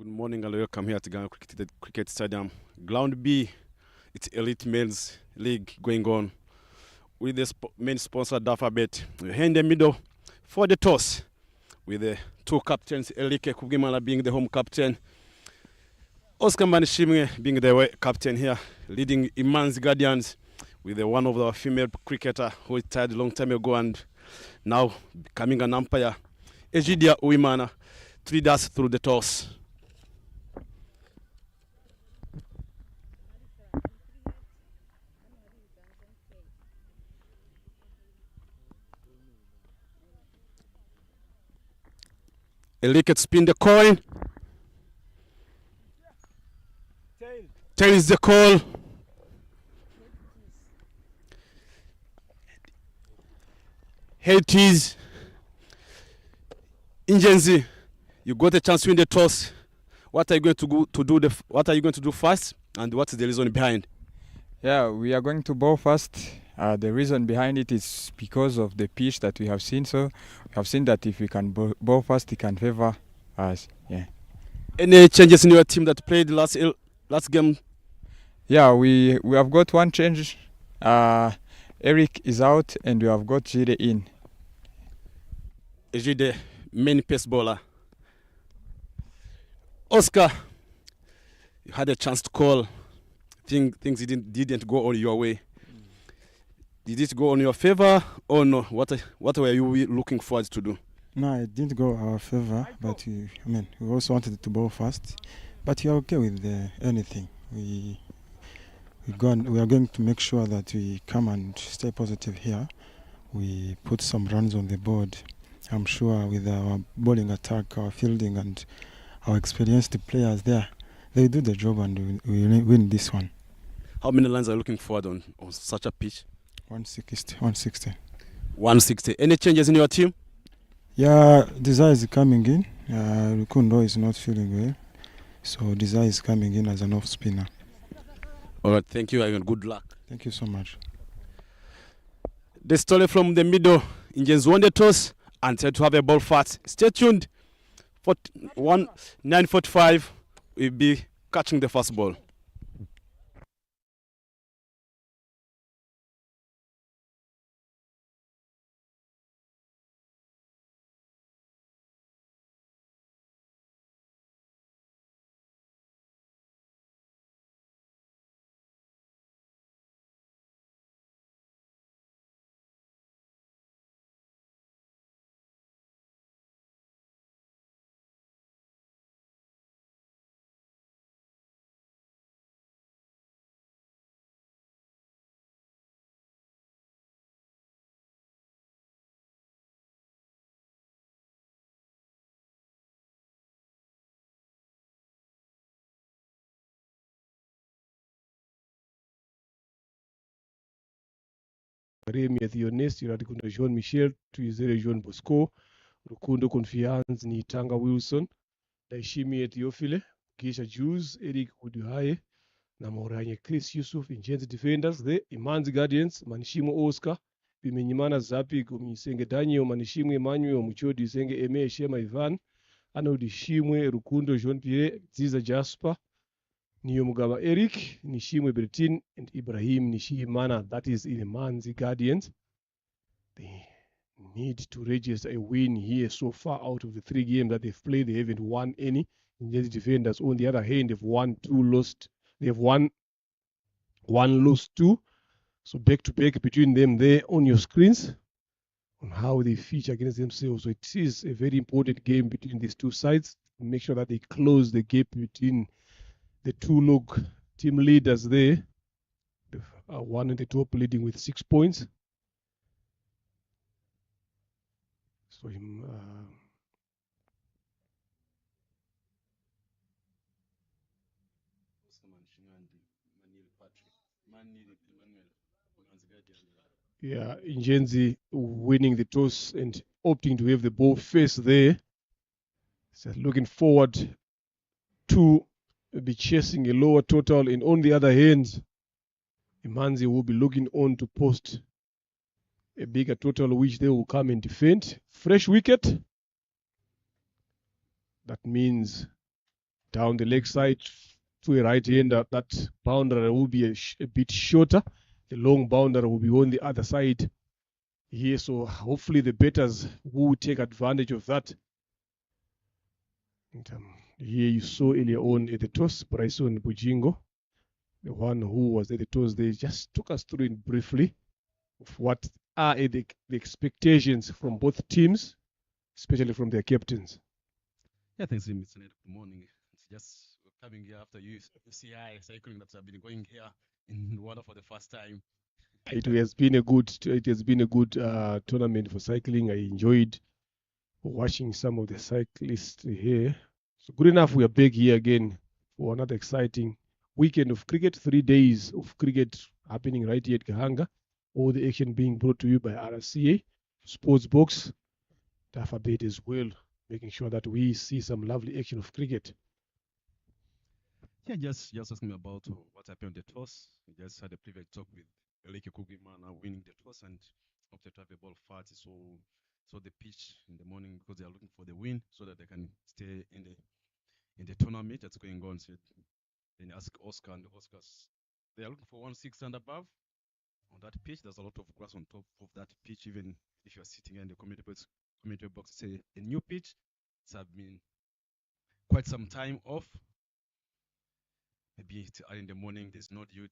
Good morning and welcome here to Gahanga Cricket Stadium. Ground B, it's Elite Men's League going on with the main sponsor Dafabet. We're here in the middle for the toss with the two captains, Elike Kugimala being the home captain, Oscar Manishimwe being the away captain here, leading Immense Guardians with one of our female cricketer who retired a long time ago and now becoming an umpire, Egidia Uimana, to lead us through the toss. Elike spin the coin. Tail is the call. Here it is. Ingenzi, you got a chance to win the toss. What are you going to do? What are you going to do first? And what is the reason behind? Yeah, we are going to bowl first. The reason behind it is because of the pitch that we have seen. So we have seen that if we can bowl first, it can favor us. Yeah. Any changes in your team that played last game? Yeah, we have got one change. Eric is out, and we have got Jide in. Jide, main pace bowler. Oscar, you had a chance to call. Things didn't go on your way. Did it go on your favor or no? What were you looking forward to do? No, it didn't go our favor, but we also wanted to bowl fast. But we are okay with anything. We are going to make sure that we come and stay positive here. We put some runs on the board. I'm sure with our bowling attack, our fielding, and our experienced players there, they do the job and we win this one. How many runs are you looking forward on such a pitch? 160. 160. Any changes in your team? Yeah, Desire is coming in. Rukundo is not feeling well, so Desire is coming in as an off spinner. All right, thank you and good luck. Thank you so much. The story from the middle. Indians won the toss and said to have a ball fast. Stay tuned. 9:45. We'll be catching the first ball. Methionest irati kuna Jean Michel tuizere Jean Bosco Rukundo Confiance ni Tanga Wilson Daishimi Ethiopile Kisha Jews Eric Uduhaye na Moranye Chris Yusuf Injenzi Defenders the Imanzi Guardians Manishimo Oscar Bimenyimana Zapi Gomisenge Daniel Manishimwe Emmanuel Muchodi Senge Eme Shema Ivan Anodishimwe Rukundo Jean Pierre Ziza Jasper Niyomugaba Eric, Nishimwe Bertin, and Ibrahim Nishimana, that is in Manzi Guardians. They need to register a win here so far out of the 3 games that they've played. They haven't won any. Indian defenders, on the other hand, they've won 2, lost. They've won 1, lost 2. So back to back between them there on your screens on how they feature against themselves. So it is a very important game between these two sides. Make sure that they close the gap between the 2 log team leaders there, one at the top leading with 6 points. So Injenzi winning the toss and opting to have the ball face there. So looking forward to be chasing a lower total, and on the other hand, Imanzi will be looking on to post a bigger total, which they will come and defend. Fresh wicket. That means down the leg side to a right hander. That boundary will be a bit shorter. The long boundary will be on the other side here. So hopefully the batters will take advantage of that. And, here you saw earlier on at the toss, Bryson Bujingo, the one who was at the toss, they just took us through it briefly of what are the expectations from both teams, especially from their captains. Yeah, thanks, Mr. Ned. Good morning. It's just coming here after UCI cycling that I've been going here in Rwanda for the first time. It has been a good tournament for cycling. I enjoyed watching some of the cyclists here. So good enough, we are back here again for another exciting weekend of cricket. 3 days of cricket happening right here at Gahanga. All the action being brought to you by RCA, Sports Box, Alphabet as well, making sure that we see some lovely action of cricket. Yeah, just asking me about what happened on the toss. We just had a previous talk with Eleke Kugimana winning the toss and opted to have a ball 40. So the pitch in the morning because they are looking for the win so that they can stay in the tournament that's going on. So then ask Oscar, and the Oscars, they are looking for 1-6 and above on that pitch. There's a lot of grass on top of that pitch, even if you are sitting in the community box. It's a new pitch. It's been quite some time off. Maybe it's early in the morning, there's no dew.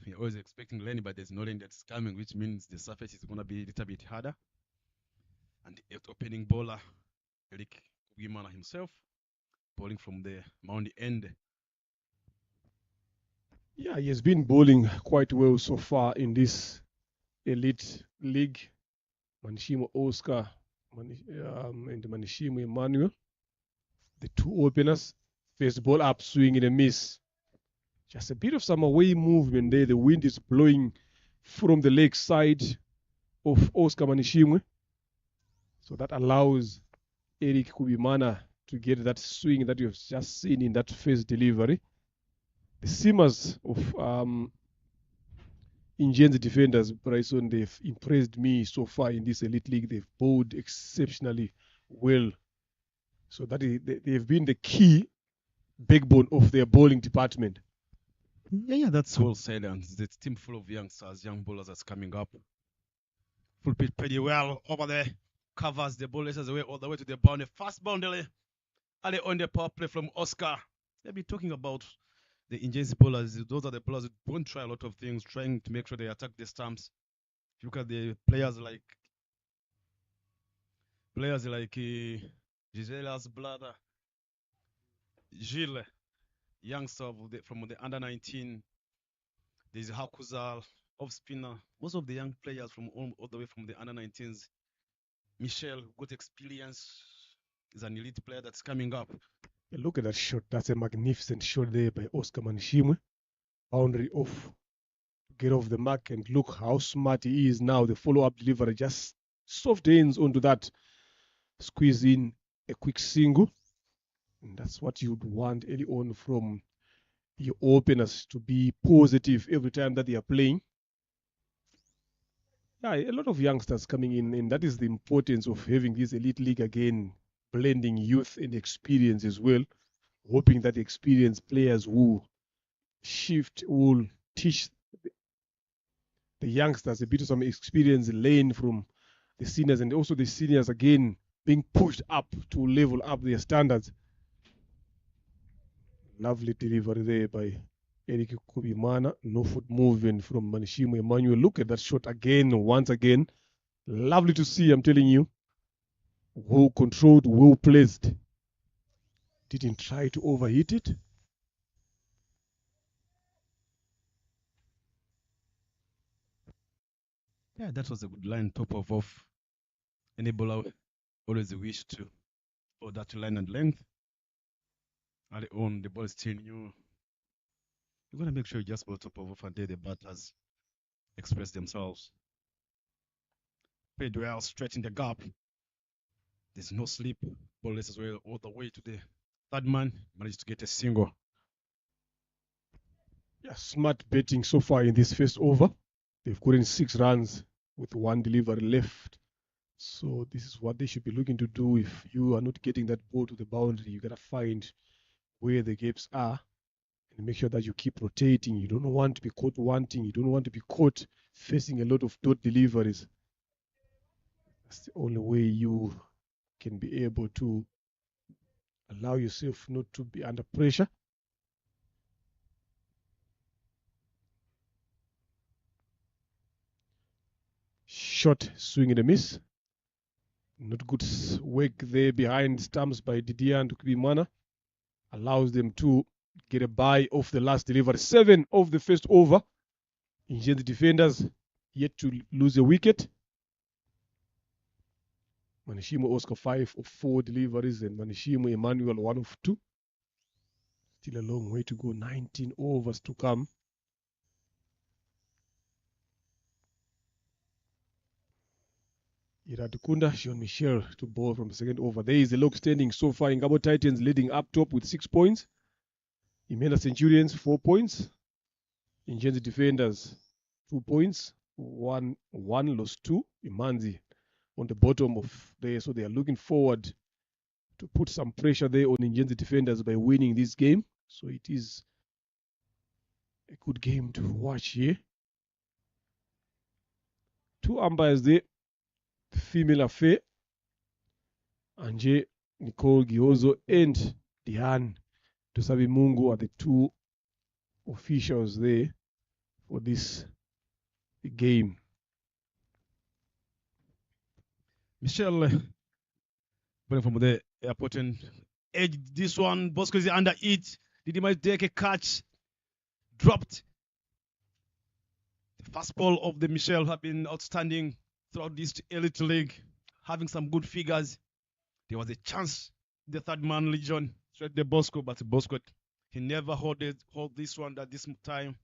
We're always expecting rain, but there's no rain that's coming, which means the surface is going to be a little bit harder. And the opening bowler, Eric Kugimana himself, bowling from the mound end. Yeah, he has been bowling quite well so far in this elite league. Manishimo Oscar and Manishimo Emmanuel, the two openers. First ball up, swing and a miss. Just a bit of some away movement there. The wind is blowing from the leg side of Oscar Manishimwe. So that allows Eric Kugimana to get that swing that you've just seen in that first delivery. The seamers of Ingen's defenders, Bryson, they've impressed me so far in this elite league. They've bowled exceptionally well. So that they've been the key backbone of their bowling department. Yeah, that's well said. And the team full of youngsters, young bowlers that's coming up. Full pitch pretty well over there. Covers the ball away all the way to the boundary. Fast boundary. Early on the power play from Oscar. They'll be talking about the Ingen's bowlers. Those are the bowlers who don't try a lot of things, trying to make sure they attack the stumps. If you look at the players like Gisela's brother, Gilles, youngster from the under-19. There's Hakuzal, off spinner. Most of the young players from all the way from the under-19s. Michel, good experience. Is an elite player that's coming up. Look at that shot. That's a magnificent shot there by Oscar Manishimwe. Boundary off. Get off the mark, and look how smart he is now. The follow-up delivery, just soft hands onto that. Squeeze in a quick single. And that's what you'd want early on from your openers, to be positive every time that they are playing. Yeah, a lot of youngsters coming in, and that is the importance of having this elite league again, blending youth and experience as well, hoping that experienced players will teach the youngsters a bit of some experience learned from the seniors, and also the seniors again being pushed up to level up their standards. Lovely delivery there by Eric Kugimana. No foot movement from Manishimwe Emmanuel. Look at that shot again, once again. Lovely to see, I'm telling you. Well controlled, well placed. Didn't try to overhit it. Yeah, that was a good line, top of off. Any bowler always wish to or that line and length. Early on, the ball is still new. You're going to make sure you just bowl top of off and let the batters express themselves. Played well, straight in the gap. There's no slip. Ball as well all the way to the third man. Managed to get a single. Yeah, smart betting so far in this first over. They've gotten 6 runs with 1 delivery left. So this is what they should be looking to do. If you are not getting that ball to the boundary, you got to find where the gaps are and make sure that you keep rotating. You don't want to be caught wanting. You don't want to be caught facing a lot of dot deliveries. That's the only way you can be able to allow yourself not to be under pressure. Short swing and a miss. Not good work there behind stumps by Didier and Kubimana. Allows them to get a bye off the last delivery. 7 of the first over. Injured the defenders yet to lose a wicket. Manishimo Oscar 5 of 4 deliveries and Manishimo Emmanuel 1 of 2. Still a long way to go. 19 overs to come. Iradukunda, Jean-Michel to bowl from the second over. There is the log standing so far. Ngabo Titans leading up top with 6 points. Imena Centurions 4 points. Injenzi Defenders 2 points. 1 lost 2. Imanzi on the bottom of there. So they are looking forward to put some pressure there on Injenzi Defenders by winning this game. So it is a good game to watch here. 2 umpires there. Female affair. Anje Nicole Giozo and Diane Tosabi Mungu are the 2 officials there for this game. Michelle playing from the airport and edge this one. Bosco is under it. Did he might take a catch? Dropped. The first ball of the Michelle have been outstanding throughout this elite league, having some good figures. There was a chance, the third man Legion, straight the Bosco, but Bosco, he never hold this one at this time.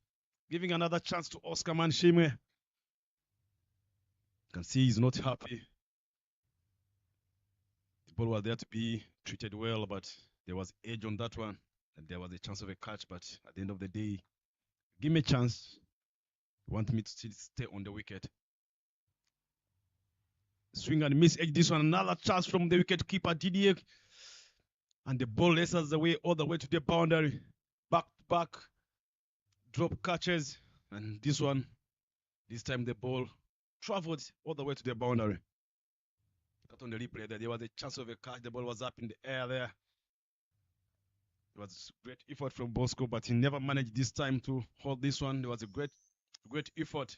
Giving another chance to Oscar Manshime. You can see he's not happy. The ball was there to be treated well, but there was edge on that one. And there was a chance of a catch, but at the end of the day, give me a chance. You want me to still stay on the wicket. Swing and miss edge this one. Another chance from the wicket keeper Didier. And the ball laces the way all the way to the boundary. Back to back. Drop catches. And this one, this time the ball traveled all the way to the boundary. Got on the replay there. There was a chance of a catch. The ball was up in the air there. It was a great effort from Bosco, but he never managed this time to hold this one. There was a great effort.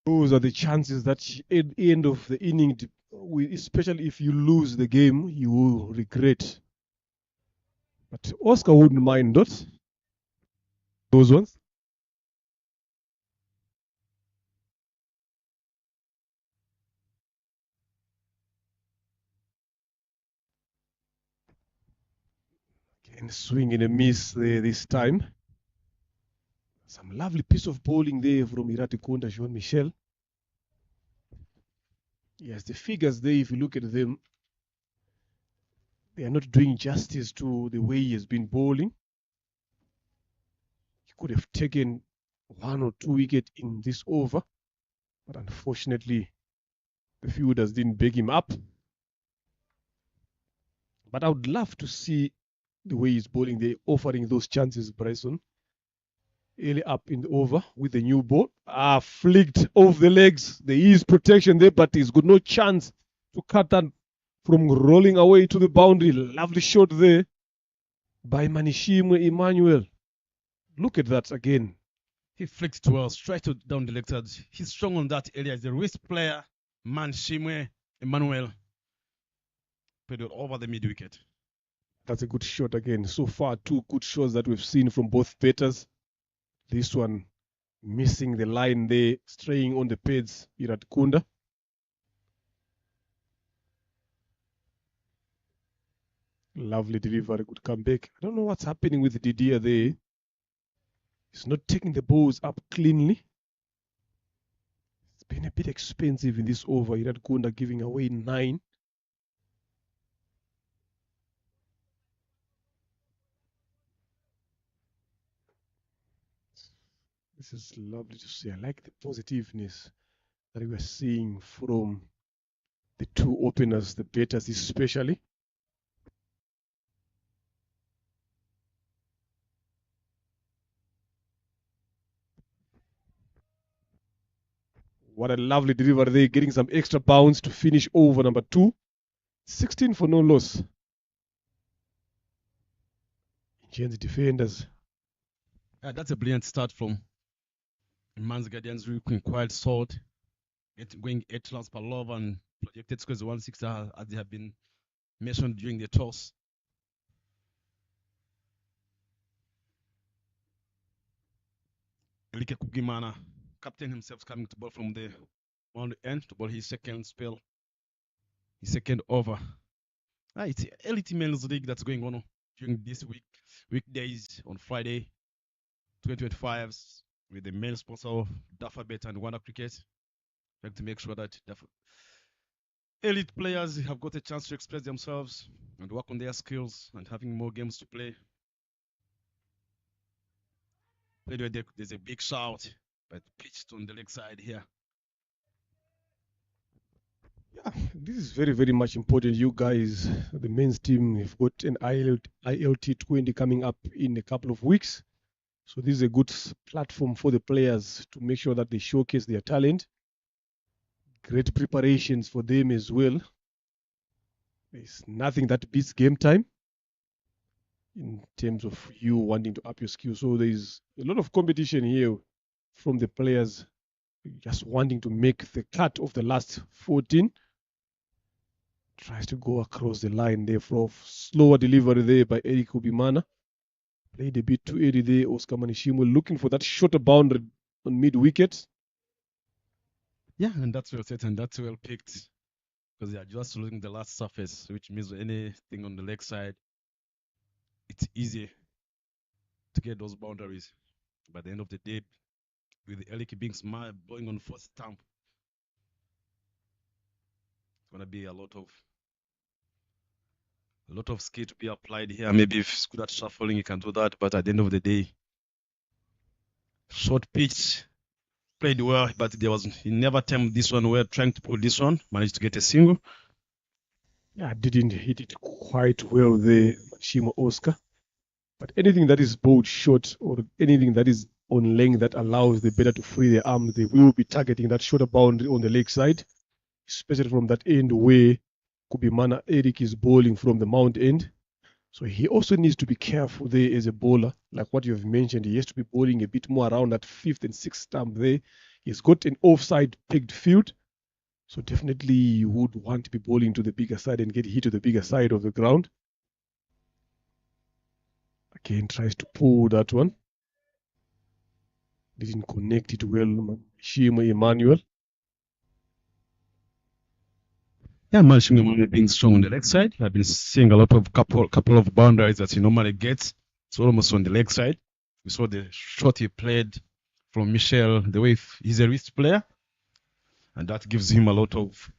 Those are the chances that at the end of the inning, especially if you lose the game, you will regret. But Oscar wouldn't mind those ones. Again, swing and a miss there this time. Some lovely piece of bowling there from Iratikunda, Jean-Michel. Yes, the figures there, if you look at them, they are not doing justice to the way he has been bowling. He could have taken 1 or 2 wickets in this over, but unfortunately, the fielders didn't back him up. But I would love to see the way he's bowling. They're offering those chances, Bryson. Early up in the over with the new ball. Flicked off the legs. There is protection there, but he's got no chance to cut that from rolling away to the boundary. Lovely shot there by Manishimo Emmanuel. Look at that again. He flicked it well, straight down the leg side. He's strong on that area. He's a wrist player. Manishimo Emmanuel played it over the mid wicket. That's a good shot again. So far, 2 good shots that we've seen from both batters. This one missing the line there, straying on the pads, Iratikunda. Lovely delivery, good comeback. I don't know what's happening with Didier there. He's not taking the balls up cleanly. It's been a bit expensive in this over. Iratikunda giving away 9. This is lovely to see. I like the positiveness that we are seeing from the 2 openers, the batters especially. What a lovely delivery there, getting some extra bounce to finish over number 2. 16 for no loss. Change defenders. Yeah, that's a brilliant start from Man's Guardians, looking quite solid. Going 8 runs per love and projected scores 160 as they have been mentioned during the toss. Elike Kugimana, captain himself, coming to ball from the on the end to ball his second spell, his second over. It's Elite Men's League that's going on during this weekdays on Friday, 2025, with the main sponsor of Dafabet and Wanda Cricket. Trying to make sure that elite players have got a chance to express themselves and work on their skills and having more games to play. There's a big shout, but pitched on the leg side here. Yeah, this is very, very much important. You guys, the men's team, have got an ILT 20 coming up in a couple of weeks. So this is a good platform for the players to make sure that they showcase their talent. Great preparations for them as well. There's nothing that beats game time in terms of you wanting to up your skills. So there's a lot of competition here from the players just wanting to make the cut of the last 14. Tries to go across the line there for slower delivery there by Eric Ubimana. Played a bit too early there. Oscar Manishimo looking for that shorter boundary on mid-wicket. Yeah, and that's well set and that's well picked because they are just losing the last surface, which means anything on the leg side, it's easy to get those boundaries. By the end of the day, with Eliki being smart, going on first stamp, it's gonna be a lot of skill to be applied here. Maybe if it's good at shuffling, you can do that. But at the end of the day, short pitch, played well, but he never timed this one well, trying to pull this one, managed to get a single. Yeah, didn't hit it quite well there, Shimo Oscar. But anything that is bowled short or anything that is on length that allows the batter to free their arms, they will be targeting that shorter boundary on the leg side, especially from that end where Kubimana Eric is bowling from the mount end. So he also needs to be careful there as a bowler. Like what you have mentioned, he has to be bowling a bit more around that 5th and 6th stump there. He's got an offside pegged field. So definitely you would want to be bowling to the bigger side and get hit to the bigger side of the ground. Again, tries to pull that one. Didn't connect it well, Shima Emmanuel. Yeah, Malshim being strong on the leg side. I've been seeing a lot of couple of boundaries that he normally gets. It's almost on the leg side. We saw the shot he played from Michel, the way he's a wrist player. And that gives him a lot of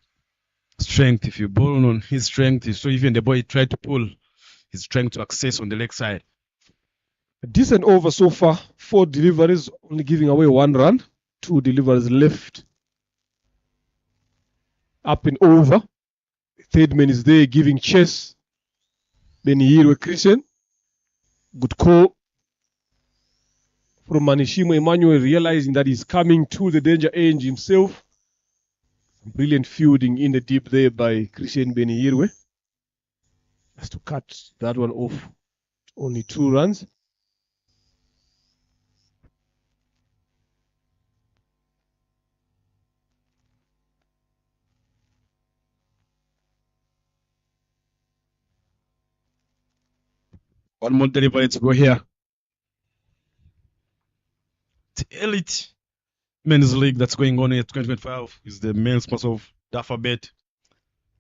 strength. If you bowl on his strength, so even the boy he tried to pull, he's trying to access on the leg side. A decent over so far. 4 deliveries, only giving away 1 run. 2 deliveries left. Up and over. The third man is there giving chase. Then here with Christian. Good call from Manishimo Emmanuel, realizing that he's coming to the danger end himself. Brilliant fielding in the deep there by Christian Benihirwe. Has to cut that one off. Only 2 runs. One more delivery to go here. The Elite Men's League that's going on in 2025 is the main sponsor of Dafabet.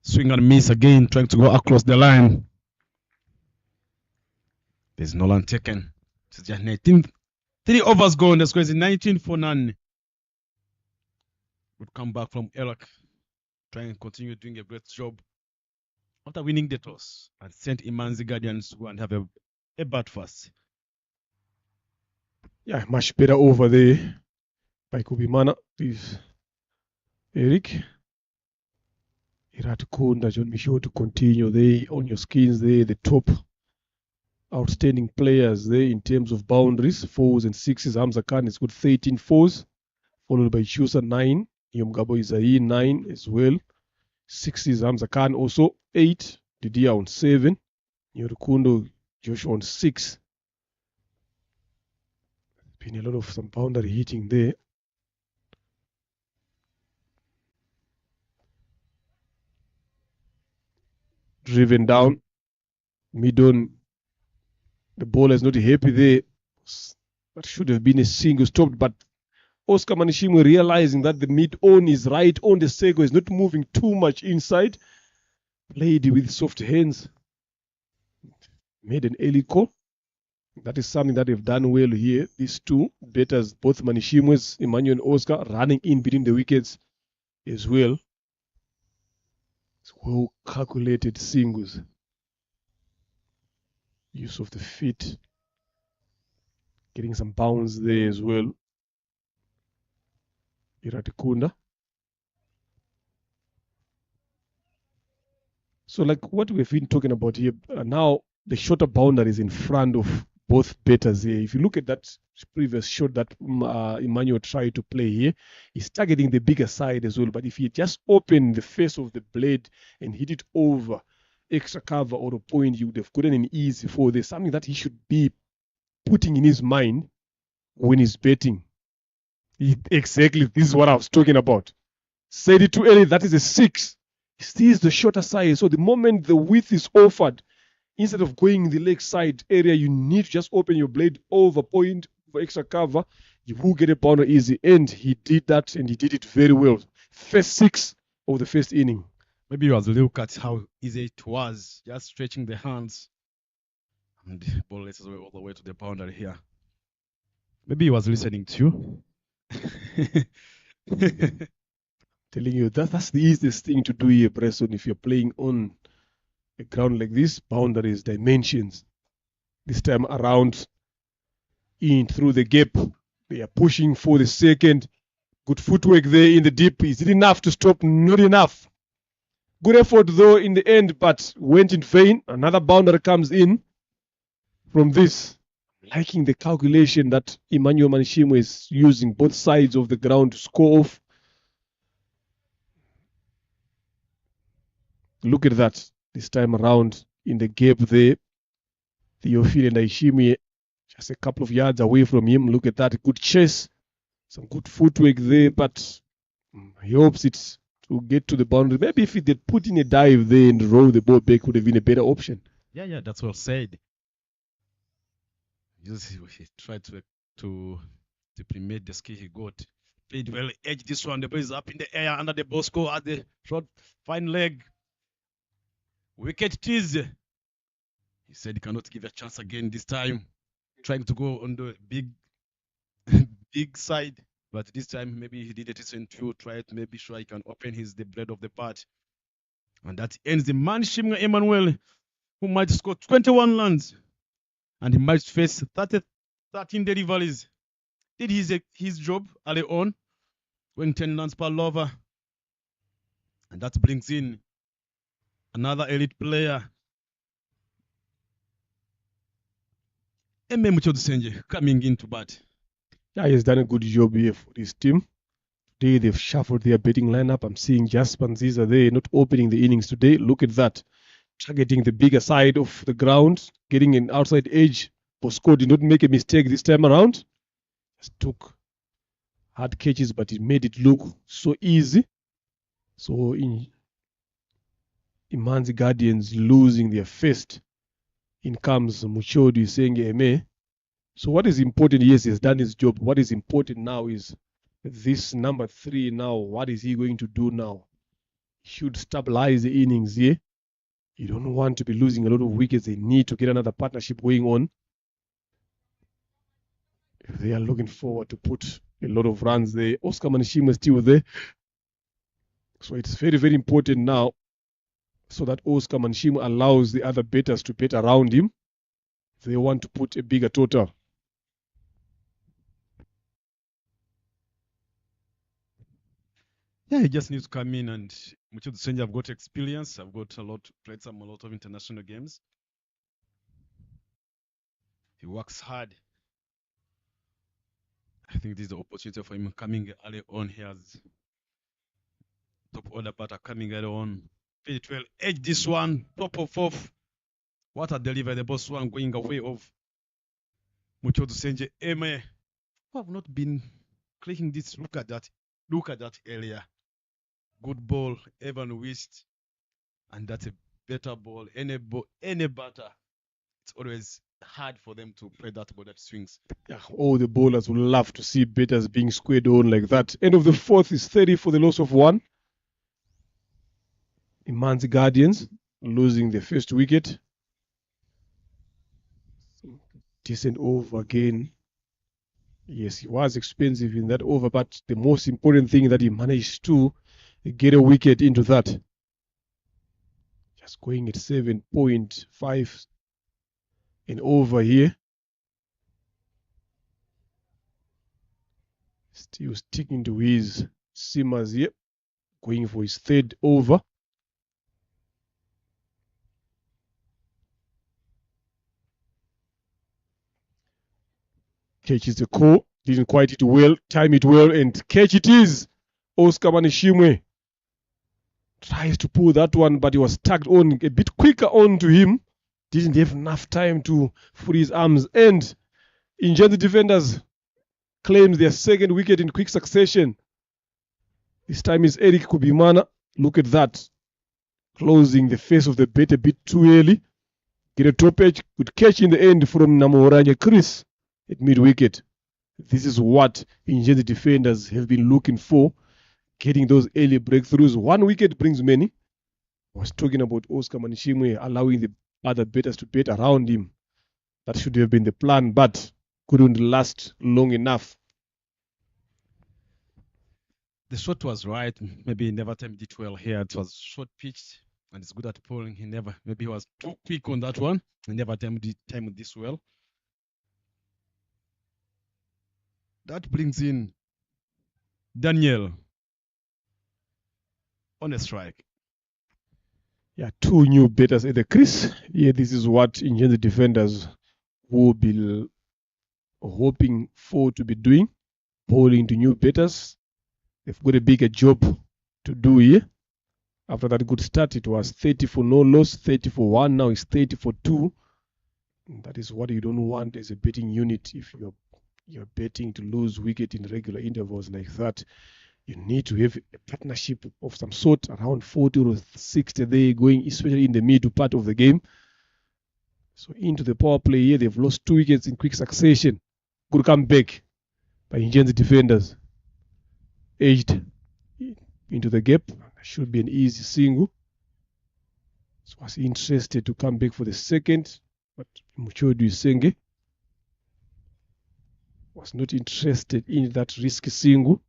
Swing and miss again, trying to go across the line. There's no land taken. It's just 19. 3 overs gone. That's crazy. 19 for none. Would come back from Iraq, trying to continue doing a great job after winning the toss and sent Imanzi Guardians to go and have a bat first. Yeah, much better over there by Kubimana. Please, Eric. Irat Kunda, John Michaud to continue there on your screens there. The top outstanding players there in terms of boundaries, 4s and 6s. Hamza Khan has got 13 4s, followed by Chusa 9. Nyomgabo Isai 9 as well. 6 is Hamza Khan also 8. Didia on 7. Nyorukundo Joshua on 6. Been a lot of some boundary hitting there. Driven down. Mid-on. The ball is not happy there. That should have been a single stopped, but Oscar Manishimwe realizing that the mid-on is right on the circle, is not moving too much inside. Played with soft hands. Made an early call. That is something that they've done well here. These two batters, both Manishimwe's, Emmanuel and Oscar, running in between the wickets as well. It's well calculated singles. Use of the feet. Getting some bounce there as well. Iratikunda. So like what we've been talking about here, now the shorter boundary is in front of both batters here. If you look at that previous shot that Emmanuel tried to play here, he's targeting the bigger side as well. But if he just open the face of the blade and hit it over extra cover or a point, you would have gotten an easy for. There's something that he should be putting in his mind when he's betting. Exactly, this is what I was talking about. Said it too early, that is a 6. He is the shorter side. So the moment the width is offered, instead of going in the leg side area, you need to just open your blade over point for extra cover. You will get a boundary easy. And he did that, and he did it very well. First 6 of the first inning. Maybe you was look at how easy it was, just stretching the hands. And the ball laces away all the way to the boundary here. Maybe he was listening to you. Telling you that's the easiest thing to do here, Preston, if you're playing on a ground like this. Boundaries, dimensions. This time around, in through the gap, they are pushing for the second. Good footwork there in the deep. Is it enough to stop? Not enough. Good effort though in the end, but went in vain. Another boundary comes in from this. Liking the calculation that Emmanuel Manishimwe is using both sides of the ground to score off. Look at that. This time around in the gap there. Theophile and Aishimi just a couple of yards away from him. Look at that. Good chase. Some good footwork there, but he hopes it's to get to the boundary. Maybe if he did put in a dive there and roll the ball back, would have been a better option. Yeah, that's well said. He tried to implement the skill he got. Played well, edge this one. The ball is up in the air under the Bosco at the short, fine leg. Wicket tease. He said he cannot give a chance again this time. Trying to go on the big side. But this time maybe he did it in two. Try it, maybe sure he can open the bread of the part. And that ends the Manishimwe Emmanuel, who might score 21 runs. And he might face 13 deliveries. Did his job early on, going 10 runs per over. And that brings in another elite player, Eme Muchodusenje, coming into bat. Yeah, he's done a good job here for his team. Today they've shuffled their betting lineup. I'm seeing Jasper Nziza there not opening the innings today. Look at that. Targeting the bigger side of the ground, getting an outside edge. Bosco did not make a mistake this time around. Just took hard catches, but he made it look so easy. So Imanzi Guardians losing their first. In comes Muchodu saying Eme. So what is important? Yes, he's done his job. What is important now is this number 3 now. What is he going to do now? He should stabilize the innings here. You don't want to be losing a lot of wickets. They need to get another partnership going on. If they are looking forward to put a lot of runs there. Oscar Manishimwe is still there. So it's very, very important now so that Oscar Manishimwe allows the other batters to bet around him. They want to put a bigger total. Yeah, he just needs to come in, and Muchodusenje, I've got experience. I've got played a lot of international games. He works hard. I think this is the opportunity for him coming early on here. Top order batter coming early on. 12 edge this one, top of fourth. What a delivery, the boss one going away of Muchoto Senje Eme. Who have not been clicking this. Look at that earlier. Good ball, Evan Wist. And that's a better ball. Any batter, it's always hard for them to play that ball that swings. Yeah, all the bowlers would love to see batters being squared on like that. End of the fourth is 30 for the loss of 1. Imanzi Guardians losing the first wicket. Decent over again. Yes, he was expensive in that over, but the most important thing that he managed to get a wicket into that. Just going at 7.5 and over here. Still sticking to his seamers here. Going for his third over. Catches the call. Didn't quite hit well. Time it well and catch it is. Oscar Manishimwe tries to pull that one, but he was tagged on a bit quicker on to him. Didn't have enough time to free his arms. And Injani defenders claims their second wicket in quick succession. This time is Eric Kubimana. Look at that. Closing the face of the bat a bit too early. Get a top edge. Good catch in the end from Namoranya Chris at mid-wicket. This is what Injani defenders have been looking for. Getting those early breakthroughs. 1 wicket brings many. I was talking about Oscar Manishimwe allowing the other batters to bat around him. That should have been the plan, but couldn't last long enough. The shot was right. Maybe he never timed it well here. It was short pitched and it's good at pulling. Maybe he was too quick on that one. He never timed this well. That brings in Daniel on a strike. Yeah, 2 new batters at the crease. Yeah, this is what Injani defenders will be hoping for to be doing. Bowling to new batters. They've got a bigger job to do here. After that good start, it was 30 for no loss, 30 for 1. Now it's 30 for 2. And that is what you don't want as a betting unit. If you're betting to lose wicket in regular intervals like that, you need to have a partnership of some sort, around 40 or 60 there, going especially in the middle part of the game. So into the power play here, they've lost 2 wickets in quick succession. Good comeback by Injani defenders. Edged into the gap. Should be an easy single. So was interested to come back for the second, but Muchodu Senge was not interested in that risky single,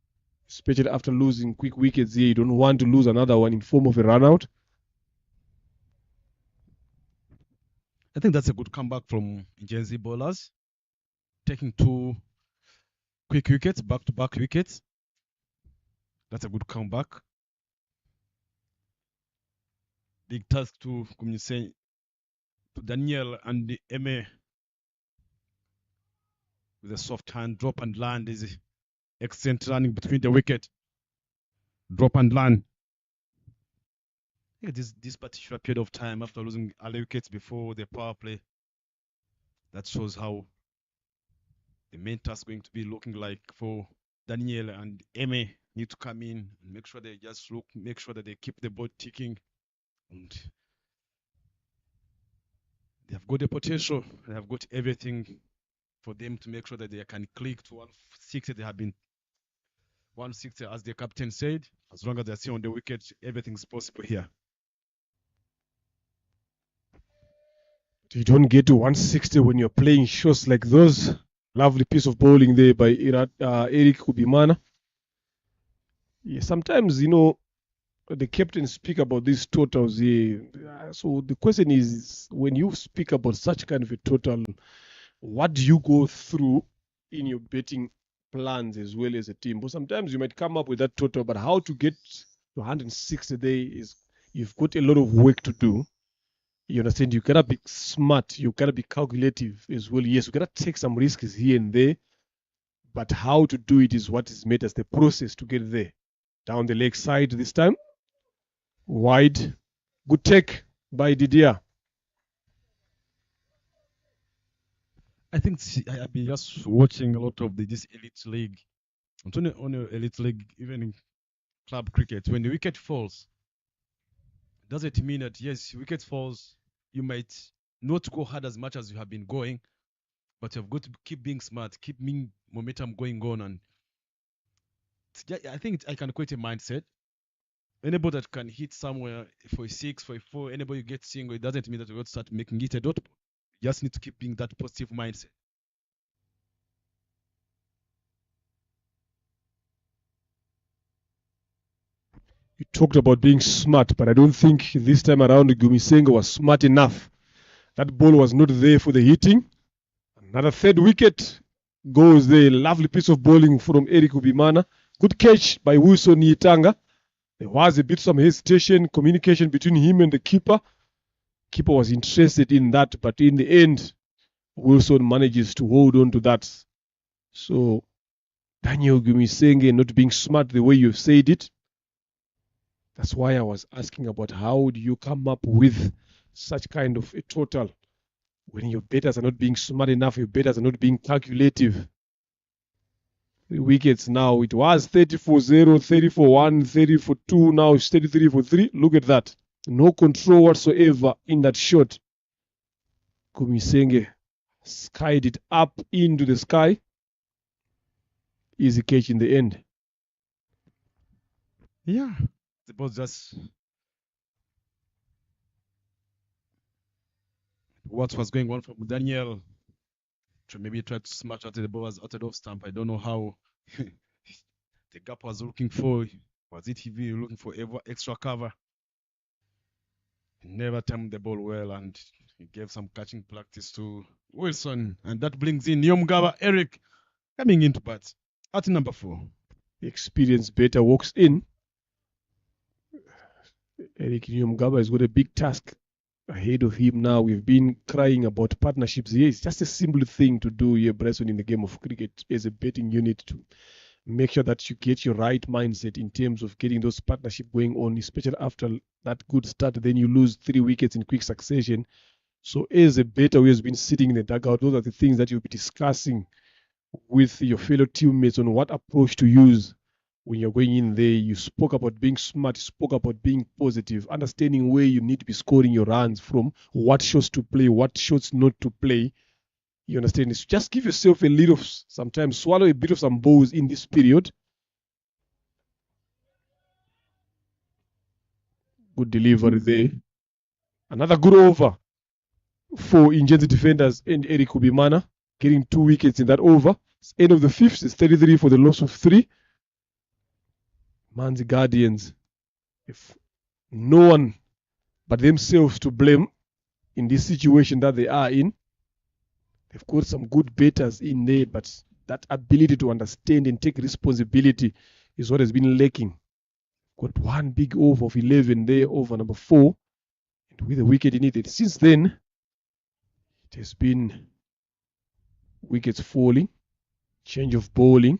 especially after losing quick wickets here. You don't want to lose another one in form of a run out. I think that's a good comeback from Gen Z bowlers. Taking 2 quick wickets, back-to-back wickets. That's a good comeback. Big task to Daniel and the Eme with a soft hand, drop and land is excellent running between the wicket. Drop and land. Yeah, this particular period of time after losing early wickets before the power play, that shows how the main task is going to be looking like for Daniel and Eme. Need to come in and make sure they just make sure that they keep the boat ticking. And they have got the potential. They have got everything for them to make sure that they can click to 160. They have been 160, as the captain said. As long as they're still on the wicket, everything's possible here. You don't get to 160 when you're playing shots like those. Lovely piece of bowling there by Eric Kubimana. Yeah, sometimes, the captains speak about these totals here. So the question is, when you speak about such kind of a total, what do you go through in your betting plans as well as a team? But sometimes you might come up with that total, but how to get to 160 there is, you've got a lot of work to do. You understand? You gotta be smart. You gotta be calculative as well. Yes, you gotta take some risks here and there, but how to do it is what is made as the process to get there. Down the leg side this time, Wide. Good take by Didier. I think I've been just watching a lot of this elite league. I'm talking on elite league, even in club cricket. When the wicket falls, does it mean that yes, wicket falls, you might not go hard as much as you have been going, but you've got to keep being smart, keep momentum going on, and I think I can create a mindset. Anybody that can hit somewhere for a 6, for a 4, anybody you get single, it doesn't mean that you're going to start making it a dot. You just need to keep being that positive mindset. You talked about being smart, but I don't think this time around Gumisenga was smart enough. That ball was not there for the hitting. Another third wicket goes there. Lovely piece of bowling from Eric Ubimana. Good catch by Wilson Yitanga. There was a bit some hesitation, communication between him and the keeper. Keeper was interested in that, but in the end, Wilson manages to hold on to that. So, Daniel Gumisenge not being smart the way you've said it. That's why I was asking about how do you come up with such kind of a total when your bettors are not being smart enough, your bettors are not being calculative. The wickets now, it was 30-0, 30-1, 30-2, now it's 33-3. Look at that. No control whatsoever in that shot. Kumisenge skied it up into the sky. Easy catch in the end. Yeah. The ball just what was going on from Daniel to maybe try to smash out the ball as out of stump. I don't know how the gap was looking for. Was it heavy looking for extra cover? He never timed the ball well, and he gave some catching practice to Wilson, and that brings in Nyomgaba Eric coming into bat at number 4. The experienced batter walks in. Eric Nyomgaba has got a big task ahead of him now. We've been crying about partnerships here. It's just a simple thing to do here, Bryson, in the game of cricket as a betting unit to make sure that you get your right mindset in terms of getting those partnerships going on, especially after that good start. Then you lose 3 wickets in quick succession. So as a bettor who has been sitting in the dugout, those are the things that you'll be discussing with your fellow teammates on what approach to use when you're going in there. You spoke about being smart, you spoke about being positive, understanding where you need to be scoring your runs from, what shots to play, what shots not to play. You understand? So just give yourself a little, sometimes swallow a bit of some balls in this period. Good delivery there. Another good over for Ingenzi defenders and Eric Ubimana, getting 2 wickets in that over. It's end of the 5th. It's 33 for the loss of 3. Manzi Guardians, if no one but themselves to blame in this situation that they are in. They've got some good bettors in there, but that ability to understand and take responsibility is what has been lacking. Got one big over of 11 there, over number 4, and with a wicket in it. Since then, it has been wickets falling, change of bowling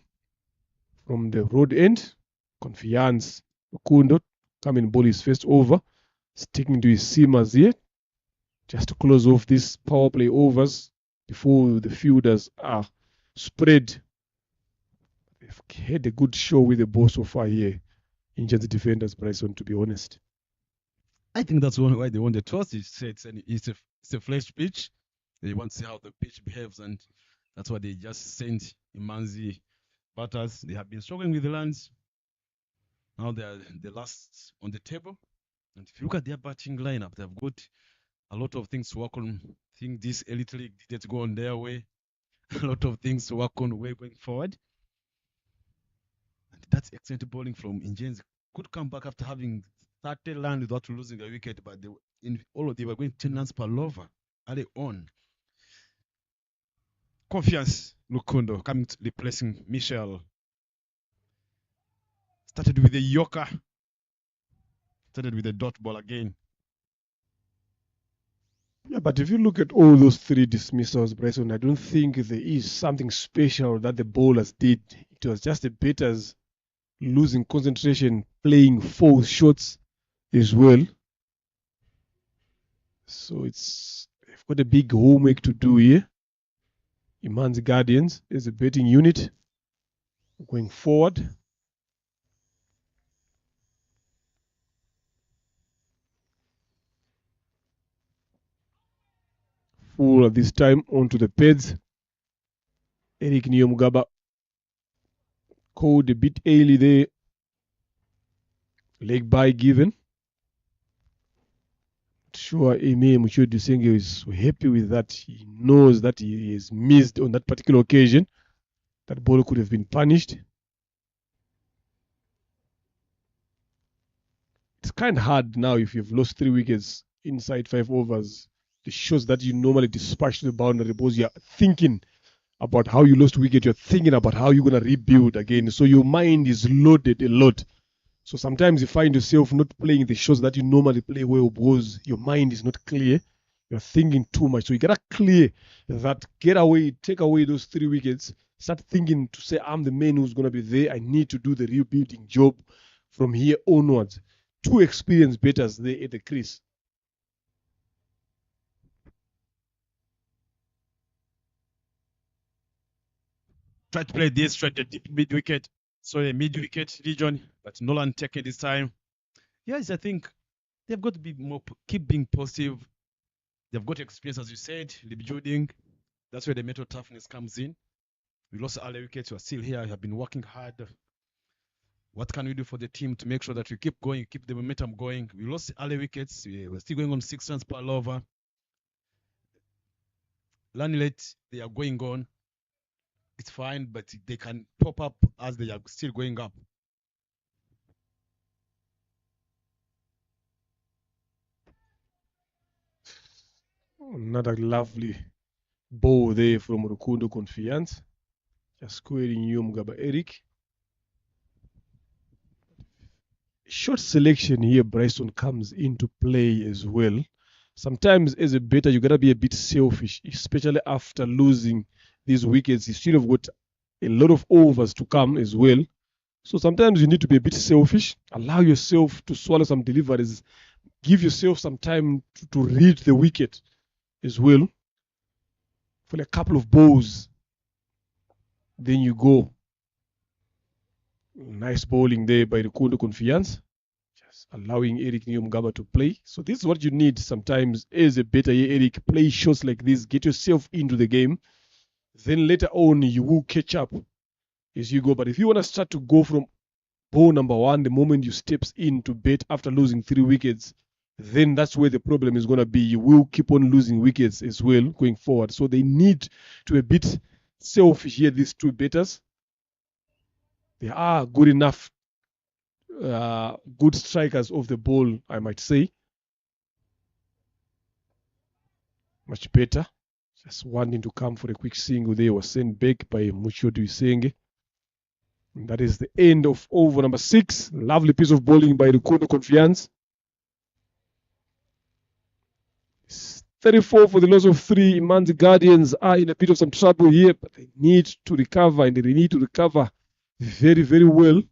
from the road end. Confiance Okundo coming bowl his first over, sticking to his seamers here, just to close off these power play overs before the fielders are spread. They've had a good show with the ball so far here. Injured the defenders, Bryson, to be honest. I think that's why they won the toss. It's a fresh pitch. They want to see how the pitch behaves, and that's why they just sent Imanzi batters. They have been struggling with the runs. Now they are the last on the table. And if you look at their batting lineup, they've got a lot of things to work on. I think this elite league didn't go on their way. A lot of things to work on way going forward. And that's excellent bowling from Ingenzi. Could come back after having 30 runs without losing a wicket, but they were going 10 runs per over early on. Confiance Lukundo coming to replacing Michel. Started with a Yorker. Started with a dot ball again. Yeah, but if you look at all those 3 dismissals, Bryson, I don't think there is something special that the bowlers did. It was just the batters losing concentration, playing false shots, as well. So they've got a big homework to do here. Iman's Guardians is a betting unit going forward. Full at this time onto the pads. Eric Niyomugaba called a bit early there. Leg by given. Sure, Eme Muchodusenge is happy with that. He knows that he has missed on that particular occasion. That ball could have been punished. It's kind of hard now if you've lost 3 wickets inside 5 overs. The shots that you normally dispatch to the boundary because you're thinking about how you lost wicket. You're thinking about how you're going to rebuild again. So your mind is loaded a lot. So sometimes you find yourself not playing the shots that you normally play well because your mind is not clear. You're thinking too much. So you gotta clear that, get away, take away those 3 wickets. Start thinking to say, I'm the man who's gonna be there. I need to do the rebuilding job from here onwards. 2 experienced batters there at the crease. Try to play this straight at the mid wicket. So a mid wicket region, but Nolan take it this time. Yes, I think they've got to be more, keep being positive. They've got experience, as you said, rebuilding. That's where the mental toughness comes in. We lost early wickets. We are still here. We have been working hard. What can we do for the team to make sure that we keep going, keep the momentum going? We lost early wickets. We're still going on 6 runs per over. Lanilate, they are going on. It's fine, but they can pop up as they are still going up. Another lovely ball there from Rukundo Confiance. Just squaring Niyomugaba Eric. Short selection here, Bryson, comes into play as well. Sometimes as a batter, you gotta be a bit selfish, especially after losing these wickets. You still have got a lot of overs to come as well. So sometimes you need to be a bit selfish. Allow yourself to swallow some deliveries. Give yourself some time to read the wicket as well. For a couple of balls, then you go. Nice bowling there by Rukundo Confiance. Just allowing Eric Niyomugaba to play. So this is what you need sometimes as a batter here, Eric. Play shots like this. Get yourself into the game. Then later on, you will catch up as you go. But if you want to start to go from ball number 1, the moment you steps in to bat after losing 3 wickets, then that's where the problem is going to be. You will keep on losing wickets as well going forward. So they need to be a bit selfish here, these 2 batters. They are good enough, good strikers of the ball, I might say. Much better. Just wanting to come for a quick single there was sent back by Muchodusenge. And that is the end of over number 6. Lovely piece of bowling by Rukundo Confiance. 34 for the loss of 3. Iman's Guardians are in a bit of some trouble here, but they need to recover, and they need to recover very, very well.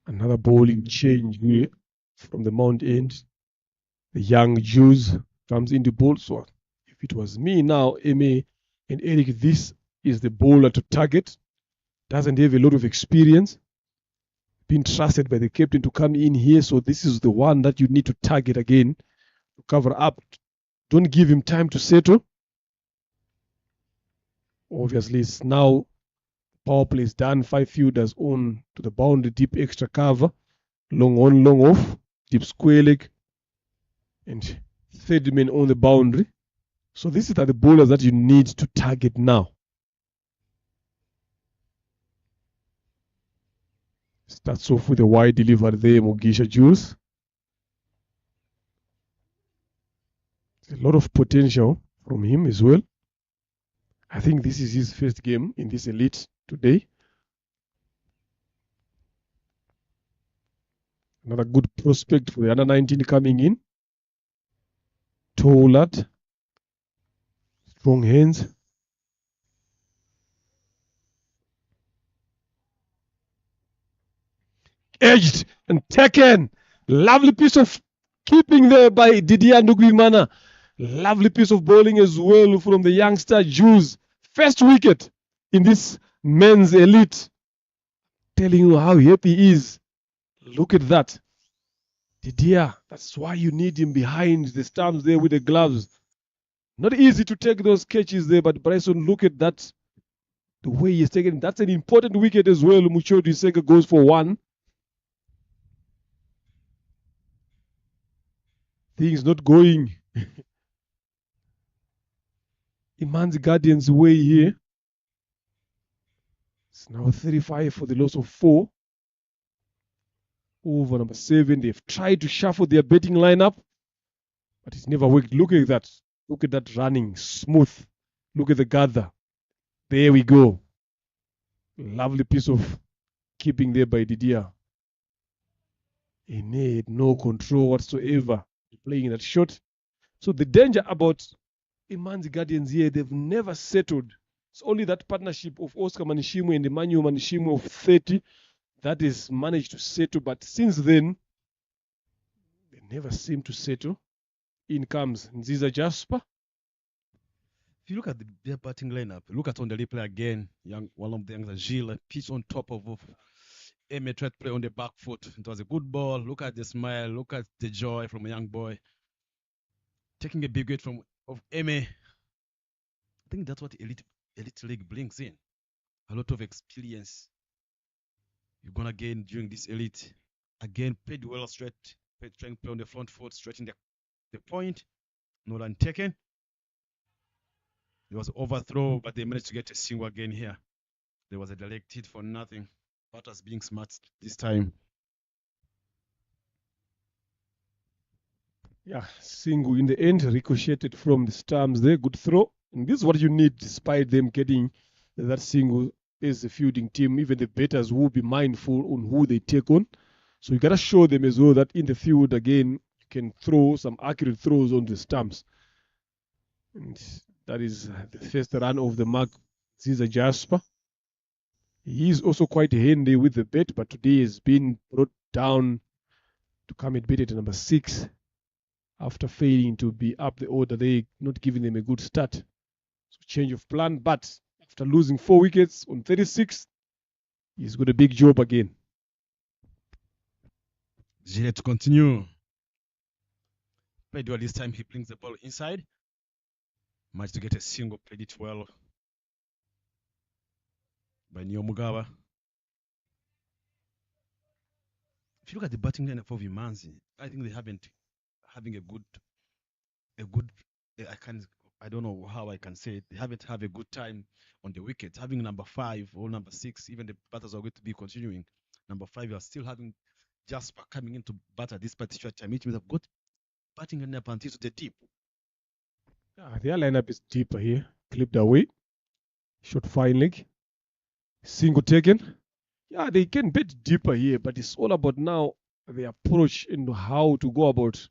Another bowling change here from the Mount End. The young Jews comes into bowl. So if it was me now, Eme and Eric, this is the bowler to target. Doesn't have a lot of experience. Been trusted by the captain to come in here. So this is the one that you need to target again to cover up. Don't give him time to settle. Obviously, it's now power play is done. 5 fielders on to the boundary, deep extra cover. Long on, long off. Deep square leg. And 30 men on the boundary. So these are the bowlers that you need to target now. Starts off with a wide delivery there, Mugisha Jules. There's a lot of potential from him as well. I think this is his first game in this elite today. Another good prospect for the under 19 coming in. Tall lad. Strong hands. edged and taken. Lovely piece of keeping there by Didier Ndugwimana. Lovely piece of bowling as well from the youngster Jules. First wicket in this men's elite. Telling you how happy he is. Look at that. Didier, that's why you need him behind the stumps there with the gloves. Not easy to take those catches there, but Bryson, look at that. The way he's taken. That's an important wicket as well. Muchodu Iseka goes for 1. Things not going Imanzi Guardians' way here. It's now 35 for the loss of 4. Over number 7. They've tried to shuffle their betting lineup, but it's never worked. Look at that. Look at that running. Smooth. Look at the gather. There we go. Lovely piece of keeping there by Didier. He had no control whatsoever playing that shot. So the danger about Imanzi Guardians here, they've never settled. It's only that partnership of Oscar Manishimu and Emmanuel Manishimu of 30 that has managed to settle. But since then, they never seem to settle. In comes Nziza Jasper. If you look at their batting lineup, look at on the replay again. One of the youngsters, Gilles, pitch on top of Eme tried to play on the back foot. It was a good ball. Look at the smile. Look at the joy from a young boy. Taking a big weight of Eme. I think that's what elite league brings in. A lot of experience. You're gonna gain during this elite. Again, played well straight. Trying to play on the front foot, stretching the point. Not untaken. There was an overthrow, but they managed to get a single again here. There was a direct hit for nothing. Butters being smart this time. Yeah, single in the end, ricocheted from the stumps there. Good throw. And this is what you need despite them getting that single as a fielding team. Even the batters will be mindful on who they take on. So you got to show them as well that in the field, again, you can throw some accurate throws on the stumps. And that is the first run of the mark, Caesar Jasper. He is also quite handy with the bat, but today has been brought down to come at bat at number 6 after failing to be up the order. They not giving them a good start. So change of plan, but after losing 4 wickets on 36, he's got a big job again. Gilles to continue. Played well this time. He brings the ball inside. Managed to get a single. Played it well by Neo Mugawa. If you look at the batting lineup of Imanzi, I think they haven't having a good I don't know how I can say it. They haven't had a good time on the wicket. Having number 5 or number 6, even the batters are going to be continuing. Number 5, you are still having Jasper coming into bat at this particular time. It means I've got batting lineup until to the deep. Yeah, their lineup is deeper here. Clipped away. Short fine leg. Single taken. Yeah, they can bet deeper here, but it's all about now the approach and how to go about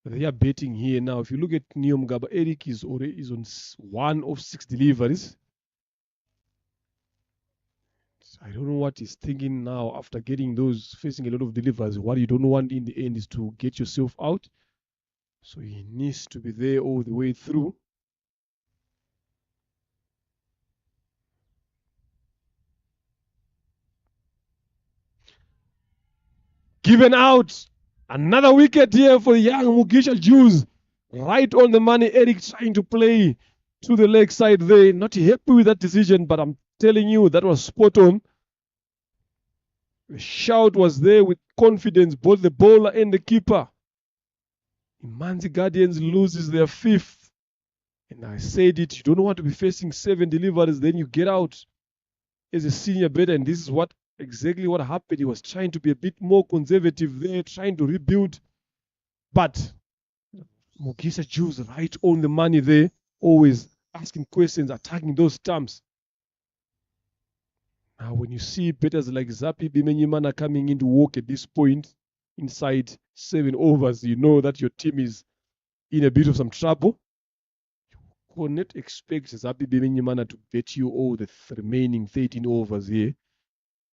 their betting here. Now, if you look at Neo Mugawa, Eric is on 1 of 6 deliveries. I don't know what he's thinking now after getting those, facing a lot of deliveries. What you don't want in the end is to get yourself out. So he needs to be there all the way through. Given out. Another wicket here for the young Mugisha Jews. Right on the money. Eric trying to play to the leg side there. Not happy with that decision, but I'm telling you, that was spot on. The shout was there with confidence, both the bowler and the keeper. Imanzi Guardians loses their 5th. And I said it, you don't want to be facing 7 deliveries, then you get out as a senior batter. And this is exactly what happened. He was trying to be a bit more conservative there, trying to rebuild. But Mugisha Jews right on the money there, always asking questions, attacking those stumps. Now, when you see batters like Zapi Bimenyimana coming into work at this point, inside 7 overs, you know that your team is in a bit of some trouble. You cannot expect Zapi Bimenyimana to bet you all the remaining 13 overs here.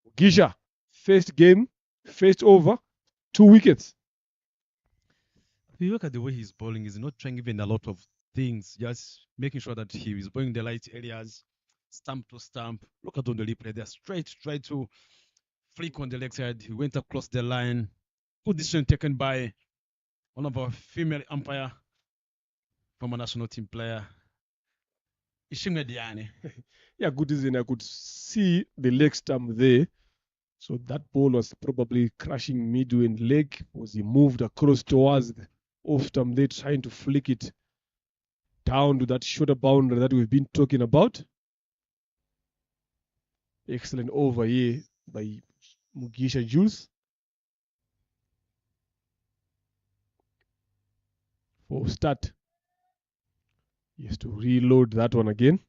Mugisha, first game, First over, 2 wickets. If you look at the way he's bowling, he's not trying even a lot of things, just making sure that he is bowling the light areas, stump to stump. Look at on the replay, they're straight, try to flick on the leg side. He went across the line. Good decision taken by one of our female umpire, former national team player, Ishimwe Diane. Yeah, good decision. I could see the leg stump there. So that ball was probably crashing midway in leg as he moved across towards the off stump there, trying to flick it down to that shorter boundary that we've been talking about. Excellent over here by Mugisha Jules. For start, he has to reload that one again.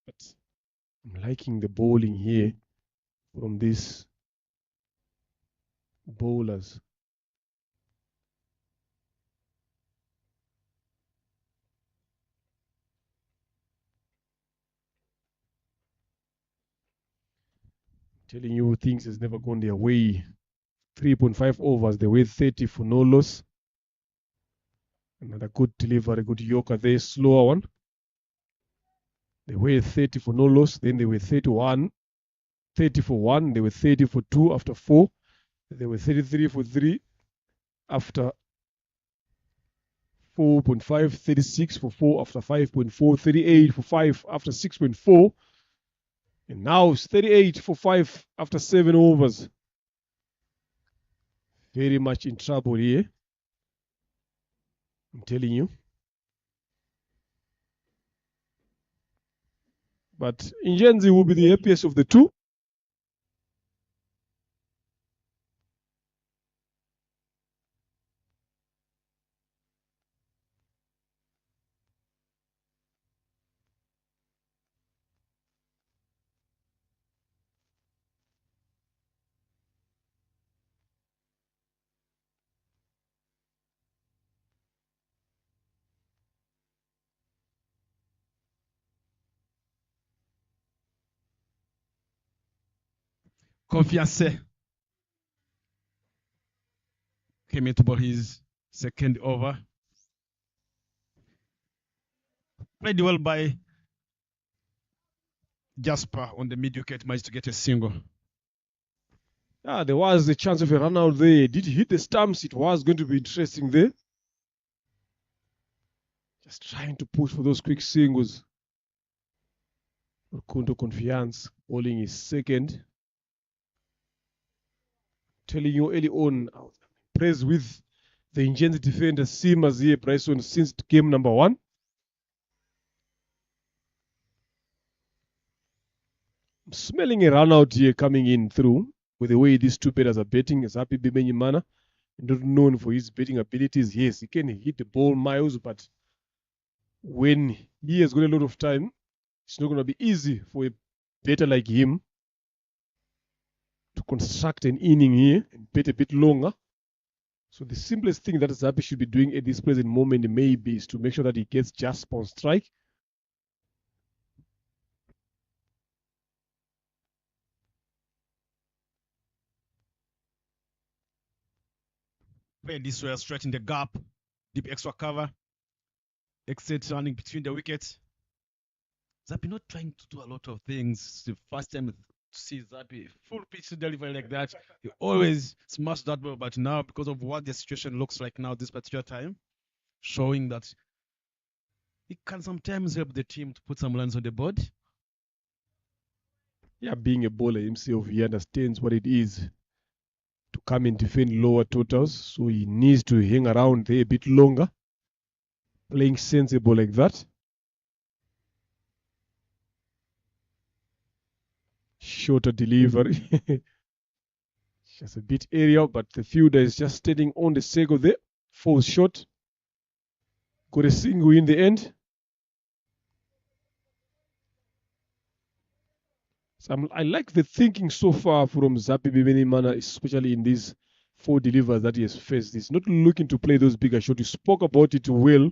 But I'm liking the bowling here from these bowlers. Telling you things has never gone their way. 3.5 overs, they were 30 for no loss. Another good delivery, good Yorker there, slower one. They were 30 for no loss, then they were 30 for 1, they were 30 for 2 after 4, they were 33 for 3 after 4.5, 36 for 4 after 5.4, 38 for 5 after 6.4, and now it's 38 for 5 after 7 overs. Very much in trouble here, I'm telling you. But Injenzi will be the happiest of the two. Confiance came in to bowl his second over. Played well by Jasper on the mid wicket, managed to get a single. Yeah, there was a chance of a run out there. Did he hit the stumps? It was going to be interesting there. Just trying to push for those quick singles. Rukundo Confiance bowling his second. Telling you early on, I was impressed with the Injenzi defender Simas here, Bryson, since game number 1. I'm smelling a run out here coming in through with the way these two players are betting. Zapi Bimenyimana, not known for his betting abilities. Yes, he can hit the ball miles, but when he has got a lot of time, it's not going to be easy for a batter like him to construct an inning here and bet a bit longer. So the simplest thing that Zapi should be doing at this present moment maybe is to make sure that he gets just on strike. Play this way, straight in the gap, deep extra cover, exit running between the wickets. Zapi not trying to do a lot of things. It's the first time to see Zapi full pitch delivery like that. He always smashed that ball, but now because of what the situation looks like now this particular time, showing that he can sometimes help the team to put some runs on the board. Yeah, being a bowler himself, he understands what it is to come and defend lower totals, so he needs to hang around there a bit longer, playing sensible like that. Shorter delivery. Just a bit aerial, but the fielder is just standing on the circle there. Falls short. Got a single in the end. So I like the thinking so far from Zapi Bimenyimana, especially in these 4 delivers that he has faced. He's not looking to play those bigger shots. You spoke about it well.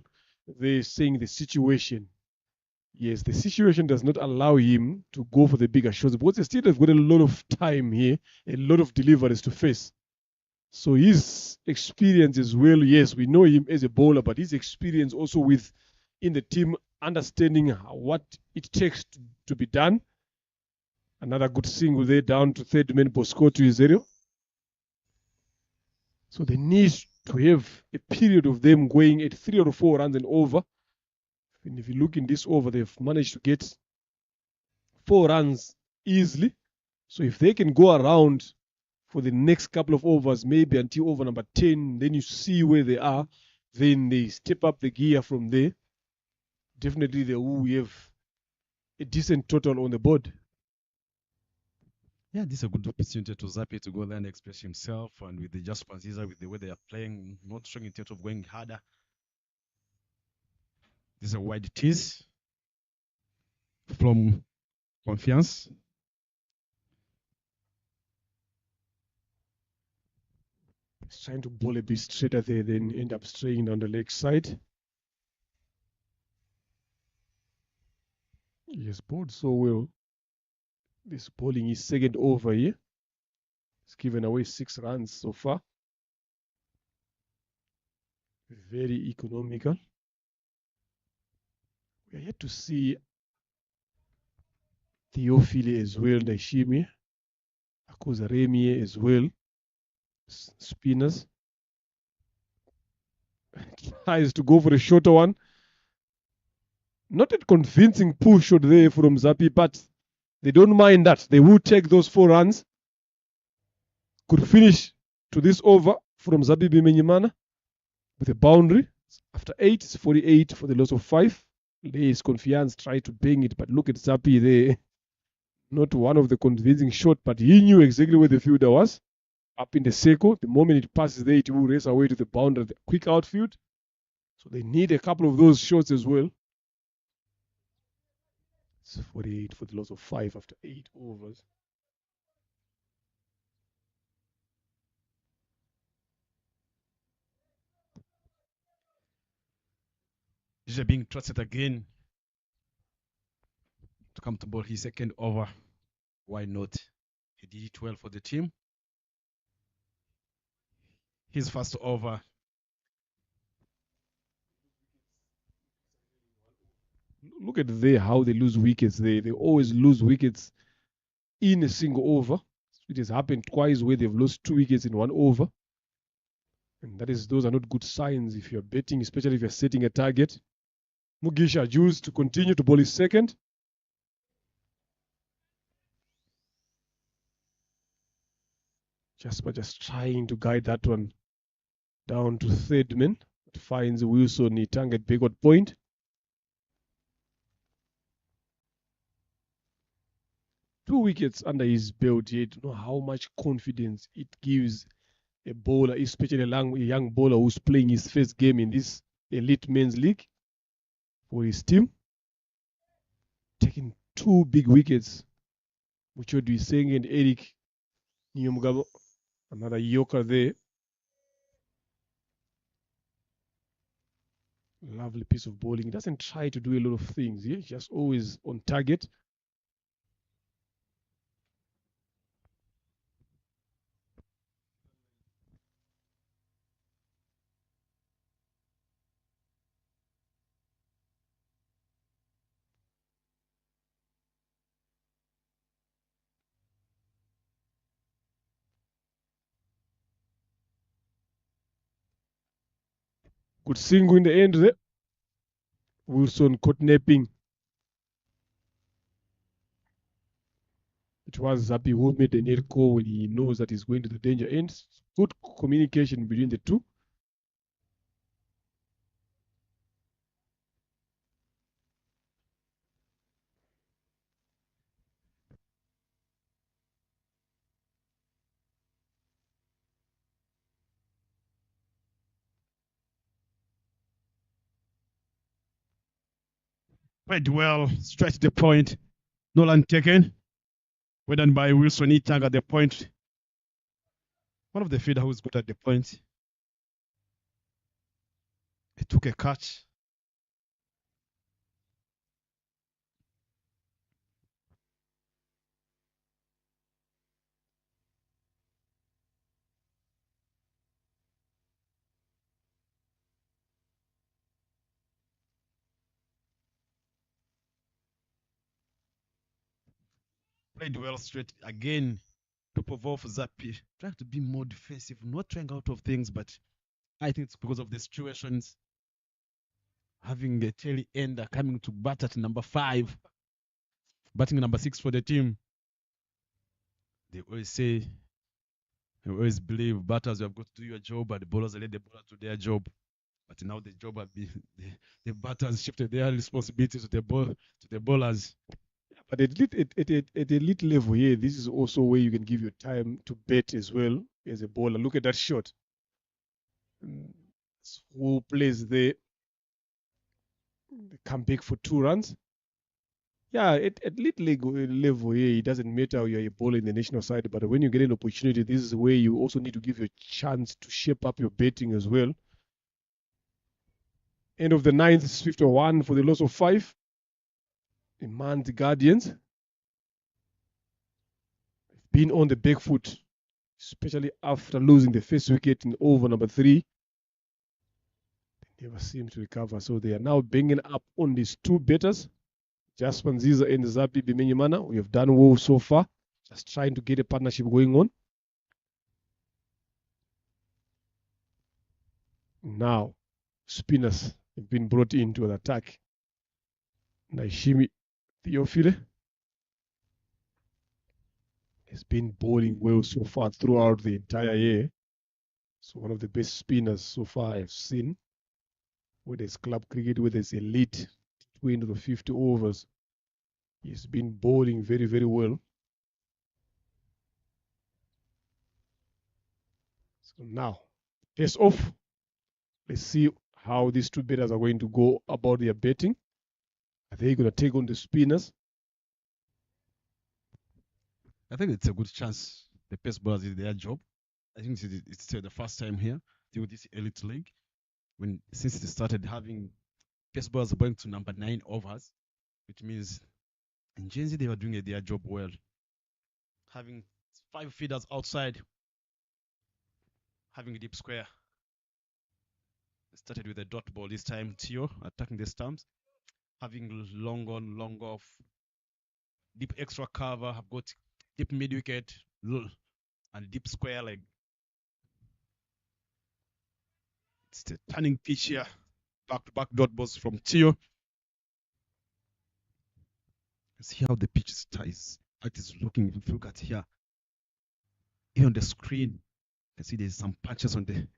They're saying the situation. Yes, the situation does not allow him to go for the bigger shots because they still have got a lot of time here, a lot of deliveries to face. So his experience as well, yes, we know him as a bowler, but his experience also with in the team, understanding what it takes to be done. Another good single there down to third man Bosco to 0. So they need to have a period of them going at 3 or 4 runs and over. And if you look in this over, they've managed to get 4 runs easily. So if they can go around for the next couple of overs, maybe until over number 10, then you see where they are. Then they step up the gear from there. Definitely they will have a decent total on the board. Yeah, this is a good opportunity to Zapi to go there and express himself, and with the just Panziza, with the way they are playing, not strong in terms of going harder. This is a wide tease from Confiance. He's trying to bowl a bit straighter there, then end up straying down the leg side. He has bowled so well. This bowling is second over here. He's given away 6 runs so far. Very economical. We are yet to see Theophile as well, Daishimi, Akuzaremi as well. Spinners. Tries to go for a shorter one. Not a convincing push shot there from Zapi, but they don't mind that. They will take those 4 runs. Could finish to this over from Zapi Bimenyimana with a boundary. After 8, it's 48 for the loss of 5. There is Confiance trying to bang it, but look at Zapi there. Not one of the convincing shot, but he knew exactly where the fielder was. Up in the circle. The moment it passes there, it will race away to the boundary, the quick outfield. So they need a couple of those shots as well. It's 48 for the loss of 5 after 8 overs. He's being trusted again to come to bowl his second over. Why not? He did it well for the team. His first over. Look at there how they lose wickets there. They always lose wickets in a single over. It has happened twice where they've lost 2 wickets in 1 over. And those are not good signs if you're betting, especially if you're setting a target. Mugisha Jules to continue to bowl his second. Jasper just trying to guide that one down to third man. It finds Wilson Nitang at backward point. Two wickets under his belt. You don't know how much confidence it gives a bowler, especially a young bowler who's playing his first game in this elite men's league for his team. Taking 2 big wickets. Muchodu Iseng and Eric Nyomugabo. Another Yorker there. Lovely piece of bowling. He doesn't try to do a lot of things. He's just always on target. Good single in the end there. Wilson caught napping. It was Zapi who made the net call when he knows that he's going to the danger end. Good communication between the two. Played well, straight to the point. Nolan taken. Well done by Wilson Nitang at the point. One of the fielder who's good at the point. He took a catch. Played well straight again. Top of off Zapi. Trying to be more defensive, not trying out of things, but I think it's because of the situations. Having a tail ender coming to bat at number 5, batting number 6 for the team. They always say, they always believe batters, you have got to do your job, but the bowlers let the bowler to their job. But now the job have been, the batters shifted their responsibility to the bowlers. But at elite level here, this is also where you can give your time to bet as well as a bowler. Look at that shot. Who plays there? Come back for 2 runs. Yeah, at elite level here, it doesn't matter you're a bowler in the national side, but when you get an opportunity, this is where you also need to give your chance to shape up your betting as well. End of the 9th is 51 for the loss of 5. The Guardians been on the back foot, especially after losing the first wicket in over number 3. They never seem to recover, so they are now bringing up on these 2 batters, Jasper Nziza and Zapi Bimenyimana. We have done well so far, just trying to get a partnership going on. Now, spinners have been brought into an attack. Naishimi Theophile has been bowling well so far throughout the entire year. So one of the best spinners so far I've seen, whether it's club cricket, whether it's elite, T20 to 50 overs. He's been bowling very, very well. So now, test off. Let's see how these 2 batters are going to go about their betting. Are they going to take on the spinners? I think it's a good chance. The pace bowlers did their job. I think it's the first time here with this elite league, since it started having pace bowlers going to number 9 overs, which means in Gen Z they were doing their job well. Having 5 feeders outside, having a deep square. It started with a dot ball this time. Tio attacking the stumps, having long on, long off, deep extra cover. Have got deep mid wicket and deep square leg. It's the turning pitch here. Back-to-back dot balls from Tio. See how the pitch is looking. If you look at here, here on the screen, you can see there's some patches on the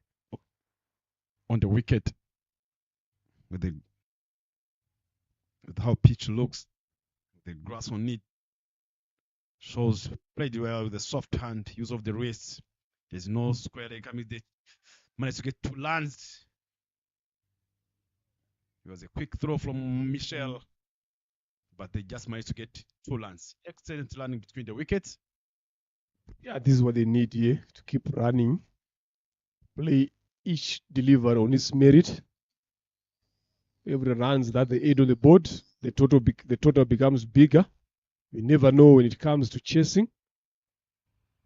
wicket with how pitch looks. The grass on it shows played well with a soft hand, use of the wrists. There's no square leg. I mean, they managed to get 2 lands. It was a quick throw from Michel, but they just managed to get 2 lands. Excellent landing between the wickets. Yeah, this is what they need here to keep running. Play each deliver on its merit. Every runs that they add on the board, the total becomes bigger. You never know when it comes to chasing.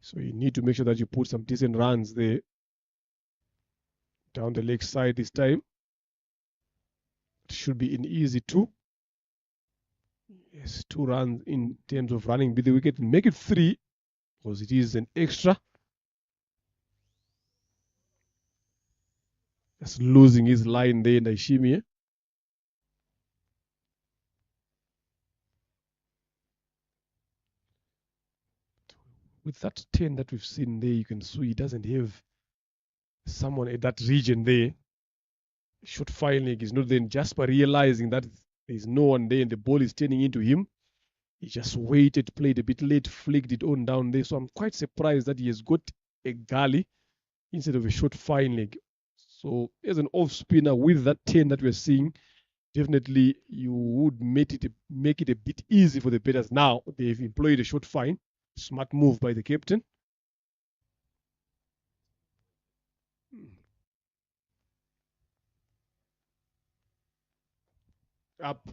So you need to make sure that you put some decent runs there. Down the leg side this time. It should be an easy 2. Yes, 2 runs in terms of running with the wicket. Make it 3 because it is an extra. Just losing his line there, Naishimi. With that 10 that we've seen there, you can see he doesn't have someone at that region there. Short firing is not then Jasper realizing that there's no one there and the ball is turning into him. He just waited, played a bit late, flicked it on down there. So I'm quite surprised that he has got a gully instead of a short fine leg. So as an off spinner with that 10 that we're seeing, definitely you would make it a bit easy for the batters. Now they've employed a short fine. Smart move by the captain. Up.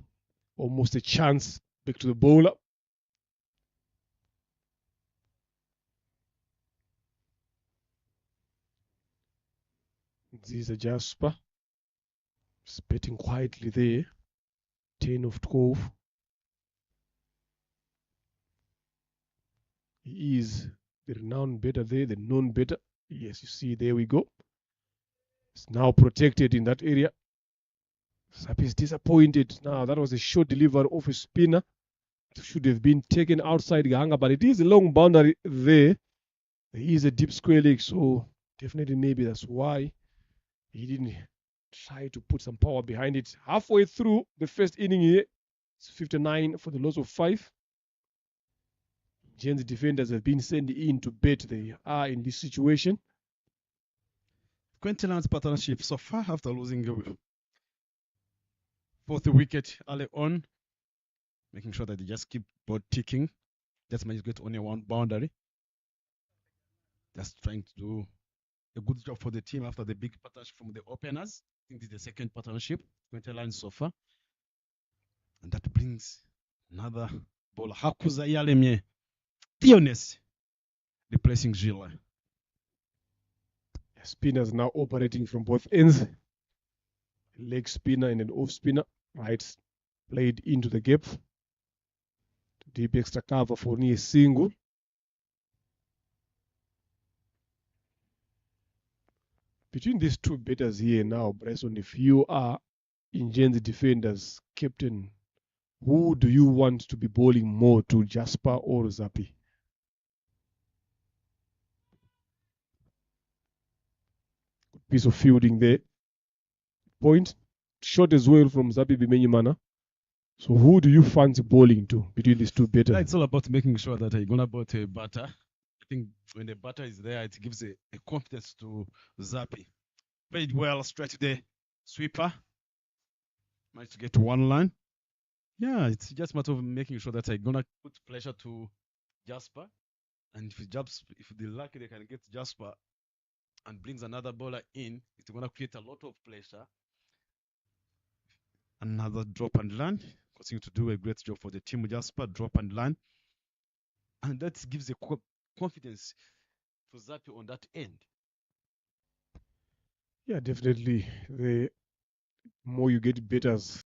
Almost a chance. Back to the bowler. This is a Jasper. Just betting quietly there. 10 of 12. He is the renowned better there, the known better. Yes, you see, there we go. It's now protected in that area. Sapi is disappointed. Now, that was a short delivery of a spinner. It should have been taken outside Gahanga, but it is a long boundary there. There is a deep square leg, so definitely maybe that's why he didn't try to put some power behind it. Halfway through the first inning here, it's 59 for the loss of 5. Gens defenders have been sent in to bet they are in this situation. Quintilan's partnership so far after losing the fourth wicket early on, making sure that they just keep both ticking. Just might get only one boundary. Just trying to do a good job for the team after the big partnership from the openers. I think this is the second partnership, Quintilan so far. And that brings another bowler, Hakuza Yalemye, Tiones, replacing Gila. Spinners now operating from both ends. Leg spinner and an off spinner. Right, played into the gap. Deep extra cover for near single. Between these two batters here now, Bryson, if you are Ingen's defenders, captain, who do you want to be bowling more to, Jasper or Zappi? Good piece of fielding there. Point. Shot as well from Zappi Bimenyimana. So who do you fancy bowling to between these two batters? It's all about making sure that you're going to bowl a batter. I think when the batter is there, it gives a confidence to Zappi. Played well straight to the sweeper. Managed to get to one line. Yeah, it's just a matter of making sure that I'm going to put pressure to Jasper. And if they're lucky, they can get Jasper and brings another bowler in. It's going to create a lot of pressure. Another drop and land. Continue to do a great job for the team. Jasper, drop and land. And that gives a confidence to Zappi on that end. Yeah, definitely. The more you get batters,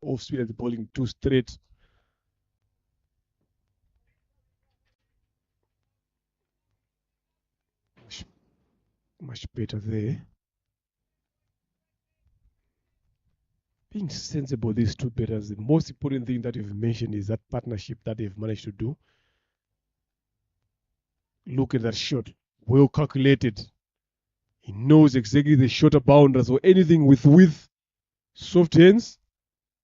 off spinner bowling 2 straight. Much better there. Being sensible, these 2 batters, the most important thing that you've mentioned is that partnership that they've managed to do. Look at that shot, well calculated. He knows exactly the shorter boundaries or anything with width, soft hands.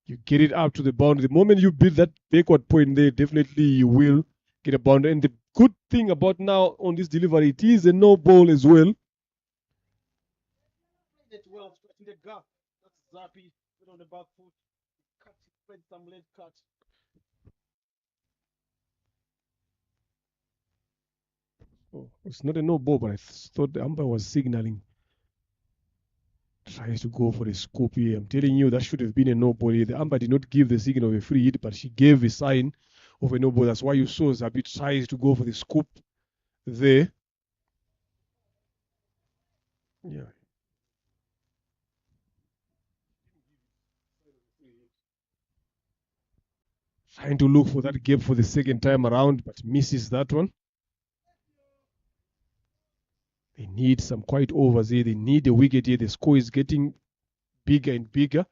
You get it up to the boundary. The moment you build that backward point there, definitely you will get a boundary. And the good thing about now on this delivery, it is a no ball as well. Well, in the gap. That's Zappy. Put on the back foot. Cut, spread some leg cut. Oh, it's not a no ball, but I thought the umpire was signaling. Tries to go for the scoop here. I'm telling you, that should have been a no ball here. The umpire did not give the signal of a free hit, but she gave a sign of a no ball. That's why you saw Zappy tries to go for the scoop there. Yeah. Trying to look for that gap for the second time around, but misses that one. They need some quiet overs here. They need a wicket here. The score is getting bigger and bigger.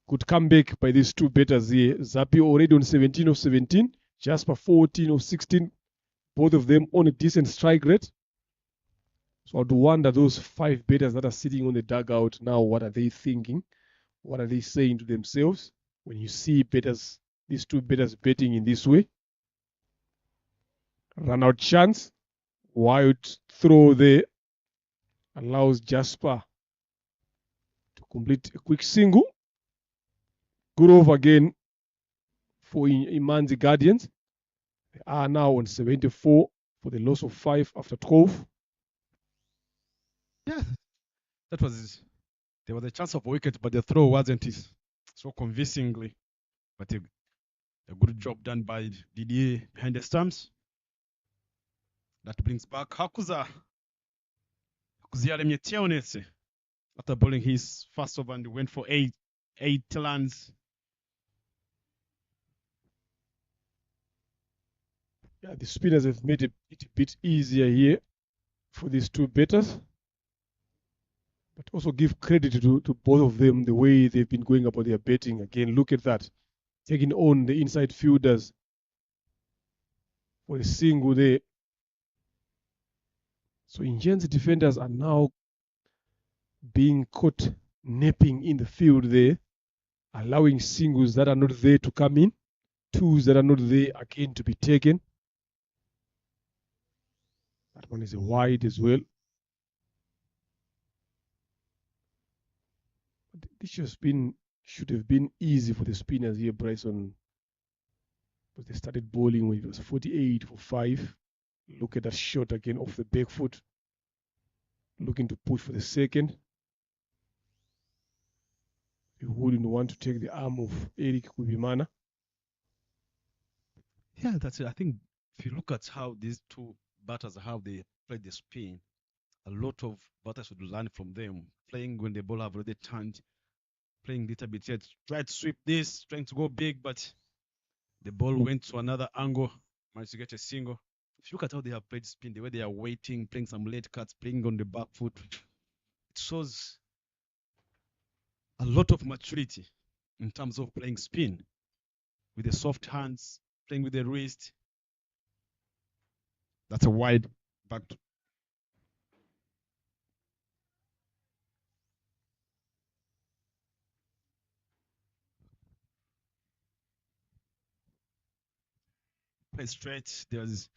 Good comeback by these 2 batters here. Zappy already on 17 of 17. Jasper 14 of 16. Both of them on a decent strike rate. So I'd wonder those 5 batters that are sitting on the dugout now, what are they thinking? What are they saying to themselves when you see batters, these 2 batters betting in this way? Run out chance. Wild throw there allows Jasper to complete a quick single. Good over again for Imanzi Guardians. They are now on 74 for the loss of 5 after 12. Yeah, there was a chance of a wicket, but the throw wasn't so convincingly. But a good job done by Didier behind the stumps. That brings back Hakuza. Hakuziaremye Tionese after bowling his first over and went for eight runs. Yeah, the spinners have made it a bit easier here for these 2 batters. But also give credit to both of them, the way they've been going about their betting. Again, look at that. Taking on the inside fielders for a single there. So Indians defenders are now being caught napping in the field there, allowing singles that are not there to come in, 2s that are not there again to be taken. That one is a wide as well. This should have been easy for the spinners here, Bryson. But they started bowling when it was 48 for 5. Look at that shot again off the back foot. Looking to push for the second. You wouldn't want to take the arm of Eric Kubimana. Yeah, that's it. I think if you look at how these 2 batters, how they play the spin, a lot of batters should learn from them. Playing when the ball have already turned, playing little bit yet, try to sweep this, trying to go big, but the ball went to another angle, managed to get a single. If you look at how they have played spin, the way they are waiting, playing some late cuts, playing on the back foot, it shows a lot of maturity in terms of playing spin with the soft hands, playing with the wrist. That's a wide back. Play straight. There's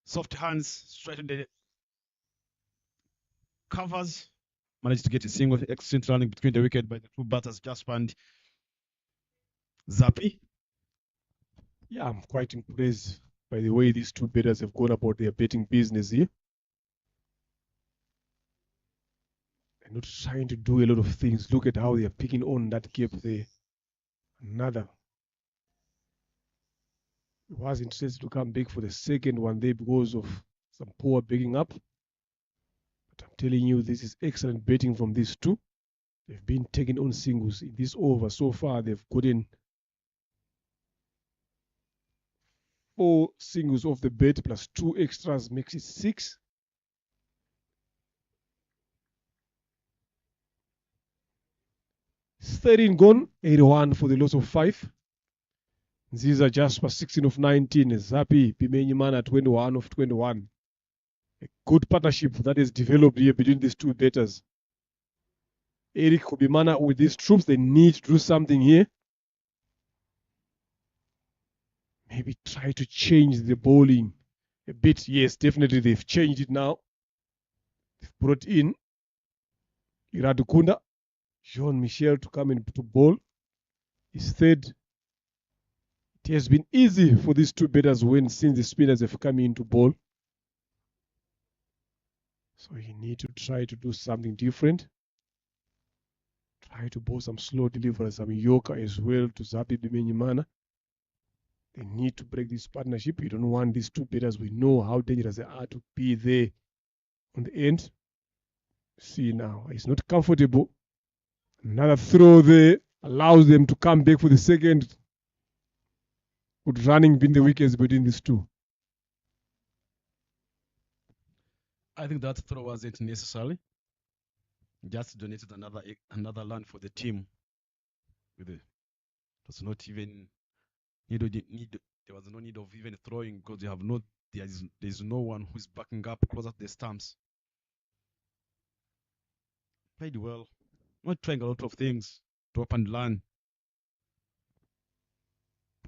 soft hands straight in the covers. Managed to get a single, excellent running between the wicket by the 2 batters, Jasper and Zappy. Yeah, I'm quite impressed by the way these 2 batters have gone about their betting business here. They're not trying to do a lot of things. Look at how they are picking on that gap there. Another. It was interested to come back for the second one there because of some poor backing up. But I'm telling you, this is excellent betting from these 2. They've been taking on singles in this over so far. They've gotten 4 singles off the bat plus 2 extras makes it 6. It's 13 gone, 81 for the loss of 5. Nziza Jasper 16 of 19. Zapi Pimenyimana 21 of 21. A good partnership that is developed here between these two batters. Eric Kubimana with these troops, they need to do something here. Maybe try to change the bowling a bit. Yes, definitely they've changed it now. They've brought in Iradukunda, Jean-Michel to come in to bowl. His third. It has been easy for these two batters since the spinners have come in to bowl. So you need to try to do something different. Try to bowl some slow deliveries, some Yorker as well to Zapi Bimenyimana. They need to break this partnership. You don't want these two batters. We know how dangerous they are to be there on the end. See now, it's not comfortable. Another throw there allows them to come back for the second. Good running between the wickets between these two. I think that throw wasn't necessary. Just donated another land for the team. It was not even there was no need of even throwing because there's no one who's backing up closer to the stumps. Played well. Not trying a lot of things to up and learn.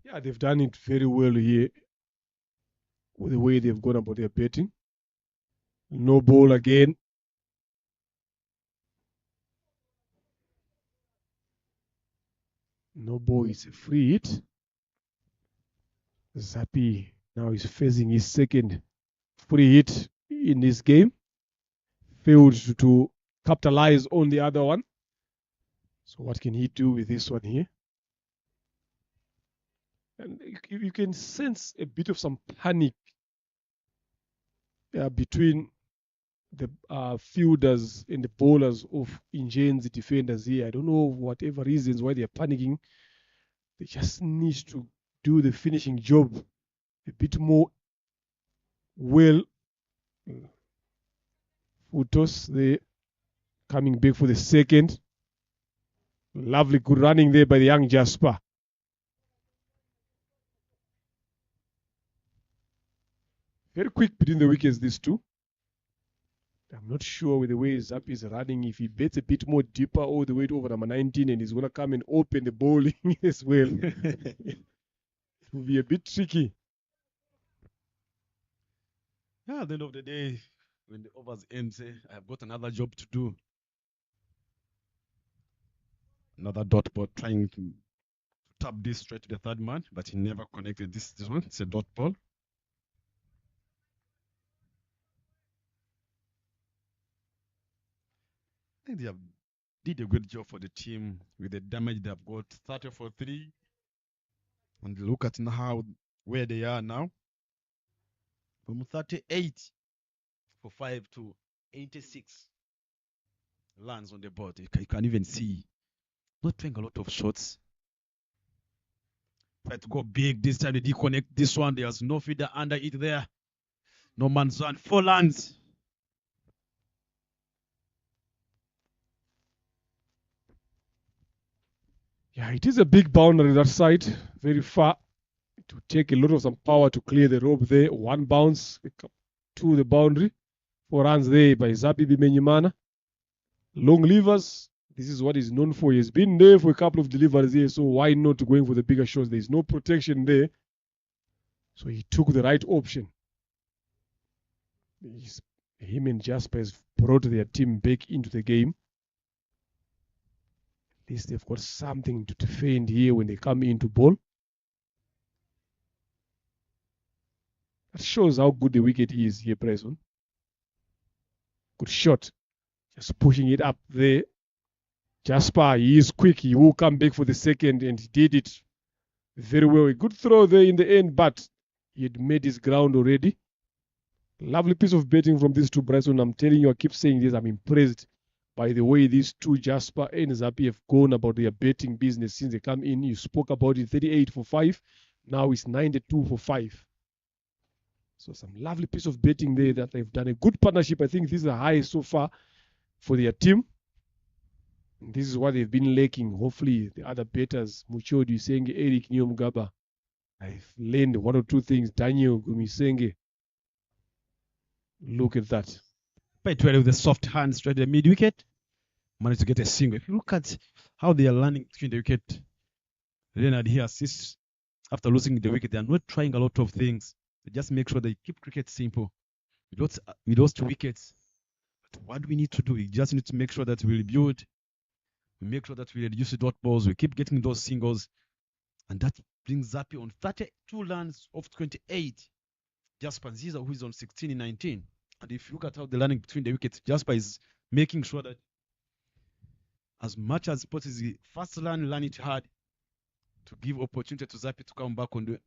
Yeah, they've done it very well here with the way they've gone about their batting. No ball again. No ball is a free hit. Zapi now is facing his second free hit in this game. Failed to capitalize on the other one. So what can he do with this one here? And you can sense a bit of some panic between the fielders and the bowlers of Ingen's defenders here. I don't know whatever reasons why they're panicking. They just need to do the finishing job a bit more well. Futos, they coming back for the second. Lovely good running there by the young Jasper. Very quick between the wickets, these two. I'm not sure with the way Zap is running, if he bets a bit more deeper all the way to over number 19 and he's going to come and open the bowling as well. It will be a bit tricky. Yeah, at the end of the day, when the overs end, say, I've got another job to do. Another dot ball trying to tap this straight to the third man, but he never connected this one. It's a dot ball. I think they have did a good job for the team with the damage they've got. 30 for 3. And look at now where they are now. From 38 for 5 to 86 lands on the board. You can even see. Not playing a lot of shots. Try to go big this time. They disconnect this one. There's no feeder under it there. No man's on. 4 lands. Yeah, it is a big boundary that side. Very far. It will take a lot of some power to clear the rope there. 1 bounce to the boundary. 4 runs there by Zapi Bimenyimana. Long levers. This is what he's known for. He's been there for a couple of deliveries here, so why not going for the bigger shots? There's no protection there. So he took the right option. Him and Jasper has brought their team back into the game. At least they've got something to defend here when they come into ball. That shows how good the wicket is here, Preston. Good shot. Just pushing it up there. Jasper, he is quick. He will come back for the second, and he did it very well. A good throw there in the end, but he had made his ground already. Lovely piece of batting from these two, Bryson. I'm telling you, I keep saying this. I'm impressed By the way, these two, Jasper and Zapi, have gone about their betting business since they come in. You spoke about it, 38 for 5. Now it's 92 for 5. So some lovely piece of betting there that they've done. A good partnership. I think this is the highest so far for their team. And this is what they've been lacking. Hopefully, the other betters, Muchodi, Senge, Eric Nyomgaba, I've learned one or two things. Daniel Gumisenge. Look at that. Played 12 with a soft hand straight at the mid wicket. Managed to get a single. If you look at how they are landing between the wicket, Leonard here assists after losing the wicket. They are not trying a lot of things. They just make sure they keep cricket simple. We lost wickets. But what we need to do, we just need to make sure that we rebuild. We make sure that we reduce the dot balls. We keep getting those singles. And that brings Zapi on 32 runs of 28. Jasper Ziza, who is on 16 in 19. And if you look at how they're landing between the wickets, Jasper is making sure that as much as possible, the first run it hard to give opportunity to Zapi to come back on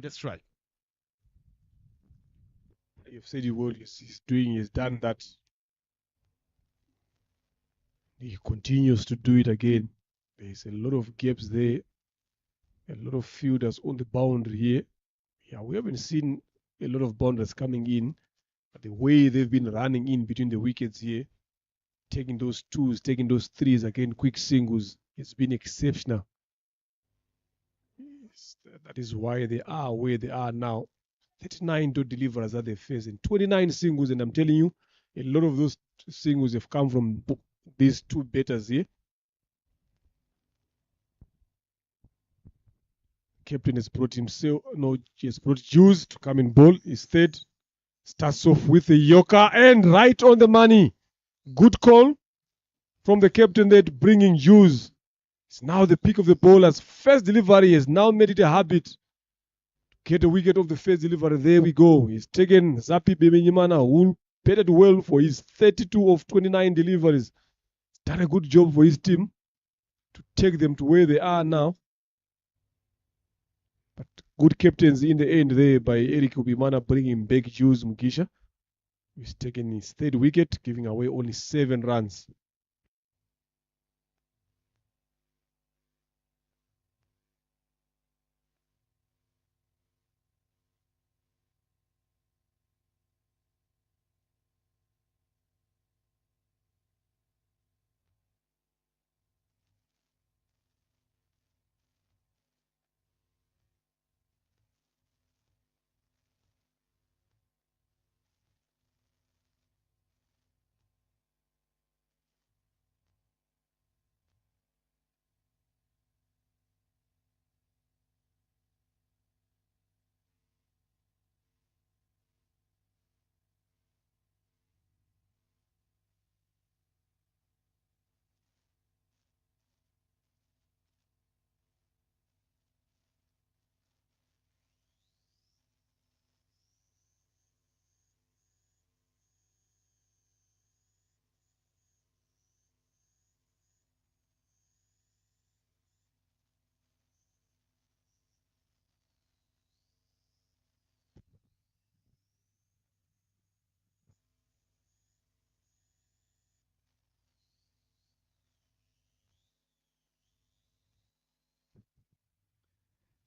the strike. You've said it well. He's doing. He's done that. He continues to do it again. There's a lot of gaps there. A lot of fielders on the boundary here. Yeah, we haven't seen a lot of boundaries coming in, but the way they've been running in between the wickets here, taking those twos, taking those threes, again, quick singles, it's been exceptional. Yes, that is why they are where they are now. 39 dot deliverers that they face and 29 singles, and I'm telling you, a lot of those singles have come from these two batters here. Captain has brought himself, no, he has brought Juice to come and bowl. His third starts off with a Yorker and right on the money. Good call from the captain there, bringing Juice. It's now the pick of the bowlers. First delivery has now made it a habit. Get a wicket of the first delivery. There we go. He's taken Zapi Bemenyimana, who batted well for his 32 of 29 deliveries. He's done a good job for his team to take them to where they are now. But good captains in the end there by Eric Ubimana, bringing back Jules Mukisha. He's taken his third wicket, giving away only 7 runs.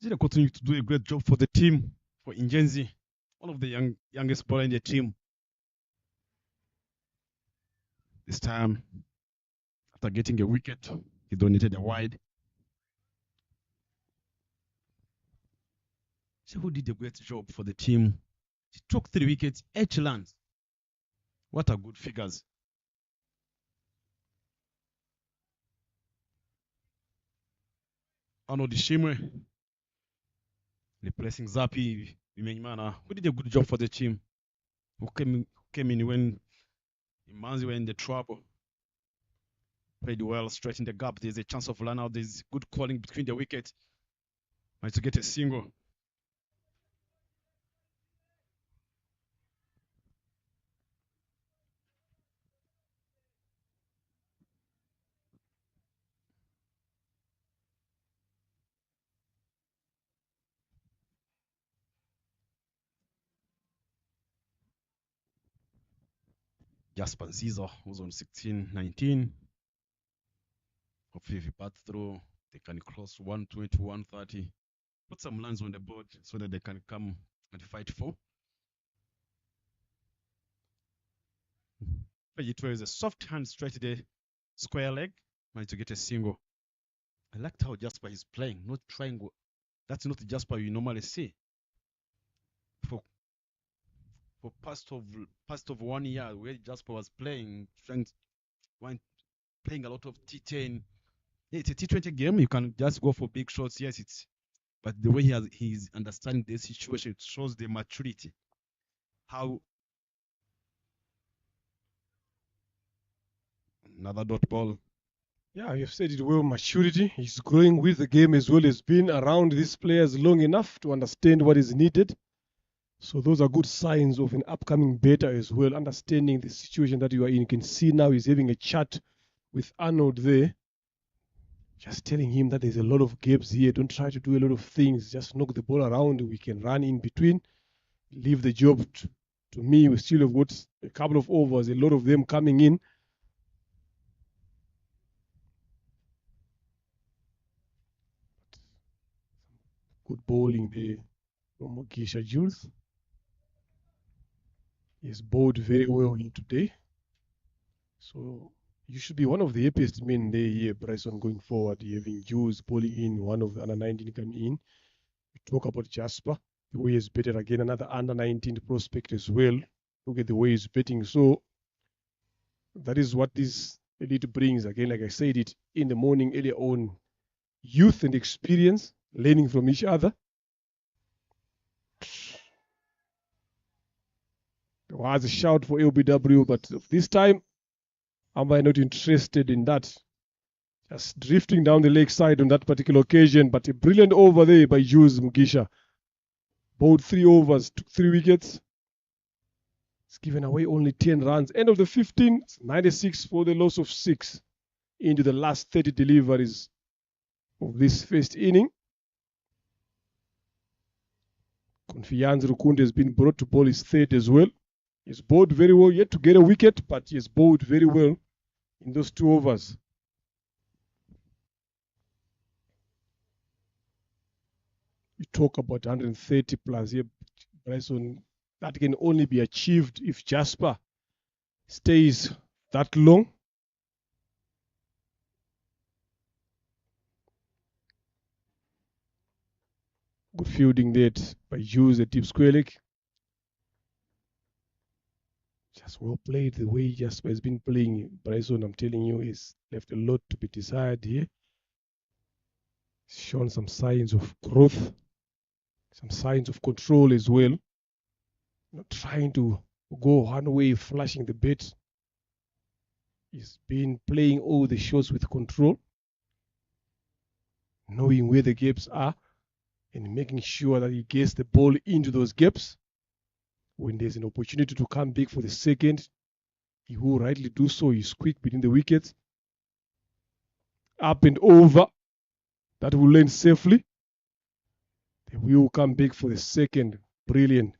Zira continue to do a great job for the team, for Injenzi, one of the youngest bowler in the team. This time, after getting a wicket, he donated a wide. So who did a great job for the team? He took 3 wickets, 8 runs. What are good figures? Arnold Ishimwe replacing Zapi Bimenyimana, who did a good job for the team. Who came in when Imanzi were in the trouble. Played well, straight in the gap. There's a chance of run out. There's good calling between the wickets. Managed to get a single. Jasper Zizo, who's on 16-19. Hopefully if he bats through, they can cross 120, 130. Put some lines on the board so that they can come and fight for. It was a soft hand straight to the square leg, managed to get a single. I liked how Jasper is playing, not triangle. That's not the Jasper you normally see. For past of 1 year, where Jasper was playing a lot of T10. It's a T20 game. You can just go for big shots. Yes, but the way he's understanding the situation, it shows the maturity. How another dot ball. Yeah, you've said it well, maturity. He's growing with the game as well. He's been around these players long enough to understand what is needed. So those are good signs of an upcoming beta as well, understanding the situation that you are in. You can see now he's having a chat with Arnold there, just telling him that there's a lot of gaps here. Don't try to do a lot of things. Just knock the ball around. We can run in between. Leave the job to me. We still have got a couple of overs, a lot of them coming in. Good bowling there from Mugisha Jules. He's bowled very well here today. So you should be one of the happiest men there here, Bryson, going forward. Having Jules bowling in, one of the under 19 coming in. We talk about Jasper, the way he's betted again, another under 19 prospect as well. Look at the way he's betting. So that is what this elite brings. Again, like I said it in the morning earlier on, youth and experience, learning from each other. There was a shout for LBW, but this time, am I not interested in that? Just drifting down the leg side on that particular occasion, but a brilliant over there by Jules Mugisha. Bowled 3 overs, took 3 wickets. It's given away only 10 runs. End of the 15, 96 for the loss of 6 into the last 30 deliveries of this first inning. Confiance Rukunde has been brought to bowl his third as well. He's bowled very well, yet to get a wicket, but he has bowled very well in those 2 overs. You talk about 130 plus here, Bryson. That can only be achieved if Jasper stays that long. Good fielding there by Hughes at deep square leg. Just well played the way Jasper has been playing. Bryson, I'm telling you, he's left a lot to be desired here. He's shown some signs of growth, some signs of control as well. Not trying to go one way, flashing the bat. He's been playing all the shots with control, knowing where the gaps are and making sure that he gets the ball into those gaps. When there's an opportunity to come back for the second, he will rightly do so. He's quick between the wickets. Up and over. That will land safely. They will come back for the second. Brilliant.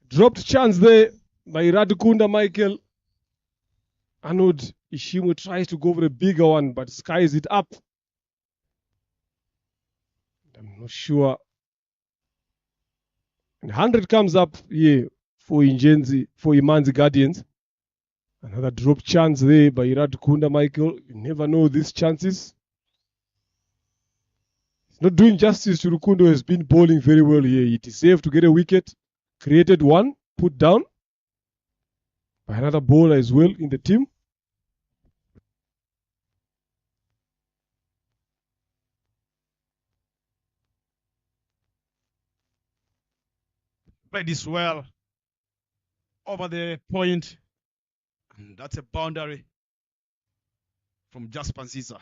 Dropped chance there by Radukunda Michael. Arnold Ishimu tries to go for a bigger one, but skies it up. I'm not sure. And 100 comes up here for Imanzi Guardians. Another drop chance there by Radukunda Michael. You never know these chances. It's not doing justice to Rukundo, who has been bowling very well here. He deserved to get a wicket. Created one, put down by another bowler as well in the team. Played this well over the point, and that's a boundary from Jasper Nziza.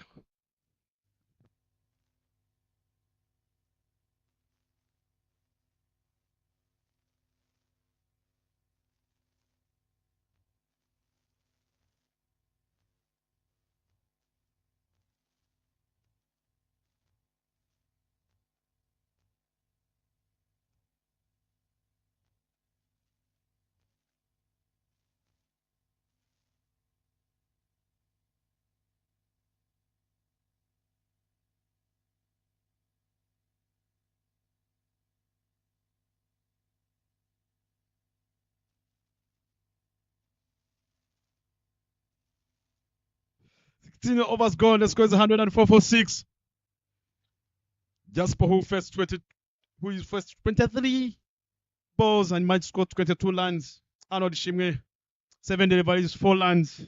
Senior overs gone. The score is 104 for 6. Jasper, who is first 23 balls and might score 22 runs. Arnold Shimwe, 7 deliveries, 4 runs.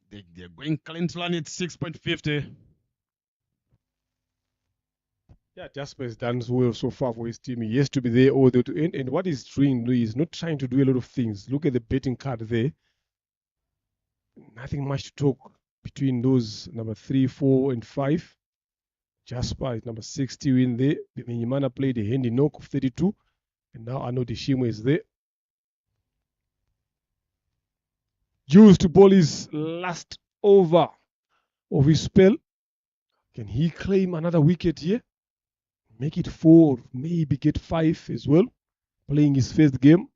They're going currently at 6.50. Yeah, Jasper has done well so far for his team. He has to be there all the way to end. And what he's doing, he's not trying to do a lot of things. Look at the betting card there. Nothing much to talk between those number 3, 4, and 5. Jasper is number 60 in there. Bimenyimana played a handy knock of 32. And now Arnold Ishimwe is there. Jules to bowl his last over of his spell. Can he claim another wicket here? Make it 4, maybe get 5 as well. Playing his first game.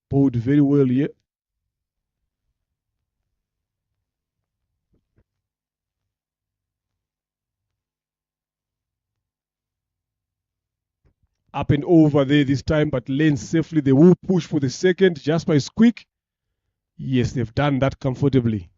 Bowled very well here. Up and over there this time, but lands safely. They will push for the second. Jasper is quick. Yes, they've done that comfortably.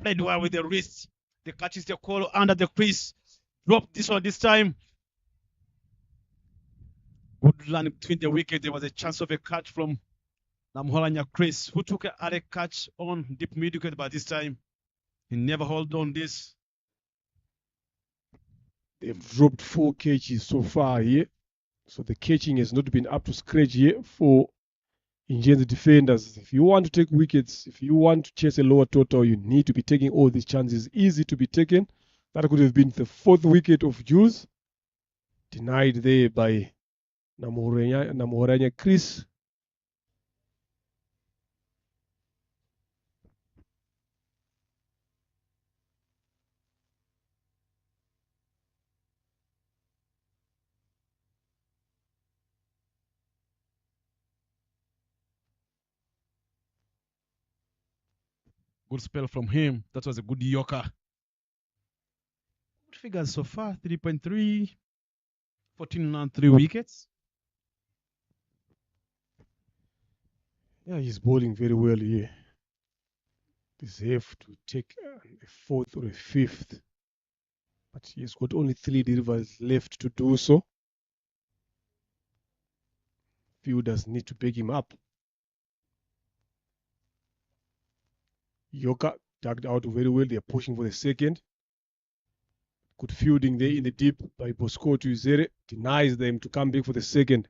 Played well with the wrist. The catches the call under the crease. Dropped this one this time. Good run between the wicket. There was a chance of a catch from Namholanya Chris, who took a catch on deep mid wicket, but this time he never held on this. They've dropped 4 catches so far here. So the catching has not been up to scratch here for Indians defenders. If you want to take wickets, if you want to chase a lower total, you need to be taking all these chances. Easy to be taken. That could have been the 4th wicket of Jules. Denied there by Namoranya Chris. Good spell from him. That was a good Yorker. Good figures so far. 3.3, 14 and 3 wickets. Yeah, he's bowling very well here. Deserve to take a 4th or a 5th. But he's got only 3 deliveries left to do so. Fielders need to pick him up. Yorker tagged out very well. They're pushing for the second. Good fielding there in the deep by Bosco to Zere. Denies them to come back for the second.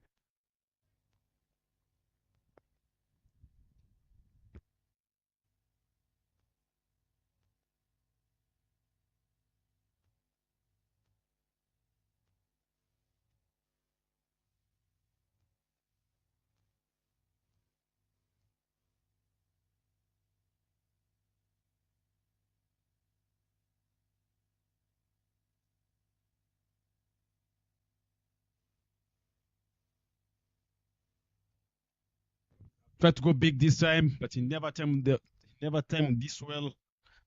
Tried to go big this time, but he never timed this well.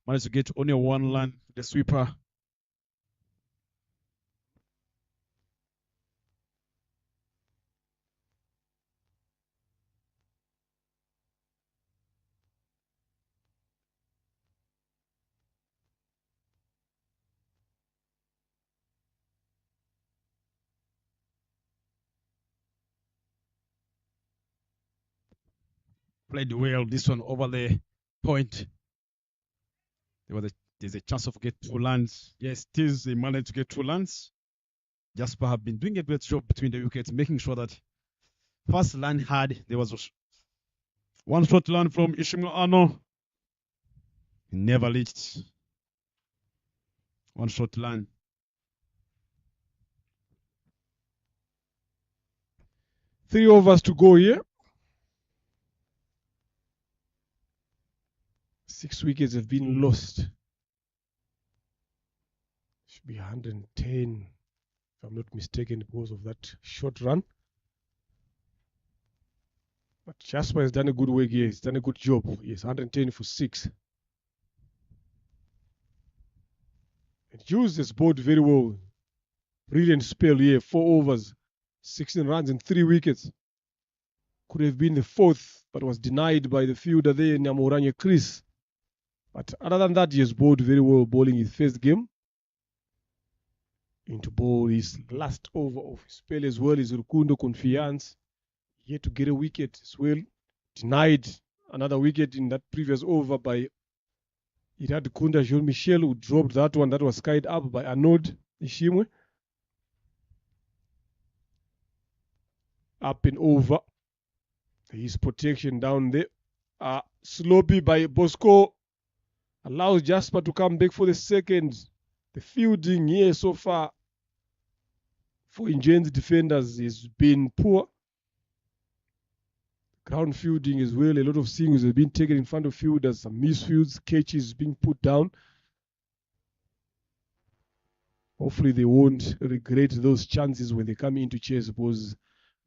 Managed to get only one run, the sweeper. Played well this one over the point. There's a chance of get 2 runs. Yes, Tiz, they managed to get 2 runs. Jasper have been doing a great job between the wickets, making sure that first line hard. There was one shot run from Ishmael Ano. He never reached. One shot run. Three overs to go here. 6 wickets have been lost. Should be 110, if I'm not mistaken, because of that short run. But Jasper has done a good work here. He's done a good job. Yes, 110 for 6. And Hughes has bowled very well. Brilliant spell here. 4 overs, 16 runs and 3 wickets. Could have been the 4th, but was denied by the fielder there, Nyamoranye Chris. But other than that, he has bowled very well, bowling his first game. Into bowl his last over of his spell as well is Rukundo Confiance. Yet to get a wicket as well. Denied another wicket in that previous over by Irad Kunda Jean Michel, who dropped that one that was skied up by Arnaud Ishimwe. Up and over. His protection down there. Sloppy by Bosco. Allows Jasper to come back for the second. The fielding here so far for Ingen's defenders has been poor. Ground fielding as well. A lot of singles have been taken in front of fielders. Some misfields, catches being put down. Hopefully they won't regret those chances when they come in to chase, because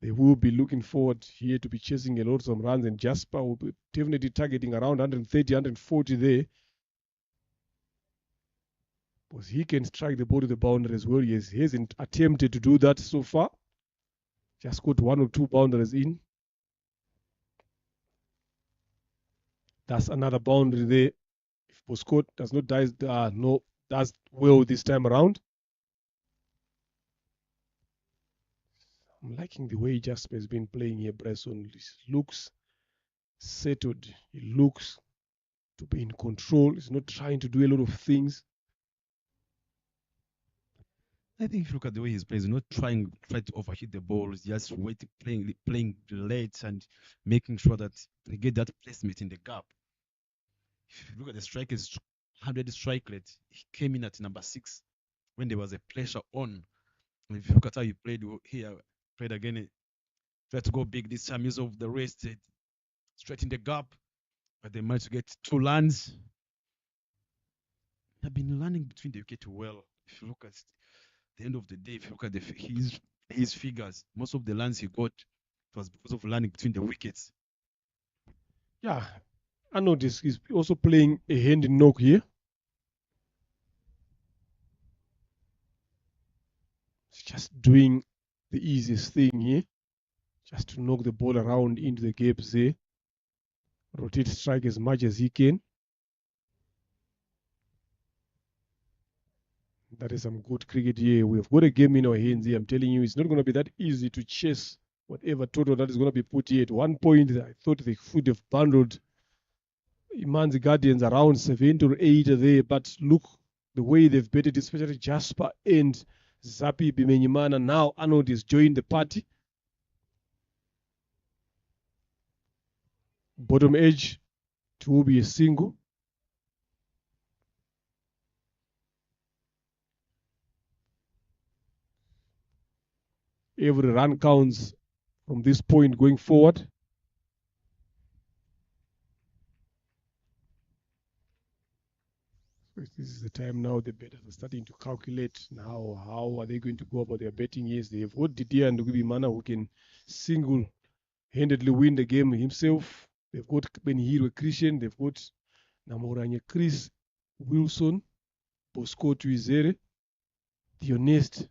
they will be looking forward here to be chasing a lot of runs, and Jasper will be definitely targeting around 130, 140 there. Because he can strike the ball to the boundary as well. Yes, he hasn't attempted to do that so far. Just got 1 or 2 boundaries in. That's another boundary there. If Bosco does not does well this time around. I'm liking the way Jasper has been playing here, Bryson. He looks settled. He looks to be in control. He's not trying to do a lot of things. I think if you look at the way he's playing, he's not trying to overhit the ball. He's just waiting, playing late and making sure that he get that placement in the gap. If you look at the strikers, 100 strike rate, he came in at number 6 when there was a pressure on. And if you look at how he played here, played again, tried to go big this time, use of the wrist, straight in the gap, but they managed to get 2 runs. They've been running between the wicket well. If you look at the end of the day, if you look at his figures, most of the runs he got was because of running between the wickets. Yeah, I noticed he's also playing a hand knock here. He's just doing the easiest thing here, just to knock the ball around into the gaps there. Rotate strike as much as he can. That is some good cricket here. We've got a game in our hands here. I'm telling you, it's not going to be that easy to chase whatever total that is going to be put here. At one point, I thought they should have bundled Imanzi Guardians around 7 or 8 there, but look the way they've betted, especially Jasper and Zapi Bimenyimana. Now Arnold has joined the party. Bottom edge, it will be a single. Every run counts from this point going forward. So this is the time now the bettors are starting to calculate now how are they going to go about their betting. Yes, they have got Didier and Gubimana who can single handedly win the game himself. They've got Benihiro Christian, they've got Namoranye Chris, Wilson, Bosco Tuizere, Dionist,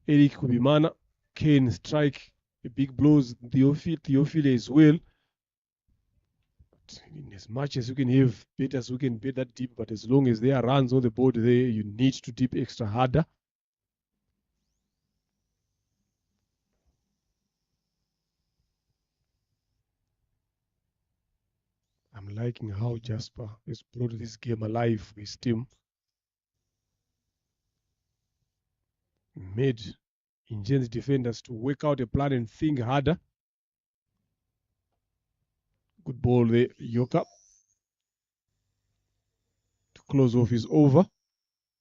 Eric Kubimana, Kane strike, the big blows, Theophile as well. But in as much as you can have betters who can bet that deep, but as long as there are runs on the board there, you need to dip extra harder. I'm liking how Jasper has brought this game alive for his team. Made Indians defenders to work out a plan and think harder. Good ball there, Yoka. To close off his over.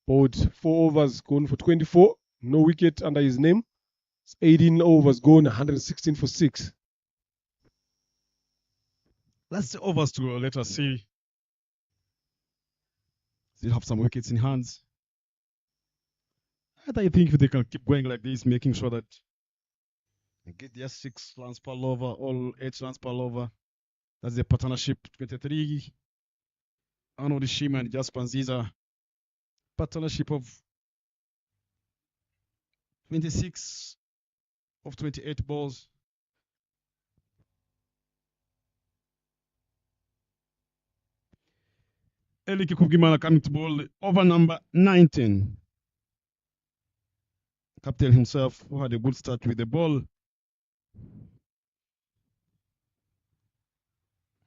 Bowled 4 overs, gone for 24. No wicket under his name. It's 18 overs gone, 116 for 6. That's the overs to let us see. Still have some wickets in hands. I think if they can keep going like this, making sure that they get their 6 runs per over, all 8 runs per over. That's the partnership 23. Arnold Ishima and Jasper Nziza. Partnership of 26 of 28 balls. Eliki Kugimana coming to bowl over number 19. Captain himself, who had a good start with the ball,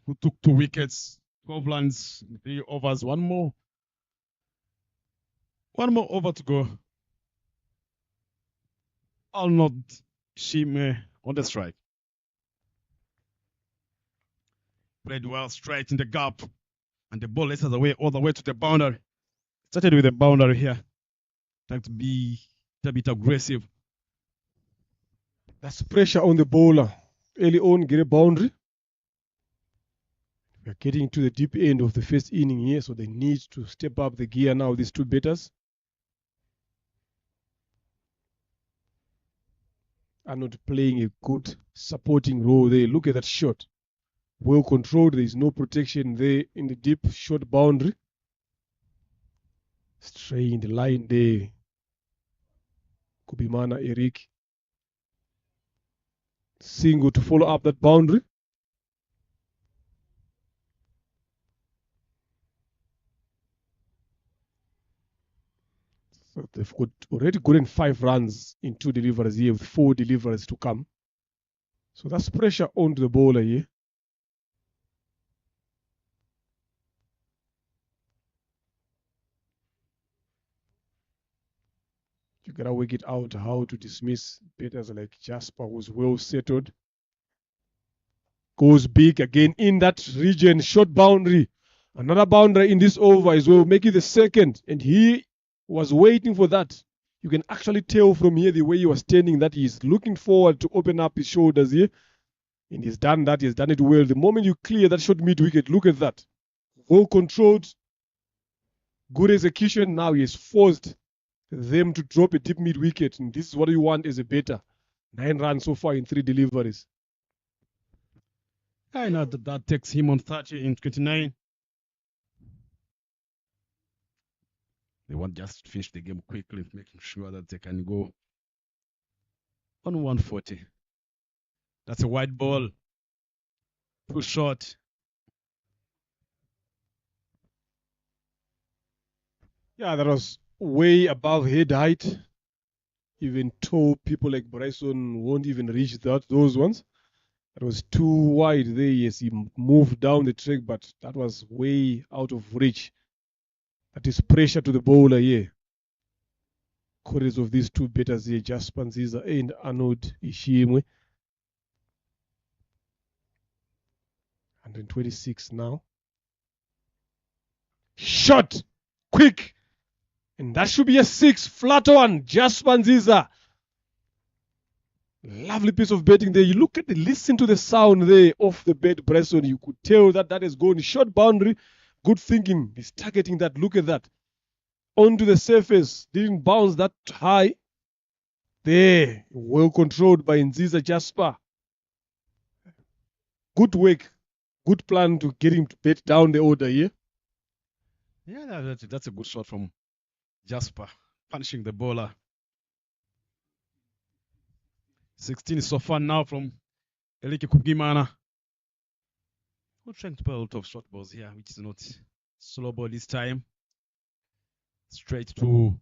who took 2 wickets, 12 runs, 3 overs, one more over to go. Arnold Ishima on the strike. Played well straight in the gap. And the ball lets us away all the way to the boundary. Started with the boundary here. Trying to be a bit aggressive. That's pressure on the bowler. Early on, get a boundary. We're getting to the deep end of the first inning here, so they need to step up the gear now, these 2 batters. Are not playing a good supporting role there. Look at that shot. Well controlled. There is no protection there in the deep short boundary. Straight in the line there. Kubimana Eric. Single to follow up that boundary. So they've got already gotten 5 runs in 2 deliveries here with 4 deliveries to come. So that's pressure onto the bowler here. You gotta work it out how to dismiss batters like Jasper, who's well settled. Goes big again in that region, short boundary. Another boundary in this over as well, make it the second. And he was waiting for that. You can actually tell from here the way he was standing that he's looking forward to open up his shoulders here. And he's done that, he's done it well. The moment you clear that short mid-wicket, look at that. Well controlled, good execution. Now he has forced them to drop a deep mid-wicket. And this is what you want as a batter. 9 runs so far in 3 deliveries. I know that takes him on 30 in 29. They want just to finish the game quickly, making sure that they can go on 140. That's a wide ball. Too short. Yeah, that was way above head height. Even tall people like Bryson won't even reach those ones. That was too wide there. Yes, he moved down the track, but that was way out of reach. That is pressure to the bowler here. Chorus of these 2 batters here, Jasper Nziza and Arnold Ishima. 126 now. Shot! Quick! And that should be a 6. Flat one. Jasper Nziza. Lovely piece of batting there. You look at listen to the sound there off the bat, Bryson. You could tell that has gone short boundary. Good thinking. He's targeting that. Look at that. Onto the surface. Didn't bounce that high. There, well controlled by Nziza Jasper. Good work. Good plan to get him to bet down the order here. Yeah, that's a good shot from Jasper, punishing the bowler. 16 is so far now from Elike Kugimana. We're trying to play a lot of short balls here, which is not slow ball this time. Straight to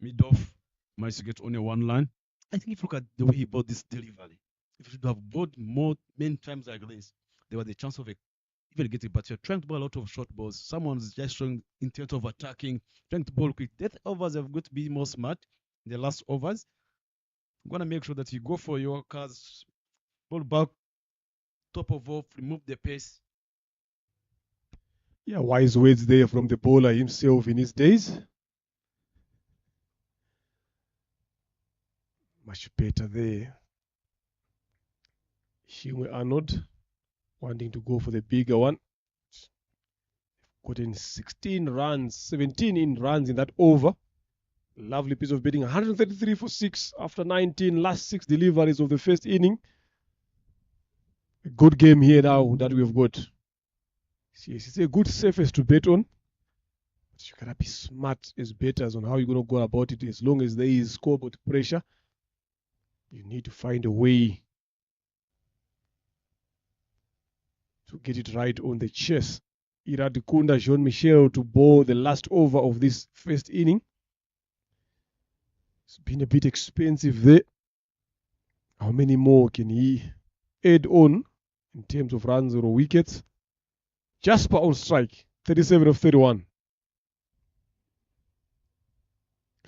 mid-off. Managed to get only one line. I think if you look at the way he bought this delivery, if you should have bought many times like this, there was a chance of even getting, but you're trying to bowl a lot of short balls. Someone's just showing intent of attacking, trying to bowl quick. Death overs have got to be more smart in the last overs. I'm going to make sure that you go for your cards, ball back, top of off, remove the pace. Yeah, wise words there from the bowler himself in his days. Much better there. Shimwe Arnold wanting to go for the bigger one. Gotten 16 runs, 17 in runs in that over. Lovely piece of batting. 133 for 6 after 19 last 6 deliveries of the first inning. A good game here now that we've got. Yes, it's a good surface to bet on. But you gotta be smart as bettors on how you're gonna go about it. As long as there is scoreboard pressure, you need to find a way to get it right on the chess. Iradikunda Jean-Michel to bowl the last over of this first inning. It's been a bit expensive there. How many more can he add on in terms of runs or wickets? Jasper on strike, 37 of 31.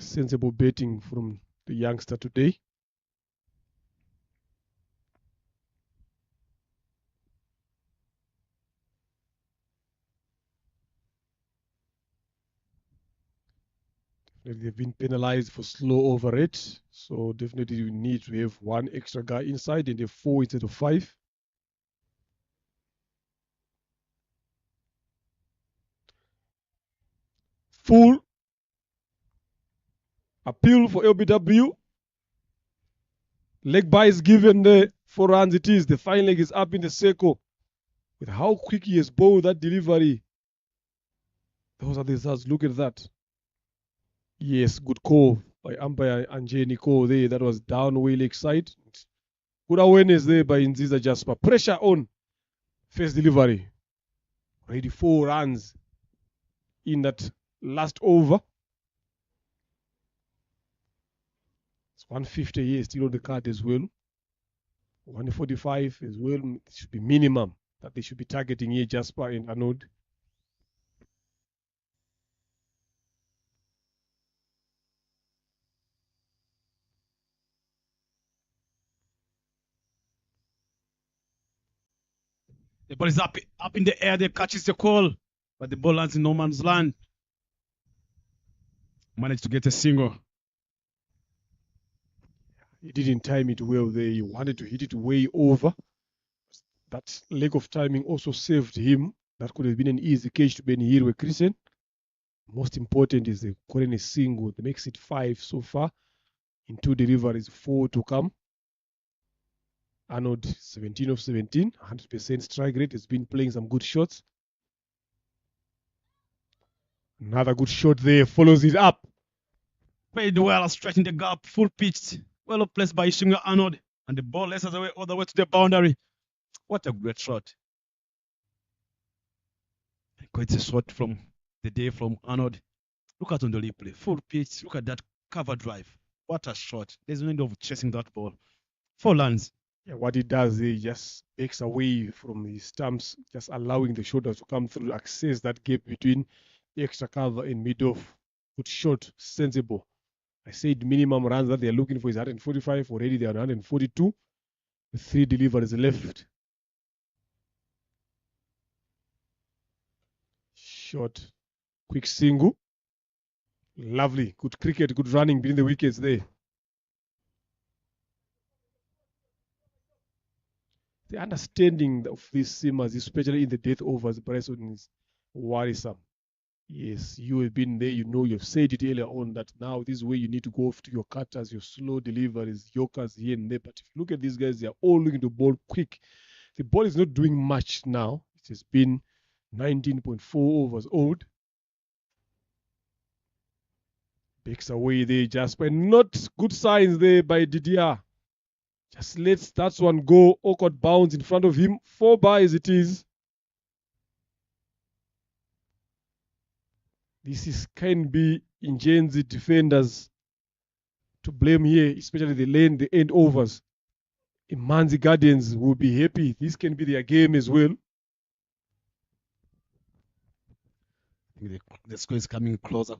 Sensible betting from the youngster today. They've been penalized for slow over rate, so definitely you need to have one extra guy inside and a 4 instead of 5. Full appeal for LBW. Leg by is given there. 4 runs it is. The fine leg is up in the circle. With how quick he has bowled that delivery. Those are the results. Look at that. Yes, good call by umpire Anje Nicole there. That was down way leg side. Good awareness there by Nziza Jasper. Pressure on. First delivery. Already 4 runs in that last over. It's 150 here, still on the card as well. 145 as well. It should be minimum that they should be targeting here, Jasper and Arnold. The ball is up in the air. They catches the call, but the ball lands in no man's land. Managed to get a single. He didn't time it well there. He wanted to hit it way over. That lack of timing also saved him. That could have been an easy catch to Ben Hirwe Christian. Most important is the calling a single. That makes it 5 so far. In 2 deliveries, 4 to come. Arnold, 17 of 17, 100% strike rate. Has been playing some good shots. Another good shot there. Follows it up. Played well, stretching the gap, full pitched. Well placed by Shimwe Arnold. And the ball laces away all the way to the boundary. What a great shot. Quite a shot from the day from Arnold. Look at on the replay. Full pitch. Look at that cover drive. What a shot. There's no need of chasing that ball. 4 runs. Yeah, what he does, he just backs away from the stumps, just allowing the shoulders to come through, access that gap between the extra cover and mid-off. Good shot, sensible. I said minimum runs that they're looking for is 145. Already they are 142. With 3 deliveries left. Shot. Quick single. Lovely. Good cricket, good running between the wickets there. The understanding of these seamers, especially in the death overs, Bryson, is worrisome. Yes, you have been there. You know, you've said it earlier on that now this is where you need to go to your cutters, your slow deliveries, yorkers here and there. But if you look at these guys, they are all looking to ball quick. The ball is not doing much now. It has been 19.4 overs old. Backs away there, Jasper. Not good signs there by Didier. Just lets that one go. Awkward bounce in front of him. 4 buys it is. Can be Injenzi defenders to blame here, especially the end overs. Imanzi Guardians will be happy. This can be their game as well. The score is coming closer.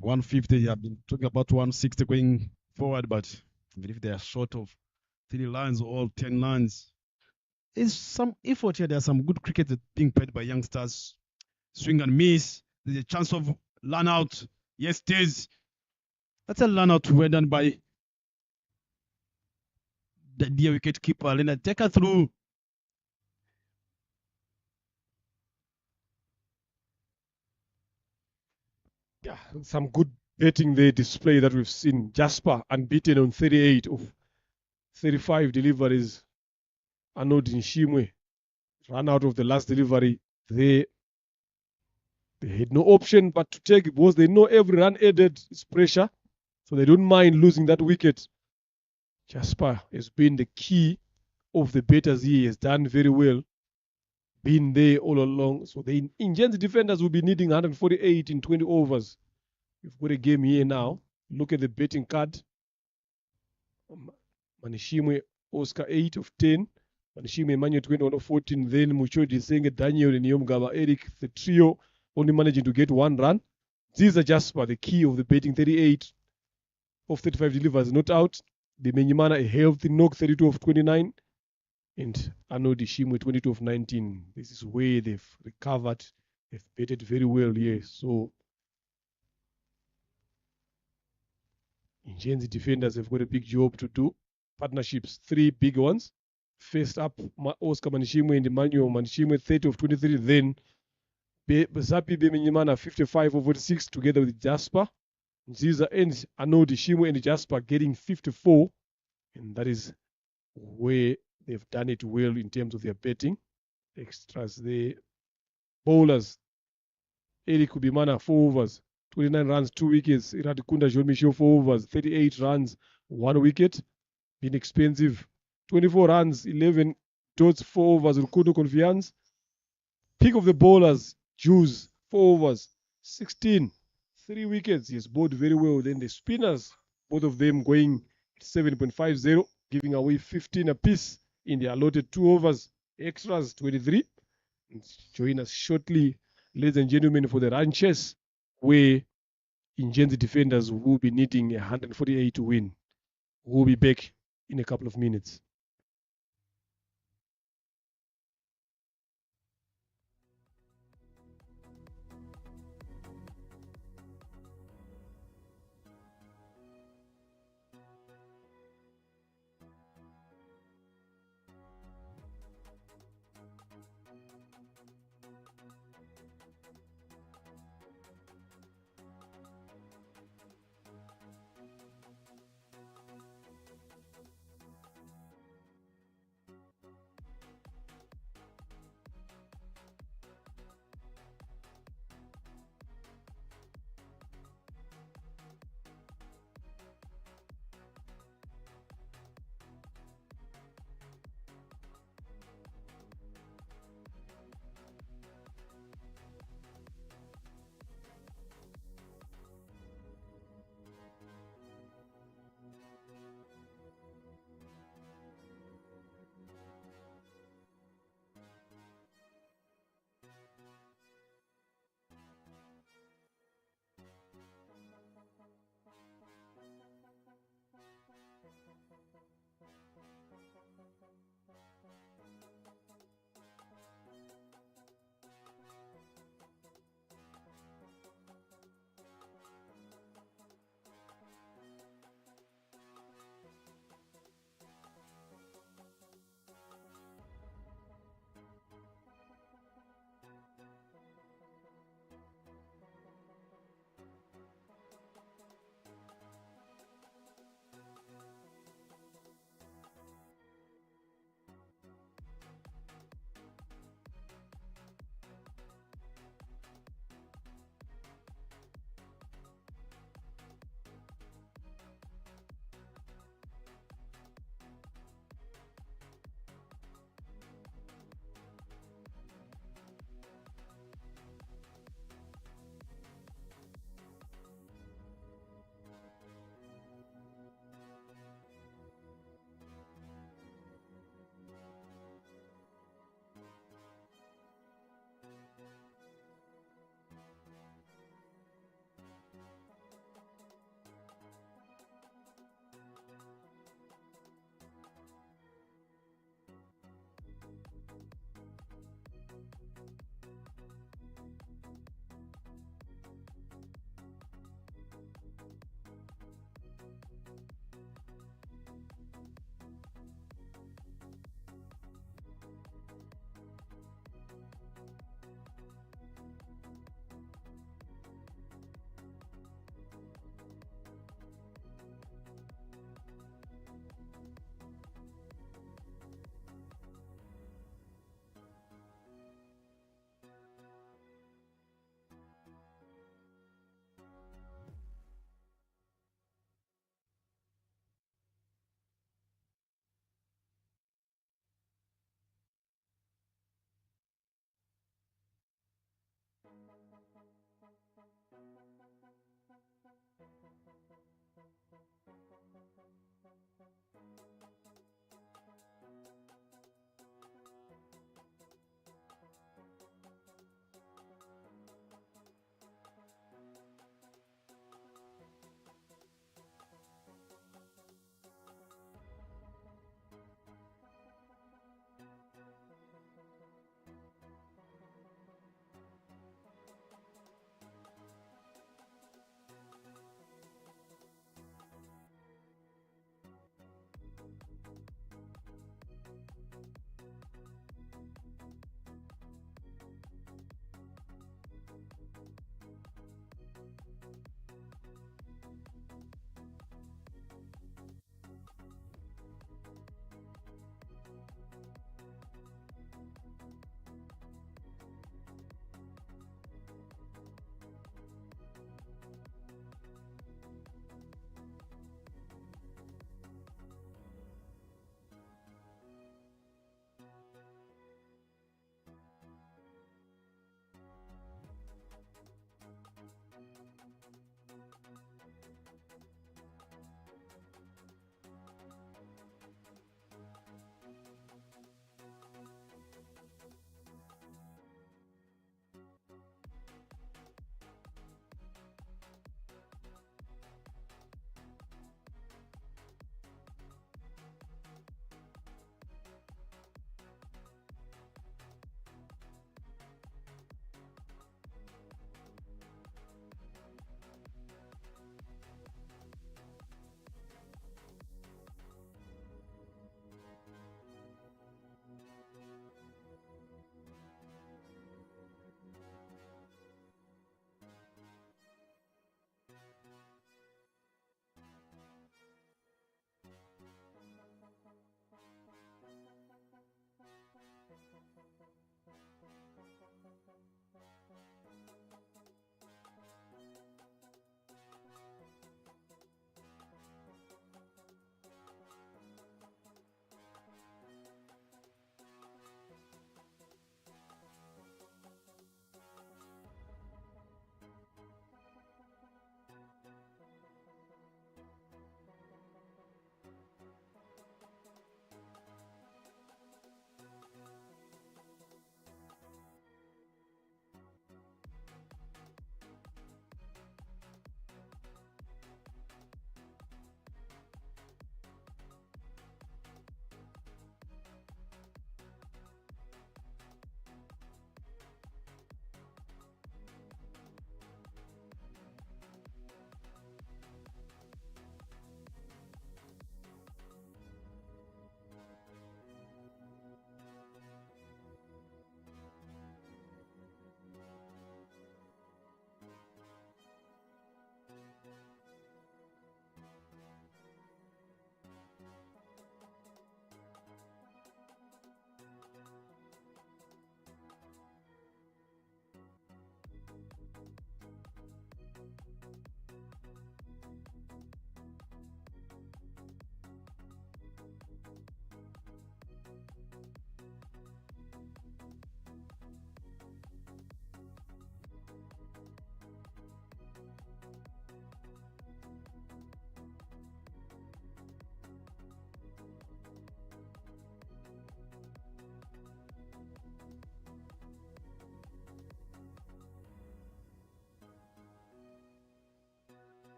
150, I've been talking about 160 going forward, but even if they are short of 3 lines or 10 lines, there's some effort here. There's some good cricket being played by youngsters. Swing and miss. There's a chance of run out. Yes, it is. That's a run out well done by the dear wicket keeper. Leonard, take her through. Yeah, some good betting there display that we've seen. Jasper unbeaten on 38 of 35 deliveries. Arnold Nshimwe ran out of the last delivery. They had no option but to take it because they know every run added is pressure. So they don't mind losing that wicket. Jasper has been the key of the batters here. He has done very well. Been there all along. So the Injenzi defenders will be needing 148 in 20 overs. We've got a game here now. Look at the betting card. Manishimwe, Oscar 8 of 10. Manishimwe, Emmanuel 21 of 14. Then Muchodi, Senge, Daniel, and Yomgaba, Eric, the trio, only managing to get 1 run. These are Jasper, the key of the betting. 38 of 35 delivers, not out. The Menyimana, a healthy knock, 32 of 29. And Arnold Ishimwe, 22 of 19. This is where they've recovered. They've betted very well here. So Injenzi defenders have got a big job to do. Partnerships, 3 big ones. First up, Oscar Manishimwe and Emmanuel Manishimwe, 30 of 23. Then Zapi Bemenyimana, 55 of 46, together with Jasper. Nziza and Arnold Ishimwe and Jasper getting 54. And that is where they've done it well in terms of their betting. Extras, the bowlers, Eric Kubimana, 4 overs, 29 runs, 2 wickets. Iradikunda Jean Michel, 4 overs, 38 runs, 1 wicket. Been expensive. 24 runs, 11 dots, 4 overs. Rukundo Confiance. Pick of the bowlers, Jews, 4 overs, 16, 3 wickets. He has bowled very well. Then the spinners, both of them going 7.50, giving away 15 apiece in the allotted 2 overs. Extras, 23. Join us shortly, ladies and gentlemen, for the run chase, where Injenzi defenders will be needing 148 to win. We'll be back in a couple of minutes.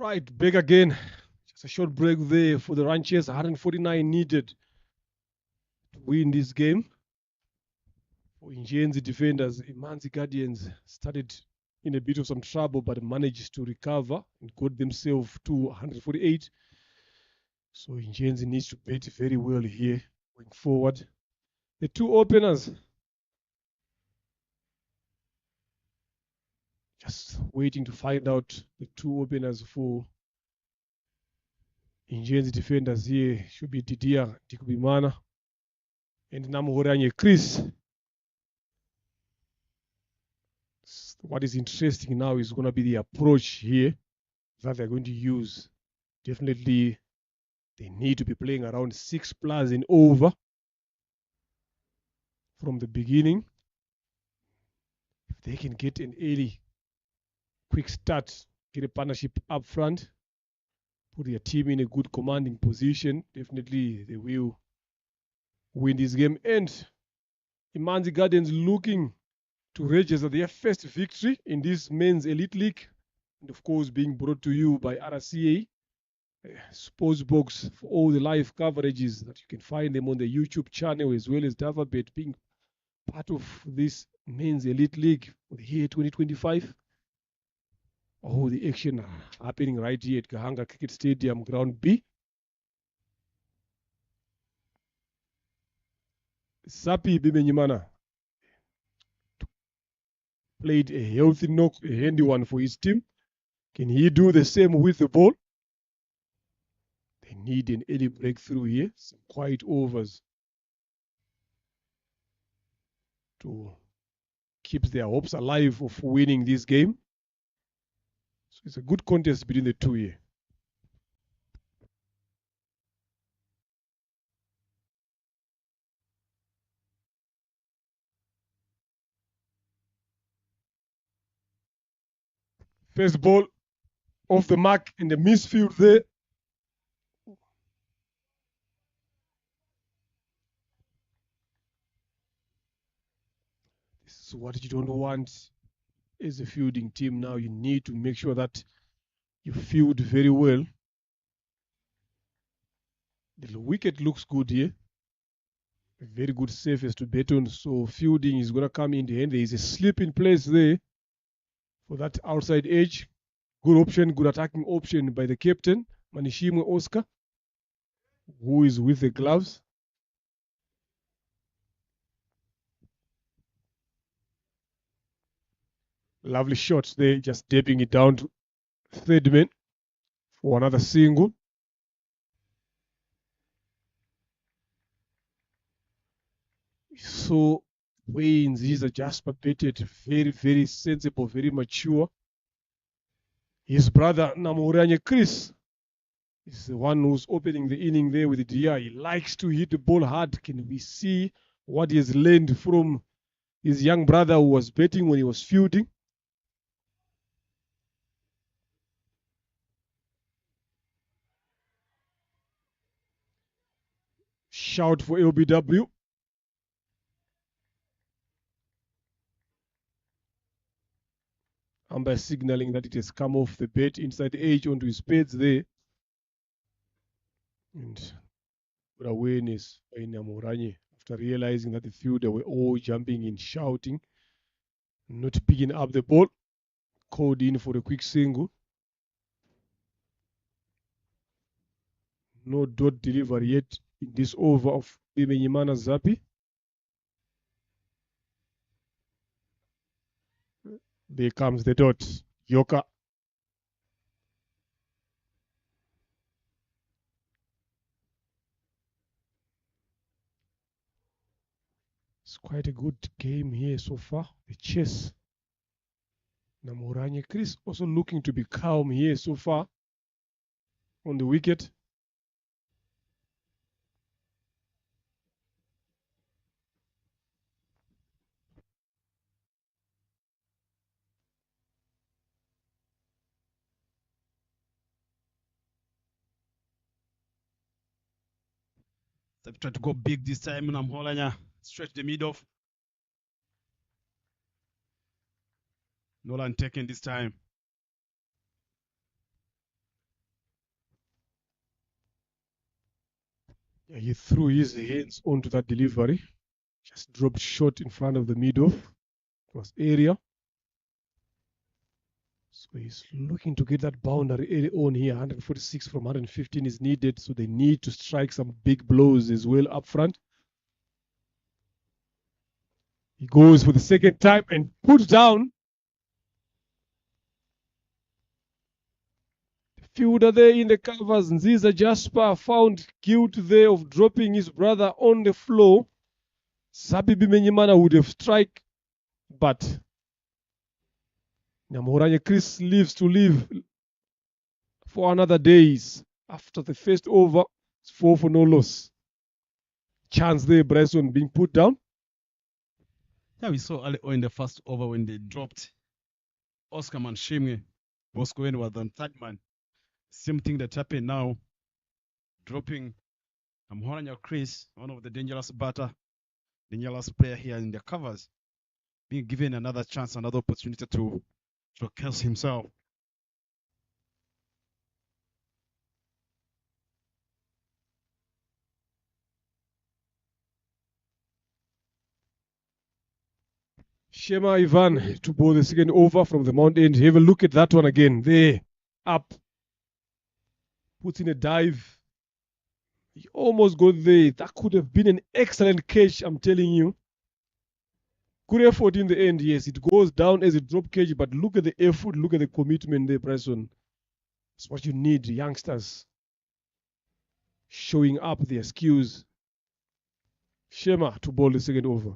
Right, back again. Just a short break there for the Ranchers. 149 needed to win this game. For Injenzi defenders, Imanzi Guardians started in a bit of some trouble but managed to recover and got themselves to 148. So Injenzi needs to bet very well here going forward. The two openers, just waiting to find out the two openers for Injenzi defenders here should be Didier Dikubimana and Namuhoranye Chris. What is interesting now is going to be the approach here that they're going to use. Definitely, they need to be playing around 6+ and over from the beginning. If they can get an early, quick start, get a partnership up front, put their team in a good commanding position, definitely they will win this game. And Imanzi Gardens looking to register their first victory in this men's elite league, and of course being brought to you by RCA Sports Box for all the live coverages that you can find them on the YouTube channel, as well as Davabet being part of this men's elite league for the year 2025. Oh, the action happening right here at Gahanga Cricket Stadium, Ground B. Sapi Bimenyimana played a healthy knock, a handy one for his team. Can he do the same with the ball? They need an early breakthrough here, some quiet overs to keep their hopes alive of winning this game. So it's a good contest between the two here. First ball off the mark in the misfield there. This is what you don't want as a fielding team now. You need to make sure that you field very well. The wicket looks good here. A very good surface to bet on. So fielding is going to come in the end. There is a slip in place there for that outside edge. Good option, good attacking option by the captain, Manishimwe Oscar, who is with the gloves. Lovely shots there, just dipping it down to third man for another single. So Wayne's, he's a Jasper Pettit, very, very sensible, very mature. His brother Namuranye Chris is the one who's opening the inning there with the DI. He likes to hit the ball hard. Can we see what he has learned from his young brother who was batting when he was fielding? Shout for LBW. Umpire signaling that it has come off the bat inside the edge onto his pads there. And good awareness by Namoranye after realizing that the fielder were all jumping in, shouting, not picking up the ball. Called in for a quick single. No dot delivery yet in this over of Bimenyimana Zapi. There comes the dot. Yoka. It's quite a good game here so far. The chase. Namoranye Chris also looking to be calm here so far on the wicket. They've tried to go big this time. Namholanya straight the mid off. Nolan taken this time. Yeah, he threw his hands onto that delivery. Just dropped short in front of the mid-off. It was area. So he's looking to get that boundary early on here. 146 from 115 is needed. So they need to strike some big blows as well up front. He goes for the second time and puts down. The fielder there in the covers, Nziza Jasper, found guilt there of dropping his brother on the floor. Zabibi Menyimana would have struck, but Nyamoranye Chris lives to live for another days. After the first over, it's 4 for no loss. Chance there, Bryson being put down. Yeah, we saw early on in the first over when they dropped Oscar Manshimwe. Bosco was on third man. Same thing that happened now. Dropping Amhoranya Chris, one of the dangerous player here in the covers, being given another chance, another opportunity to showcase himself. Shema Ivan to bowl the second over from the Mount End. Have a look at that one again. There, up. Puts in a dive. He almost got there. That could have been an excellent catch, I'm telling you. Good effort in the end, yes. It goes down as a drop catch, but look at the effort, look at the commitment there, Bryson. It's what you need, youngsters. Showing up their skills. Shema to bowl the second over.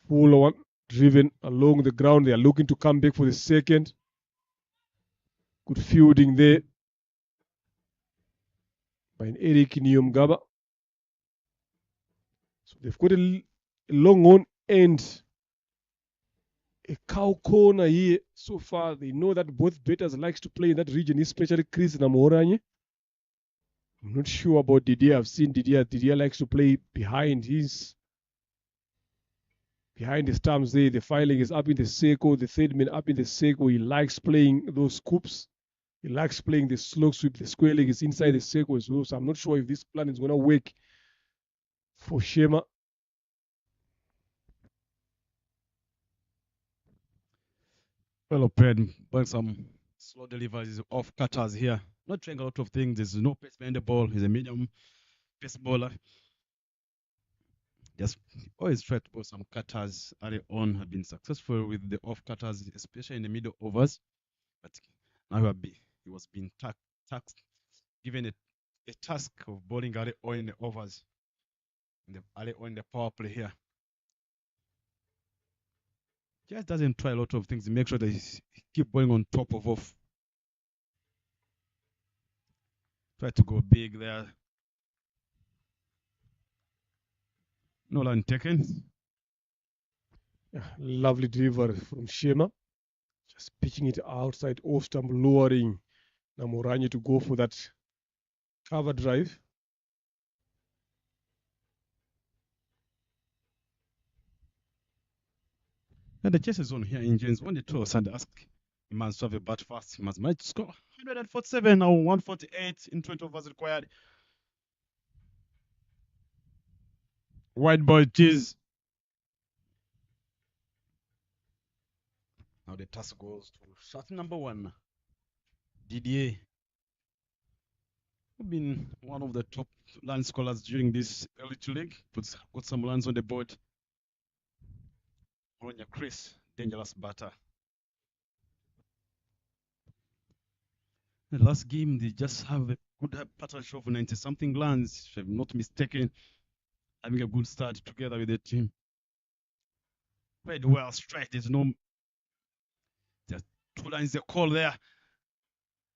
Full one driven along the ground. They are looking to come back for the second. Good fielding there by an Eric Nyomgaba. So they've got a long on end. A cow corner here so far. They know that both batters likes to play in that region, especially Chris Namoranye. I'm not sure about Didier. I've seen Didier. Didier likes to play behind the stumps there. The filing is up in the circle. The third man up in the circle. He likes playing those scoops. He likes playing the slow sweep. The square leg is inside the circle as well. So I'm not sure if this plan is going to work for Shema. Well played, but some slow deliveries off cutters here. Not trying a lot of things. There's no pace behind the ball. He's a medium pace bowler. Just always try to bowl some cutters early on. Have been successful with the off cutters, especially in the middle overs. But now he was being taxed, given a task of bowling early on in the overs, early on in the power play here. Just doesn't try a lot of things to make sure that he keep going on top of off. Try to go big there. No line taken. Yeah, lovely delivery from Shema. Just pitching it outside off stump, lowering Namoranye to go for that cover drive. And the chase is on here in James. When they toss and ask a man to have a bat fast, he must manage to score 147 or 148 in 20 overs required. White ball cheese. Now the task goes to shot number 1. Didier, who's been one of the top line scorers during this elite league. Got some runs on the board. Ronya Chris, dangerous batter. The last game, they just have a good partnership of 90-something runs, if I'm not mistaken. Having a good start together with the team. Played well, straight. There's 2 lines, the call there.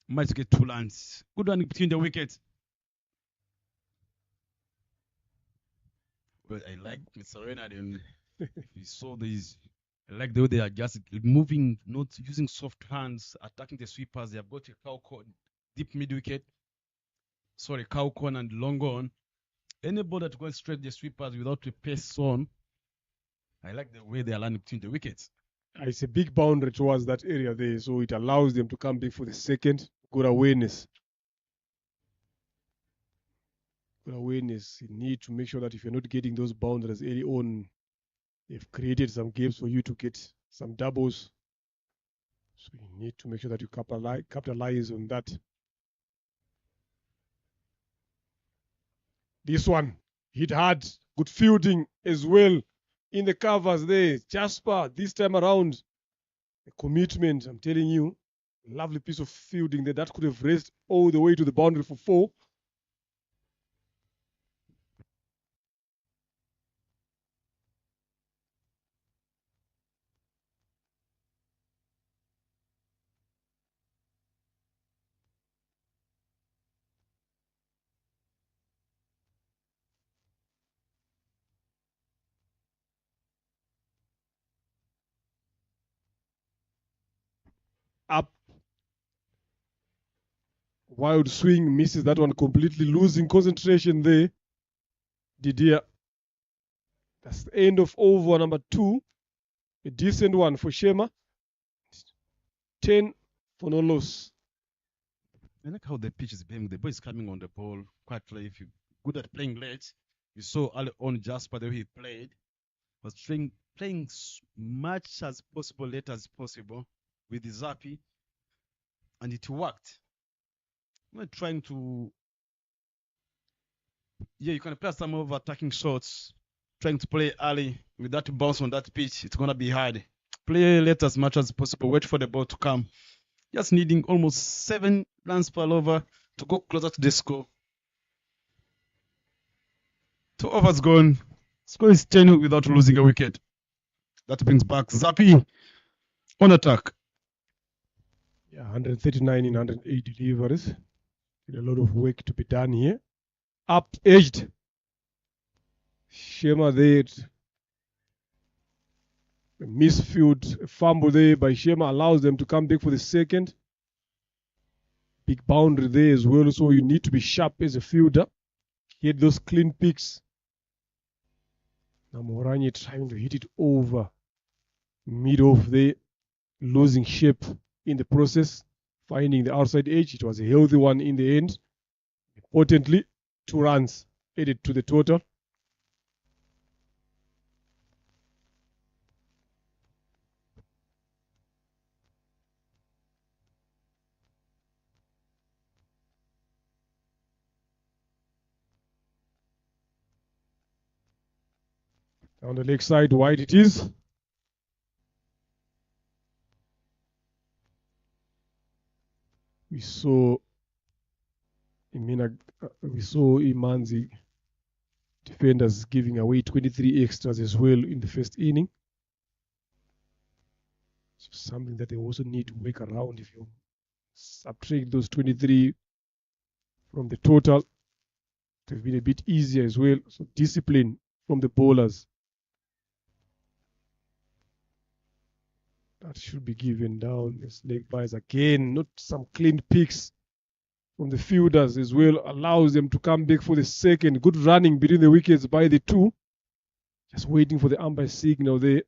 Might get 2 lines. Good one between the wickets. Well, I like Mr. Renard. You saw these. I like the way they are just moving, not using soft hands, attacking the sweepers. They have got a cow corner, deep mid wicket. Sorry, cow corner and long on. Any ball that goes straight the sweepers without a pace on. I like the way they are landing between the wickets. It's a big boundary towards that area there, so it allows them to come back for the second. Good awareness. good awareness. You need to make sure that if you're not getting those boundaries early on, they've created some gaps for you to get some doubles. So you need to make sure that you capitalize on that. This one hit hard, good fielding as well in the covers there. Jasper, this time around, a commitment, I'm telling you. Lovely piece of fielding there. That could have raced all the way to the boundary for 4. Up. Wild swing, misses that one completely, losing concentration there. Didier. That's the end of over number 2. A decent one for Shema. 10 for no loss. I like how the pitch is being. The boy is coming on the ball quite late. If you're good at playing late, you saw early on Jasper the way he played. Was playing much as possible, late as possible with the Zappi, and it worked. We're trying to, you can play some of attacking shots, trying to play early with that bounce on that pitch. It's gonna be hard. Play late as much as possible. Wait for the ball to come. Just needing almost 7 runs per over to go closer to the score. 2 overs gone. Score is 10 without losing a wicket. That brings back Zappi on attack. Yeah, 139 in 108 deliveries. A lot of work to be done here. Up edged. Shema there. A misfield, a fumble there by Shema allows them to come back for the second. Big boundary there as well. So you need to be sharp as a fielder. Get those clean picks. Now Moranye trying to hit it over. Mid-off there. Losing shape in the process. Finding the outside edge. It was a healthy one in the end. Importantly, 2 runs added to the total. On the leg side, wide it is. We saw Imanzi defenders giving away 23 extras as well in the first inning. So something that they also need to work around. If you subtract those 23 from the total, it would have been a bit easier as well. So discipline from the bowlers. That should be given down. This leg buys again, not some clean picks from the fielders as well. Allows them to come back for the second. Good running between the wickets by the 2. Just waiting for the umpire signal there.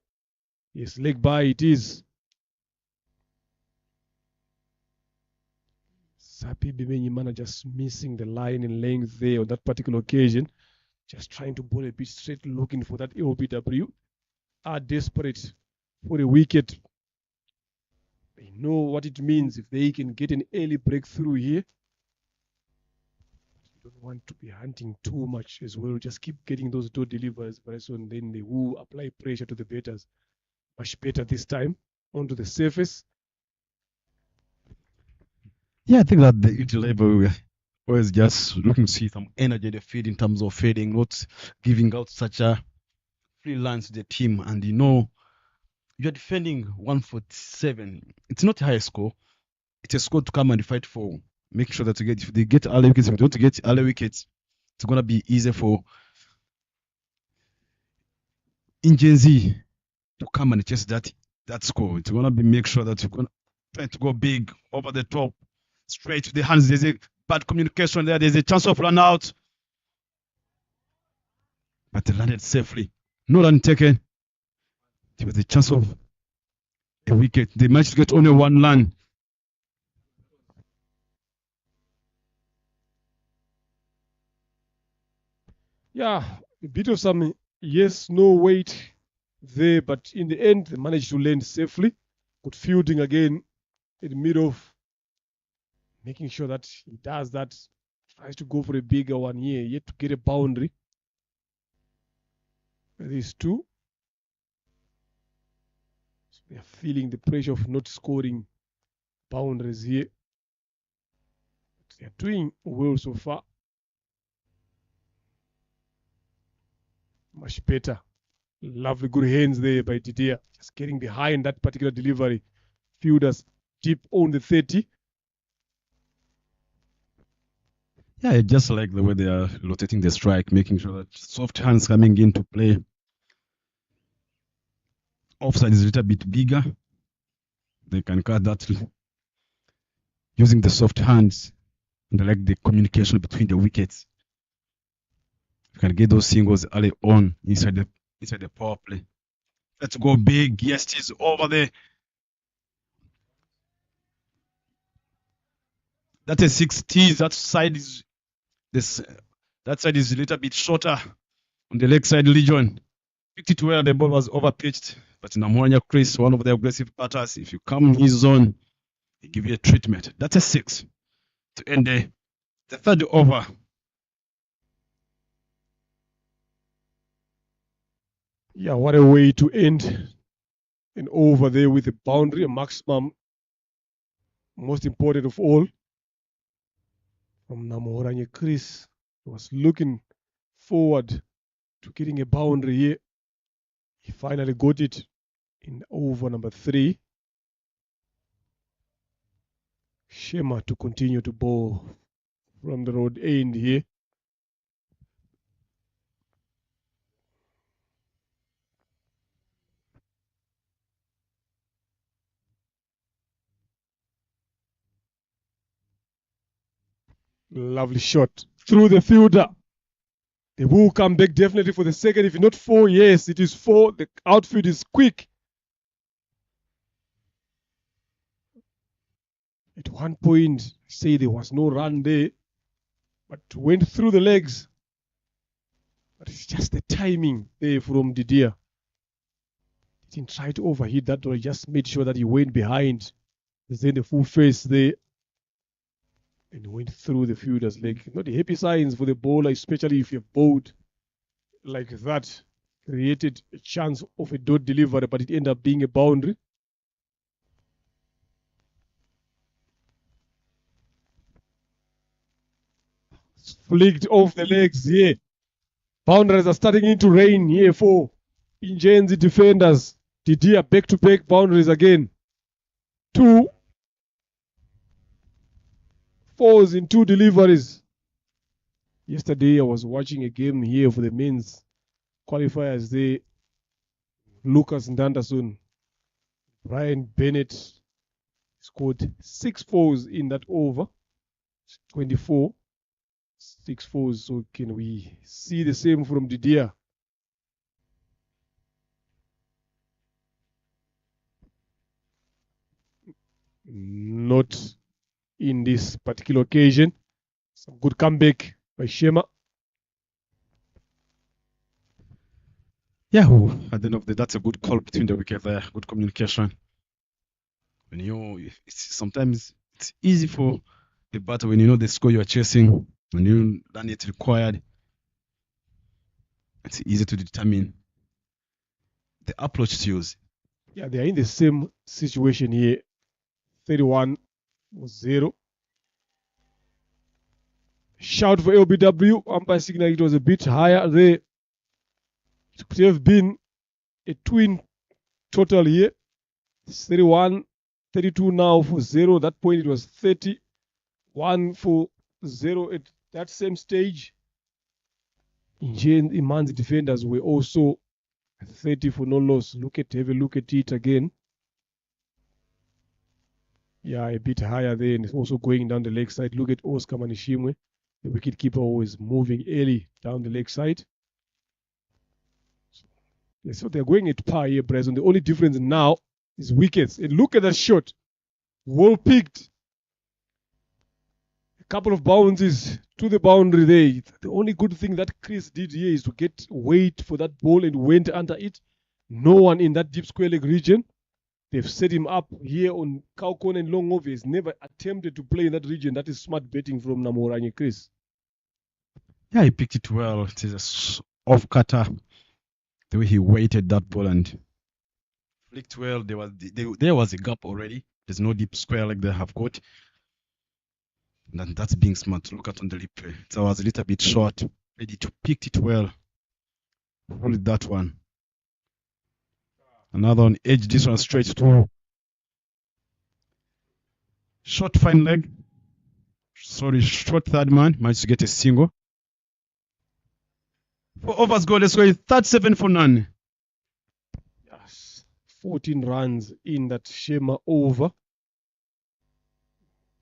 Yes, leg by it is. Sapi Bimenyimana just missing the line in length there on that particular occasion. Just trying to bowl a bit straight, looking for that LBW. Are desperate for a wicket. They know what it means if they can get an early breakthrough here. You don't want to be hunting too much as well. Just keep getting those 2 deliveries, but then they will apply pressure to the batters. Much better this time onto the surface. Yeah, I think that the UT level was just looking to see some energy in the field in terms of fading, not giving out such a free lines to the team. And you're defending 147. It's not a high score. It's a score to come and fight for. Make sure that if they get early wickets, if they don't get early wickets, it's going to be easy for Ingenzi to come and chase that score. It's going to be make sure that you're going to try to go big over the top, straight to the hands. There's a bad communication there. There's a chance of run out. But they landed safely. No run taken. There was a chance of a wicket. They managed to get only 1 run. Yeah, a bit of some yes, no weight there, but in the end, they managed to land safely. Good fielding again in the middle, making sure that he does that. Tries to go for a bigger one here, yet to get a boundary. These two. So they are feeling the pressure of not scoring boundaries here. But they are doing well so far. Much better. Lovely, good hands there by Didier. Just getting behind that particular delivery. Fielders deep on the 30. Yeah, I just like the way they are rotating the strike, making sure that soft hands coming into play. Offside is a little bit bigger. They can cut that using the soft hands, and I like the communication between the wickets. You can get those singles early on inside the power play. Let's go big. Yes, it is over there. That's a 6 T. That side is that side is a little bit shorter on the leg side region. Picked it where the ball was overpitched. But Namwanya Chris, one of the aggressive batters, if you come in his zone, he give you a treatment. That's a 6 to end the third over. Yeah, what a way to end an over there with a boundary, a maximum. Most important of all, from Namoranye Chris, was looking forward to getting a boundary here. He finally got it in over number 3. Shema to continue to bowl from the road end here. Lovely shot through the fielder. They will come back definitely for the second. If not 4, yes, it is 4. The outfield is quick. At one point, say there was no run there, but went through the legs. But it's just the timing there from Didier. Didn't try to overhit that or just made sure that he went behind. Then the full face there and went through the fielder's leg. Not the happy signs for the bowler, especially if you're bowled like that. Created a chance of a dot delivery, but it ended up being a boundary. Flicked off the legs here. Boundaries are starting to rain here for Injenzi defenders. Didier back-to-back boundaries again. 2 4s in 2 deliveries. Yesterday I was watching a game here for the men's qualifiers there. Lucas Ndandason, Brian Bennett scored 6 4s in that over. 24. 6 4s. So can we see the same from Didier? Not in this particular occasion. Some good comeback by Shema. Yeah, at the end of the day, that's a good call between the wicket there. Good communication. When sometimes it's easy for the batter when you know the score you're chasing, when you learn it's required. It's easy to determine the approach to use. Yeah, they are in the same situation here. 31 was 0. Shout for LBW. Umpire signal it was a bit higher there. It could have been a twin total here. It's 31, 32 now for 0. That point it was 31 for 0 at that same stage. Imanzi defenders were also 30 for no loss. Have a look at it again. Yeah, a bit higher there, and it's also going down the leg side. Look at Oscar Manishimwe. The wicket keeper always moving early down the leg side. So they're going at par here, Brazil. The only difference now is wickets. And look at that shot. Well picked. couple of bounces to the boundary there. The only good thing that Chris did here is to get weight for that ball and went under it. No one in that deep square leg region. They've set him up here on Kaukon and Longove. He's never attempted to play in that region. That is smart betting from Namoranye Chris. Yeah, he picked it well. It is a off-cutter. The way he weighted that ball and flicked well. There was a gap already. There's no deep square like they have got. And that's being smart. Look at on the replay. It was a little bit short. Ready to pick it well. Only that one. Another on edge. This one straight to short fine leg. Sorry, short third man. Managed to get a single. For overs goal, let's go 37 for none. Yes. 14 runs in that Shema over.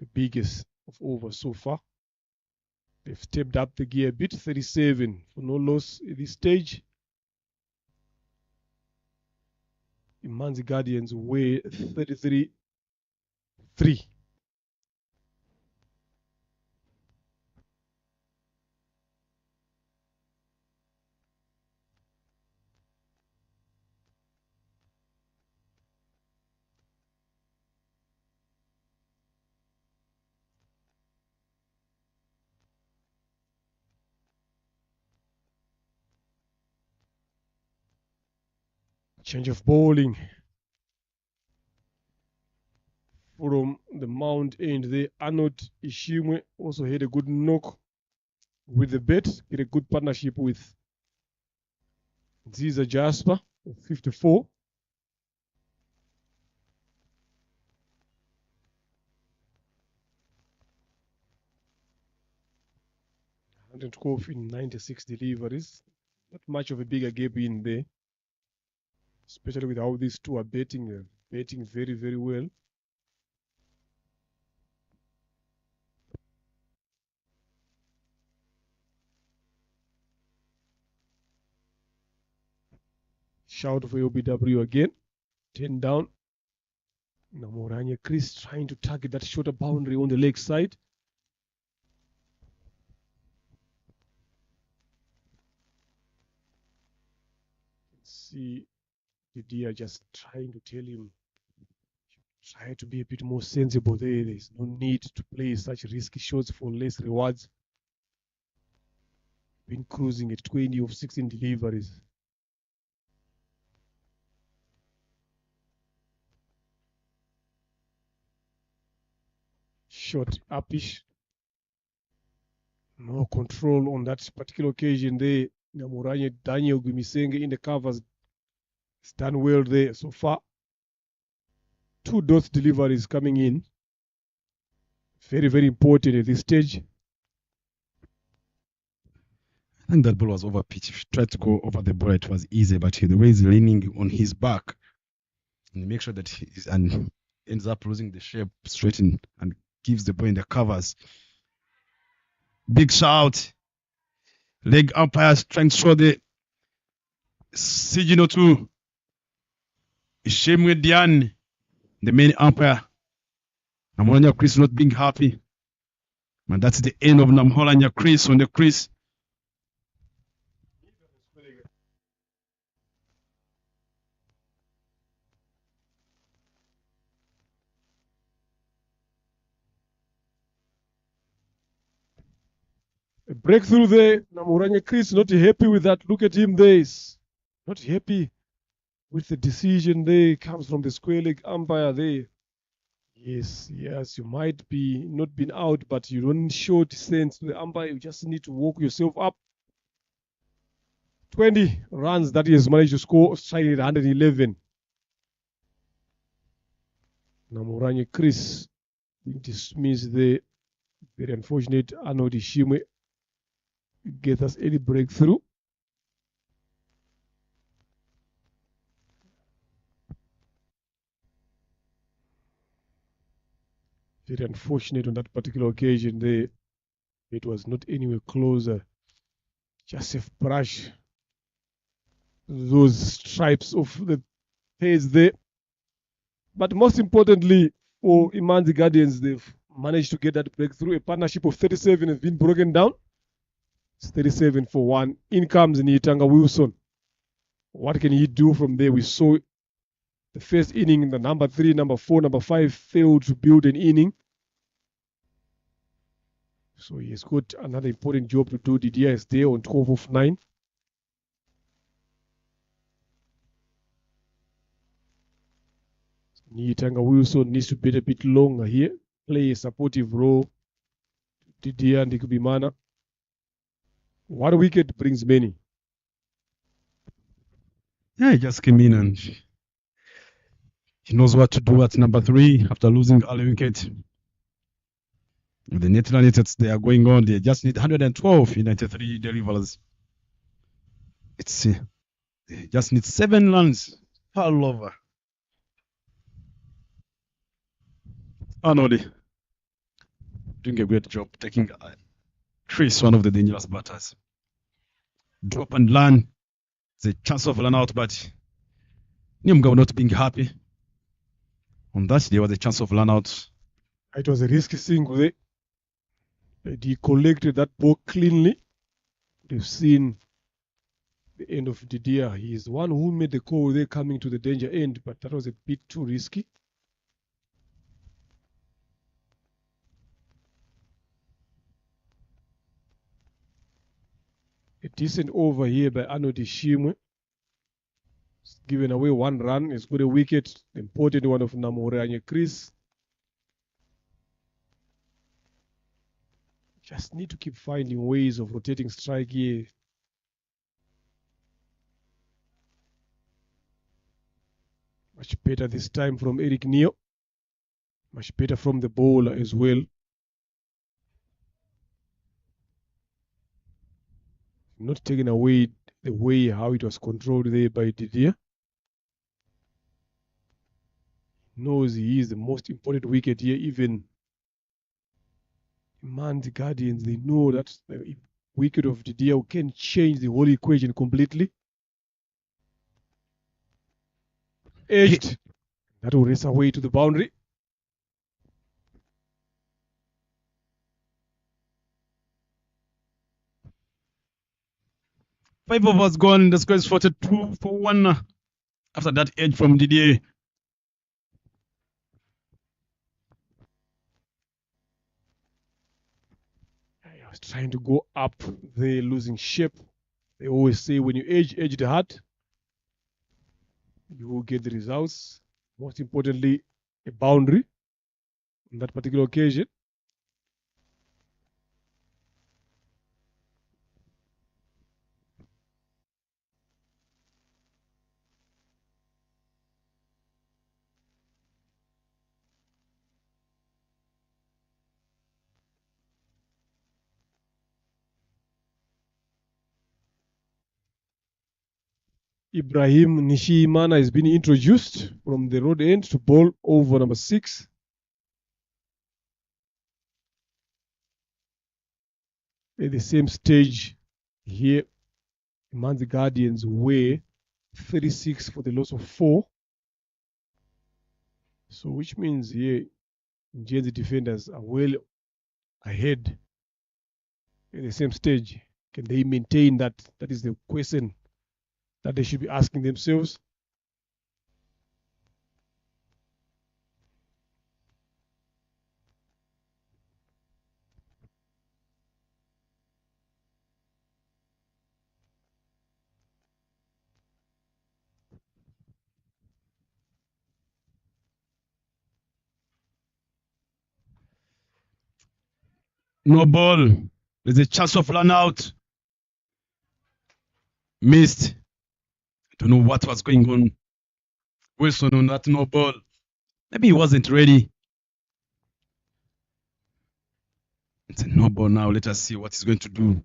The biggest of overs so far. They've stepped up the gear a bit. 37 for no loss at this stage. Imanzi Guardians weigh 33-3. Change of bowling from the Mount End there. Arnold Ishimwe also had a good knock with the bet. Get a good partnership with Ziza Jasper, 54. $112 in 96 deliveries. Not much of a bigger gap in there. Especially with how these two are betting very, very well. Shout for OBW again. 10 down. Namoranye Chris trying to target that shorter boundary on the leg side. See Didier just trying to tell him, try to be a bit more sensible there. There's no need to play such risky shots for less rewards. Been cruising at 20 of 16 deliveries. Shot upish. No control on that particular occasion there. Namoranye Daniel Gumisenge in the covers. It's done well there so far. 2 dot deliveries coming in. Very, very important at this stage. I think that ball was over pitch. If he tried to go over the ball, it was easy. But the way he's leaning on his back, and make sure that he ends up losing the shape straight in and gives the ball in the covers. Big shout. Leg umpires trying to show the signal to Ishimwe Diane, the main umpire. Namoranye Chris not being happy. And that's the end of Namoranye Chris on the crease. A breakthrough there. Namoranye Chris not happy with that. Look at him there. He's not happy with the decision there. Comes from the square leg umpire there. Yes, you might be not been out, but you don't show dissent to the umpire. You just need to walk yourself up. 20 runs that he has managed to score, striking at 111. Namoranye Chris being dismissed there. Very unfortunate. Arnold Ishimwe get us any breakthrough. Very unfortunate on that particular occasion there. It was not anywhere closer. Just a brush. Those stripes of the pads there. But most importantly, for Imanzi Guardians, they've managed to get that breakthrough. A partnership of 37 has been broken down. It's 37 for 1. In comes Nitanga Wilson. What can he do from there? We saw the first inning, the number 3, number 4, number 5 failed to build an inning. So he has got another important job to do. Didier is there on 12 of 9. Nitanga Wilson needs to bet a bit longer here, play a supportive role. Didier and Ikubimana. 1 wicket brings many. Yeah, he just came in and he knows what to do at number 3 after losing early wicket. The Netherlands, they are going on. They just need 112 in 93 delivers. They just need 7 runs all over. Arnold doing a great job taking Chris, one of the dangerous batters. Drop and land. There's a chance of run out, but Nyamga not being happy. On that, there was a chance of run out. It was a risky single there. He collected that ball cleanly. They've seen the end of Didier. He is the one who made the call there coming to the danger end, but that was a bit too risky. A decent over here by Arnold Ishimwe. He's given away 1 run. He's got a wicket. The important one of Namore and Chris. Just need to keep finding ways of rotating strike here. Much better this time from Eric Neo. Much better from the bowler as well. Not taking away the way how it was controlled there by Didier. Knows he is the most important wicket here. Even the Guardians, they know that the wicket of Didier can change the whole equation completely. Edged. That will race away to the boundary. Five overs gone. The score is 42 for 1. After that edge from Didier. I was trying to go up there, losing shape. They always say when you edge the heart, you will get the results. Most importantly, a boundary on that particular occasion. Ibrahim Nishimana has been introduced from the road end to bowl over number 6. At the same stage here, the Guardians were 36 for the loss of 4. So which means here, the defenders are well ahead at the same stage. Can they maintain that? That is the question that they should be asking themselves. No ball. There's a chance of run out. Missed. I don't know what was going on. Wilson on that no ball. Maybe he wasn't ready. It's a no ball now. Let us see what he's going to do.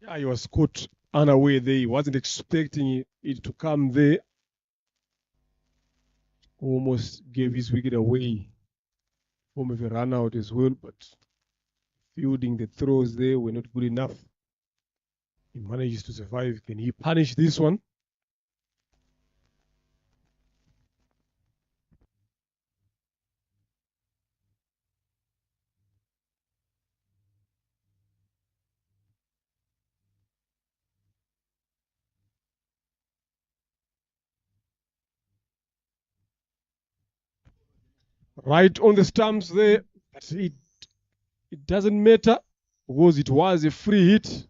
Yeah, he was caught unaware there. He wasn't expecting it to come there. Almost gave his wicket away. Form of a run out as well, but fielding the throws there were not good enough. He manages to survive. Can he punish this one? Right on the stumps there, but it doesn't matter because it was a free hit.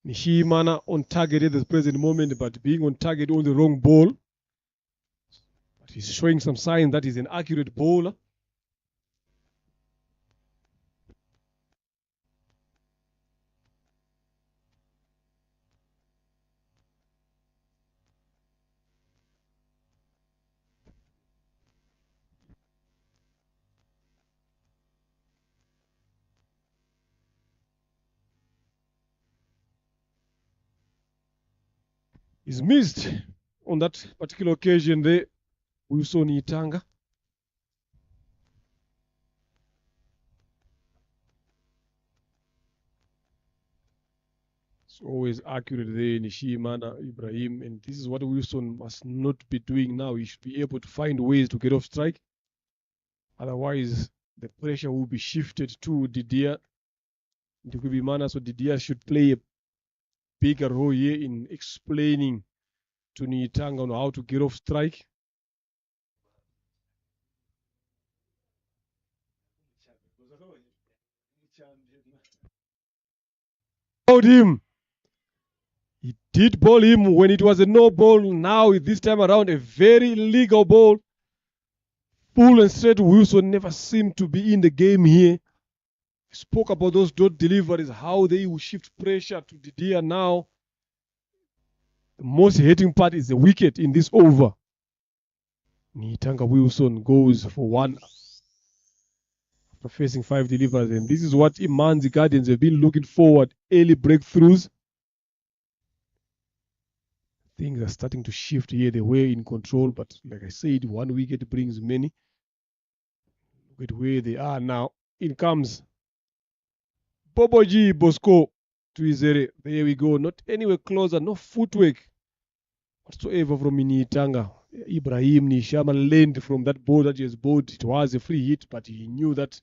Nishimana on target at the present moment, but being on target on the wrong ball. But he's showing some sign that he's an accurate bowler. He's missed on that particular occasion there, Wilson Itanga. It's always accurate there, Nishimana, Ibrahim, and this is what Wilson must not be doing now. He should be able to find ways to get off strike. Otherwise, the pressure will be shifted to Didier Ndikubimana, so Didier should play a bigger role here in explaining to Nitanga on how to get off strike. Him. He did ball him when it was a no ball. Now, this time around, a very legal ball. Full and straight. Wilson never seemed to be in the game here. Spoke about those dot deliveries, how they will shift pressure to Didier now. The most hating part is the wicket in this over. Nitanga Wilson goes for one after facing 5 deliveries, and this is what Imanzi Guardians have been looking forward, early breakthroughs. Things are starting to shift here. They were in control, but like I said, 1 wicket brings many. Look at where they are now. In comes Boboji Bosco to Izere. There we go. Not anywhere closer. No footwork whatsoever from Nitanga. Ibrahim Nishama learned from that ball that he has bowled. It was a free hit, but he knew that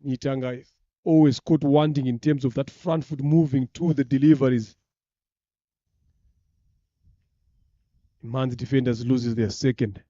Nitanga always caught wanting in terms of that front foot moving to the deliveries. Man's defenders loses their second.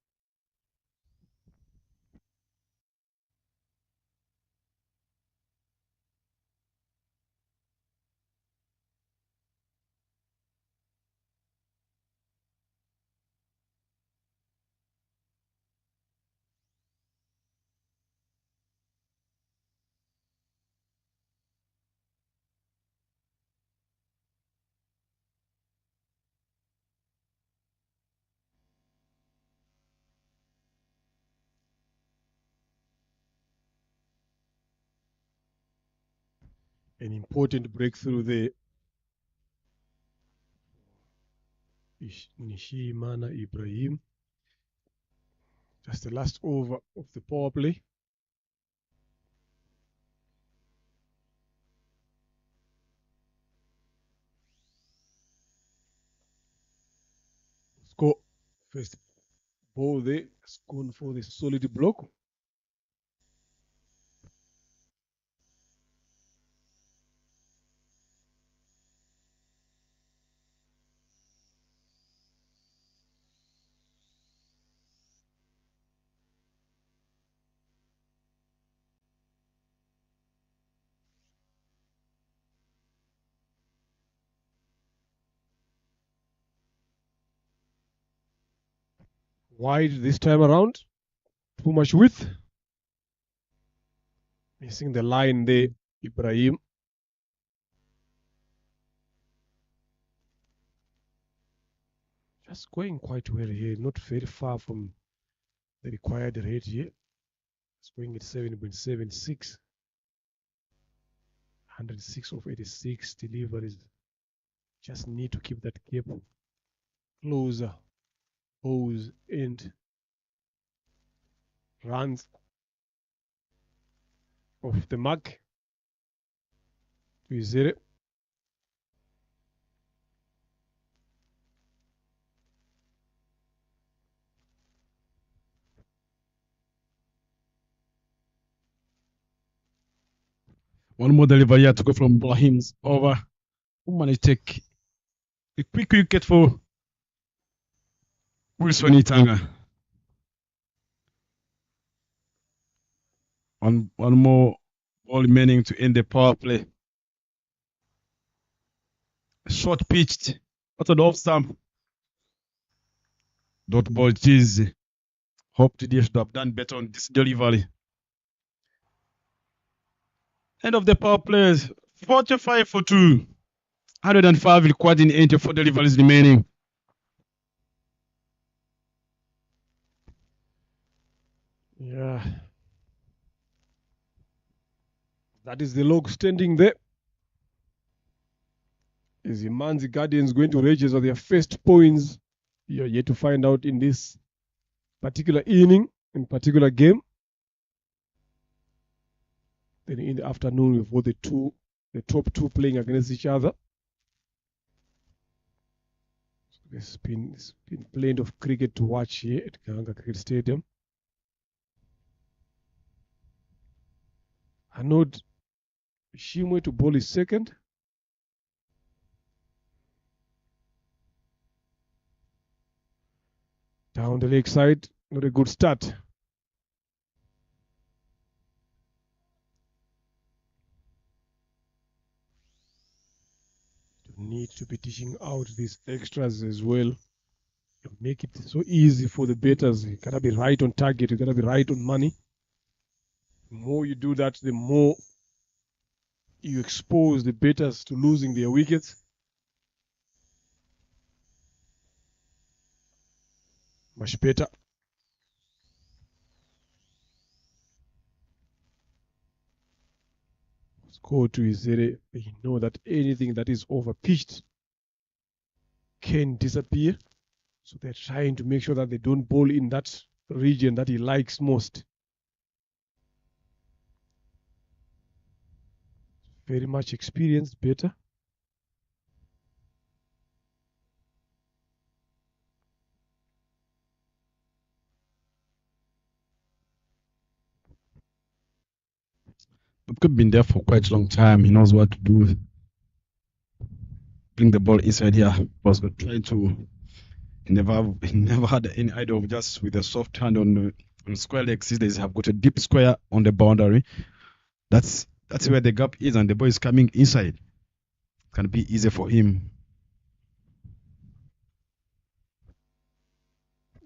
An important breakthrough there. Nishimana Ibrahim. Just the last over of the power play. Score. First ball there. Has gone for the solid block. Wide this time around. Too much width. Missing the line there, Ibrahim. Just going quite well here. Not very far from the required rate here. It's going at 7.76. 106 of 86 deliveries. Just need to keep that gap closer. Balls and runs off the mark. 2-0. One more delivery here to go from Brahim's over. Who managed to take a quick wicket for Wilson Itanga. One more ball remaining to end the power play. Short pitched. Out of the off stump. Dot ball cheese. Hope today should have done better on this delivery. End of the power plays. 45 for 2. 105 required in 84 deliveries remaining. Yeah. That is the log standing there. Is the Manzi Guardians going to register their first points? You're yet to find out in this particular inning, in particular game. Then in the afternoon, we've got the top two playing against each other. So there's been plenty of cricket to watch here at Gahanga Cricket Stadium. Anod Shimwe to bowl his second. Down the leg side, not a good start. You need to be dishing out these extras as well. You make it so easy for the batters. You gotta be right on target. You gotta be right on money. The more you do that, the more you expose the batters to losing their wickets. Much better. Score to Izere. You know that anything that is over pitched can disappear. So they're trying to make sure that they don't bowl in that region that he likes most. Very much experienced, better. Could been there for quite a long time. He knows what to do. Bring the ball inside here. Was trying to. He never had any idea of just with a soft hand on square leg. They have got a deep square on the boundary. That's where the gap is, and the ball is coming inside. Can be easy for him.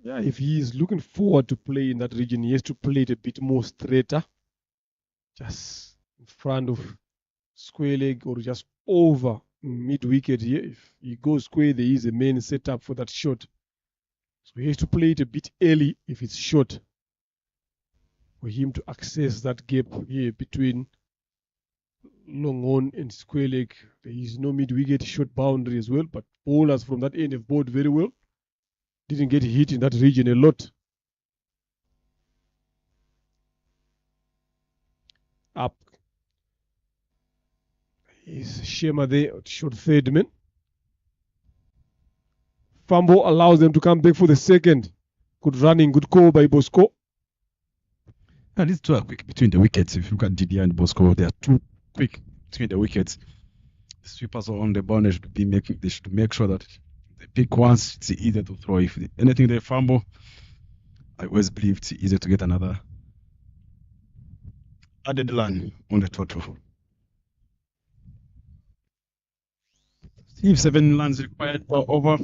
Yeah, if he is looking forward to play in that region, he has to play it a bit more straighter. Just in front of square leg or just over mid wicket here. If he goes square, there is a main setup for that shot. So he has to play it a bit early if it's short, for him to access that gap here between long on and square leg. There is no mid wicket short boundary as well, but bowlers from that end have bowled very well. Didn't get hit in that region a lot. Up is Shema there, short third man. Fumble allows them to come back for the second. Good running, good call by Bosco. And these two are quick between the wickets. If you look at Didier and Bosco, they are too quick between the wickets. The sweepers are on the boundary they should make sure that they pick once, it's easier to throw. If anything they fumble, I always believe it's easier to get another added line on the total. If 7 runs required per over.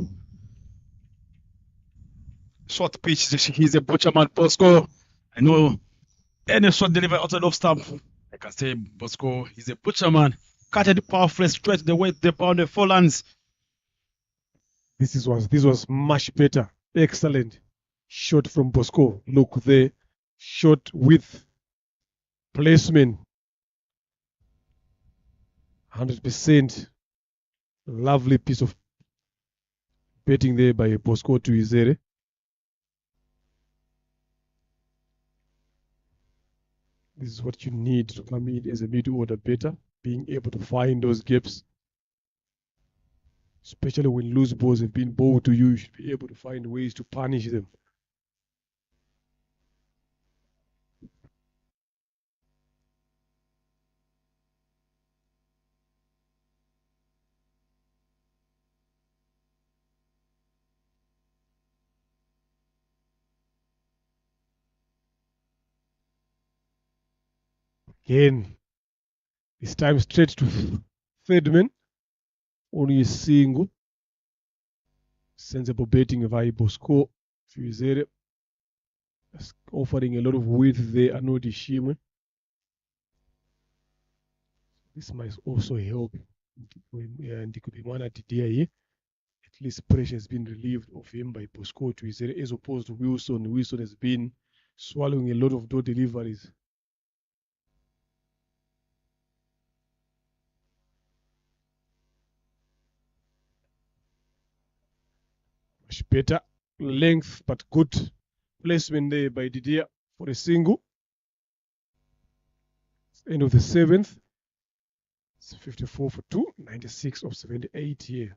Short pitch, he's a butcherman, Bosco. I know any short delivery outside of stump, I can say Bosco, he's a butcherman. Cutted the power flash straight the way they pound the 4 runs. This was much better. Excellent shot from Bosco. Look there, shot with placement. 100%. Lovely piece of betting there by Bosco to Izere. This is what you need to come in as a mid-order better, being able to find those gaps. Especially when loose balls have been bowled to you, you should be able to find ways to punish them. Again, this time straight to third man. Only a single. Sensible betting, a viable score. Fizere offering a lot of width there. Anodi Shimwe. This might also help. And it could be one at the DIA. At least pressure has been relieved of him by Bosco to his as opposed to Wilson. Wilson has been swallowing a lot of door deliveries. Much better length, but good placement there by Didier for a single. End of the seventh. It's 54 for 2, 96 of 78 here.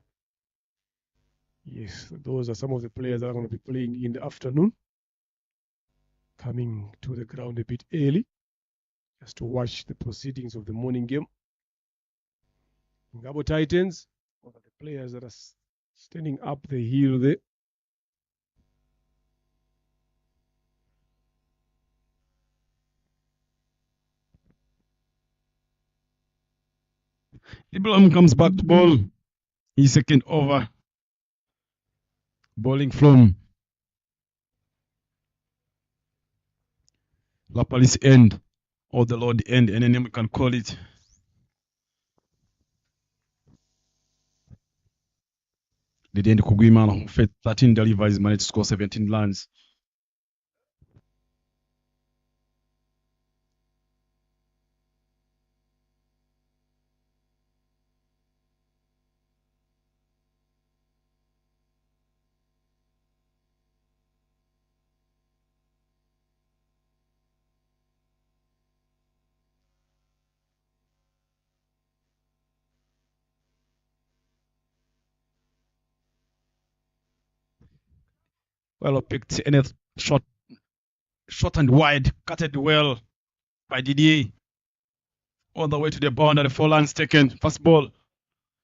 Yes, those are some of the players that are going to be playing in the afternoon. Coming to the ground a bit early just to watch the proceedings of the morning game. Ngabo Titans, one of the players that are standing up the hill there. Ibrahim comes back to ball. His second over. Bowling from La Palice end or the Lord end, any name we can call it. The end Kugwimana, who fed 13 deliveries, managed to score 17 runs. Well picked, and shot and wide, cut it well by Didier. All the way to the boundary, 4 runs taken. First ball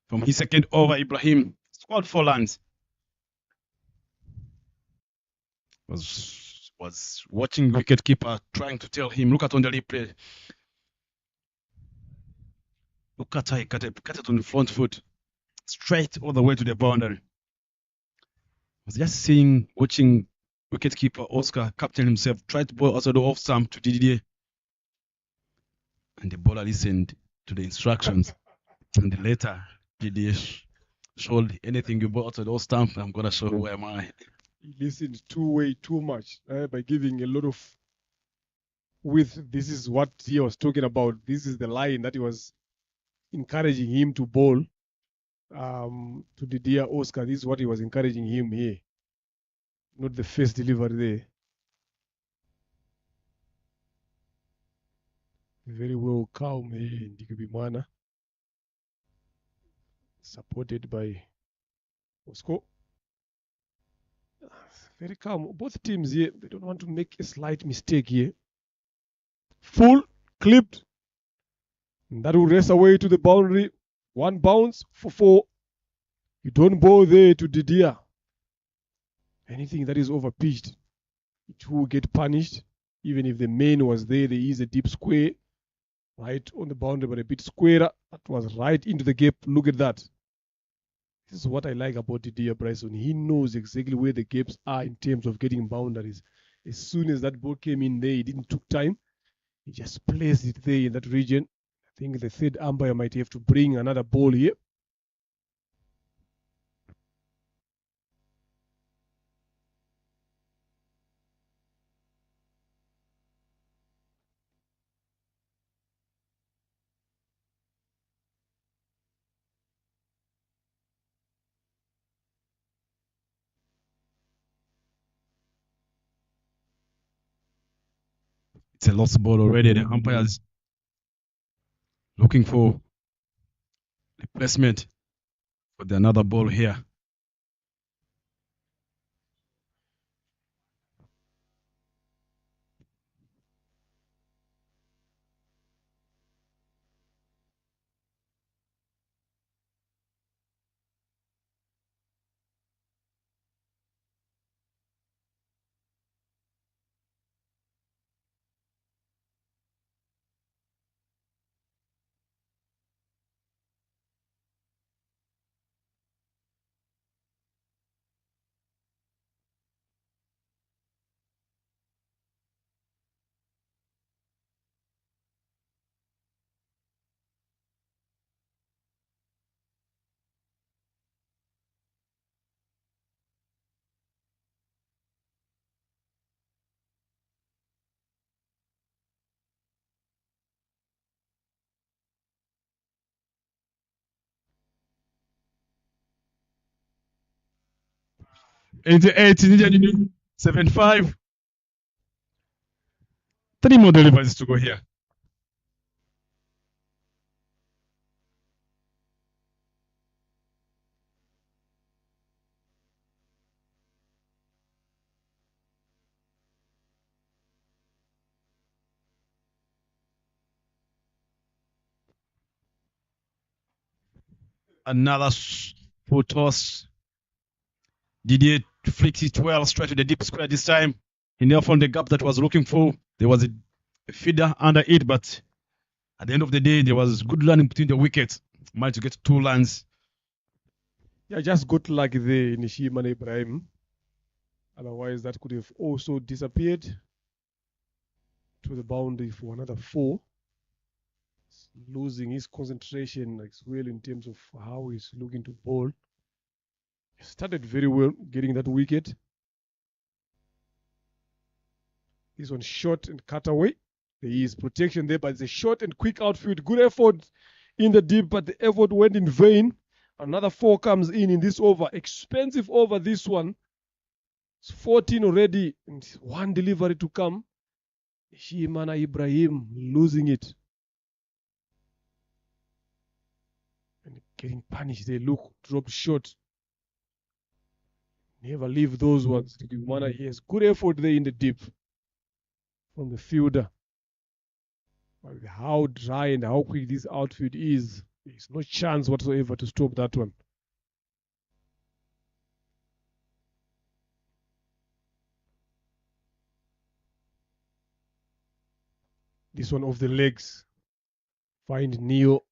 from his second over, Ibrahim scored 4 runs. Was watching wicketkeeper trying to tell him, look at on the replay. Look at how he cut it on the front foot, straight all the way to the boundary. I was just watching wicketkeeper Oscar, captain himself, tried to bowl outside the off stump to Didier. And the bowler listened to the instructions. And later, Didier showed anything you bowl outside the off stump, I'm going to show where am I. He listened too much by giving a lot of width. This is what he was talking about. This is the line that he was encouraging him to bowl to Didier Oscar. This is what he was encouraging him here. Not the first delivery there. Very well calm here in Dikubimana. Supported by Bosco. Very calm. Both teams here, they don't want to make a slight mistake here. Full, clipped. And that will race away to the boundary. 1 bounce for 4. You don't bowl there to Didier. Anything that is over pitched, it will get punished. Even if the main was there is a deep square right on the boundary, but a bit squarer. That was right into the gap. Look at that. This is what I like about Didier Bryson. He knows exactly where the gaps are in terms of getting boundaries. As soon as that ball came in there, he didn't take time. He just placed it there in that region. I think the third umpire might have to bring another ball here. It's a lost ball already. The umpires looking for replacement for another ball here. 88, 75. 3 more deliveries to go here. Another full toss. Didier flicks it well straight to the deep square this time. He never found the gap that was looking for. There was a feeder under it, but at the end of the day, there was good running between the wickets. Managed to get 2 runs. Yeah, just got lucky there in Nishima Ibrahim. Otherwise, that could have also disappeared to the boundary for another 4. Losing his concentration as well in terms of how he's looking to bowl. He started very well getting that wicket. This one short and cut away. There is protection there, but it's a short and quick outfield. Good effort in the deep, but the effort went in vain. Another 4 comes in this over. Expensive over this one. It's 14 already and 1 delivery to come. Shimana Ibrahim losing it. And getting punished. They look dropped short. Never leave those ones. He has good effort there in the deep from the fielder. But with how dry and how quick this outfield is, there's no chance whatsoever to stop that one. This one off the legs. Find Neo.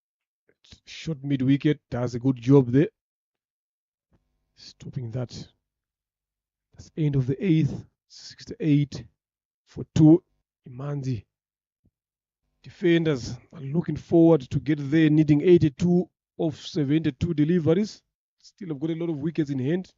Short mid wicket. Does a good job there. Stopping that. That's end of the 8th. 68 for 2. Imanzi. Defenders are looking forward to get there, needing 82 of 72 deliveries. Still have got a lot of wickets in hand.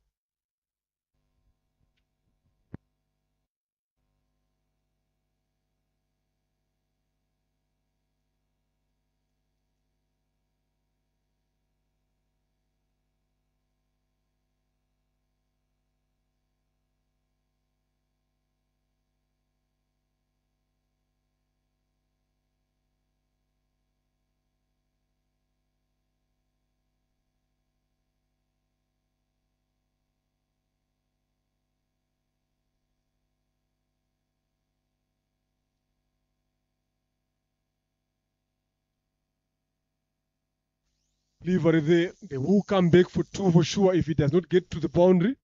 Delivery there. They will come back for 2 for sure if it does not get to the boundary.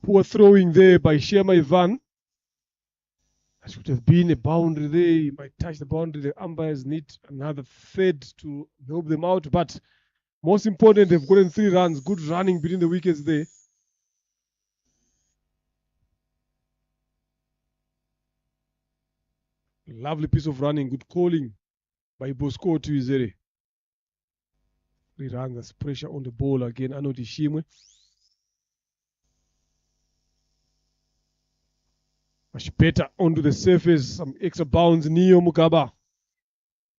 Poor throwing there by Shema Ivan. That should have been a boundary there. He might touch the boundary. The umpires need another third to help them out. But most important, they've gotten 3 runs. Good running between the wickets there. Lovely piece of running. Good calling by Bosco to Izere. 3 runs. That's pressure on the ball again. Anodi Shimwe. Much better onto the surface. Some extra bounds. Neo Mugaba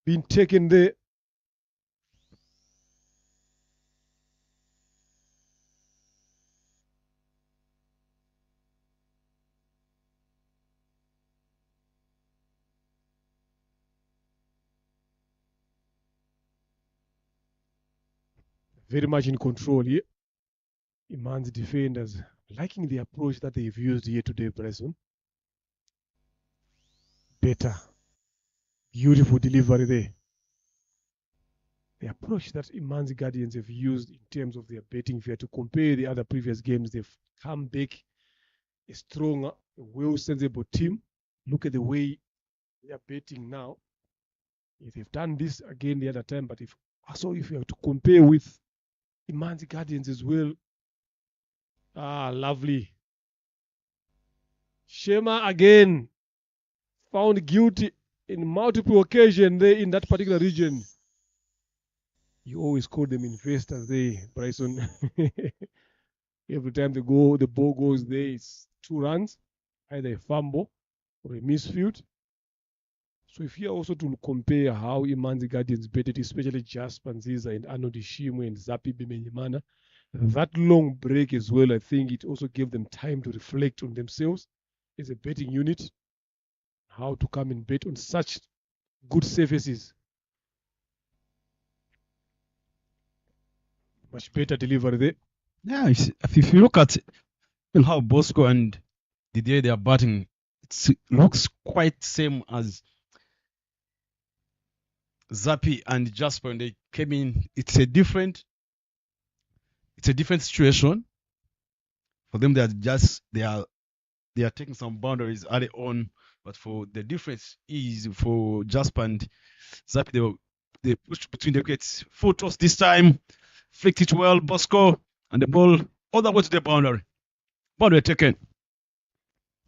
being taken there. Very much in control here. Iman's defenders liking the approach that they've used here today, Bresson. Better. Beautiful delivery there. The approach that Imanzi Guardians have used in terms of their betting, if you are to compare the other previous games, they've come back a stronger, a well-sensible team. Look at the way they are betting now. They've done this again the other time, but if you have to compare with Imanzi Guardians as well. Lovely. Shema again found guilty in multiple occasions there in that particular region. You always call them investors there, Bryson. Every time the ball goes there, it's 2 runs, either a fumble or a misfield. So if you are also to compare how Imanzi Guardians betted, especially Jasper Nziza and Arnold Ishimwe and Zapi Bimenyimana, That long break as well, I think it also gave them time to reflect on themselves as a betting unit, how to come and bet on such good surfaces. Much better delivery there. Yeah, if you look at how Bosco and Didier they are batting, it looks quite same as Zappi and Jasper when they came in. It's a different situation for them. They are taking some boundaries early on, but for the difference is for Jasper and Zappi, they pushed between the wickets. Full toss this time, flicked it well, Bosco, and the ball all the way to the boundary. Boundary taken.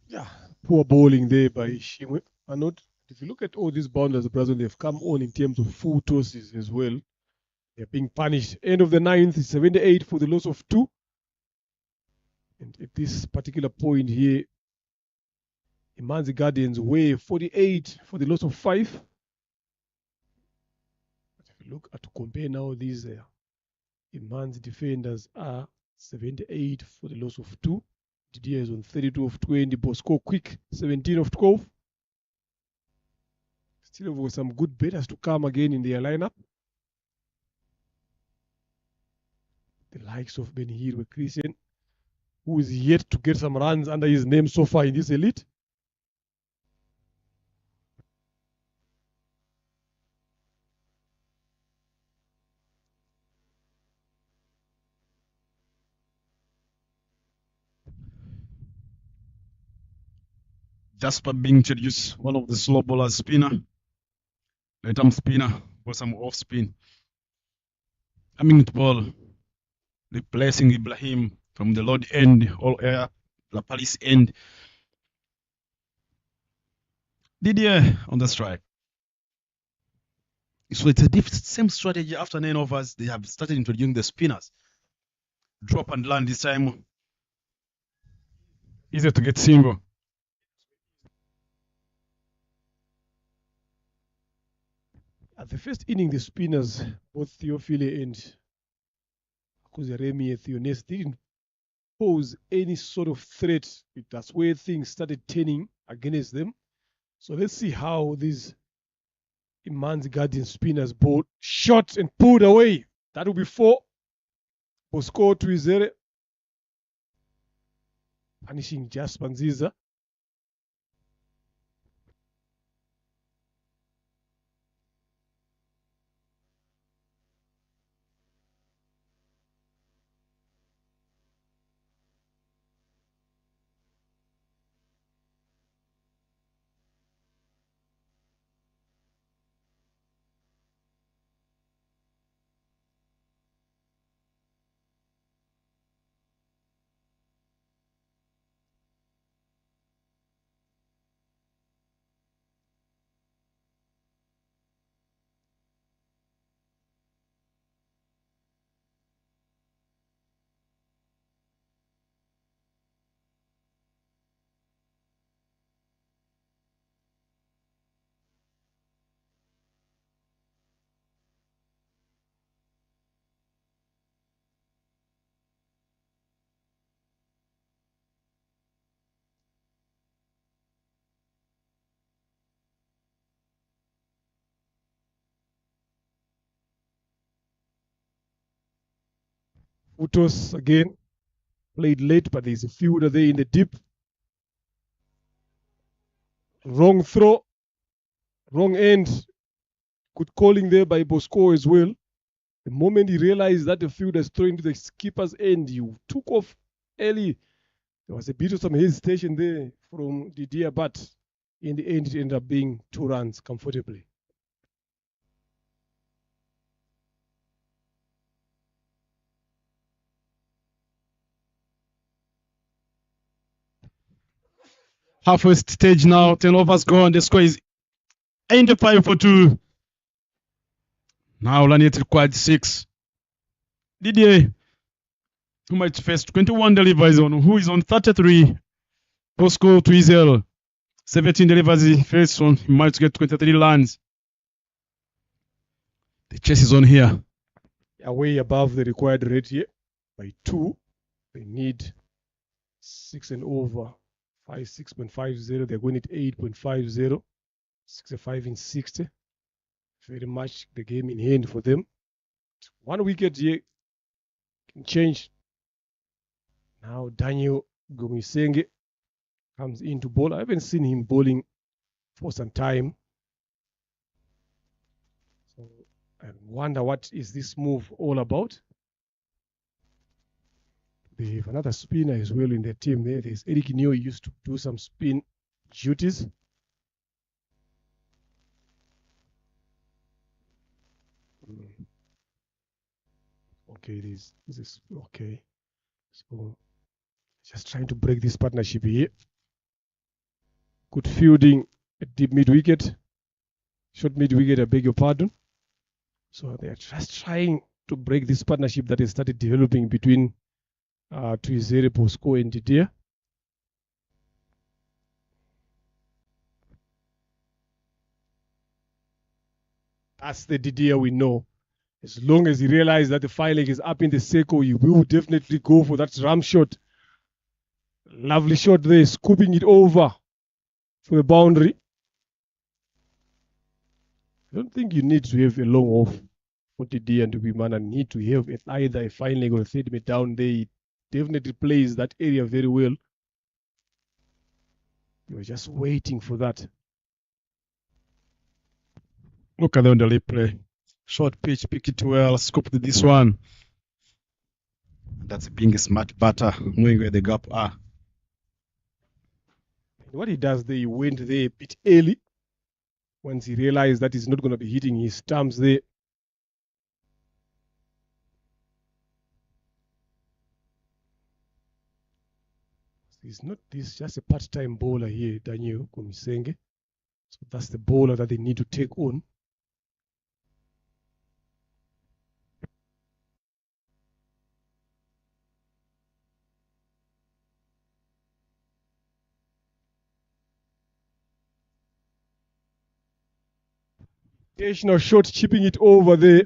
Yeah, poor bowling there by Shimwe. And not, if you look at all these boundaries, Brazil, they've come on in terms of full tosses as well. They're being punished. End of the ninth, 78 for the loss of 2. And at this particular point here, Imanzi Guardians weigh 48 for the loss of 5. But if you look at to compare now, these Imanzi defenders are 78 for the loss of 2. Didier is on 32 of 20. Bosco Quick, 17 of 12. Still have some good batters to come again in their lineup. The likes of Ben Hir Christian, who is yet to get some runs under his name so far in this elite. Jasper being introduced, one of the slow bowlers, spinner. Let spinner for some off spin. Coming to ball, replacing Ibrahim from the Lord end, all air, La Paris end. Didier on the strike. So it's a same strategy after 9 overs. They have started introducing the spinners. Drop and land this time. Easier to get single. At the first inning, the spinners, both Theophile and Akuzaremi Theones, didn't pose any sort of threat. That's where things started turning against them. So let's see how these Imanzi Guardian spinners bowled, shot and pulled away. That will be 4. Bosco to Izere, punishing Jasper Nziza. Utos again played late, but there's a fielder there in the deep. Wrong throw, wrong end. Good calling there by Bosco as well. The moment he realized that the fielder is throwing to the skipper's end, he took off early. There was a bit of some hesitation there from Didier, but in the end, it ended up being 2 runs comfortably. Halfway stage now, 10 overs gone. The score is 85 for 2. Now Laniet required 6. Didier, who might face 21 deliveries on, who is on 33. Bosco to Israel, 17 deliveries first on, he might get 23 runs. The chase is on here. Way above the required rate here. by 2. They need 6 and over. 6.50. They're going at 8.50. 65 in 60. Very much the game in hand for them. 1 wicket here can change. Now Daniel Gumisenge comes in to bowl. I haven't seen him bowling for some time. So I wonder what is this move all about. They have another spinner as well in their team there. There's Eric Neo, used to do some spin duties. Okay, this is okay. So just trying to break this partnership here. Good fielding at deep mid wicket. Short mid wicket, I beg your pardon. So they are just trying to break this partnership that has started developing between Tuizere, Bosco and Didier. That's the Didier we know. As long as he realizes that the fire leg is up in the circle, he will definitely go for that ram shot. Lovely shot there, scooping it over for the boundary. I don't think you need to have a long off for Didier and Wimana. Need to have either a fine leg or a third mid down there. He definitely plays that area very well. You were just waiting for that. Look at the underlay play. Short pitch, pick it well, scoop this one. That's being a smart batter, knowing where the gap are. What he does there, he went there a bit early. Once he realized that he's not going to be hitting his stumps there. He's just a part-time bowler here, Daniel Gumisenge. So that's the bowler that they need to take on. Occasional shot, chipping it over there.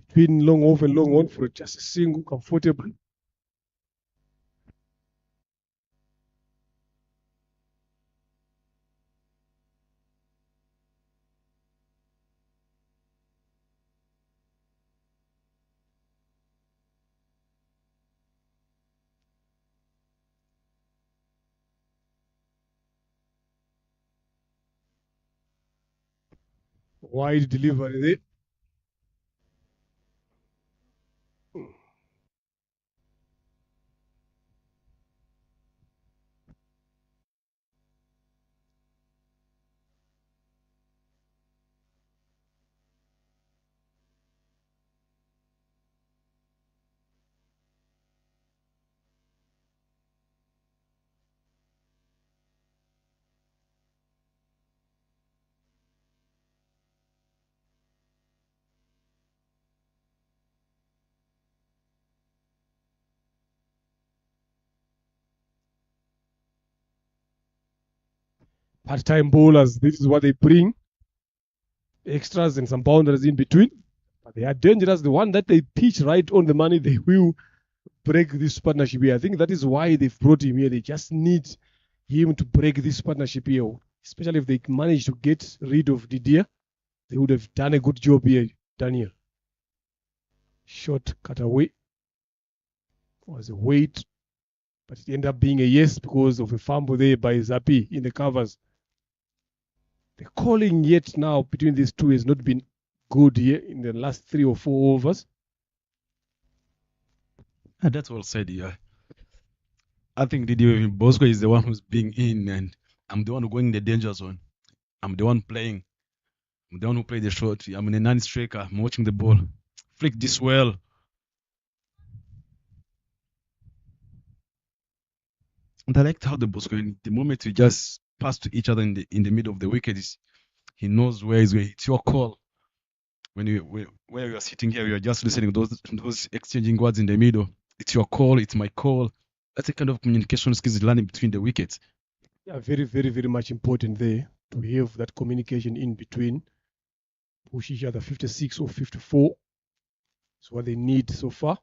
Between long off and long on for just a single, comfortable. Wide delivery there. Part-time bowlers, this is what they bring. Extras and some boundaries in between. But they are dangerous. The one that they pitch right on the money, they will break this partnership here. I think that is why they've brought him here. They just need him to break this partnership here. Especially if they manage to get rid of Didier, they would have done a good job here, Daniel. Shot cut away. Was a wait, but it ended up being a yes because of a fumble there by Zappi in the covers. The calling yet now between these two has not been good here in the last 3 or 4 overs. That's well said, yeah. I think Didier Bosco is the one who's being in, and I'm the one going in the danger zone. I'm the one playing. I'm the one who played the shot. I'm in a non-striker. I'm watching the ball. Flick this well. And I liked how the Bosco, the moment we just pass to each other in the middle of the wicket, he knows where he's going. It's your call. Where you are sitting here, you are just listening to those exchanging words in the middle. It's your call. It's my call. That's a kind of communication skills learning between the wickets. Yeah, very, very, very much important there to have that communication in between. push each other. 56 or 54 is what they need so far.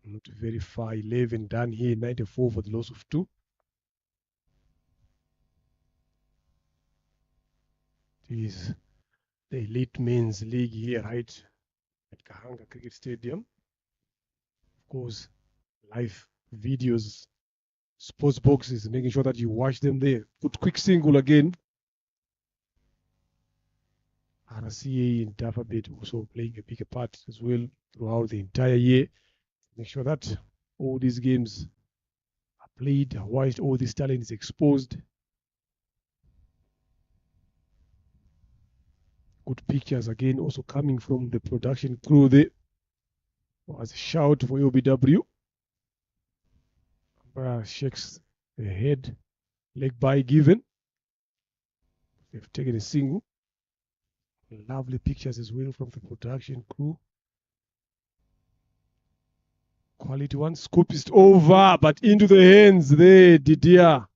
Not very far. 11 done here. 94 for the loss of 2. It is the Elite Men's League here, right, at Gahanga Cricket Stadium. Of course, live videos, sports boxes, making sure that you watch them there. Put quick single again. RCA and Alphabet also playing a bigger part as well throughout the entire year. Make sure that all these games are played, are watched, all this talent is exposed. Good pictures again also coming from the production crew there. As a shout for OBW. Shakes the head, leg by given. They've taken a single. Lovely pictures as well from the production crew. Quality one. Scoop is over, but into the hands there, Didier.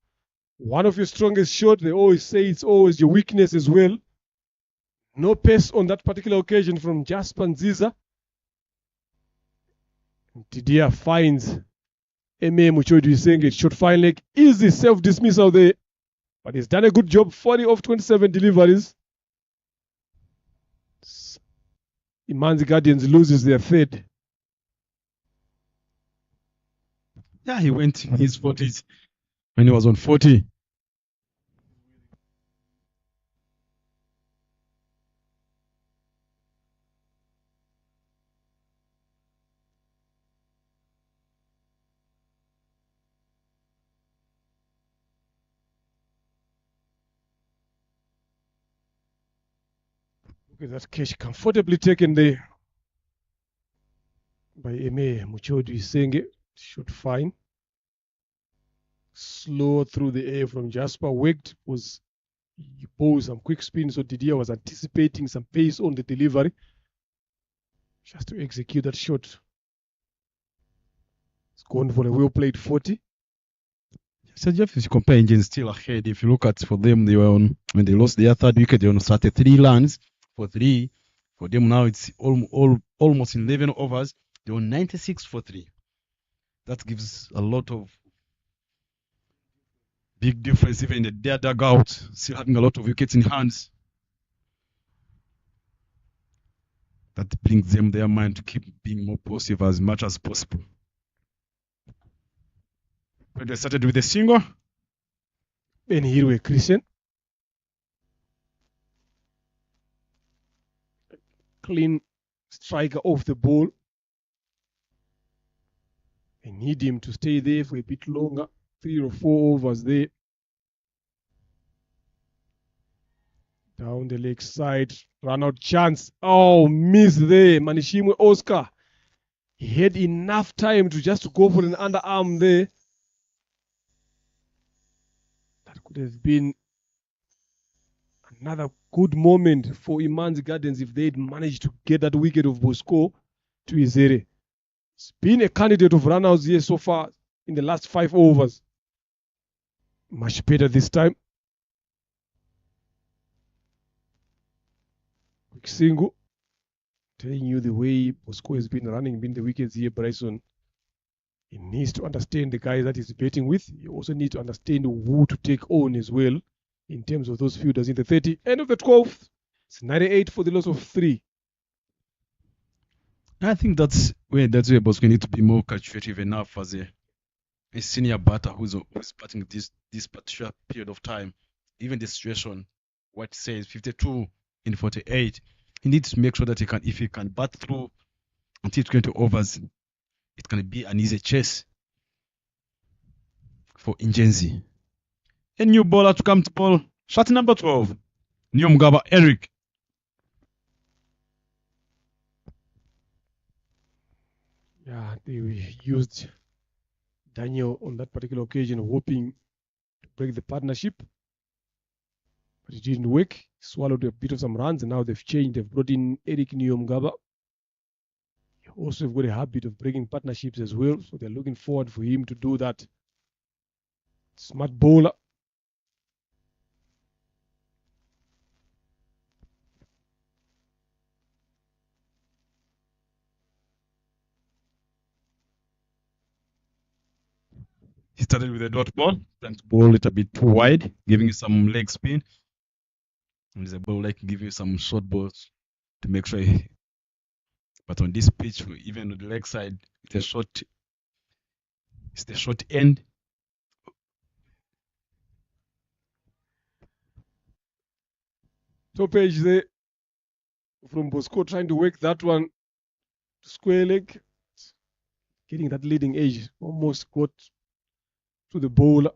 One of your strongest shots. They always say it's always your weakness as well. No pace on that particular occasion from Jasper Nziza. Didier finds M.A. Muchodu is saying it. Shot fine leg. Easy self-dismissal there. But he's done a good job. 40 of 27 deliveries. Imanzi Guardians loses their third. Yeah, he went in his 40s when he was on 40. Look at that catch comfortably taken there by M.A. Muchodu is saying it. Shot fine. Slow through the air from Jasper. Wigged was he posed some quick spin, so Didier was anticipating some pace on the delivery. Just to execute that shot. It's gone for a well played 40. So Jeff, if you compare Engine still ahead, if you look at for them, they were on when they lost their third wicket, they only started 3 runs for 3. For them now it's almost 11 overs. They were 96 for 3. That gives a lot of big difference even in their dugout, still having a lot of wickets in hands. That brings them their mind to keep being more positive as much as possible. When they started with a single. And here we Christian. Clean striker off the ball. I need him to stay there for a bit longer. 3 or 4 overs there. Down the leg side. Run out chance. Oh, miss there. Manishimwe Oscar. He had enough time to just go for an underarm there. That could have been another good moment for Imanzi Gardens if they'd managed to get that wicket of Bosco to Izere. It's been a candidate of runouts here so far in the last 5 overs. Much better this time. Quick single. Telling you the way Bosco has been running, been the wickets here, Bryson. He needs to understand the guys that he's betting with. He also needs to understand who to take on as well in terms of those fielders in the 30. End of the 12th. It's 98 for the loss of 3. I think that's where Bosco need to be more calculative enough as a senior batter who's batting this particular period of time. Even the situation, what says 52 in 48, he needs to make sure that if he can bat through until 20 overs, it can be an easy chase for Ingenzi. A new bowler to come to ball, shot number 12, Nyomgaba Eric. Yeah, they used Daniel on that particular occasion, hoping to break the partnership. But it didn't work. He swallowed a bit of some runs, and now they've changed. They've brought in Eric Nyomgaba. He also have got a habit of breaking partnerships as well, so they're looking forward for him to do that. Smart bowler. started with a dot ball, trying to bowl it a bit too wide, giving you some leg spin. And there's a ball like give you some short balls to make sure. But on this pitch, even on the leg side, it's the short end. Top edge there from Bosco, trying to work that one to square leg. Getting that leading edge, almost got to the bowler.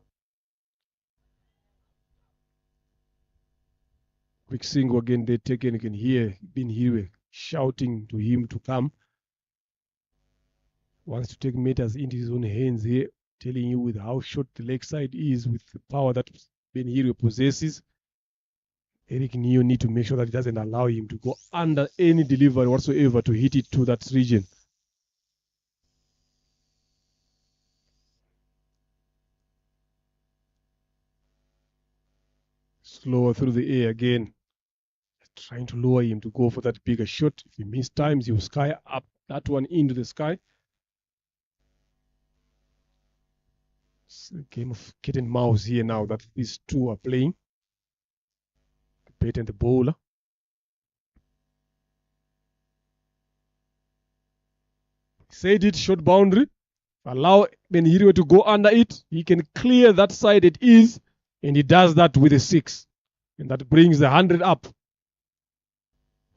Quick single again, they taken. You can hear Ben Hirwe shouting to him to come. Wants to take matters into his own hands here, telling you with how short the leg side is, with the power that Ben Hirwe possesses. Eric Neo need to make sure that it doesn't allow him to go under any delivery whatsoever to hit it to that region. Slower through the air again. Trying to lower him to go for that bigger shot. If he misses times, he'll sky up that one into the sky. It's a game of cat and mouse here now that these two are playing. The bat and the bowler. Said it, short boundary. Allow Ben Hirwe to go under it. He can clear that side it is, and he does that with a 6. And that brings the 100 up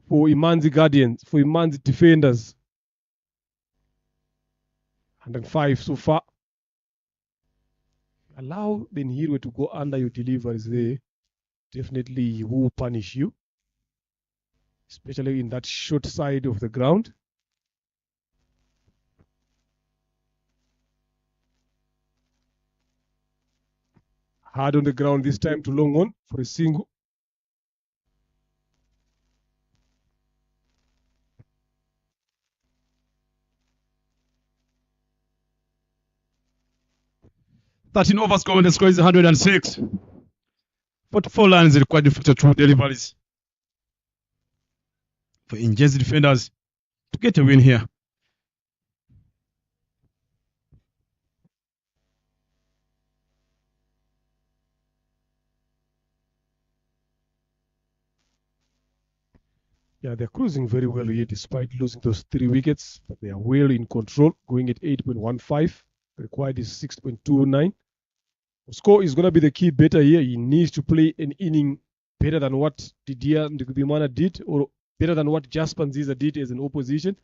for Imanzi Guardians, for Imanzi defenders. 105 so far. Allow Ben Hirwe to go under your deliveries there. Definitely he will punish you, especially in that short side of the ground. Hard on the ground this time to long on for a single. Thirteen overs gone, the score is 106. 44 lines required for 2 deliveries for Injersey defenders to get a win here. Yeah, they're cruising very well here despite losing those 3 wickets. But they are well in control, going at 8.15. Required is 6.29. Score is going to be the key batter here. He needs to play an inning better than what Didier Ndikubimana did, or better than what Jasper Nziza did as an opposition.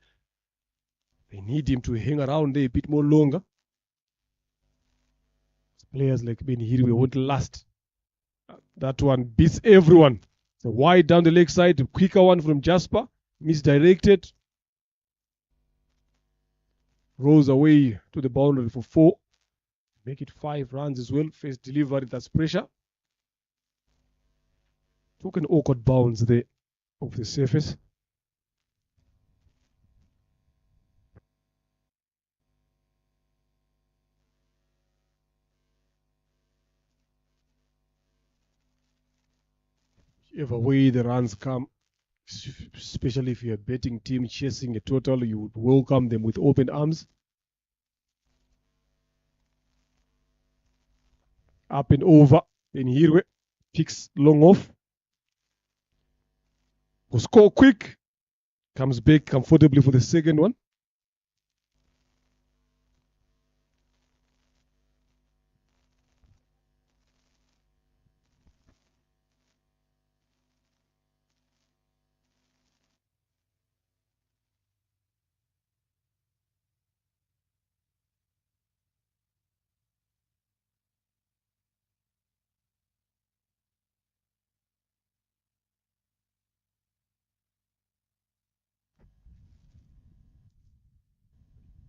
They need him to hang around there a bit more longer. Players like Ben Hirwe won't last. That one beats everyone. It's a wide down the leg side, a quicker one from Jasper, misdirected. Rolls away to the boundary for 4. Make it 5 runs as well. First delivery, that's pressure. Took an awkward bounce there off the surface. Whichever way the runs come, especially if you're a betting team chasing a total, you would welcome them with open arms. Up and over. Then Hirwe picks long off. Will score quick. Comes back comfortably for the second one.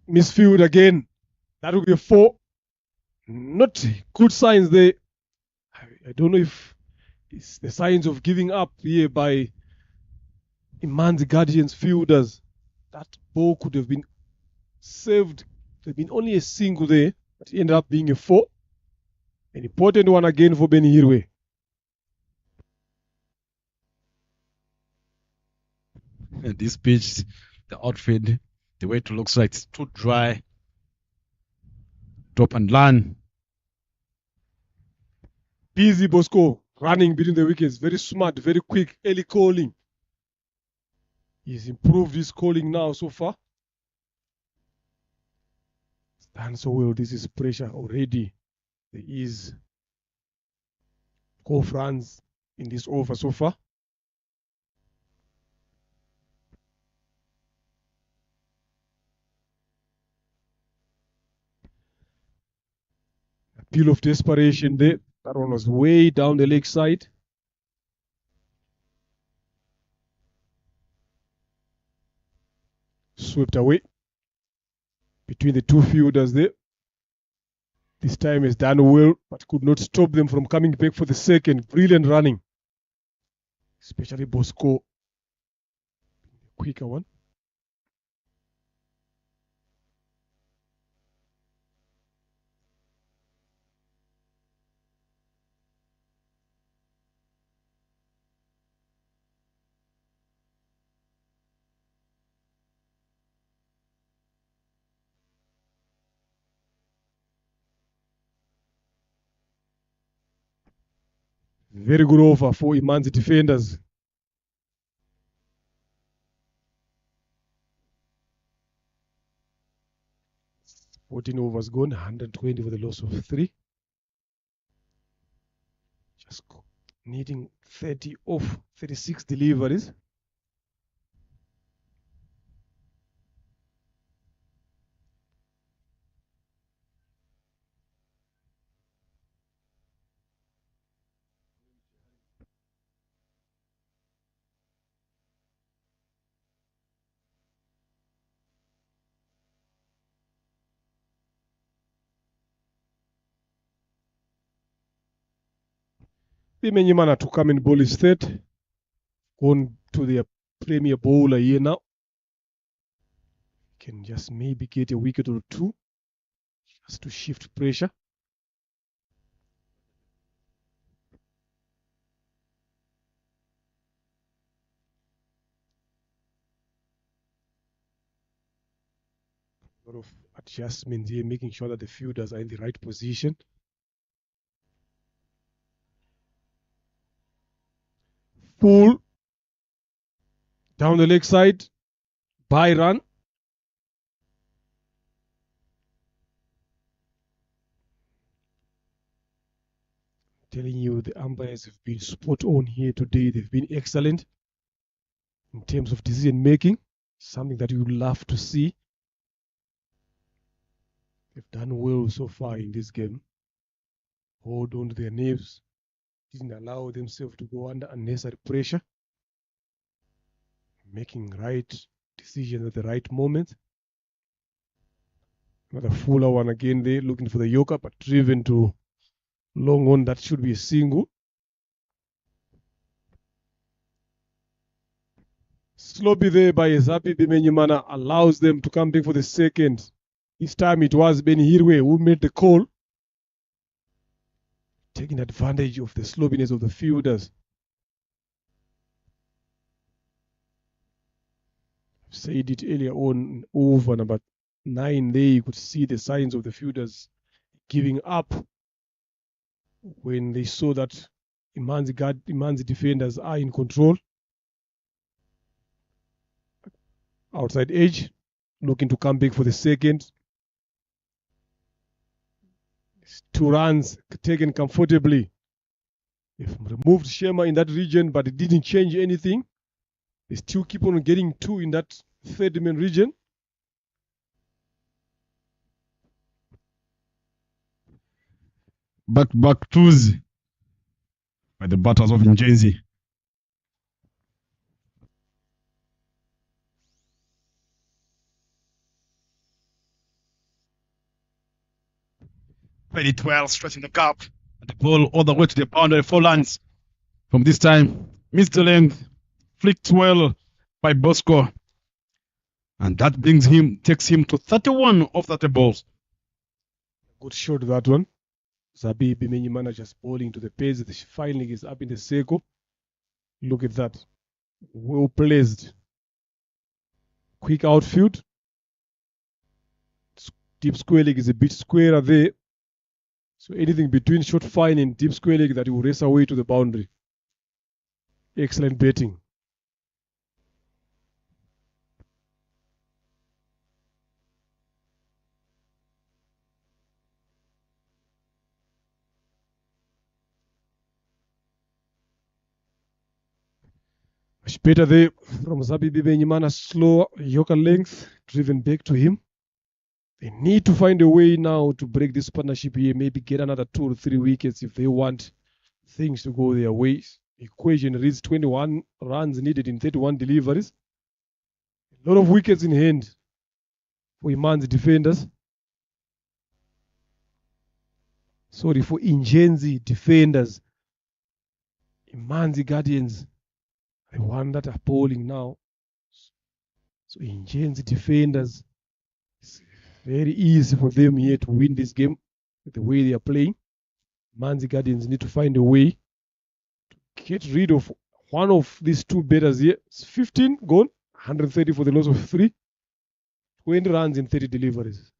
Misfield again. That will be a 4. Not good signs there. I don't know if it's the signs of giving up here by Imanzi Guardians fielders. That ball could have been saved. There had been only a single there, but it ended up being a 4. An important one again for Ben Hirwe. This pitch, the outfield, the way it looks like it's too dry. Drop and land. Busy Bosco, running between the wickets. Very smart, very quick, early calling. He's improved his calling now so far. It's done so well. This is pressure already. There is 12 runs in this over so far. Appeal of desperation there. That one was way down the leg side. Swept away between the two fielders there. This time has done well, but could not stop them from coming back for the second. Brilliant running. Especially Bosco. Quicker one. Very good over for Imanzi defenders. Fourteen overs gone, 120 for the loss of 3. Just needing 30 off 36 deliveries. Bimenyimana to come and bowl his third. Gone to their premier bowler here now. Can just maybe get a wicket or two. Just to shift pressure. A lot of adjustments here, making sure that the fielders are in the right position. Full down the leg side, by run. Telling you, the umpires have been spot on here today. They've been excellent in terms of decision making, something that you would love to see. They've done well so far in this game. Hold on to their nerves. Didn't allow themselves to go under unnecessary pressure. Making right decisions at the right moment. Another fuller one again there, looking for the Yorker, but driven to long on. That should be a single. Sloppy there by Zapi Bimenyimana allows them to come back for the second. This time it was Ben Hirwe who made the call, taking advantage of the sloppiness of the fielders. I've said it earlier on, over number 9 there, you could see the signs of the fielders giving up when they saw that Imanzi defenders are in control. Outside edge, looking to come back for the second. 2 runs taken comfortably. They've removed Shema in that region, but it didn't change anything. They still keep on getting 2 in that third man region. Back twos by the batters of Njenzi. Played it well, stretching the gap. And the ball all the way to the boundary, 4 runs. From this time, missed the length, flicked well by Bosco. And that takes him to 31 off 30 balls. Good shot, that one. Zabi Bimenyimana just bowling to the pace. The fielding is up in the circle. Look at that. Well placed. Quick outfield. Deep square leg is a bit squarer there. So anything between short fine and deep square leg that will race away to the boundary. Excellent betting. Much better there from Zabibi Benyimana. Slow yoker length driven back to him. They need to find a way now to break this partnership here. Maybe get another 2 or 3 wickets if they want things to go their way. Equation reads 21 runs needed in 31 deliveries. A lot of wickets in hand for Imanzi defenders. Sorry, for Ingenzi defenders. Imanzi Guardians, the one that are bowling now. So Ingenzi defenders, it's very easy for them here to win this game with the way they are playing. Imanzi Guardians need to find a way to get rid of one of these two batters here. It's 15 gone, 130 for the loss of 3, 20 runs in 30 deliveries.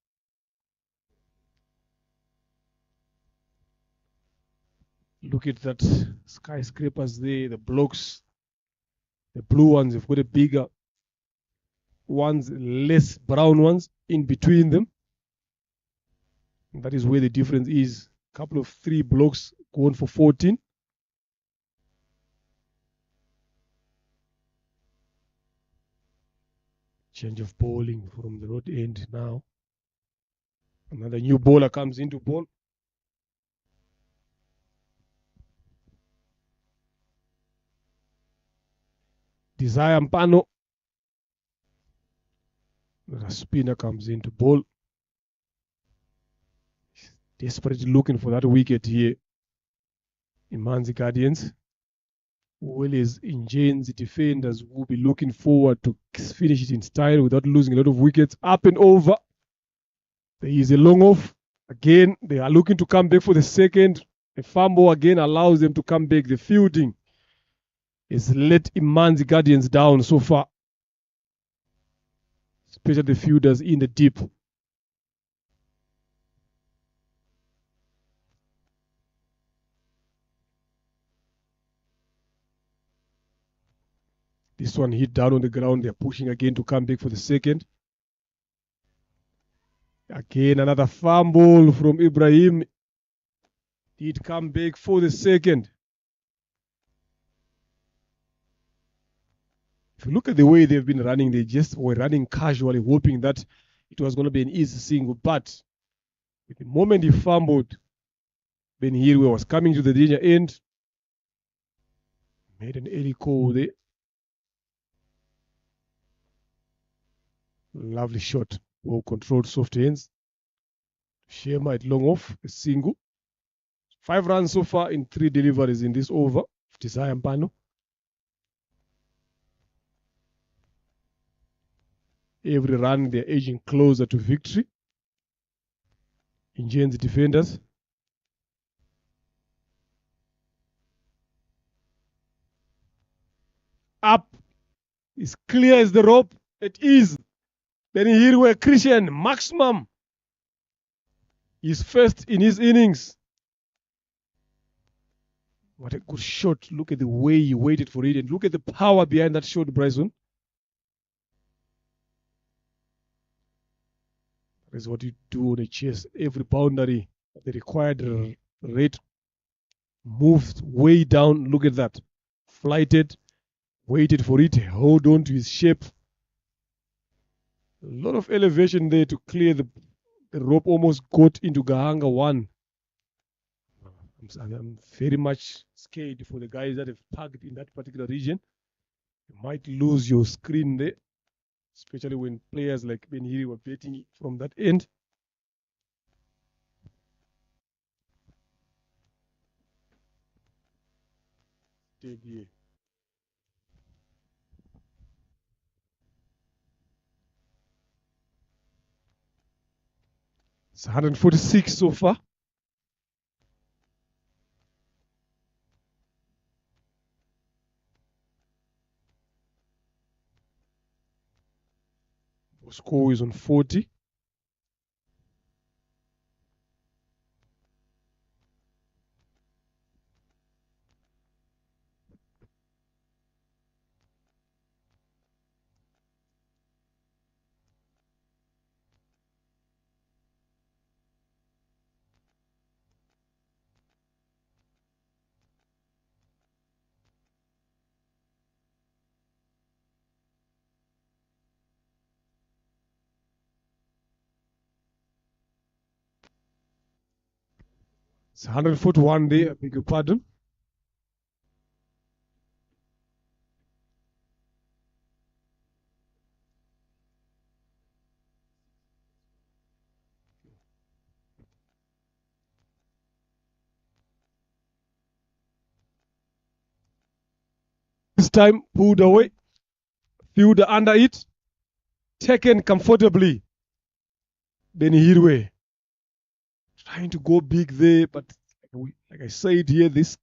Look at that skyscrapers there, the blocks. The blue ones have got a bigger ones, less brown ones in between them. And that is where the difference is. A couple of 3 blocks going for 14. Change of bowling from the road end now. Another new bowler comes into ball. Desire Mpano. The spinner comes into ball. Desperately looking for that wicket here. Imanzi Guardians. Well as Ingenzi defenders will be looking forward to finish it in style without losing a lot of wickets. Up and over. There is a long off. Again, they are looking to come back for the second. A fumble again allows them to come back. The fielding is let Imanzi Guardians down so far. Especially the fielders in the deep. This one hit down on the ground. They're pushing again to come back for the second. Again, another fumble from Ibrahim. Did come back for the second. If you look at the way they've been running, they just were running casually, hoping that it was going to be an easy single. But with the moment he fumbled, Ben Hirwe was coming to the danger end. Made an early call there. Lovely shot. Well controlled soft hands. Sherma at long off, a single. 5 runs so far in 3 deliveries in this over. Desire Mpano. Every run they're edging closer to victory. Ingenzi defenders. Up. It's clear as the rope. It is. Then here were Christian maximum. He's first in his innings. What a good shot. Look at the way he waited for it. And look at the power behind that shot, Bryson. That is what you do on a chase. Every boundary, the required rate moved way down. Look at that. Flighted, waited for it, hold on to his shape. A lot of elevation there to clear the rope. Almost got into Gahanga 1. I'm very much scared for the guys that have parked in that particular region. You might lose your screen there, especially when players like Ben Hiri were betting from that end. Take here. It's 146 so far. The score is on 40. It's 141 there, I beg your pardon. This time pulled away, fielder under it, taken comfortably. Benny Hirwe trying to go big there, but like I said here, this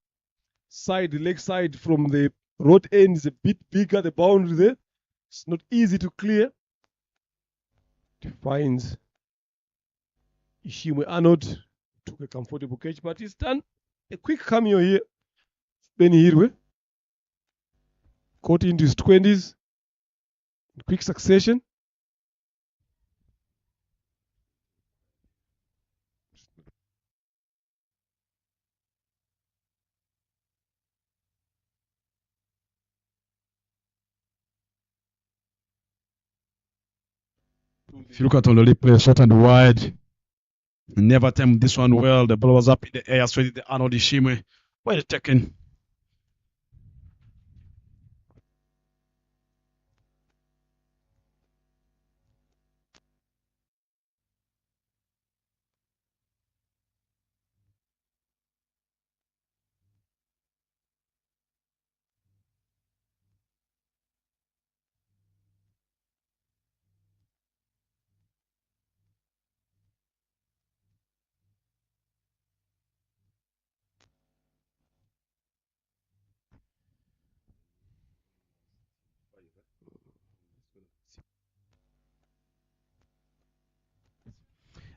side, the leg side from the road end is a bit bigger, the boundary there. It's not easy to clear. Finds Ishimwe Arnold, took a comfortable catch, but he's done a quick cameo here. Benny Hirwe caught into his 20s in quick succession. If you look at on the replay, short and wide, never timed this one well. The ball was up in the air, straight the Arnold Ishimwe. Well taken.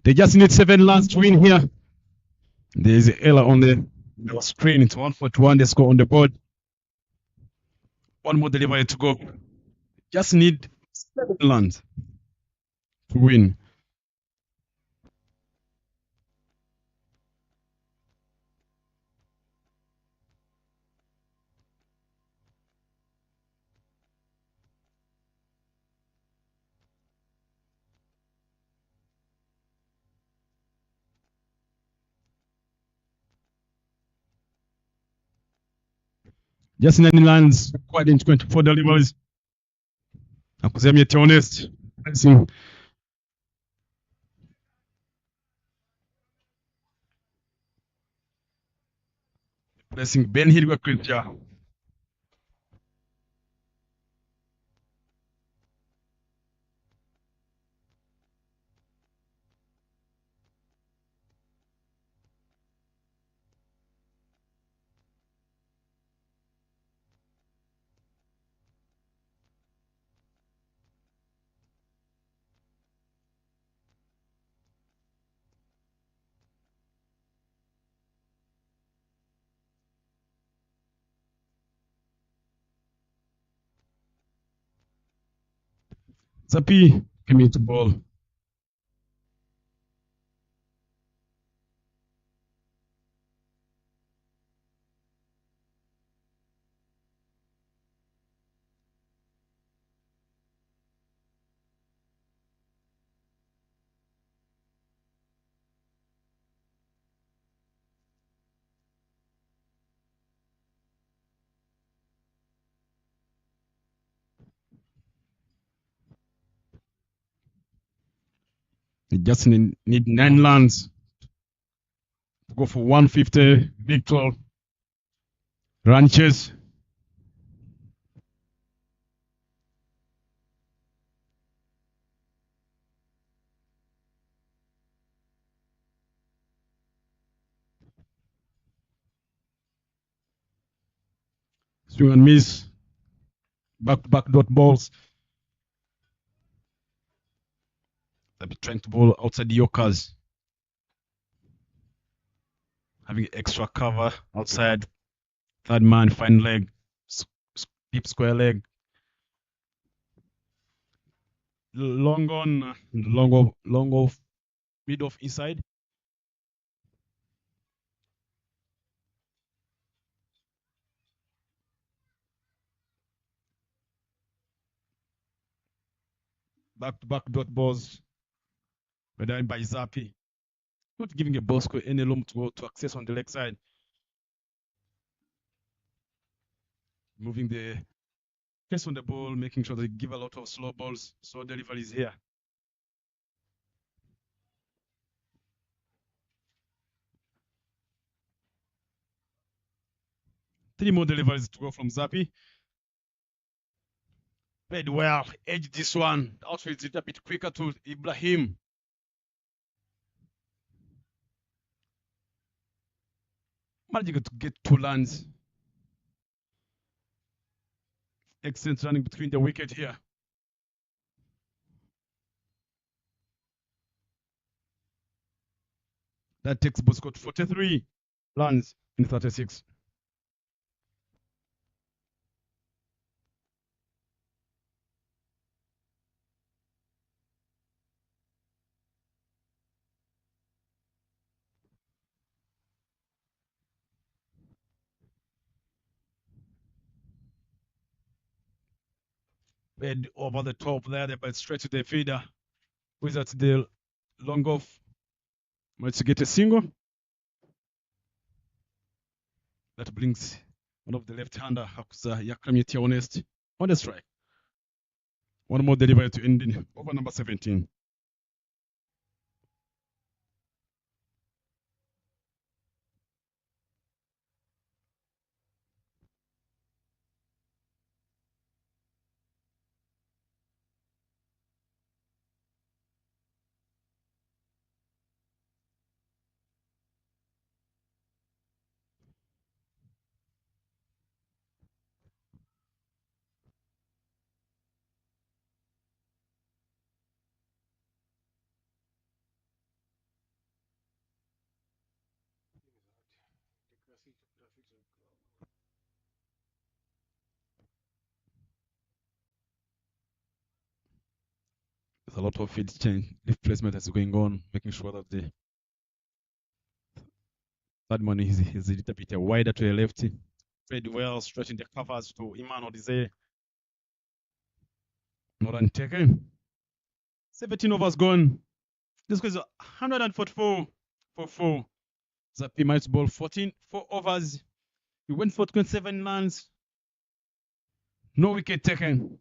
They just need 7 runs to win here. There is an error on the screen. It's 141. They score on the board. One more delivery to go. Just need 7 runs to win. Just 9 runs, quite in 24 deliveries. Nakuzemye honest. Blessing Ben Hirwe Christian. Zapi came into ball. They just need 9 runs to go for 150. Big 12 run chase. Swing and miss. Back dot balls. They'll be trying to ball outside the Yorkers. Having extra cover outside. Third man, fine leg. Deep square leg. Long on, long off, mid off inside. Back to back dot balls. But then by Zapi. Not giving a Bosco any room to go to access on the leg side. Moving the pace on the ball, making sure they give a lot of slow balls. So delivery is here. Three more deliveries to go from Zappi. Played well, edged this one. Outfield it a bit quicker to Ibrahim. Managing to get 2 runs. Excellent running between the wicket here. That takes Bosco to 43 runs in 36. Played over the top there, but straight to the feeder. Wizards the long off. Managed to get a single. That brings one of the left-hander, Hakuza Yakramiti Honest, on the strike. One more delivery to end over number 17. There's a lot of field change, replacement that's going on, making sure that the third man is a little bit wider to the left. Played well, stretching the covers to Iman Odize. Not untaken. 17 overs gone. This goes 144 for 4. Zappi might ball 4 overs. He went for 27 runs. No wicket taken.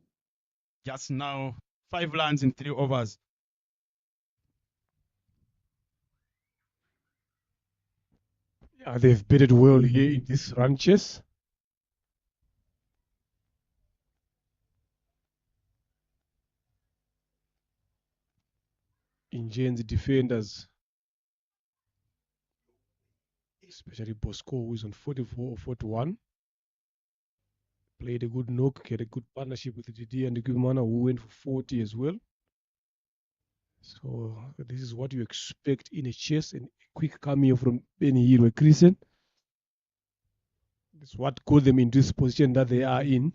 Just now 5 runs in 3 overs. Yeah, they've batted well here in this run chase. Indians defenders, especially Bosco, who is on 44 or 41, played a good knock, had a good partnership with Didi and Gumana, who went for 40 as well. So this is what you expect in a chase, and a quick cameo from Benny Hill Christian. It's what got them in this position that they are in.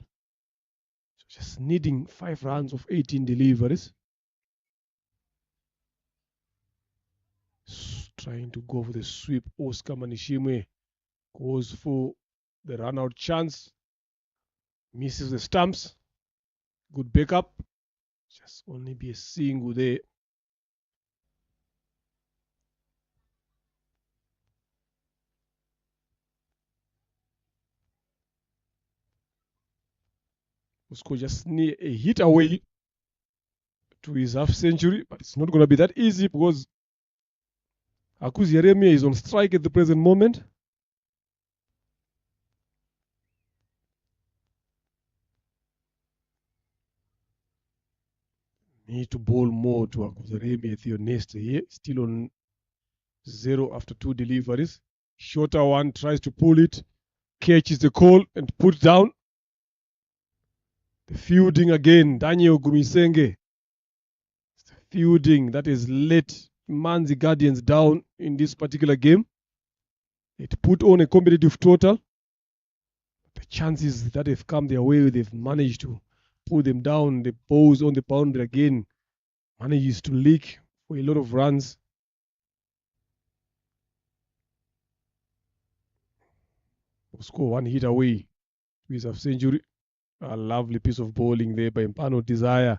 So just needing 5 runs of 18 deliveries. Trying to go for the sweep. Oscar Manishimwe goes for the run-out chance. Misses the stumps. Good backup. Just only be a single there. Oscar just need a hit away to his half century, but it's not going to be that easy because Akuzi Yeremia is on strike at the present moment. Need to bowl more to Akuzi Yeremia at your nest here. Still on 0 after 2 deliveries. Shorter one, tries to pull it, catches the call and put down. The fielding again, Daniel Gumisenge. It's the fielding that has let Manzi Guardians down in this particular game. It put on a competitive total. The chances that have come their way, they've managed to pull them down. The balls on the boundary again manages to leak for a lot of runs. Score 1 hit away to his half century. A lovely piece of bowling there by Mpano Desire.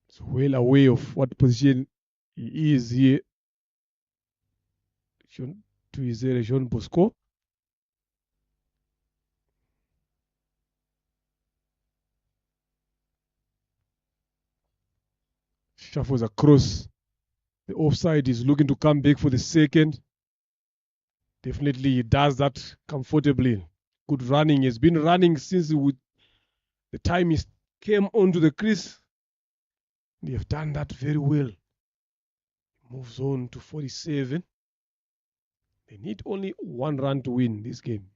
It's well aware of what position he is here. Jean Bosco. Shuffles across. The offside is looking to come back for the second. Definitely he does that comfortably. Good running. He's been running since the time he came onto the crease. They have done that very well. Moves on to 47. They need only 1 run to win this game.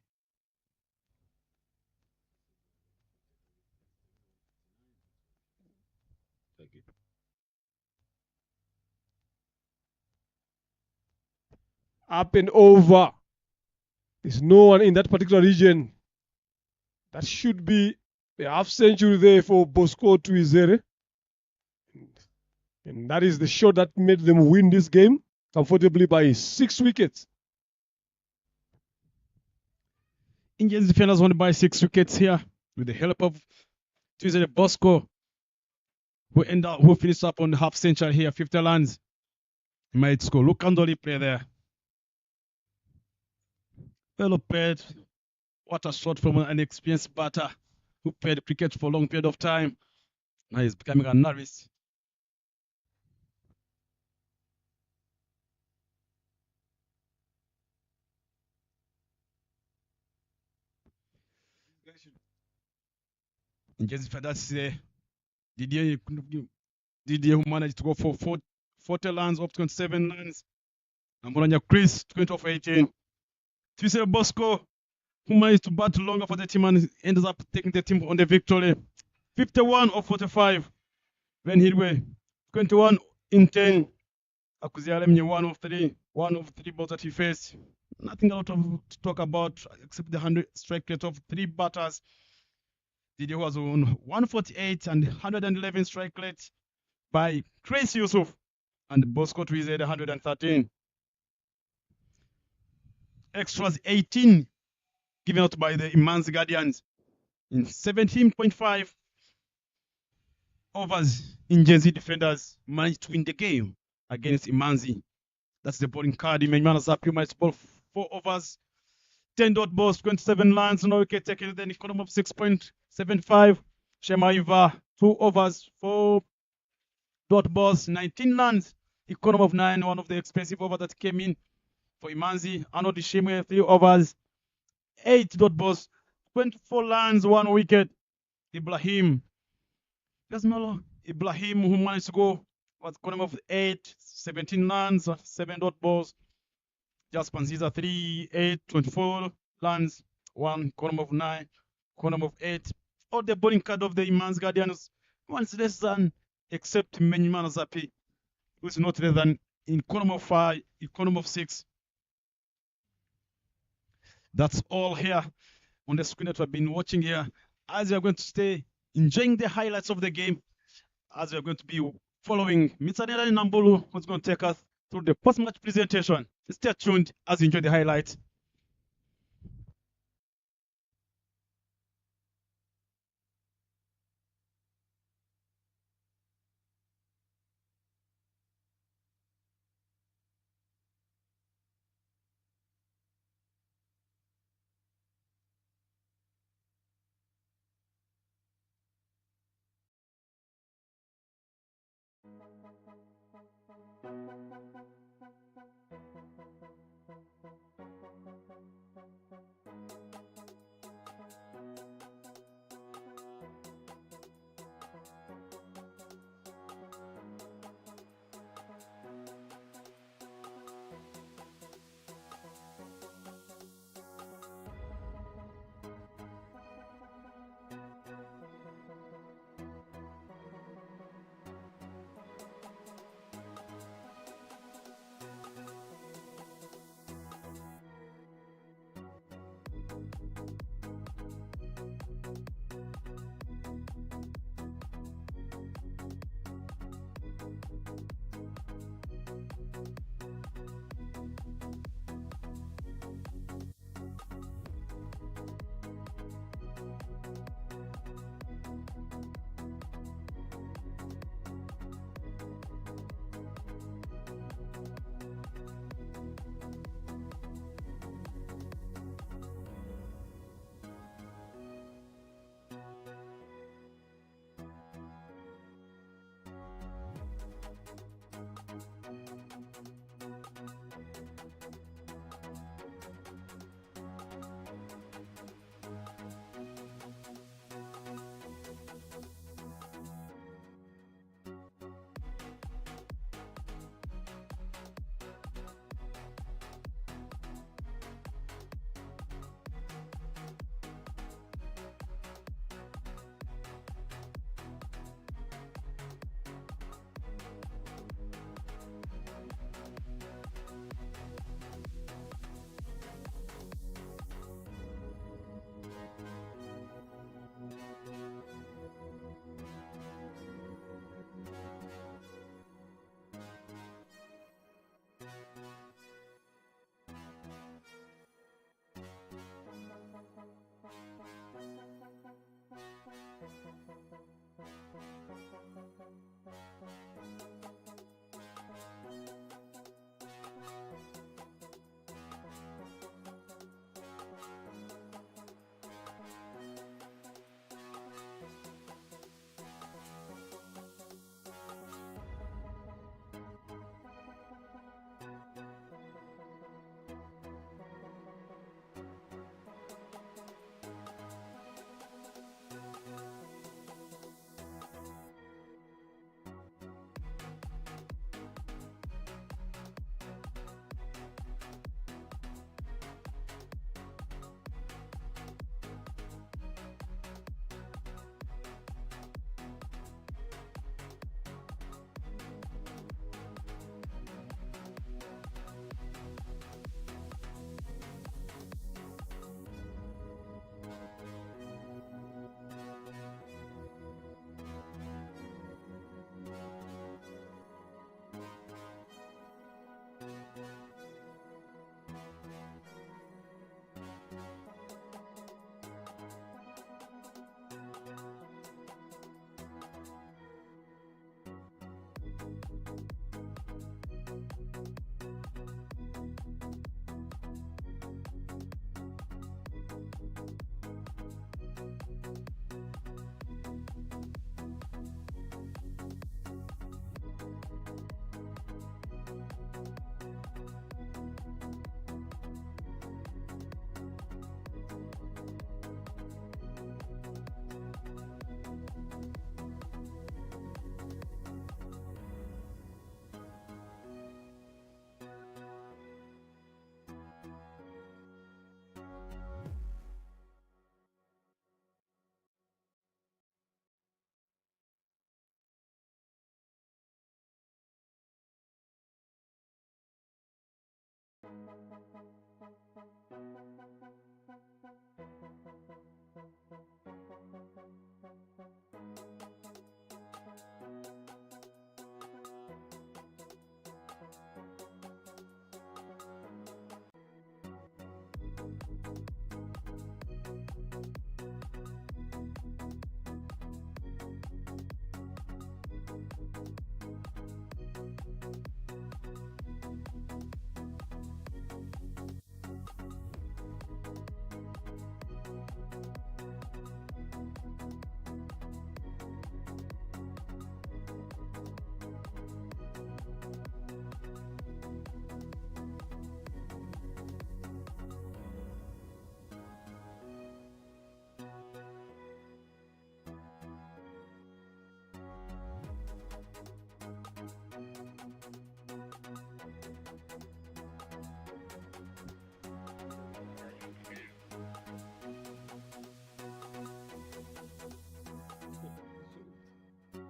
Up and over. There's no one in that particular region. That should be a half century there for Bosco Tuizere. And that is the shot that made them win this game comfortably by 6 wickets. Indians defenders won by 6 wickets here with the help of Tuizere Bosco, who finished up on the half century here, 50 runs. He might score. Look Andoli play there. Well played. What a shot from an experienced batter who played cricket for a long period of time. Now he's becoming a novice. Just that's Didier who managed to go for 40 runs up to 27 runs. And Moranya Chris, 20 of 18. Tuizere Bosco, who managed to bat longer for the team and ends up taking the team on the victory. 51 of 45. When Hidwe, 21 in 10. Akuzialemye 1 of 3 balls that he faced. Nothing a lot to talk about except the 100 strike rate of 3 batters. Didier was on 148 and 111 strike rate by Chris Yusuf, and Bosco Tuizere 113. Extras 18 given out by the Imanzi Guardians in 17.5 overs. Injenzi defenders managed to win the game against Imanzi. That's the bowling card. Emmanuel Zapi managed to bowl 4 overs, 10 dot balls, 27 runs, no wicket taken, then economy of 6.75. Shemaiva, 2 overs, 4 dot balls, 19 runs, economy of 9, one of the expensive overs that came in for Imanzi. Arnold Ishimwe, 3 overs, 8 dot balls, 24 runs, 1 wicket. Ibrahim, who managed to go with economy of 8, 17 runs, 7 dot balls. Jasper Nziza 3, 8, 24 runs, 1 column of 9, column of 8. All the bowling card of the Imanzi Guardians, one's less than, except Menyimana Zapi, who is not less than in column of 5, in column of 6. That's all here on the screen that we've been watching here. As we are going to stay enjoying the highlights of the game, as we are going to be following Mr. Nelani Nambulu, who's going to take us through the post-match presentation. Stay tuned as you enjoy the highlights.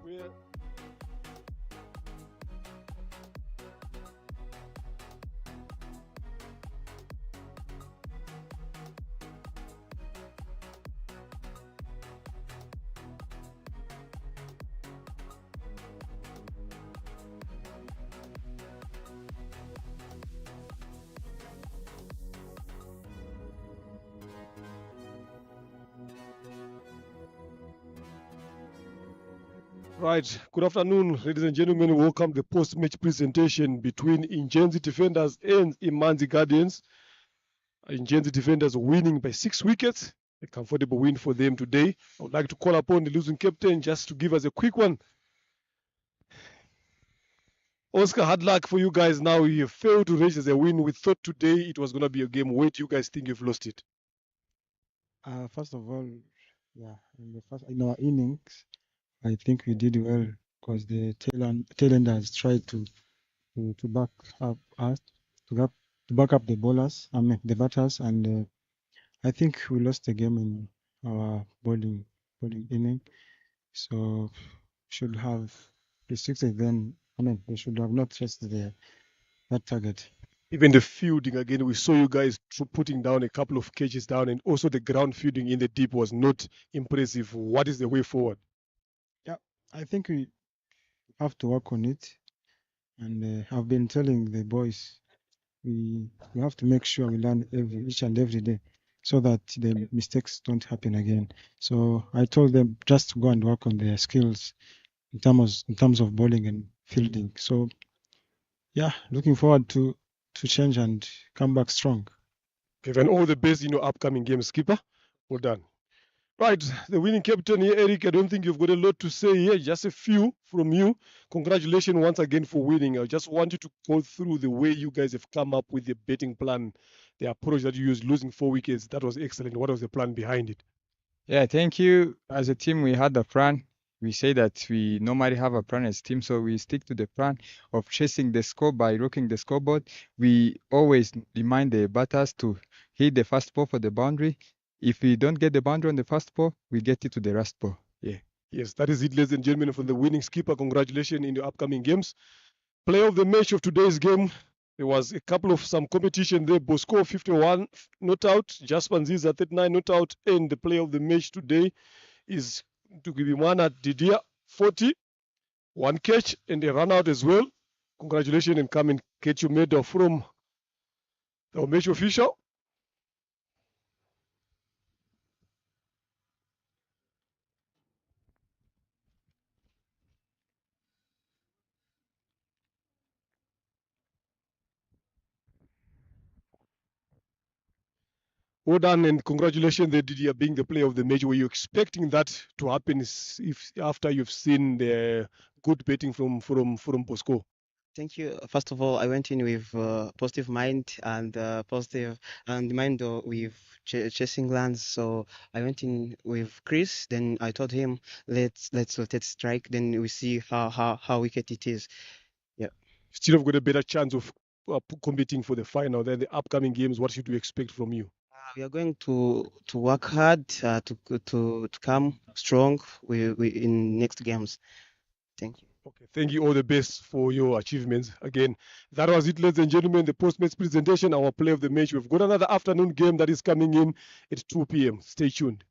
Where Right. Good afternoon, ladies and gentlemen. Welcome to the post-match presentation between Ingenzi Defenders and Imanzi Guardians. Ingenzi Defenders winning by 6 wickets. A comfortable win for them today. I would like to call upon the losing captain just to give us a quick one. Oscar, hard luck for you guys now. You failed to register a win. We thought today it was going to be a game. Where do you guys think you've lost it? First of all, yeah, in our innings, I think we did well because the tailenders tried to back up us, to back up the bowlers, the batters, and I think we lost the game in our bowling inning. So should have restricted them. They should have not chased that target. Even the fielding again, we saw you guys putting down a couple of catches down, and also the ground fielding in the deep was not impressive. What is the way forward? Yeah, I think we have to work on it, and I've been telling the boys we have to make sure we learn each and every day so that the mistakes don't happen again. So I told them just to go and work on their skills in terms of bowling and fielding. So yeah, looking forward to change and come back strong. Given all the best in your upcoming game, skipper. Well done. Right, the winning captain here, Eric. I don't think you've got a lot to say here. Just a few from you. Congratulations once again for winning. I just want you to go through the way you guys have come up with the betting plan, the approach that you used, losing 4 wickets. That was excellent. What was the plan behind it? Yeah, thank you. As a team, we had a plan. We say that we normally have a plan as a team, so we stick to the plan of chasing the score by rocking the scoreboard. We always remind the batters to hit the first ball for the boundary. If we don't get the boundary on the first ball, we get it to the last ball. Yeah. Yes, that is it, ladies and gentlemen, from the winning skipper. Congratulations in the upcoming games. Player of the match of today's game. There was a couple of some competition there. Bosco 51 not out, Jasper Nziza 39 not out, and the player of the match today is Tugibimana Didier 40, 1 catch and a run out as well. Congratulations and come and get your medal from the match official. Well done and congratulations there, Didier, being the player of the match. Were you expecting that to happen if after you've seen the good betting from Bosco? Thank you. First of all, I went in with positive mind and positive and mind with chasing lands. So I went in with Chris. Then I told him, let's rotate strike. Then we see how wicked it is. Yeah. Still have got a better chance of competing for the final. Then the upcoming games, what should we expect from you? We are going to work hard to come strong in next games. Thank you. Okay, thank you. All the best for your achievements. Again, that was it, ladies and gentlemen, the post-match presentation, our play of the match. We've got another afternoon game that is coming in at 2 p.m. Stay tuned.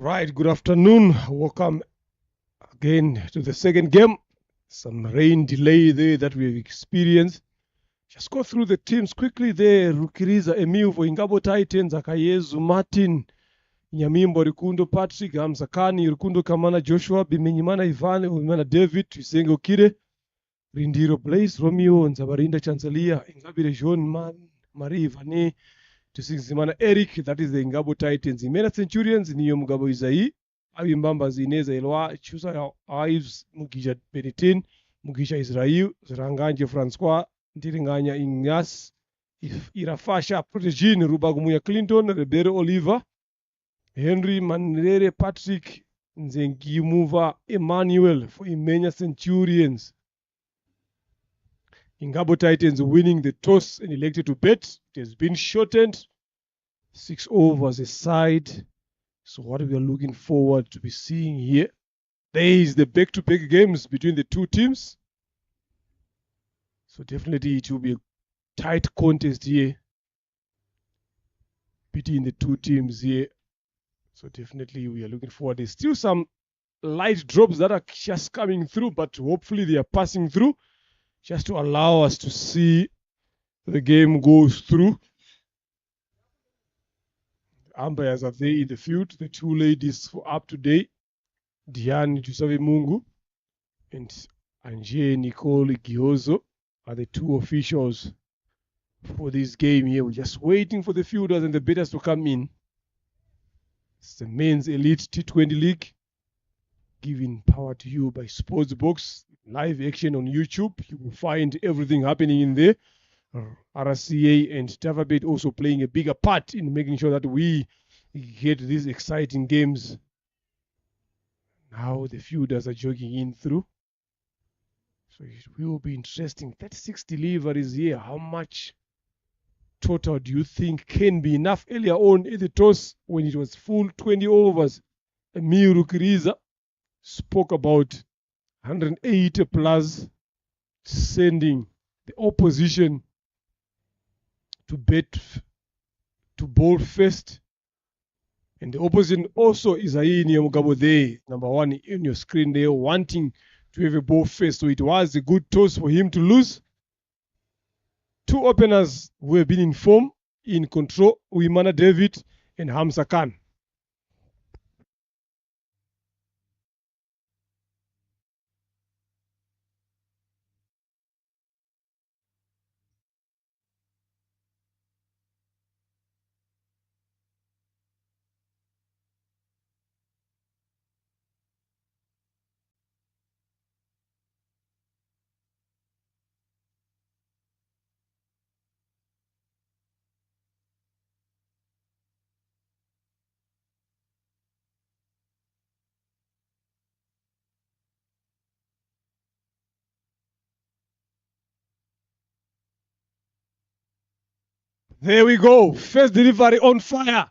Right, good afternoon. Welcome again to the second game. Some rain delay there that we've experienced. Just go through the teams quickly there. Rukiriza Emil for Ingabo Titans, Akayezu Martin, Nyamimbo Rukundo Patrick, Hamzakani, Rukundo Kamana Joshua, Bimenyimana Ivan, Umana David, Twisengo Kire, Rindiro Blaze, Romeo, Nzabarinda Chancelia, Ingabire Jean Marie Vane, Tusinzimana Eric, that is the Ingabo Titans. Imena Centurions, Niyo Mugabo Izai, Abimbamba Zineza Elwa, Chusa Ives, Mugisha Benitin, Mugisha Israel, Zranganje Francois, Ntiringanya Ignas, Irafasha Protegine, Rubagumuya Clinton, Rebero Oliver, Henry Manrere Patrick, Nzengimuva Emmanuel for Imenya Centurions. Ingabo Titans winning the toss and elected to bet. It has been shortened. 6 overs aside. So what we are looking forward to be seeing here. There is the back-to-back games between the two teams. So definitely it will be a tight contest here between the two teams here. So definitely we are looking forward. There's still some light drops that are just coming through, but hopefully they are passing through just to allow us to see the game goes through. Umpires are there in the field. The two ladies for up to date, Diane Tusabe Mungu and Anje Nicole Giozo, are the two officials for this game here. We're just waiting for the fielders and the batters to come in. It's the men's elite T20 league, giving power to you by Sportsbox. Live action on YouTube. You will find everything happening in there. RCA and Tavabet also playing a bigger part in making sure that we get these exciting games. Now the fielders are jogging in through. So it will be interesting. 36 deliveries here. How much total do you think can be enough? Earlier on in the toss, when it was full 20 overs, Emil Rukiriza spoke about 180 plus, sending the opposition to bet to bowl first. And the opposition also is Aini Mugabo there, number one in your screen there, wanting to have a ball first. So it was a good toss for him to lose. Two openers who have been in form, in control, Uimana David and Hamza Khan. There we go. First delivery on fire.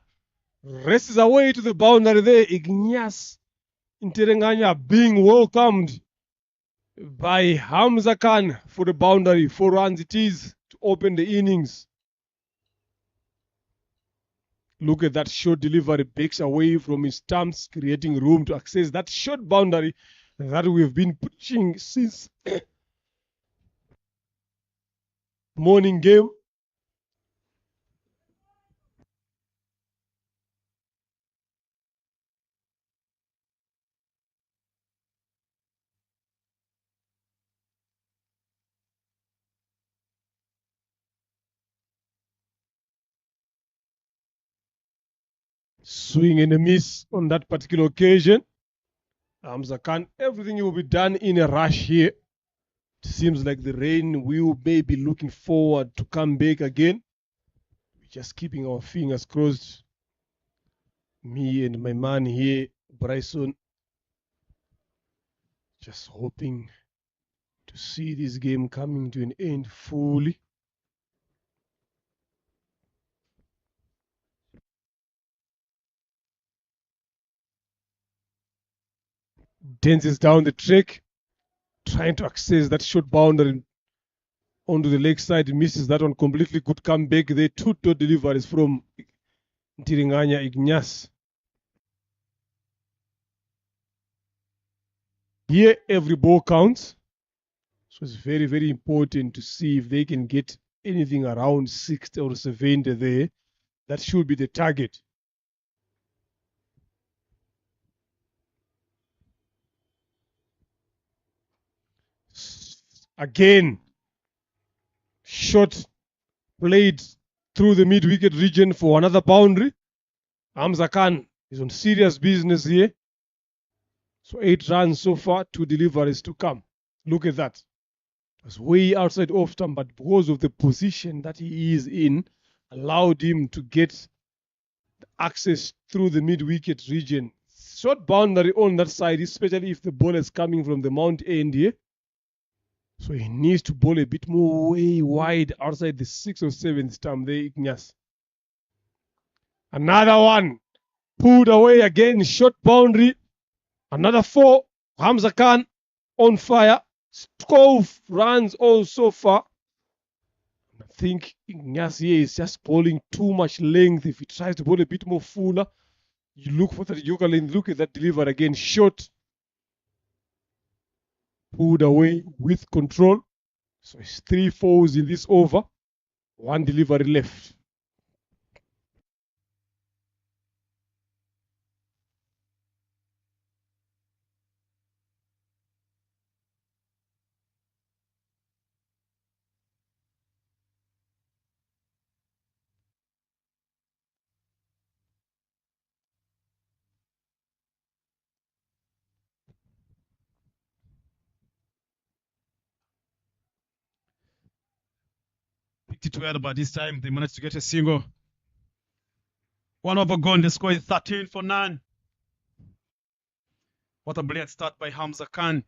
Races away to the boundary there. Ignas Ntirenganya being welcomed by Hamza Khan for the boundary. 4 runs it is to open the innings. Look at that short delivery. Breaks away from his stumps, creating room to access that short boundary that we've been pushing since morning game. Swing and a miss on that particular occasion. Hamza Khan, everything will be done in a rush here. It seems like the rain will maybe looking forward to come back again. We're just keeping our fingers crossed. Me and my man here, Bryson, just hoping to see this game coming to an end fully. Dances down the track, trying to access that short boundary onto the leg side. Misses that one completely. Good comeback there. 2 deliveries from Ntirenganya Ignas. Here, every ball counts. So it's very, very important to see if they can get anything around 60 or 70 there. That should be the target. Again, shot played through the mid-wicket region for another boundary. Hamza Khan is on serious business here. So 8 runs so far, 2 deliveries to come. Look at that. Was way outside off stump, but because of the position that he is in, allowed him to get access through the mid-wicket region. Short boundary on that side, especially if the ball is coming from the mount end here. So he needs to bowl a bit more way wide outside the 6th or 7th stump there, Ignace. Another one. Pulled away again, short boundary. Another 4. Hamza Khan on fire. 12 runs all so far. I think Ignace here is just bowling too much length. If he tries to bowl a bit more fuller, you look for that yoga length. Look at that deliver again. Short. Pulled away with control. So it's 3 fours in this over. 1 delivery left. Picked it well, but this time they managed to get a single. 1 over gone. The score is 13 for 9. What a brilliant start by Hamza Khan.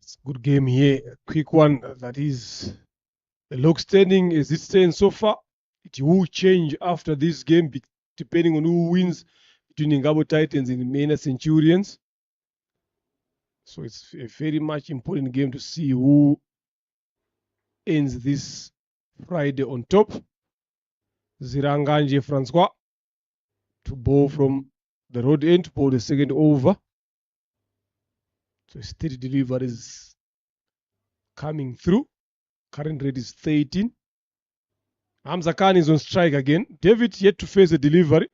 It's a good game here. A quick one. That is the log standing as it stands so far. It will change after this game depending on who wins between Ngabo Titans and Mena Centurions. So it's a very much important game to see who ends this Friday on top. Ziranganje Francois to bowl from the road end to bowl the second over. So steady deliveries coming through. Current rate is 13. Hamza Khan is on strike again. David yet to face a delivery.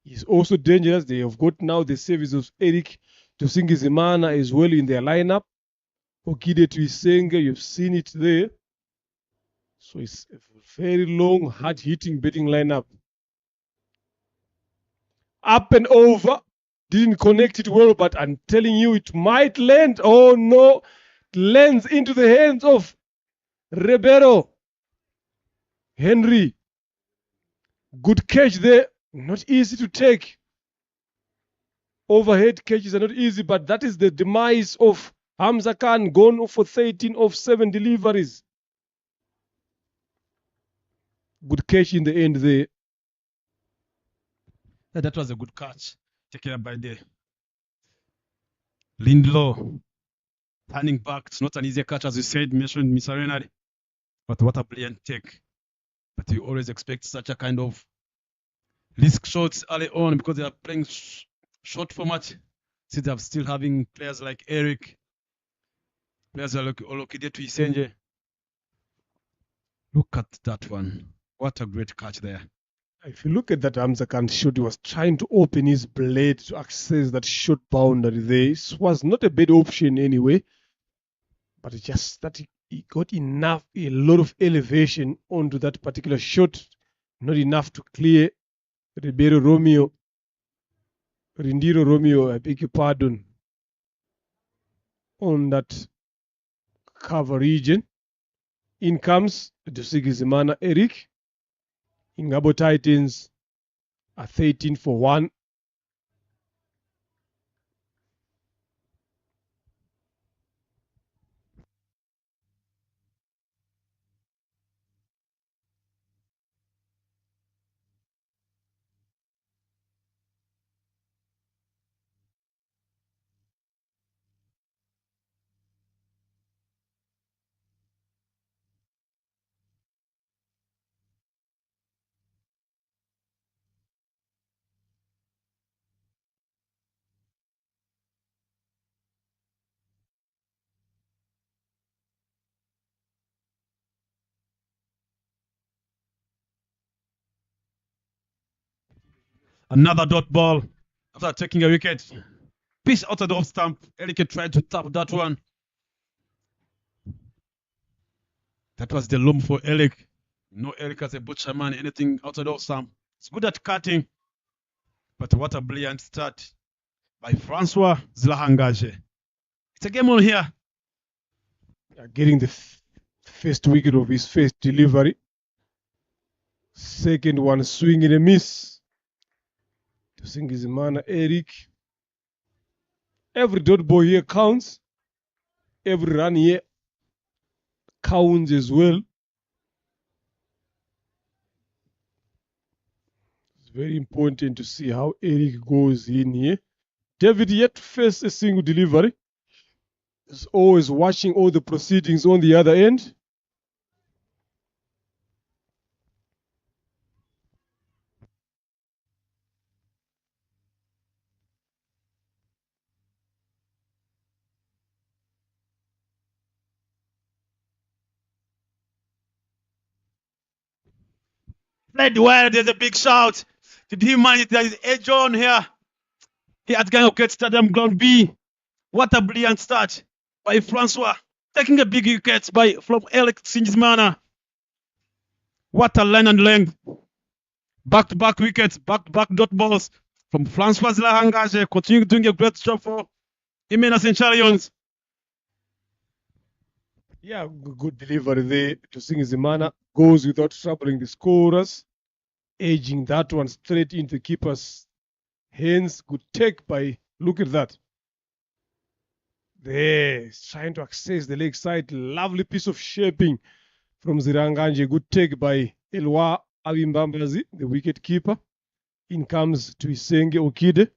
He's also dangerous. They have got now the service of Eric Tosingizimana as well in their lineup. Okide Tuisenge, you've seen it there. So it's a very long, hard-hitting betting lineup. Up and over. Didn't connect it well, but I'm telling you, it might land. Oh no. It lands into the hands of Ribeiro. Henry. Good catch there. Not easy to take. Overhead catches are not easy, but that is the demise of Hamza Khan, gone for 13 of 7 deliveries. Good catch in the end there. Yeah, that was a good catch. Taken up by the Lindlow. Turning back. It's not an easy catch, as you said, mentioned Mr. Renard. But what a brilliant take. But you always expect such a kind of risk shots early on because they are playing short format. Since they're still having players like Eric, players like Olokide Tuisenge. Look at that one. What a great catch there. If you look at that Hamza Khan shot, he was trying to open his blade to access that short boundary there. It was not a bad option anyway, but it's just that he got enough, a lot of elevation onto that particular shot, not enough to clear Rindiro Romeo, I beg your pardon, on that cover region. In comes Dusigizimana Eric. Ngabo Titans are 13 for 1. Another dot ball after taking a wicket. Pitch out of the off stump. Eric tried to tap that one. That was the loom for Eric. No Eric as a butcher man, anything out of the off stump. It's good at cutting. But what a brilliant start by Francois Zlahangaje. It's a game on here. Getting the first wicket of his first delivery. Second one, swing and a miss. To Singizimana Eric. Every dot ball here counts. Every run here counts as well. It's very important to see how Eric goes in here. David yet to face a single delivery. Is always watching all the proceedings on the other end. Played well. There's a big shout. Did he manage? There is edge on here. Here at Gahanga Stadium, Ground B. What a brilliant start by Francois. Taking a big wicket from Eric Singizimana. What a line and length. Back-to-back wickets, back-to-back dot balls from Francois Zlahangaje. Continuing doing a great job for Imena Centurions. Yeah, good delivery there to Singizimana. Goes without troubling the scorers. Edging that one straight into keeper's hands. Good take by, look at that. There, trying to access the leg side. Lovely piece of shaping from Ziranganje. Good take by Elwa Abimbambazi, the wicket keeper. In comes to Isenge Okide.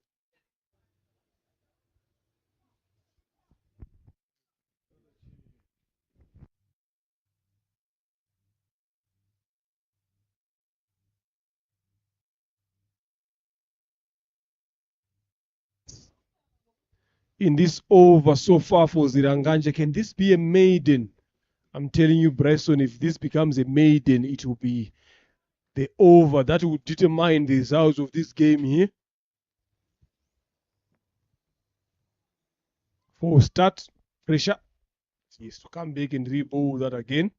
In this over so far for Ziranganje, can this be a maiden? I'm telling you, Bryson, if this becomes a maiden, it will be the over that will determine the results of this game here. For start, pressure. He has to come back and re-bowl that again.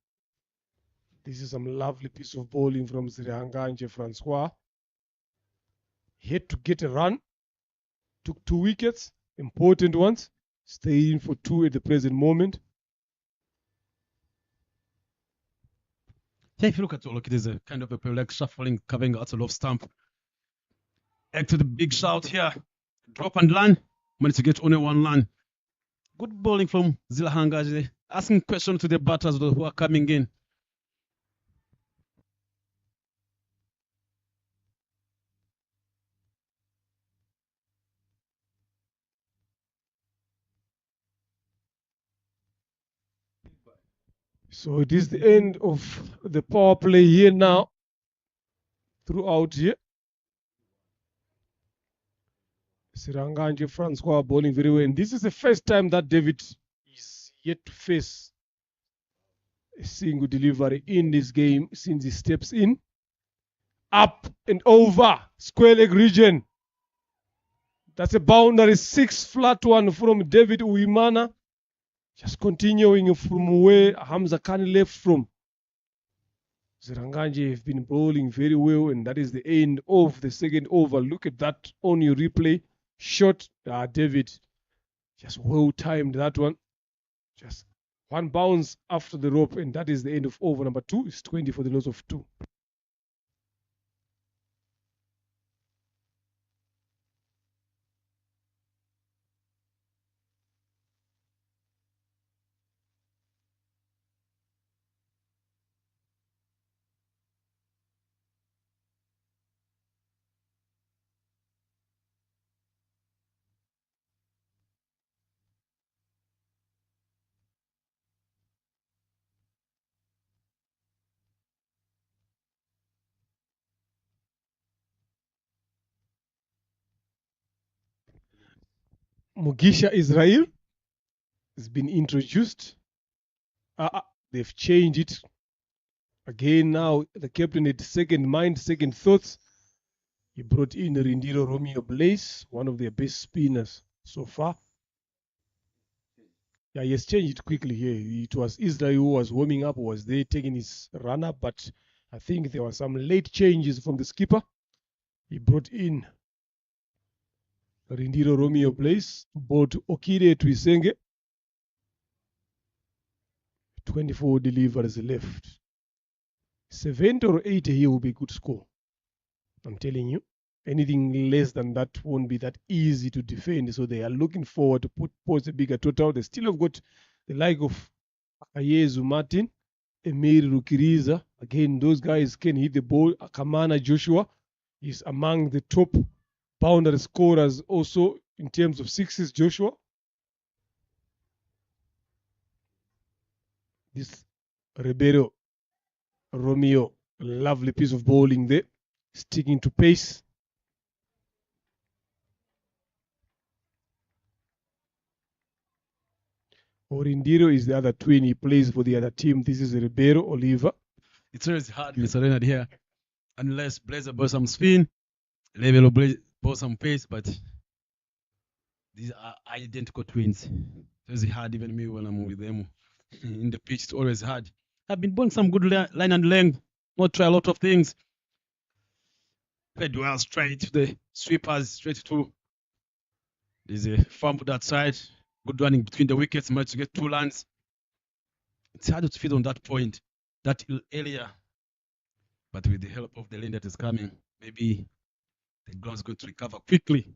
This is some lovely piece of bowling from Ziranganje Francois. He had to get a run. Took 2 wickets, important ones. Staying for 2 at the present moment. Yeah, if you look at it is a kind of a like shuffling, covering out a low stump. Act to the big shout here. Drop and land. Managed to get only 1 run. Good bowling from Zlahangaje. Asking questions to the batters who are coming in. So it is the end of the power play here now. Throughout here. Ziranganje Francois bowling very well. And this is the first time that David is yet to face a single delivery in this game since he steps in. Up and over. Square leg region. That's a boundary 6 flat one from David Uwimana. Just continuing from where Hamza Khan left from. Ziranganje have been bowling very well, and that is the end of the second over. Look at that on your replay. Shot, David. Just well timed that one. Just 1 bounce after the rope, and that is the end of over number 2. It's 20 for the loss of 2. Mugisha Israel has been introduced. They've changed it. Again now, the captain had second mind, second thoughts. He brought in Rindiro Romeo Blaze, one of their best spinners so far. Yeah, he has changed it quickly here. It was Israel who was warming up, was there taking his run-up, but I think there were some late changes from the skipper. He brought in Rindiro Romeo Blaze, brought Okire Tuisenge. 24 deliveries left. 70 or 80 here will be a good score. I'm telling you. Anything less than that won't be that easy to defend. So they are looking forward to post a bigger total. They still have got the like of Ayezu Martin, Emir Rukiriza. Again, those guys can hit the ball. Akamana Joshua is among the top boundary scorers also in terms of sixes. Joshua. This Ribeiro Romeo, lovely piece of bowling there, sticking to pace. Orindiro is the other twin. He plays for the other team. This is Ribeiro Oliver. It's always hard, Mr. Leonard here. Unless Blazer bought some spin, Level bought some pace, but these are identical twins. It's hard even me when I'm with them. In the pitch, it's always hard. I've been bowling some good line and length, not try a lot of things. Played well straight to the sweepers, straight to. There's a fumble that side. Good running between the wickets, managed to get 2 runs. It's hard to fit on that point, that area. But with the help of the lane that is coming, maybe the ground is going to recover quickly.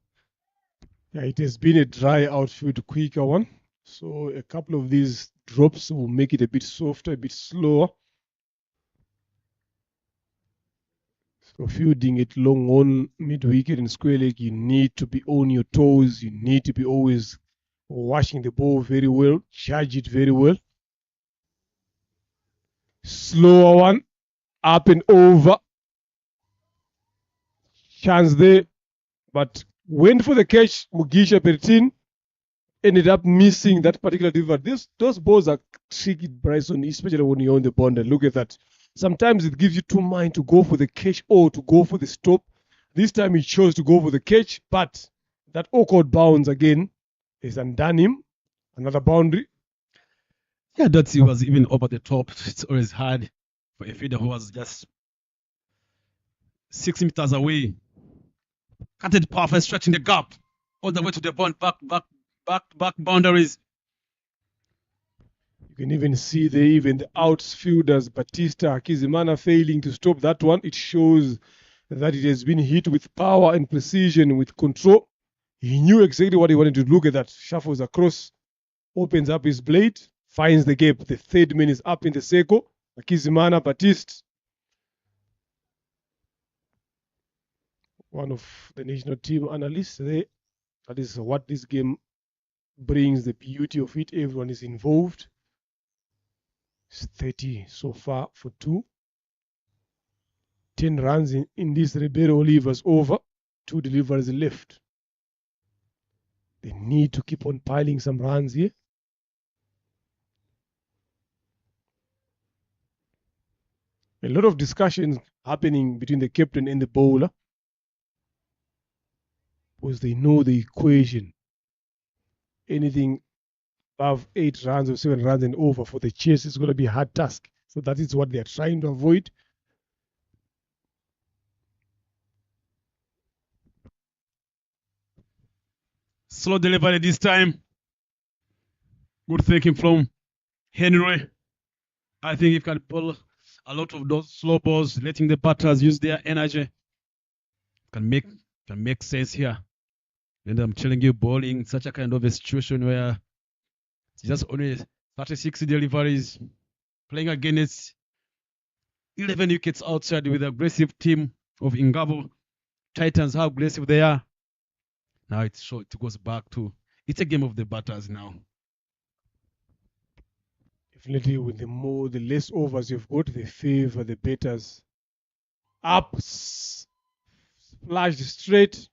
Yeah, it has been a dry outfield, quicker one. So a couple of these drops will make it a bit softer, a bit slower. So fielding it long on mid-wicket and square leg, you need to be on your toes. You need to be always watching the ball very well, charge it very well. Slower one, up and over. Chance there, but went for the catch. Mugisha Bertin ended up missing that particular delivery. Those balls are tricky, Bryson, especially when you're on the boundary. Look at that. Sometimes it gives you two minds to go for the catch or to go for the stop. This time he chose to go for the catch, but that awkward bounce again has undone him. Another boundary. Yeah, that he was even over the top. It's always hard for a fielder who was just 6 meters away. Cut it perfect, stretching the gap all the way to the back boundaries. You can even see there, even the outfielders, Batista, Kizimana failing to stop that one. It shows that it has been hit with power and precision, with control. He knew exactly what he wanted to do. Look at that. Shuffles across, opens up his blade, finds the gap. The third man is up in the circle. Kizimana, Batista, one of the national team analysts there. That is what this game brings, the beauty of it. Everyone is involved. It's 30 so far for 2. 10 runs in this. Ribeiro Oliver's over. 2 deliveries left. They need to keep on piling some runs here. A lot of discussions happening between the captain and the bowler, because they know the equation. Anything above 8 runs or 7 runs and over for the chase is going to be a hard task. So that is what they are trying to avoid. Slow delivery this time. Good thinking from Henry. I think he can pull a lot of those slow balls, letting the batters use their energy. Can make sense here. And I'm telling you, bowling such a kind of a situation where it's just only 36 deliveries, playing against 11 wickets outside with the aggressive team of Ingabo Titans, how aggressive they are. Now it goes back to, it's a game of the batters now. Definitely, with the less overs you've got, they favor the batters. Up, splashed straight.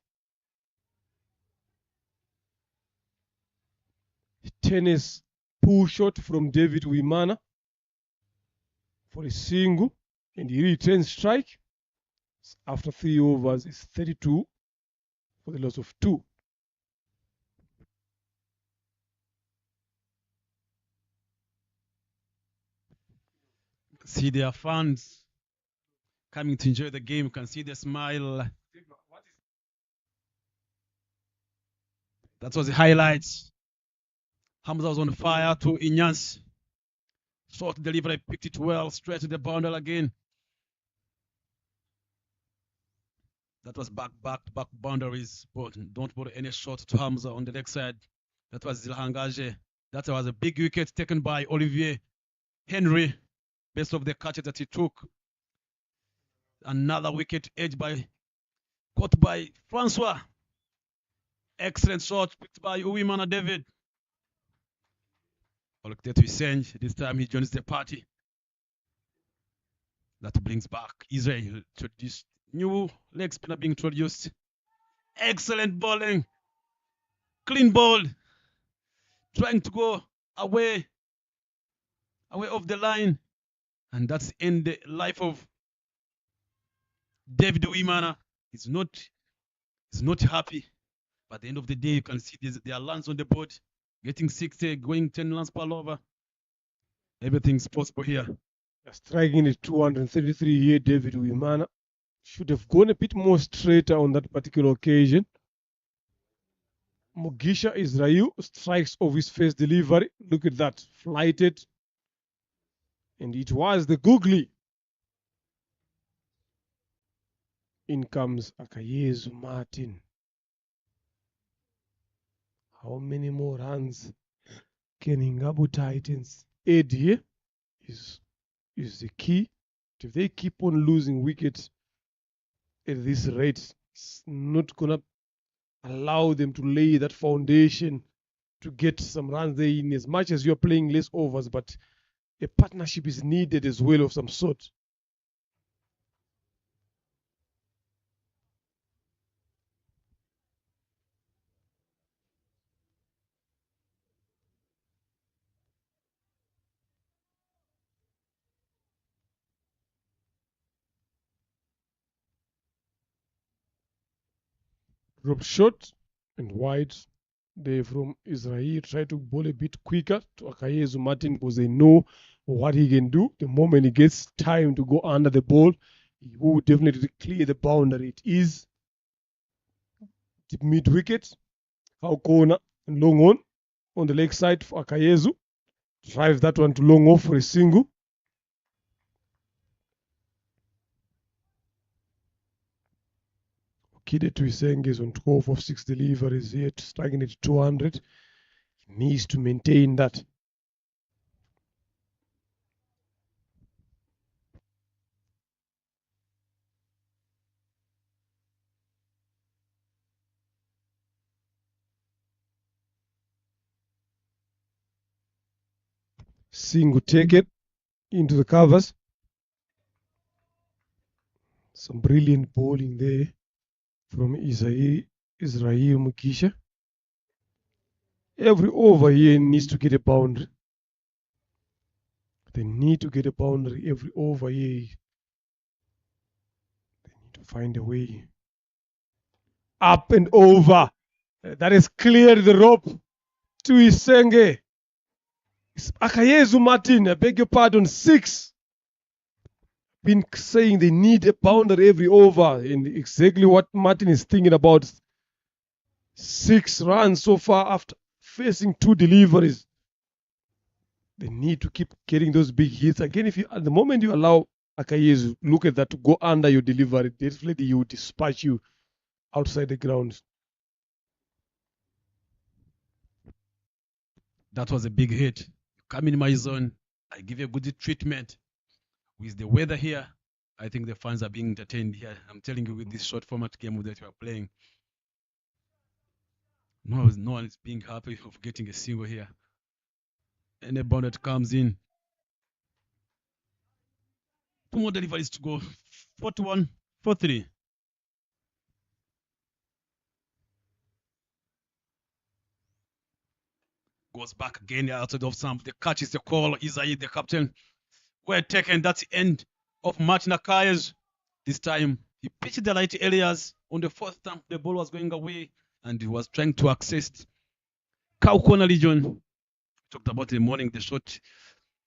Tennis pull shot from David Wimana for a single, and he returns strike. After 3 overs, it's 32 for the loss of 2. See their fans coming to enjoy the game. You can see the smile. That was the highlights. Hamza was on fire to Inyas. Short delivery, picked it well, straight to the boundary again. That was back boundaries, but don't put any shot to Hamza on the leg side. That was Zilhangaje. That was a big wicket taken by Olivier Henry, based of the catches that he took. Another wicket edged by, caught by Francois. Excellent shot picked by Uwimana David. This time he joins the party. That brings back Israel to this new leg spinner being introduced. Excellent bowling. Clean ball. Trying to go away off the line. And that's in the life of David Uwimana. He's not happy. But at the end of the day, you can see there are runs on the board. Getting 60, going 10 runs per over. Everything's possible here. Striking at 233 here, David Uwimana. Should have gone a bit more straighter on that particular occasion. Mugisha Israel strikes off his first delivery. Look at that, flighted. And it was the googly. In comes Akayezu Martin. How many more runs can Ingabu Titans add here? Is the key. If they keep on losing wickets at this rate, it's not gonna allow them to lay that foundation to get some runs there. In as much as you're playing less overs, but a partnership is needed as well of some sort. Drop short and wide. They from Israel try to bowl a bit quicker to Akayezu Martin because they know what he can do. The moment he gets time to go under the ball, he will definitely clear the boundary. It is the mid wicket. How corner and long on the leg side for Akayezu. Drive that one to long off for a single. Kide Tuisenge is on 12 of 6 deliveries yet, striking at 200. He needs to maintain that. Single taken into the covers. Some brilliant bowling there from Israel Mugisha. Every over here needs to get a boundary. They need to get a boundary every over here. They need to find a way. Up and over. That has cleared the rope to Isenge. It's Akayezu Martin, I beg your pardon, 6. Been saying they need a boundary every over, and exactly what Martin is thinking about. 6 runs so far after facing 2 deliveries. They need to keep getting those big hits. Again, if you at the moment you allow Akayezu, look at that, to go under your delivery, definitely he will dispatch you outside the ground. That was a big hit. Come in my zone, I give you a good treatment. With the weather here, I think the fans are being entertained here. I'm telling you, with this short format game that we are playing, no one is being happy of getting a single here. Any ball that comes in, 2 more deliveries to go. 41, 43. Goes back again outside of some. The catch is the call. Isaiah, the captain, well taken. That's the end of Martin Akaye's. This time He pitched the right areas. On the fourth time, the ball was going away, and he was trying to access cow corner region. Talked about in the morning the short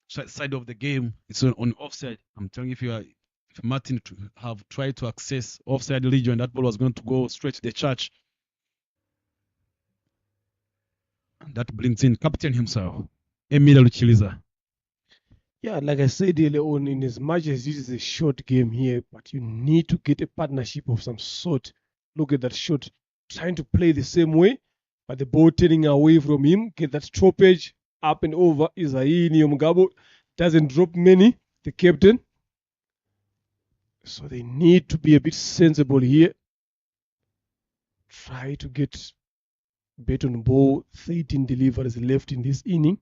side of the game. It's on offside. I'm telling you, if Martin to have tried to access offside region, that ball was going to go straight to the church. And that brings in captain himself, Emilio Luchiliza. Yeah, like I said earlier on, in as much as this is a short game here, but you need to get a partnership of some sort. Look at that shot, trying to play the same way, but the ball turning away from him. Get that stoppage up and over. Isaini Mugabo doesn't drop many, the captain. So they need to be a bit sensible here. Try to get bet on ball. 13 deliveries left in this inning.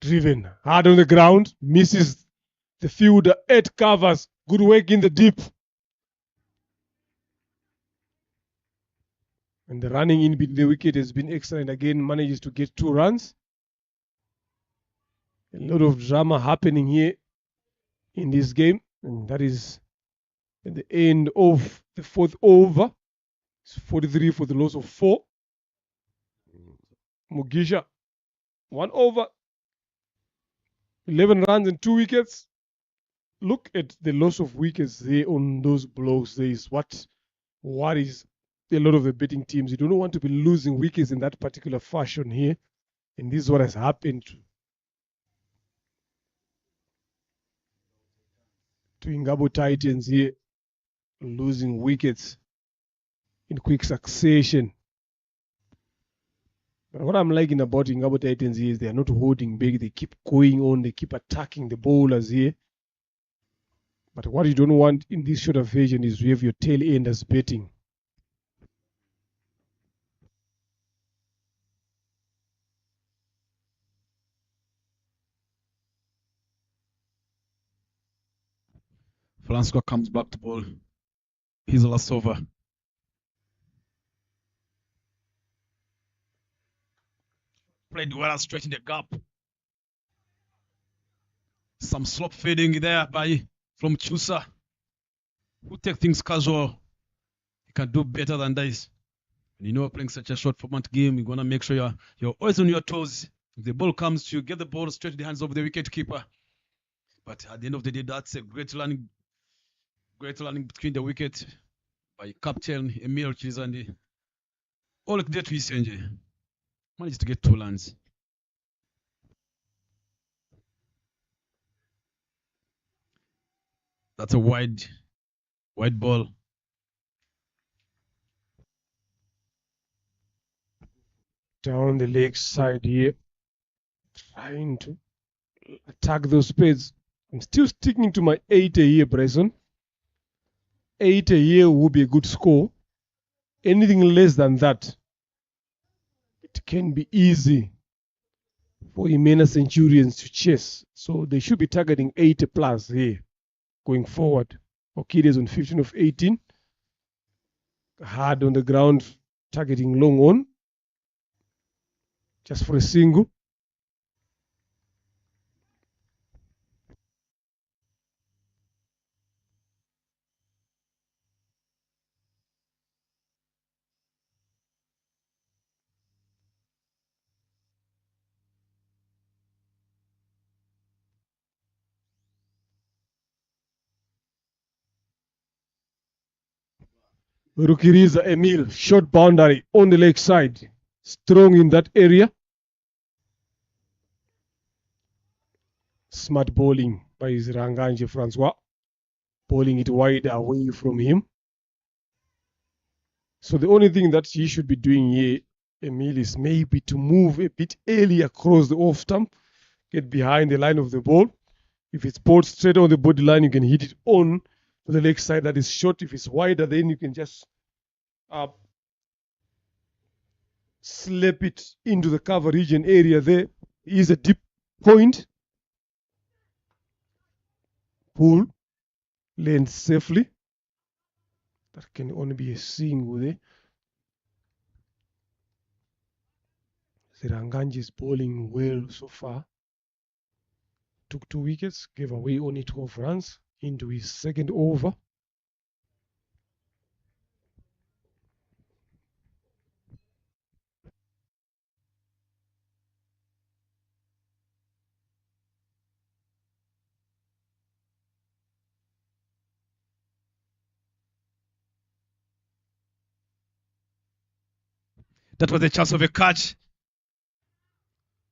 Driven hard on the ground, misses the fielder, 8 covers. Good work in the deep. And the running in between the wicket has been excellent. Again, manages to get 2 runs. A lot of drama happening here in this game. And that is at the end of the 4th over. It's 43 for the loss of 4. Mugisha, 1 over, 11 runs and 2 wickets. Look at the loss of wickets there on those blows. There is what worries a lot of the betting teams. You don't want to be losing wickets in that particular fashion here. And this is what has happened to Ingabo Titans here, losing wickets in quick succession. But what I'm liking about Ingabo Titans here is they are not holding back. They keep going on. They keep attacking the bowlers here. But what you don't want in this shorter version is you have your tail enders betting. Francois comes back to ball. He's the last over. Played well straight in the gap. Some slop fading there from Chusa. Who take things casual. You can do better than this. And you know, playing such a short format game, you're gonna make sure you're always on your toes. If the ball comes to you, get the ball straight to the hands of the wicket keeper. But at the end of the day, that's a great learning between the wicket by captain Emil Chizandi. All like that we send managed to get 2 runs. That's a wide ball. Down the leg side here, trying to attack those spades. I'm still sticking to my 80 here, Bryson. 80 here would be a good score. Anything less than that, it can be easy for Imena Centurions to chase. So they should be targeting 80 plus here going forward. Orchideas on 15 of 18. Hard on the ground, targeting long on. Just for a single. Rukiriza Emil, short boundary on the leg side. Strong in that area. Smart bowling by Ziranganje Francois. Bowling it wide away from him. So the only thing that he should be doing here, Emil, is maybe to move a bit early across the off stump, get behind the line of the ball. If it's bowled straight on the body line, you can hit it on to the leg side that is short. If it's wider, then you can just slap it into the cover region area there. Is a deep point. Pull, lands safely. That can only be a single there. Ziranganji is bowling well so far. took 2 wickets, gave away only 12 runs into his second over. That was a chance of a catch.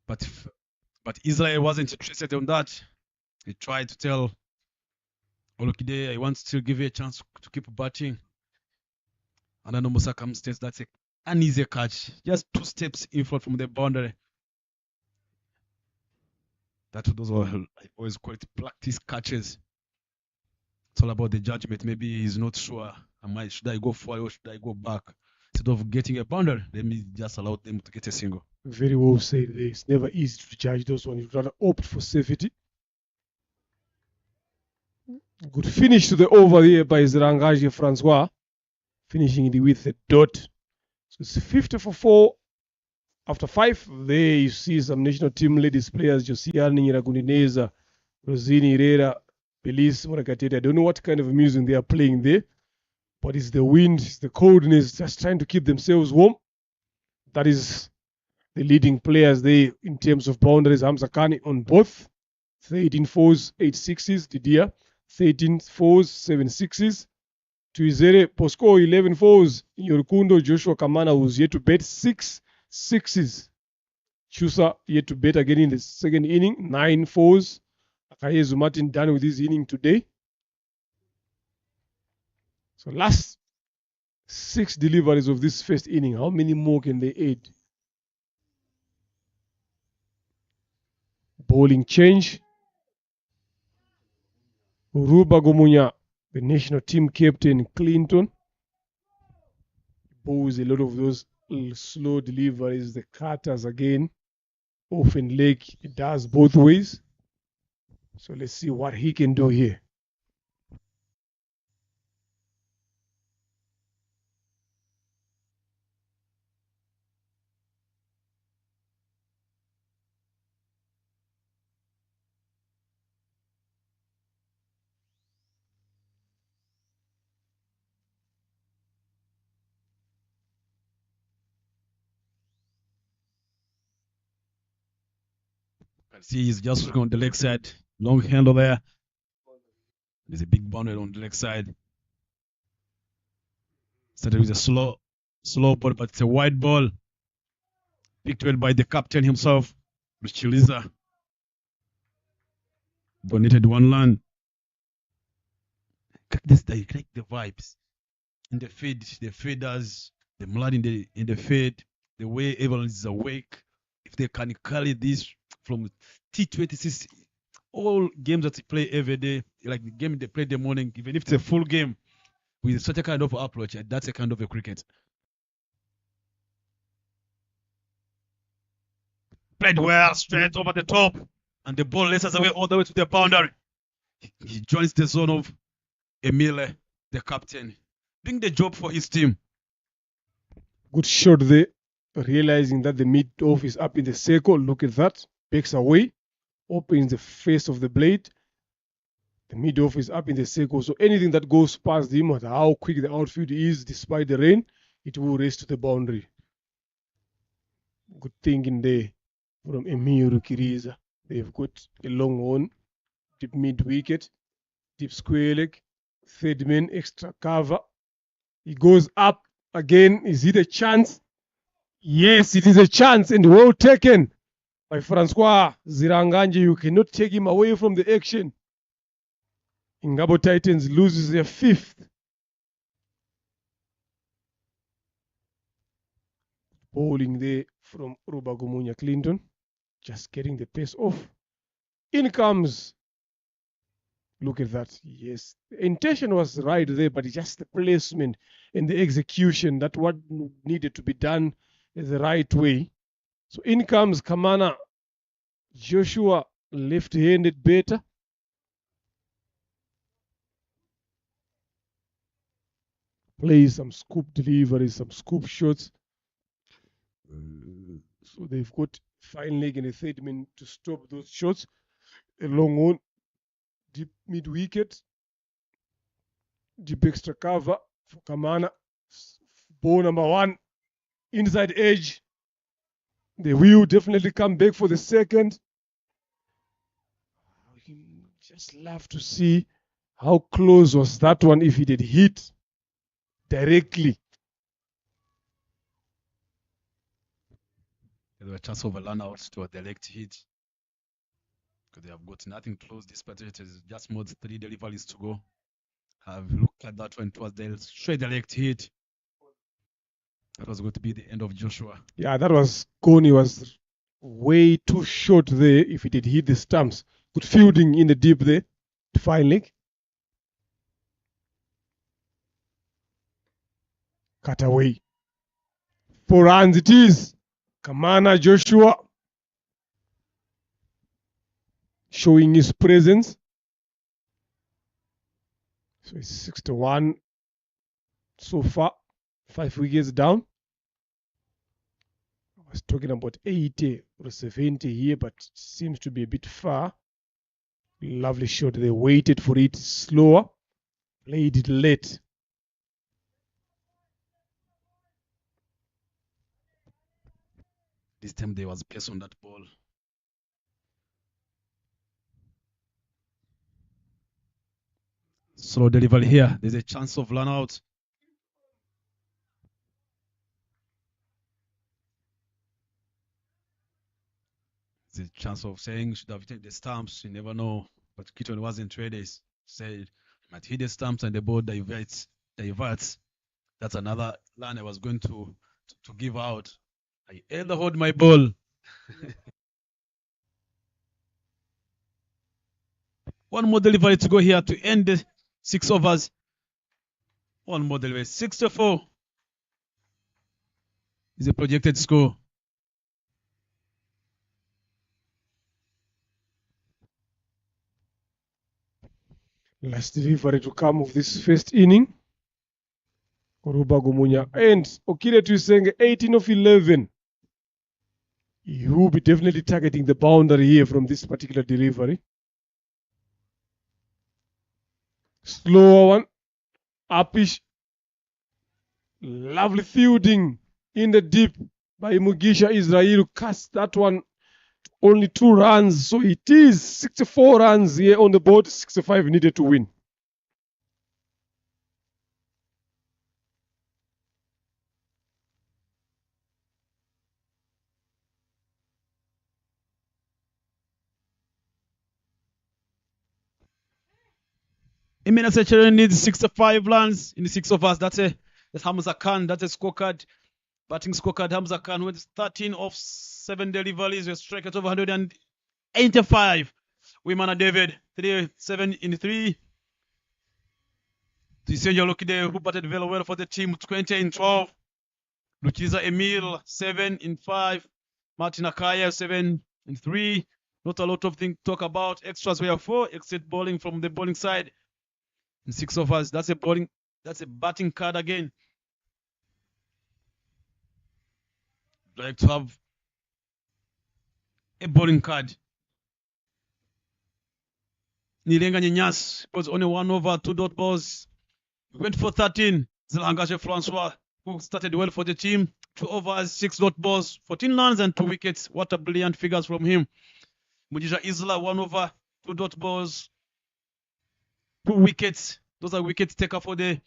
But Israel wasn't interested in that. He tried to tell Olokide, I want to give you a chance to keep batting. Under normal circumstances, that's an easy catch. Just 2 steps in front from the boundary. Those are, I always call it practice catches. It's all about the judgment. Maybe he's not sure. Should I go forward or should I go back? Instead of getting a boundary, let me just allow them to get a single. Very well said. It's never easy to judge those ones. You'd rather opt for safety. Good finish to the over here by Zirangaji Francois, finishing it with a dot. So it's 50 for 4. After 5, there you see some national team ladies players, Josiane Nyiragundineza, Rosini Herrera, Belize Morakatete. I don't know what kind of music they are playing there, but it's the wind, it's the coldness, just trying to keep themselves warm. That is the leading players there in terms of boundaries. Hamza Kani on both. 13 fours, 8 sixes. Didier, 13 fours, 7 sixes. Tuizere Posco, 11 fours. Yorukundo, Joshua Kamana, who's yet to bet 6 sixes. Chusa yet to bet again in the second inning, 9 fours. Akayezu Martin done with his inning today. So last 6 deliveries of this first inning, how many more can they add? Bowling change. Uruba Gomunya, the national team captain, Clinton, bowls a lot of those slow deliveries, the cutters again, off and leg. It does both ways. So let's see what he can do here. See, he's just looking on the leg side. Long handle there. There's a big boundary on the leg side. Started with a slow ball, but it's a wide ball. Picked well by the captain himself, Richiliza. Donated 1 run. This guy, like the vibes. In the fade, the faders, the mud in the fade, the way everyone is awake. If they can carry this from T20, all games that they play every day, like the game they play in the morning, even if it's a full game, with such a kind of approach, that's a kind of a cricket. Played well, straight over the top, and the ball laces away all the way to the boundary. He joins the zone of Emile, the captain, doing the job for his team. Good shot there, realizing that the mid-off is up in the circle. Look at that. Backs away, opens the face of the blade. The mid-off is up in the circle, so anything that goes past him, no matter how quick the outfield is, despite the rain, it will race to the boundary. Good thinking there from Emiru Kiriza. They've got a long one, deep mid-wicket, deep square leg, third man, extra cover. He goes up again. Is it a chance? Yes, it is a chance, and well taken by Francois Ziranganji. You cannot take him away from the action. Ingabo Titans loses their 5th. Bowling there from Rubagumunya Clinton. Just getting the pace off. In comes. Look at that. Yes. The intention was right there, but it's just the placement and the execution. That what needed to be done the right way. So in comes Kamana. Joshua left-handed batter. Plays some scoop deliveries, some scoop shots. So they've got fine leg and a third man to stop those shots. a long on, deep mid wicket, deep extra cover for Kamana. Ball number 1, inside edge. They will definitely come back for the second. Just love to see how close was that one if it had hit directly. There were a chance of a run out to a direct hit. Because they have got nothing close despite it is just more than 3 deliveries to go. Have looked at that one, it was the straight direct hit. That was going to be the end of Joshua. Yeah, that was Coney was way too short there if it had hit the stumps. Good fielding in the deep there. Fine leg. Cut away. 4 runs it is. Kamana Joshua showing his presence. So it's 61 so far. 5 wickets down. I was talking about 80 or 70 here, but it seems to be a bit far. Lovely shot. They waited for it slower. Played it late. This time there was pace on that ball. Slow delivery here. There's a chance of run out. There's a chance of saying should have hit the stumps. You never know. But Keaton wasn't ready. Said might hit the stumps and the ball diverts. That's another line I was going to give out. I either hold my ball. One more delivery to go here to end the 6 overs. One more delivery. 64 is the projected score. Last delivery to come of this first inning. Oruba Gumunya. And Okire Tuisenge, 18 of 11. He will be definitely targeting the boundary here from this particular delivery. Slower one. Upish. Lovely fielding in the deep by Mugisha Israel. Cast that one only 2 runs. So it is 64 runs here on the board. 65 needed to win. Imena Sechere needs 65 runs in the 6 overs. That's Hamza Khan. That's a scorecard. Batting scorecard. Hamza Khan with 13 of 7 deliveries. We strike at over 185. Wimana David 3-7 in 3. Tisenja Lokide who batted very well for the team 20 in 12. Luchiza Emil 7 in 5. Martin Akaya 7 in 3. Not a lot of things to talk about. Extras were 4 except bowling from the bowling side. In 6 overs, that's a batting card again. Like to have a bowling card. Nilenga Nyas was only 1 over 2 dot balls. We went for 13. Zilangashe Francois, who started well for the team. 2 overs, 6 dot balls, 14 runs and 2 wickets. What a brilliant figures from him. Mujisha Isla, 1 over 2 dot balls, 2 wickets. Those are wickets taker for the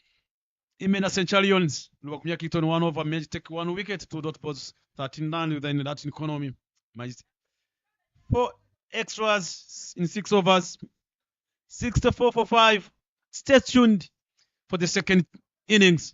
Imena Centurions. Luwakumia Kiton 1 over, may take 1 wicket, 2 dot balls, 13 runs within that economy. 4 extras in 6 overs, 64 for 5. Stay tuned for the second innings.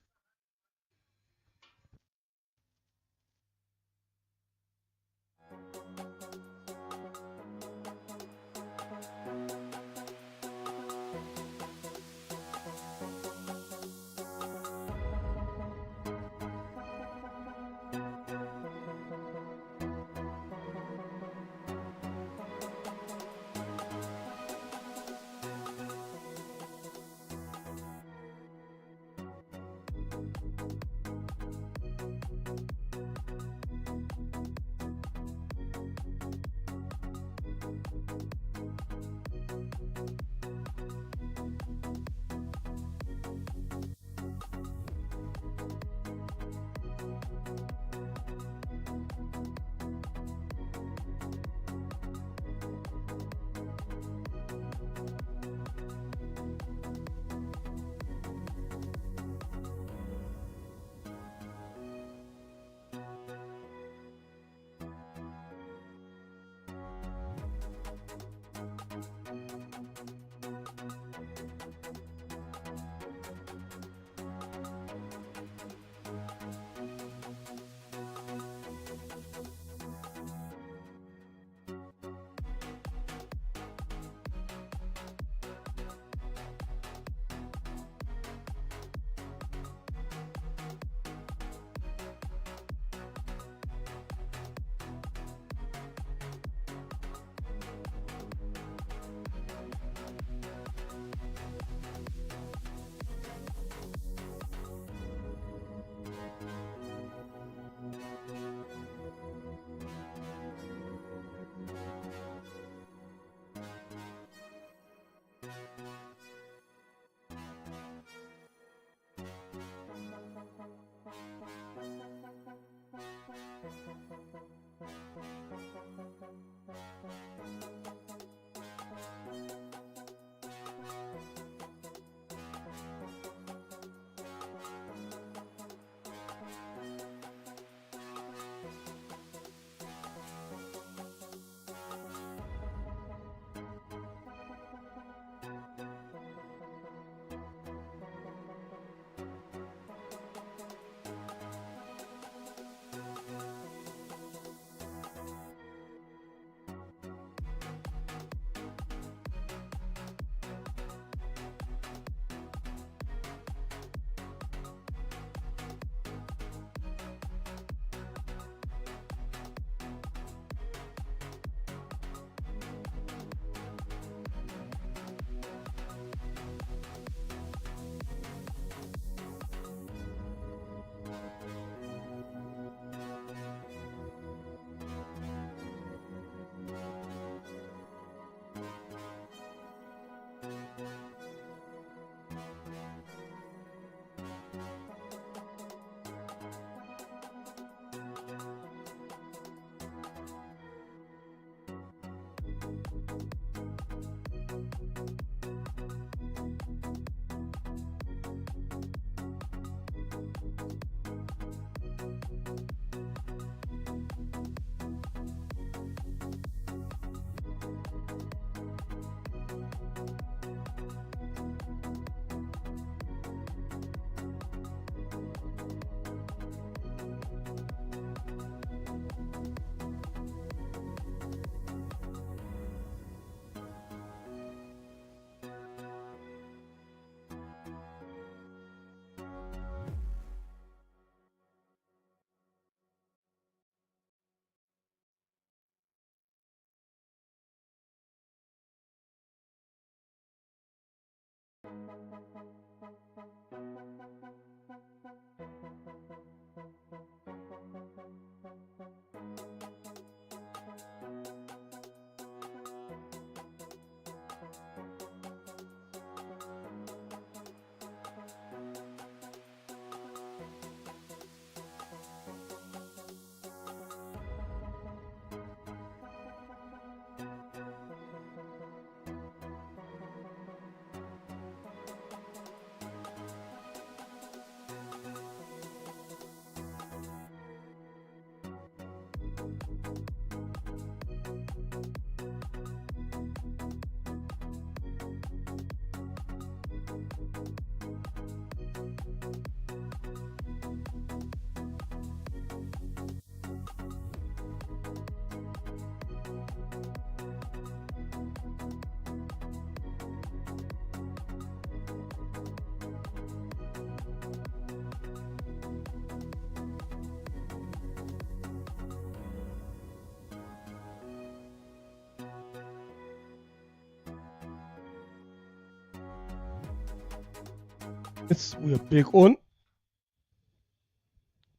We are back on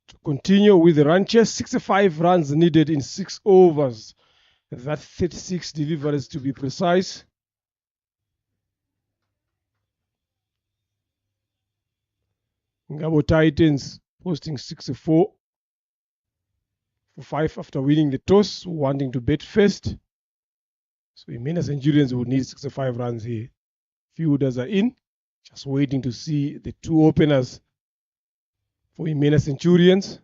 to continue with the run chase. 65 runs needed in 6 overs. That 36 deliveries to be precise. Ngabo Titans posting 64 for 5 after winning the toss, wanting to bet first. So Imena Centurions would need 65 runs here. Fielders are in. Just waiting to see the 2 openers for Imena Centurions.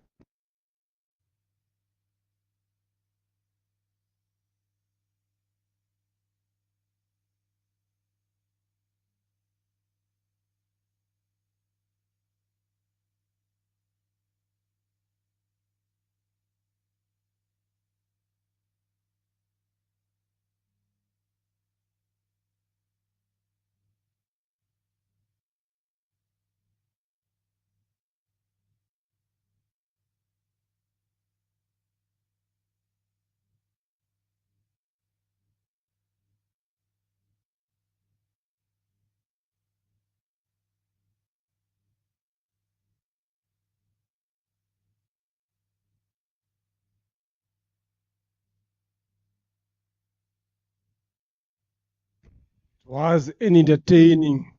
Was an entertaining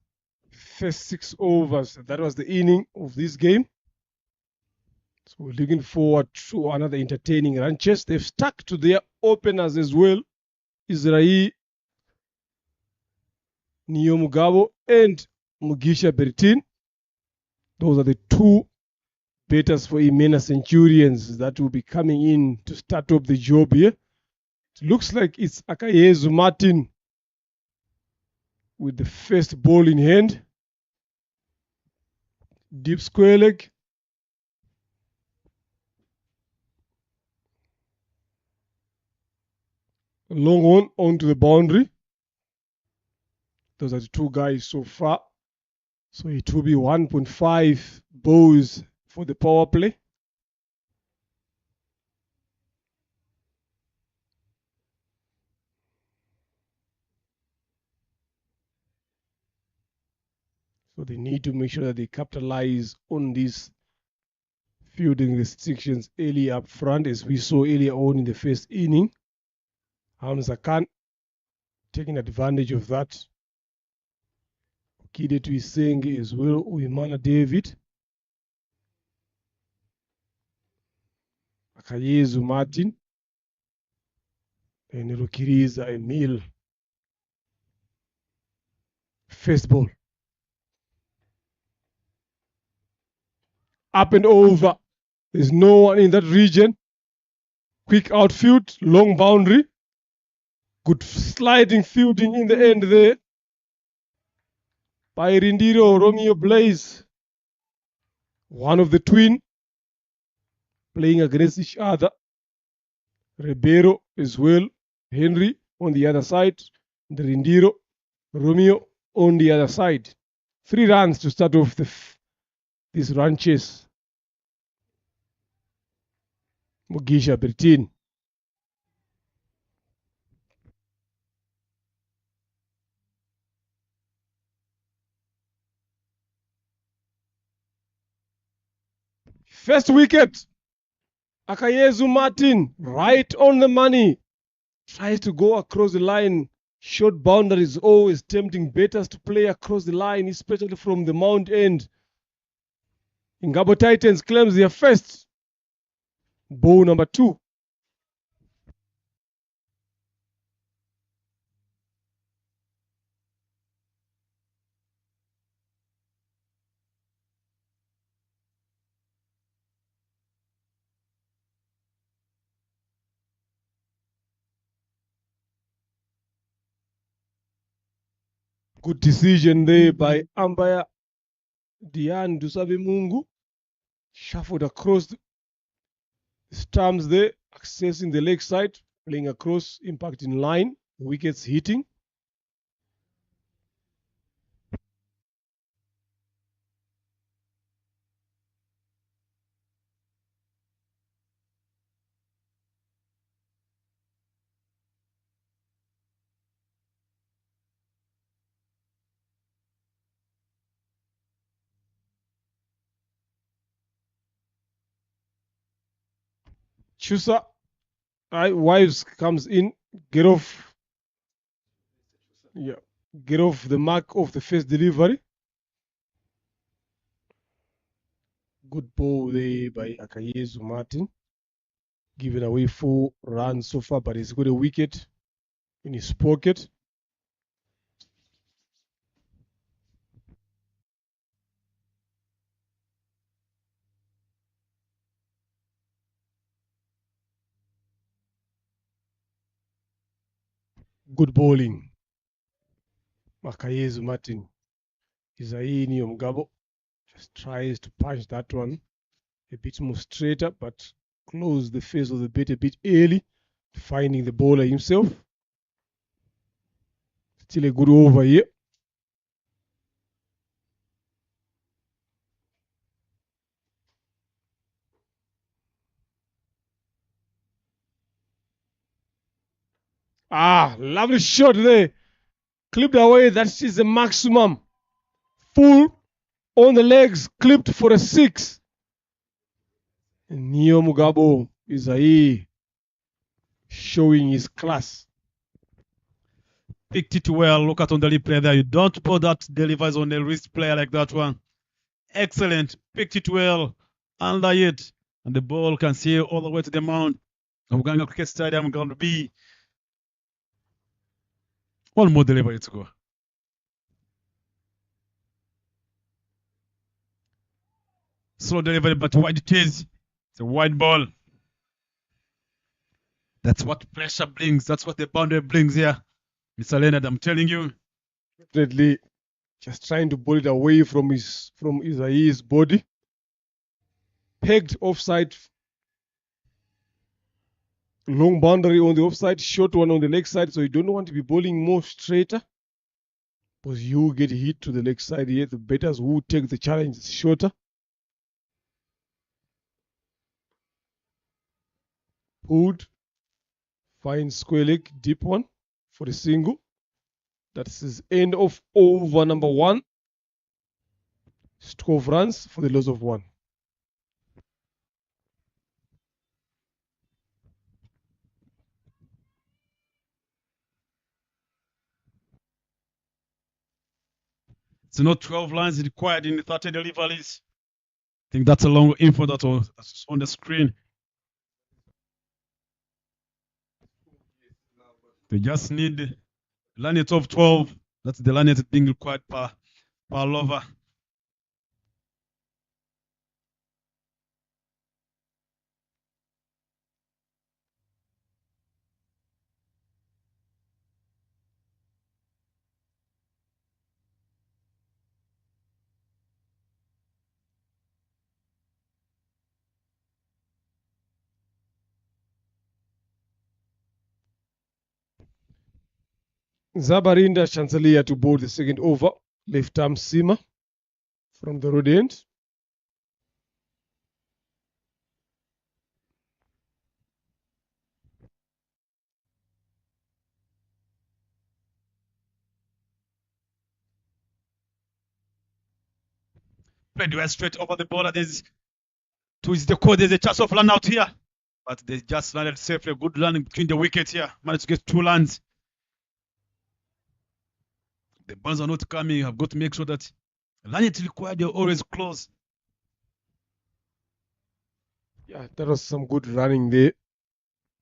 first 6 overs. That was the inning of this game. So we're looking forward to another entertaining run chase. They've stuck to their openers as well. Israel Niyomugabo and Mugisha Bertin. Those are the 2 batters for Imena Centurions that will be coming in to start up the job here. It looks like it's Akayezu Martin with the first ball in hand. Deep square leg. Long one onto the boundary. Those are the 2 guys so far. So it will be 1.5 balls for the power play. So they need to make sure that they capitalize on these fielding restrictions early up front, as we saw earlier on in the first inning. Hamza Khan taking advantage of that. Okide Tuisenge as well, Uimana David. Akayezu Martin. And Rukiriza Emil. First ball. Up and over. There's no one in that region. Quick outfield, long boundary. Good sliding fielding in the end there by Rindiro Romeo Blaze. One of the twin playing against each other. Ribeiro as well. Henry on the other side. The Rindiro Romeo on the other side. 3 runs to start off this run chase. Mugisha Bertin. First wicket. Akayezu Martin, right on the money. Tries to go across the line. Short boundaries always tempting batters to play across the line, especially from the mount end. Ingabo Titans claims their first. Ball number 2. Good decision there by umpire Dian Dusabe-Mungu. Shuffled across the stumps there, accessing the leg side, playing across, impact in line, wickets hitting. Chusa, Wives comes in, get off the mark of the first delivery. Good ball there by Akayezu Martin. Giving away 4 runs so far, but he's got a wicket in his pocket. Good bowling. Akayezu Martin. Isaini Omgabo just tries to punch that one a bit more straighter, but close the face of the bat a bit early, finding the bowler himself. Still a good over here. Lovely shot there. Clipped away. That is the maximum. Full on the legs, clipped for a 6. Neo Mugabo is showing his class. Picked it well. Look at on the replay there. You don't put that delivers on a wrist player like that one. Excellent. Picked it well. Under it. And the ball can sail all the way to the mound of Gahanga Cricket Stadium, Gahanga B. One more delivery to go. Slow delivery, but wide it is. It's a wide ball. That's what pressure brings. That's what the boundary brings here. Mr. Leonard, I'm telling you. Definitely just trying to bowl it away from Isaiah's body. Pegged offside. Long boundary on the offside, short one on the leg side. So you don't want to be bowling more straighter, because you get hit to the leg side here. The batters who take the challenge is shorter. Pulled. Fine square leg, deep one for the single. That's his end of over number 1. 12 runs for the loss of 1. It's not 12 lines required in the 30 deliveries. I think that's a long info that's on the screen. They just need lineage of 12. That's the lineage being required per lover. Zabarinda Chancelia to board the second over. Left arm seamer from the road end. Played well straight over the border. There's Two is the code. There's a chance of run out here. But they just landed safely. Good running between the wickets here. Managed to get 2 runs. The balls are not coming. I've got to make sure that run it required, they're always close. Yeah, that was some good running there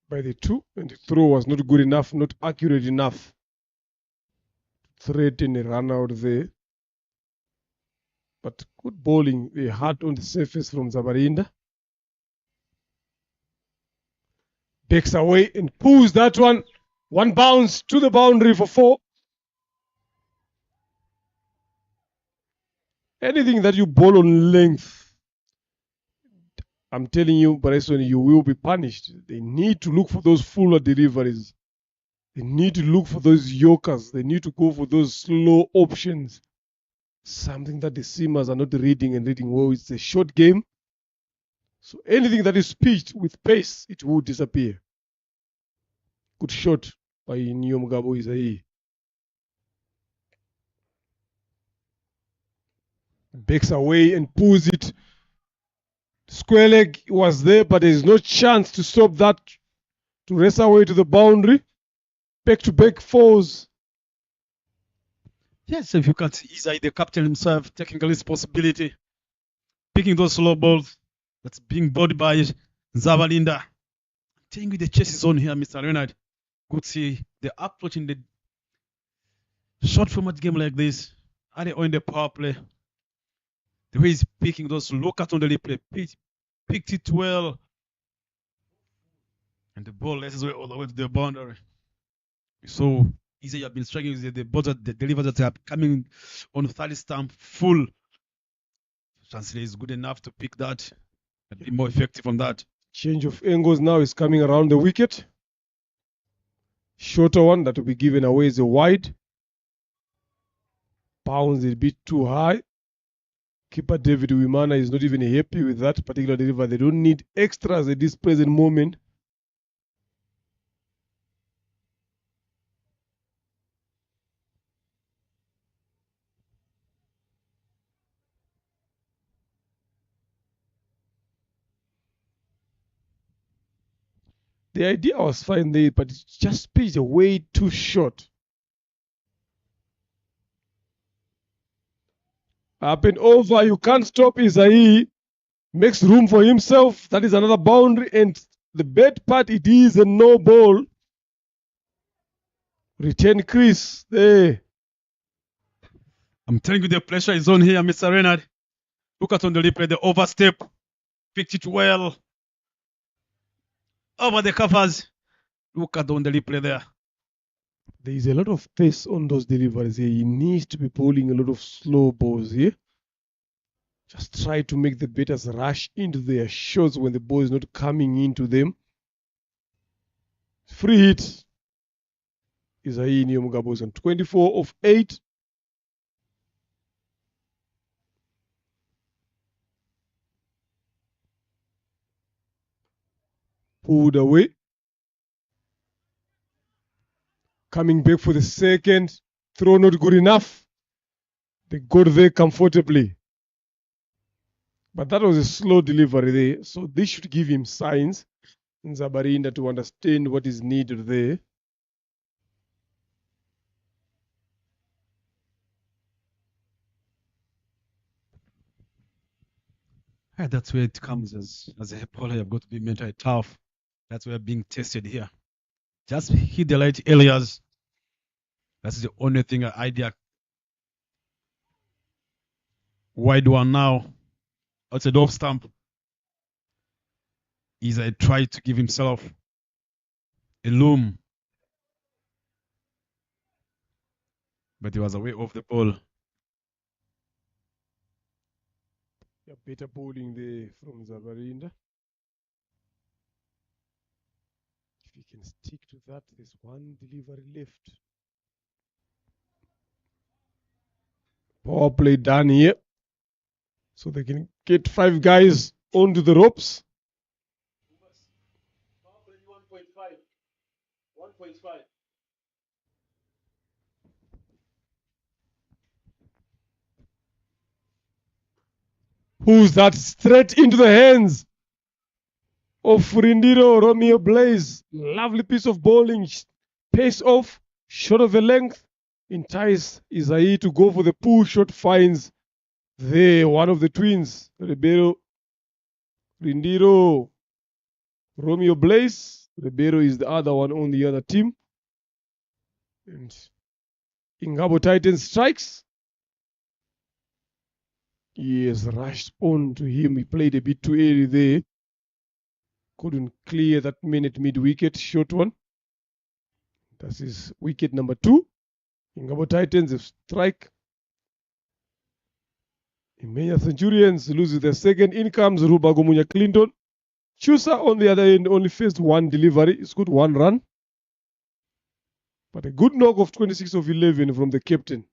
by the two, and the throw was not good enough, not accurate enough. Threaten a run out there. But good bowling, they had on the surface from Zabarinda. Takes away and pulls that one. One bounce to the boundary for 4. Anything that you bowl on length, I'm telling you, Bryson, you will be punished. They need to look for those fuller deliveries. They need to look for those yokers. They need to go for those slow options. Something that the seamers are not reading and reading well. It's a short game. So anything that is pitched with pace, it will disappear. Good shot by Nyomgabo Isai. Backs away and pulls it. Square leg was there, but there is no chance to stop that, to race away to the boundary. Back-to-back fours. Yes, if you can see Isai, the captain himself, taking a responsibility, picking those slow balls that's being bowled by Zabalinda. Taking with the chase is on here, Mr. Leonard. Good to see the approach in the short format game like this. Are they on the power play? The way he's picking those low cut on the replay, picked it well. And the ball lets way all the way to the boundary. So Isai, you have been struggling with the balls, the delivers that are coming on 30 stamp full. Chancellor is good enough to pick that and be more effective on that. Change of angles now is coming around the wicket. Shorter one that will be given away is a wide. Bounce a bit too high. Keeper David Wimana is not even happy with that particular delivery. They don't need extras at this present moment. The idea was fine there, but it's just pitched way too short. Up and over, you can't stop Isai. Makes room for himself. That is another boundary, and the bad part, it is a no ball. Return crease there. I'm telling you, the pressure is on here, Mr. Renard. Look at on the replay, the overstep. Picked it well. Over the covers. Look at on the replay there. There is a lot of pace on those deliveries here. He needs to be bowling a lot of slow balls here. Just try to make the batters rush into their shots when the ball is not coming into them. Free hit. Isai Nyomgabo is on 24 of 8. Pulled away. Coming back for the second. Throw not good enough. They got there comfortably. But that was a slow delivery there. So this should give him signs in Zabarinda to understand what is needed there. Yeah, that's where it comes as a bowler. You've got to be mentally tough. That's where being tested here. Just hit the right areas. That's the only thing idea. Wide one now. Outside off stump. Isai tried to give himself a loom. But he was away off the ball. Yeah, better bowling there from Zabarinda. If he can stick to that, there's one delivery left. Power play done here. So they can get 5 guys onto the ropes. Power play 1.5. 1.5. Who's that? Straight into the hands of Rindiro, Romeo Blaze. Lovely piece of bowling. Pace off, short of a length. Entice Isai to go for the pull shot. Finds there one of the twins. Ribeiro, Rindiro, Romeo Blaze. Ribeiro is the other one on the other team. And Ingabo Titan strikes. He has rushed on to him. He played a bit too early there. Couldn't clear that minute mid-wicket, short one. That is wicket number 2. Ingabo Titans have strike. Imenya Centurions loses their second. In comes Ruba Gumunya Clinton. Chusa on the other end only faced one delivery. It's good, 1 run. But a good knock of 26 of 11 from the captain.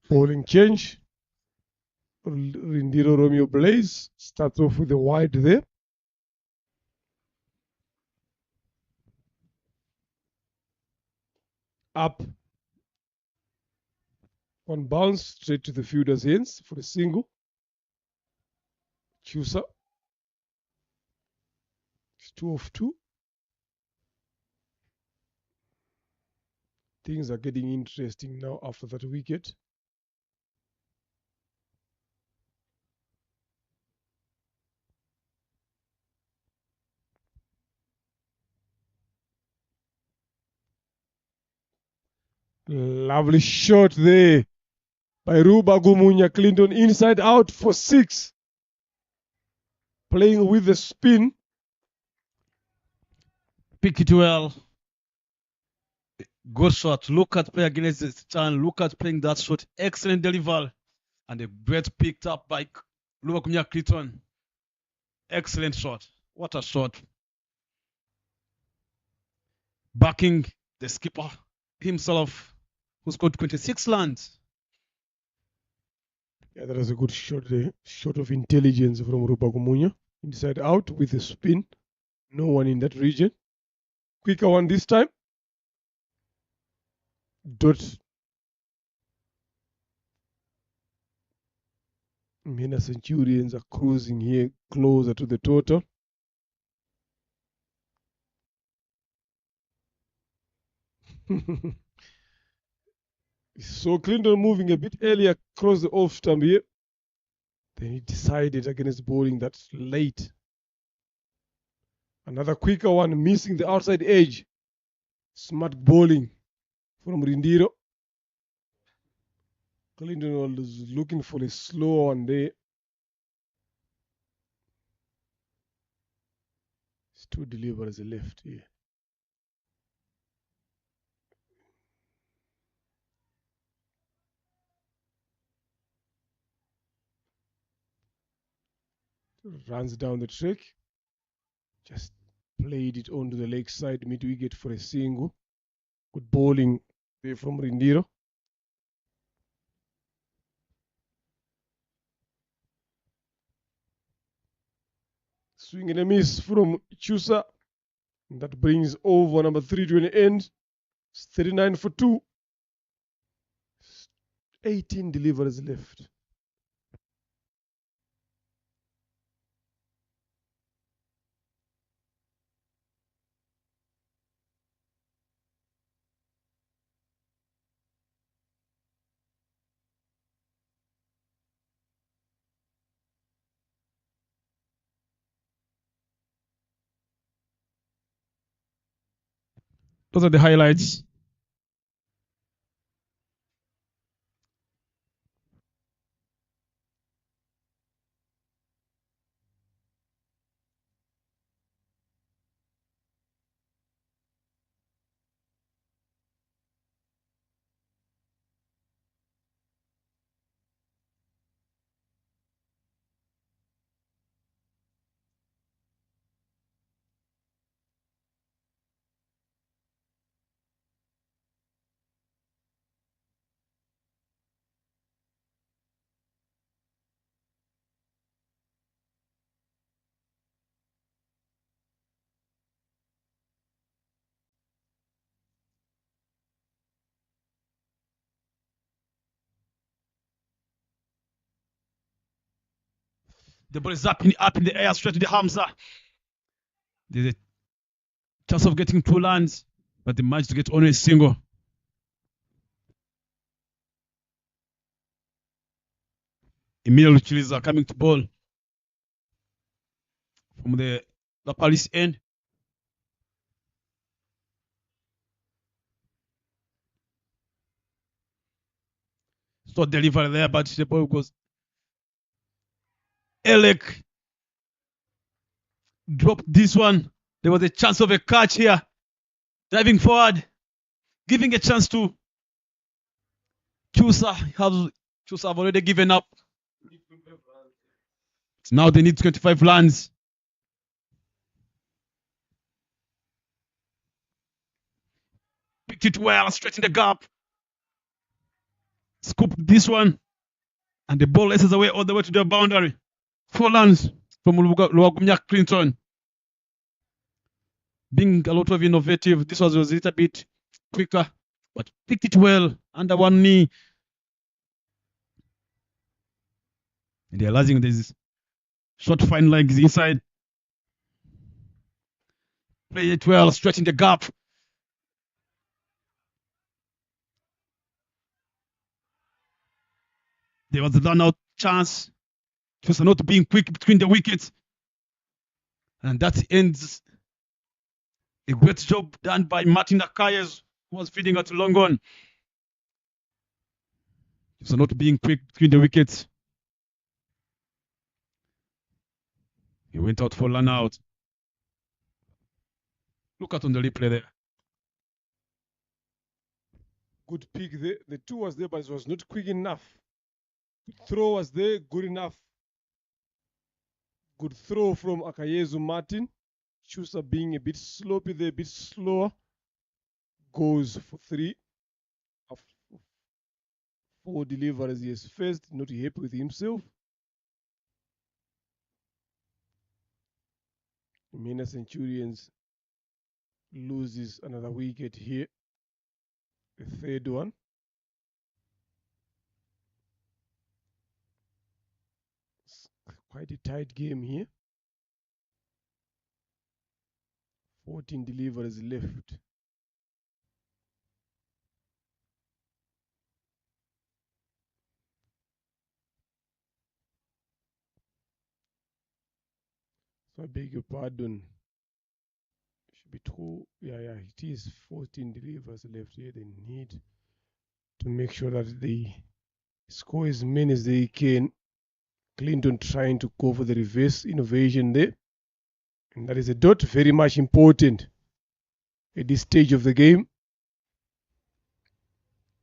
Bowling change. Rindiro Romeo Blaze starts off with a wide there. Up. One bounce straight to the fielder's hands for a single. Chusa. It's 2 of 2. Things are getting interesting now after that wicket. Lovely shot there by Ruba Gumunya Clinton, inside out for 6. Playing with the spin. Pick it well. Good shot. Look at play against the stand. Look at playing that shot. Excellent delivery. And a great picked up by Ruba Gumunya Clinton. Excellent shot. What a shot. Backing the skipper himself, who scored 26 runs. Yeah, that was a good shot there. Shot of intelligence from Ruba Gumunya. Inside out with a spin. No one in that region. Quicker one this time. Dot. Mina Centurions are cruising here closer to the total. So Clinton moving a bit earlier across the off stump here. Then he decided against bowling that late. Another quicker one, missing the outside edge. Smart bowling from Rindiro. Clinton was looking for a slow one there. It's 2 deliveries left here. Runs down the track. Just played it onto the leg side mid-wicket for a single. Good bowling there from Rindiro. Swing and a miss from Chusa. And that brings over number 3 to an end. It's 39 for 2. 18 deliveries left. Those are the highlights. The ball is up in the air, straight to the Hamza. There's a chance of getting 2 runs, but they managed to get only a single. Emilio Luchiliza coming to ball from the Paris end. It's not delivered there, but the ball goes. Elek dropped this one. There was a chance of a catch here. Driving forward, giving a chance to Chusa. Chusa have already given up. Now they need 25 runs. Picked it well, straight in the gap. Scooped this one. And the ball races away all the way to the boundary. 4 runs from Luagumya Clinton. Being a lot of innovative, this was a little bit quicker, but picked it well under one knee. And they're realizing this short fine legs inside. Play it well, stretching the gap. There was a run-out chance. Just not being quick between the wickets. And that ends a great job done by Martin Akayes, who was feeding at long on. Just not being quick between the wickets. He went out for run out. Look at on the replay there. Good pick there. The 2 was there, but it was not quick enough. Good throw was there, good enough. Good throw from Akayezu Martin. Chusa being a bit sloppy there, a bit slower. Goes for 3. 4 deliveries he has faced, not happy with himself. Mina Centurions loses another wicket here. The 3rd one. It's quite a tight game here. 14 deliveries left. So I beg your pardon. Should be 2. Yeah, it is 14 deliveries left here. They need to make sure that they score as many as they can. Clinton trying to go for the reverse innovation there. And that is a dot, very much important at this stage of the game.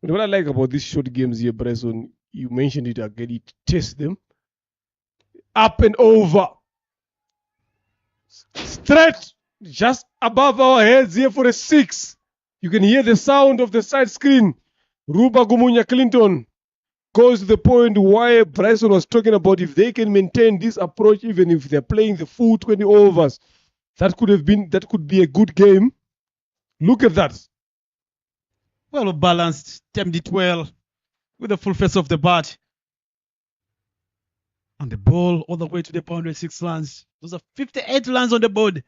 But what I like about these short games here, Bryson, you mentioned it again, it tests them. Up and over. Straight, just above our heads here for a 6. You can hear the sound of the side screen. Ruba Gumunya Clinton goes to the point why Bryson was talking about if they can maintain this approach, even if they're playing the full 20 overs, that could be a good game. Look at that. Well balanced, timed it well with the full face of the bat. And the ball all the way to the boundary, 6 runs. Those are 58 runs on the board.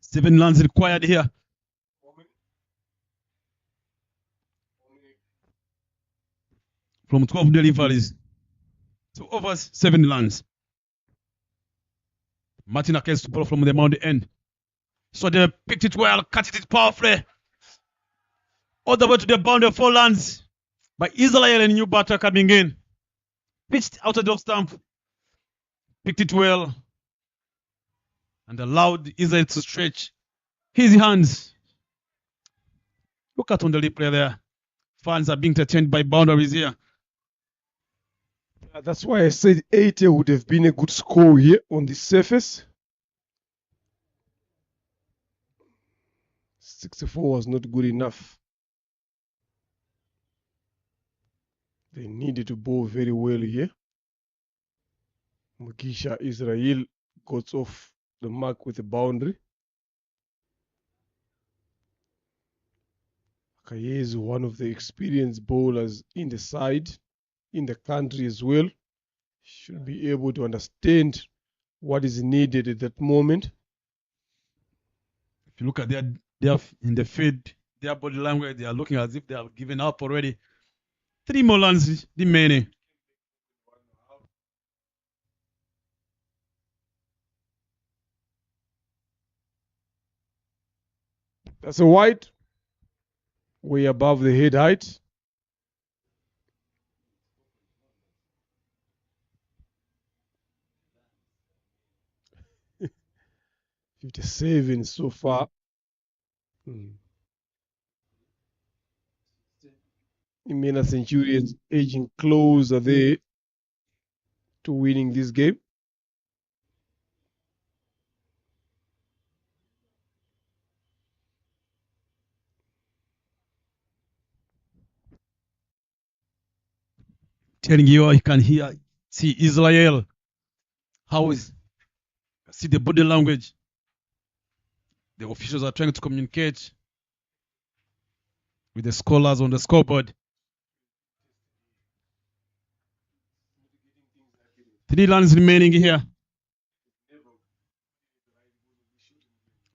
Seven runs required here. From 12 deliveries. 2 overs, 7 runs. Martin Akes to ball from the mound end. So they picked it well, cut it powerfully. All the way to the boundary, 4 lands by Israel, and new batter coming in. Pitched out of the stump. Picked it well. And allowed Israel to stretch his hands. Look at on the replay there. Fans are being entertained by boundaries here. That's why I said 80 would have been a good score here on the surface. 64 was not good enough. They needed to bowl very well here. Mugisha Israel got off the mark with a boundary. Akaye is one of the experienced bowlers in the side, in the country as well. Should be able to understand what is needed at that moment. If you look at their in the field, their body language, they are looking as if they have given up already. 3 more runs remaining. That's a wide, way above the head height. $57 so far. Imena Centurions edging closer there to winning this game. Telling you can see Israel. How is see the body language. The officials are trying to communicate with the scholars on the scoreboard. 3 runs remaining here.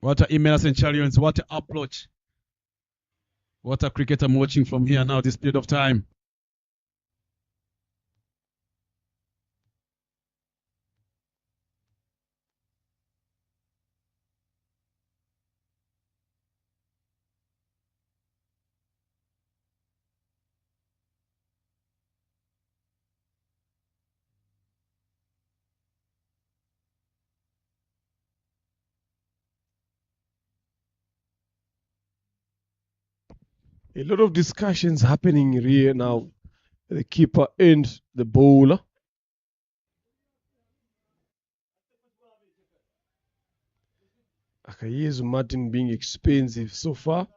What a Imena Centurions, what an approach. What a cricket I'm watching from here now, this period of time. A lot of discussions happening here now. The keeper and the bowler. Akayezu Martin being expensive so far.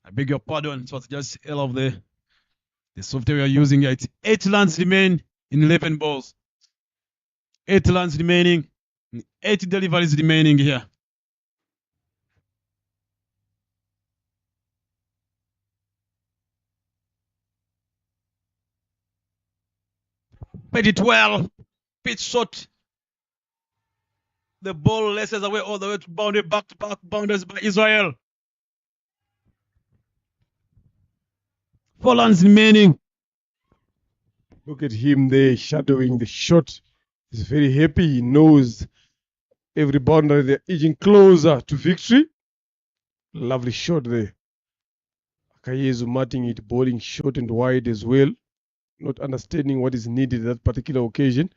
I beg your pardon, it was just hell of the software we are using here. It's 8 runs remain in 11 balls. 8 runs remaining, 8 deliveries remaining here. Played it well. Pitch shot. The ball laces away all the way to boundary, back to back boundaries by Israel. 4 runs remaining. Look at him there shadowing the shot. He's very happy. He knows every boundary they're edging closer to victory. Lovely shot there. Akayezu Martin it bowling short and wide as well. Not understanding what is needed at that particular occasion.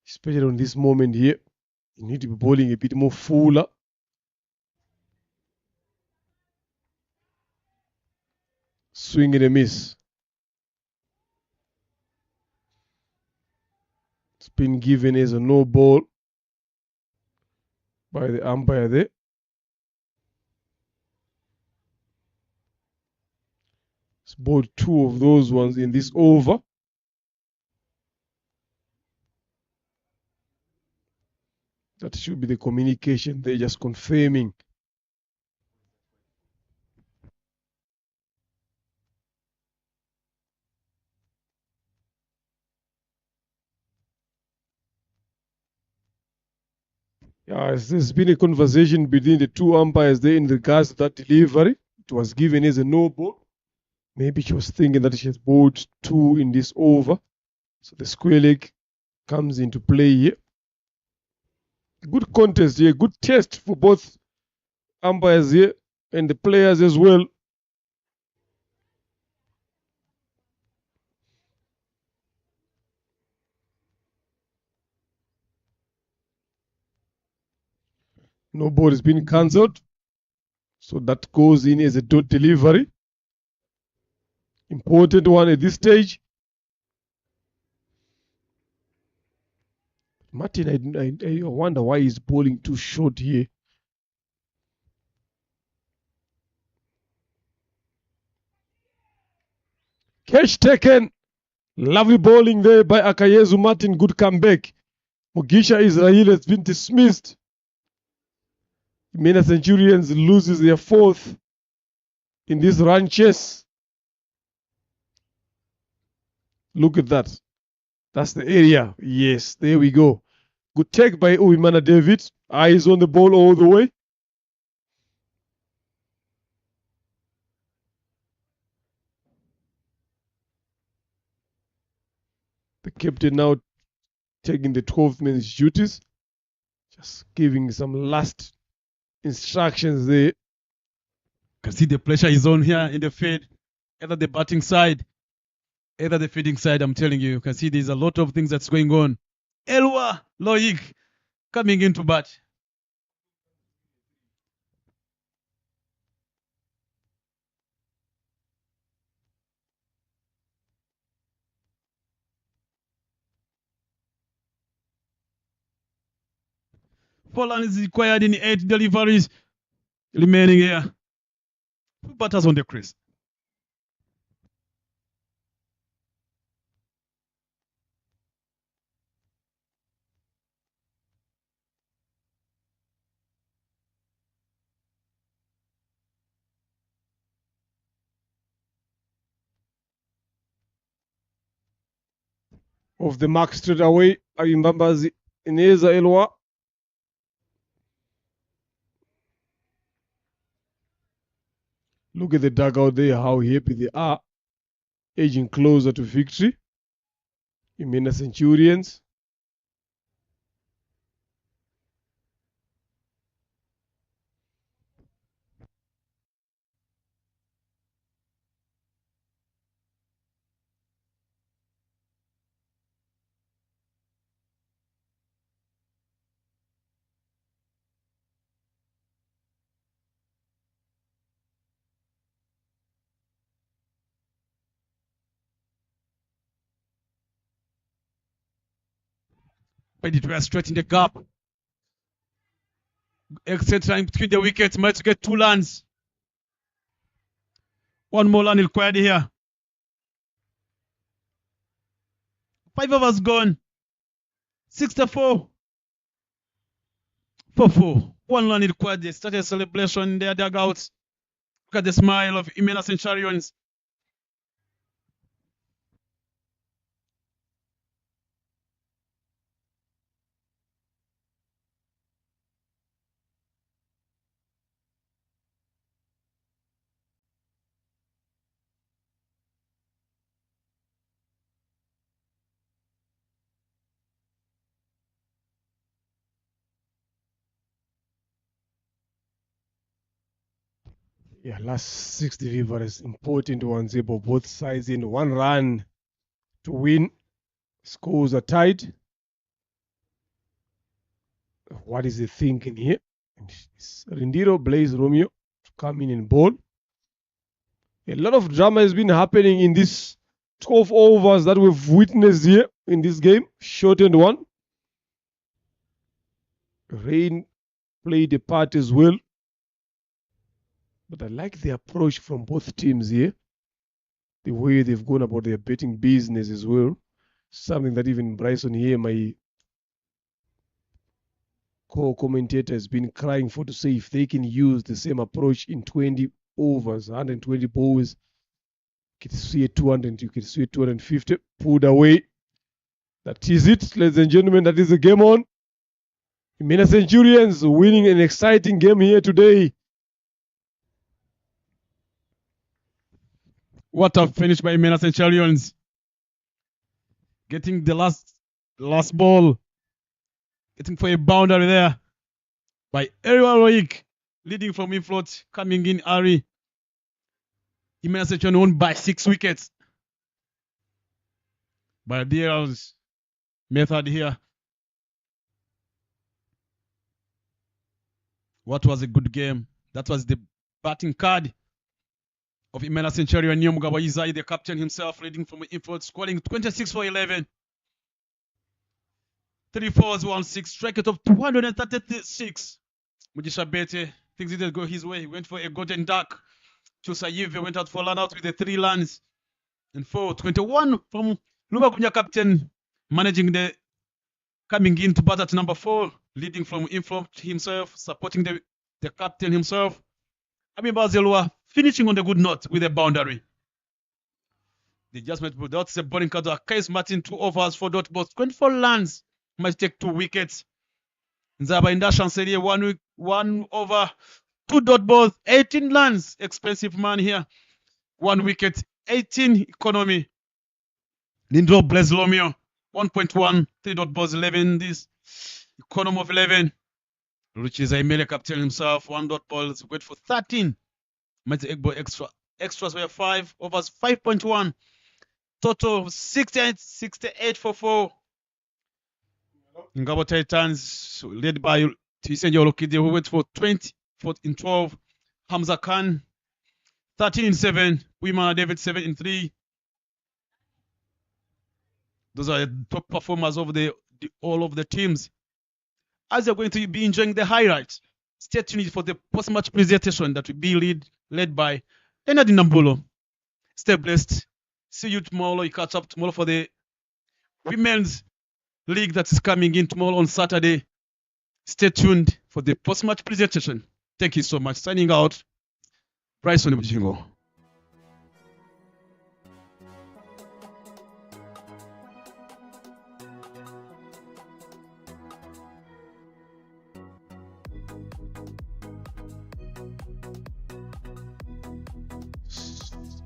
Especially on this moment here. You need to be bowling a bit more fuller. Swing and a miss. It's been given as a no ball by the umpire there. It's bowled 2 of those ones in this over. That should be the communication. They're just confirming. There's been a conversation between the two umpires there in regards to that delivery. It was given as a no ball. Maybe she was thinking that she has bowled 2 in this over. So the square leg comes into play here. Good contest here, good test for both umpires here and the players as well. No ball has been cancelled. So that goes in as a dot delivery. Important one at this stage. Martin, I wonder why he's bowling too short here. Catch taken. Lovely bowling there by Akayezu Martin. Good comeback. Mugisha Israel has been dismissed. Mina Centurions loses their 4th in this run chase. Look at that. That's the area. Yes, there we go. Good take by Uwimana David. Eyes on the ball all the way. The captain now taking the 12th man's duties. Just giving some last instructions there. Can see the pressure is on here in the field, either the batting side, either the fielding side. I'm telling you, you can see there's a lot of things that's going on. Elwa Loic coming into bat. Poland is required in 8 deliveries remaining here. 2 batters on the crease. Off the mark straight away. Ayimbambazi Ineza Elwa. Look at the dugout there, how happy they are. Edging closer to victory. Imena Centurions. But it was straight in the gap. Extra time between the wickets, might get 2 runs. 1 more run required here. 5 overs gone. 64. 4-4. 1 run required. They started a celebration in their dugouts. Look at the smile of Imena Centurions. Yeah, last 6 deliveries, important ones here for both sides in 1 run to win. Scores are tied. What is the thinking here? Rindiro Blaze Romeo to come in and bowl. A lot of drama has been happening in this 12 overs that we've witnessed here in this game. Shortened one. Rain played a part as well. But I like the approach from both teams here. The way they've gone about their betting business as well. Something that even Bryson here, my co-commentator, has been crying for, to say if they can use the same approach in 20 overs, 120 balls, you can see a 200, you can see a 250 pulled away. That is it, ladies and gentlemen. That is the game on. Mina Centurions winning an exciting game here today. What a finish by Mena Centurions. Getting the last ball. Getting for a boundary there by Ariel Roig. Leading from in front. Coming in Ari. Mena Centurions won by 6 wickets. By Dier's method here. What was a good game. That was the batting card of Imena Centurion. Nyomugabo Izai, the captain himself, leading from in front, scoring 26 for 11. 3 fours, 1 6, strike rate of 236. Mujisha Bete, things didn't go his way. He went for a golden duck. Chusa Yive went out for run out with the 3 runs. And 4-21 from Lubakunya captain, managing the coming in to bat at number 4, leading from in front himself, supporting the captain himself. Abi Bazelwa finishing on the good note with a boundary. The adjustment without the bowling card. Kais Martin 2 overs, 4 dot balls, 24 runs. Might take 2 wickets. Nzaba Indashan Serie 1 over, 2 dot balls, 18 runs. Expensive man here. 1 wicket, 18 economy. Lindro Breslomio 1.1, 3 dot balls, 11. This economy of 11. Richie Zaimele captain himself, 1 dot balls, wait for 13. Might take extras were 5 overs, 5.1. Total 68 for 4. Ngabo Titans led by Tisenjo Lokide, who went for 20 in 12. Hamza Khan 13 in 7. Wimana David 7 in 3. Those are the top performers of all of the teams. As you're going to be enjoying the highlights, stay tuned for the post-match presentation that will be led by Leonard Nambulo. Stay blessed. See you tomorrow. You catch up tomorrow for the Women's League that is coming in tomorrow on Saturday. Stay tuned for the post-match presentation. Thank you so much. Signing out, Bryson Mujingo.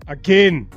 Again.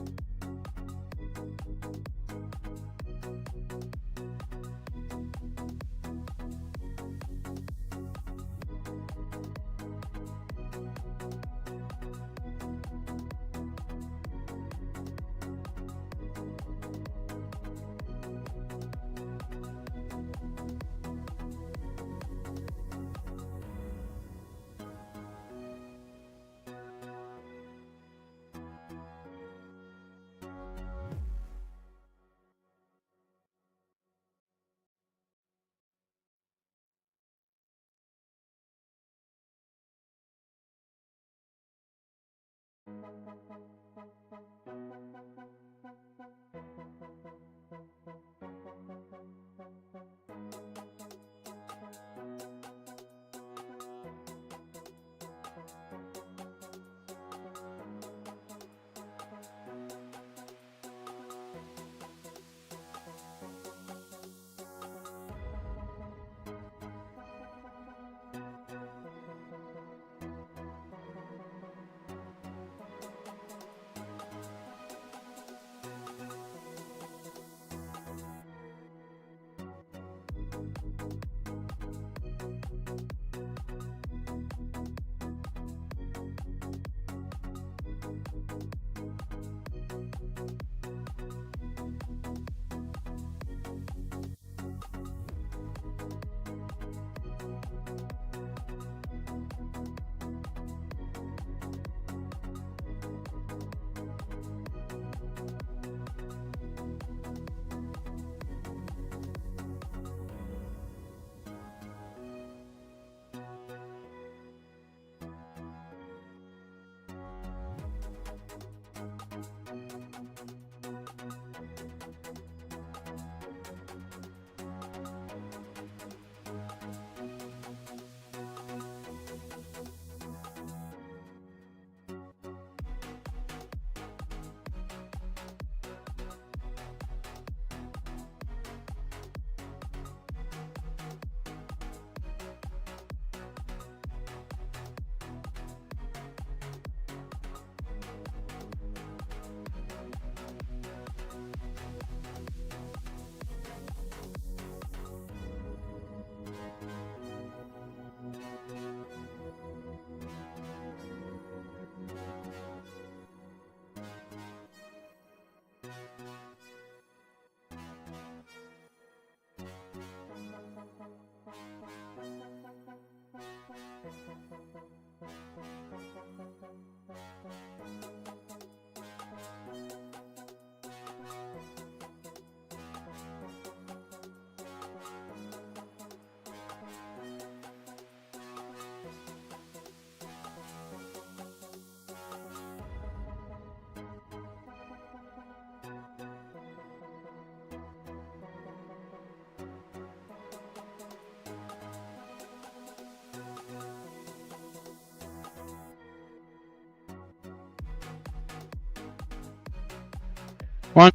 One.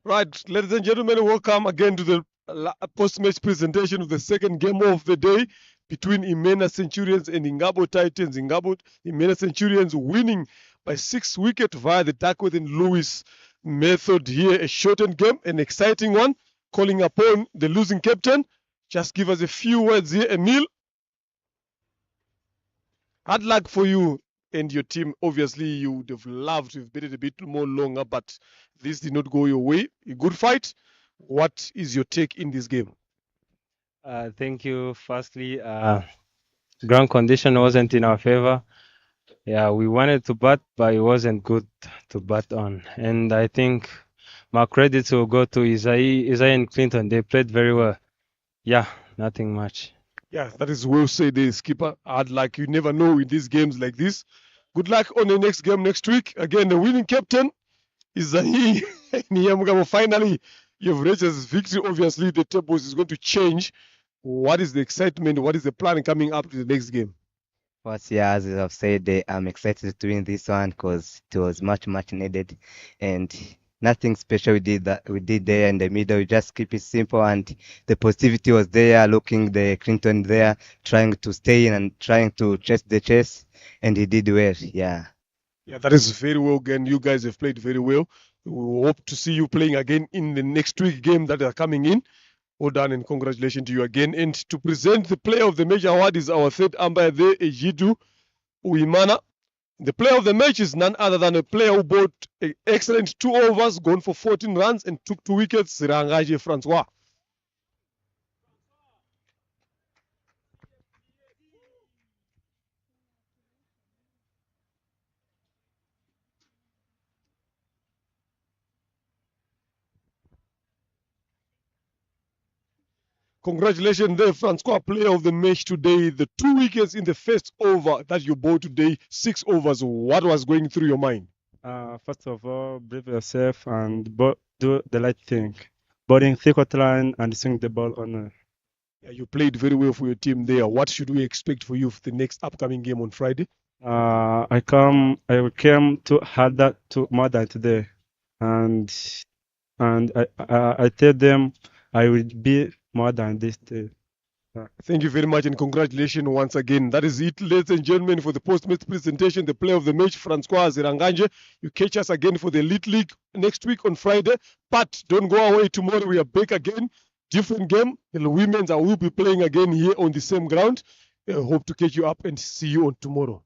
Right, ladies and gentlemen, welcome again to the post-match presentation of the second game of the day between Imena Centurions and Ingabo Titans. Imena Centurions winning by 6 wickets via the Duckworth Lewis method here. A shortened game, an exciting one. Calling upon the losing captain. Just give us a few words here, Emil. Hard luck for you and your team. Obviously, you would have loved to have been it a bit more longer, but this did not go your way. A good fight. What is your take in this game? Thank you. Firstly, ground condition wasn't in our favor. Yeah, we wanted to bat, but it wasn't good to bat on. And I think my credits will go to Isaiah and Clinton. They played very well. Yeah, nothing much. Yeah, that is well said, the skipper. Hard luck. You never know in these games like this. Good luck on the next game next week. Again, the winning captain is Zahi Niyamugabo. Finally, you've reached this victory. Obviously, the tables is going to change. What is the excitement? What is the plan coming up to the next game? First, yeah, as I've said, I'm excited to win this one because it was much needed. And nothing special we did there in the middle. We just keep it simple, and the positivity was there. Looking the Clinton there, trying to stay in and trying to chase the chase, and he did well. Yeah. Yeah, that is very well again. You guys have played very well. We hope to see you playing again in the next week game that are coming in. Well done and congratulations to you again. And to present the player of the match award is our third umpire there, Ejidu Uimana. The player of the match is none other than a player who bought an excellent 2 overs, gone for 14 runs, and took 2 wickets, Rangaje Francois. Congratulations there, Francois, player of the match today. The 2 wickets in the first over that you bowled today, 6 overs. What was going through your mind? First of all, brave yourself and do the right thing. Bowling thick line and swing the ball on. Yeah, you played very well for your team there. What should we expect for you for the next upcoming game on Friday? I came to harder to more than today, and I tell them I will be more than this day. Thank you very much and congratulations once again. That is it, ladies and gentlemen, for the post-match presentation, the player of the match, Francois Ziranganje. You catch us again for the Elite League next week on Friday. But don't go away tomorrow. We are back again. Different game. The women's will be playing again here on the same ground. I hope to catch you up and see you on tomorrow.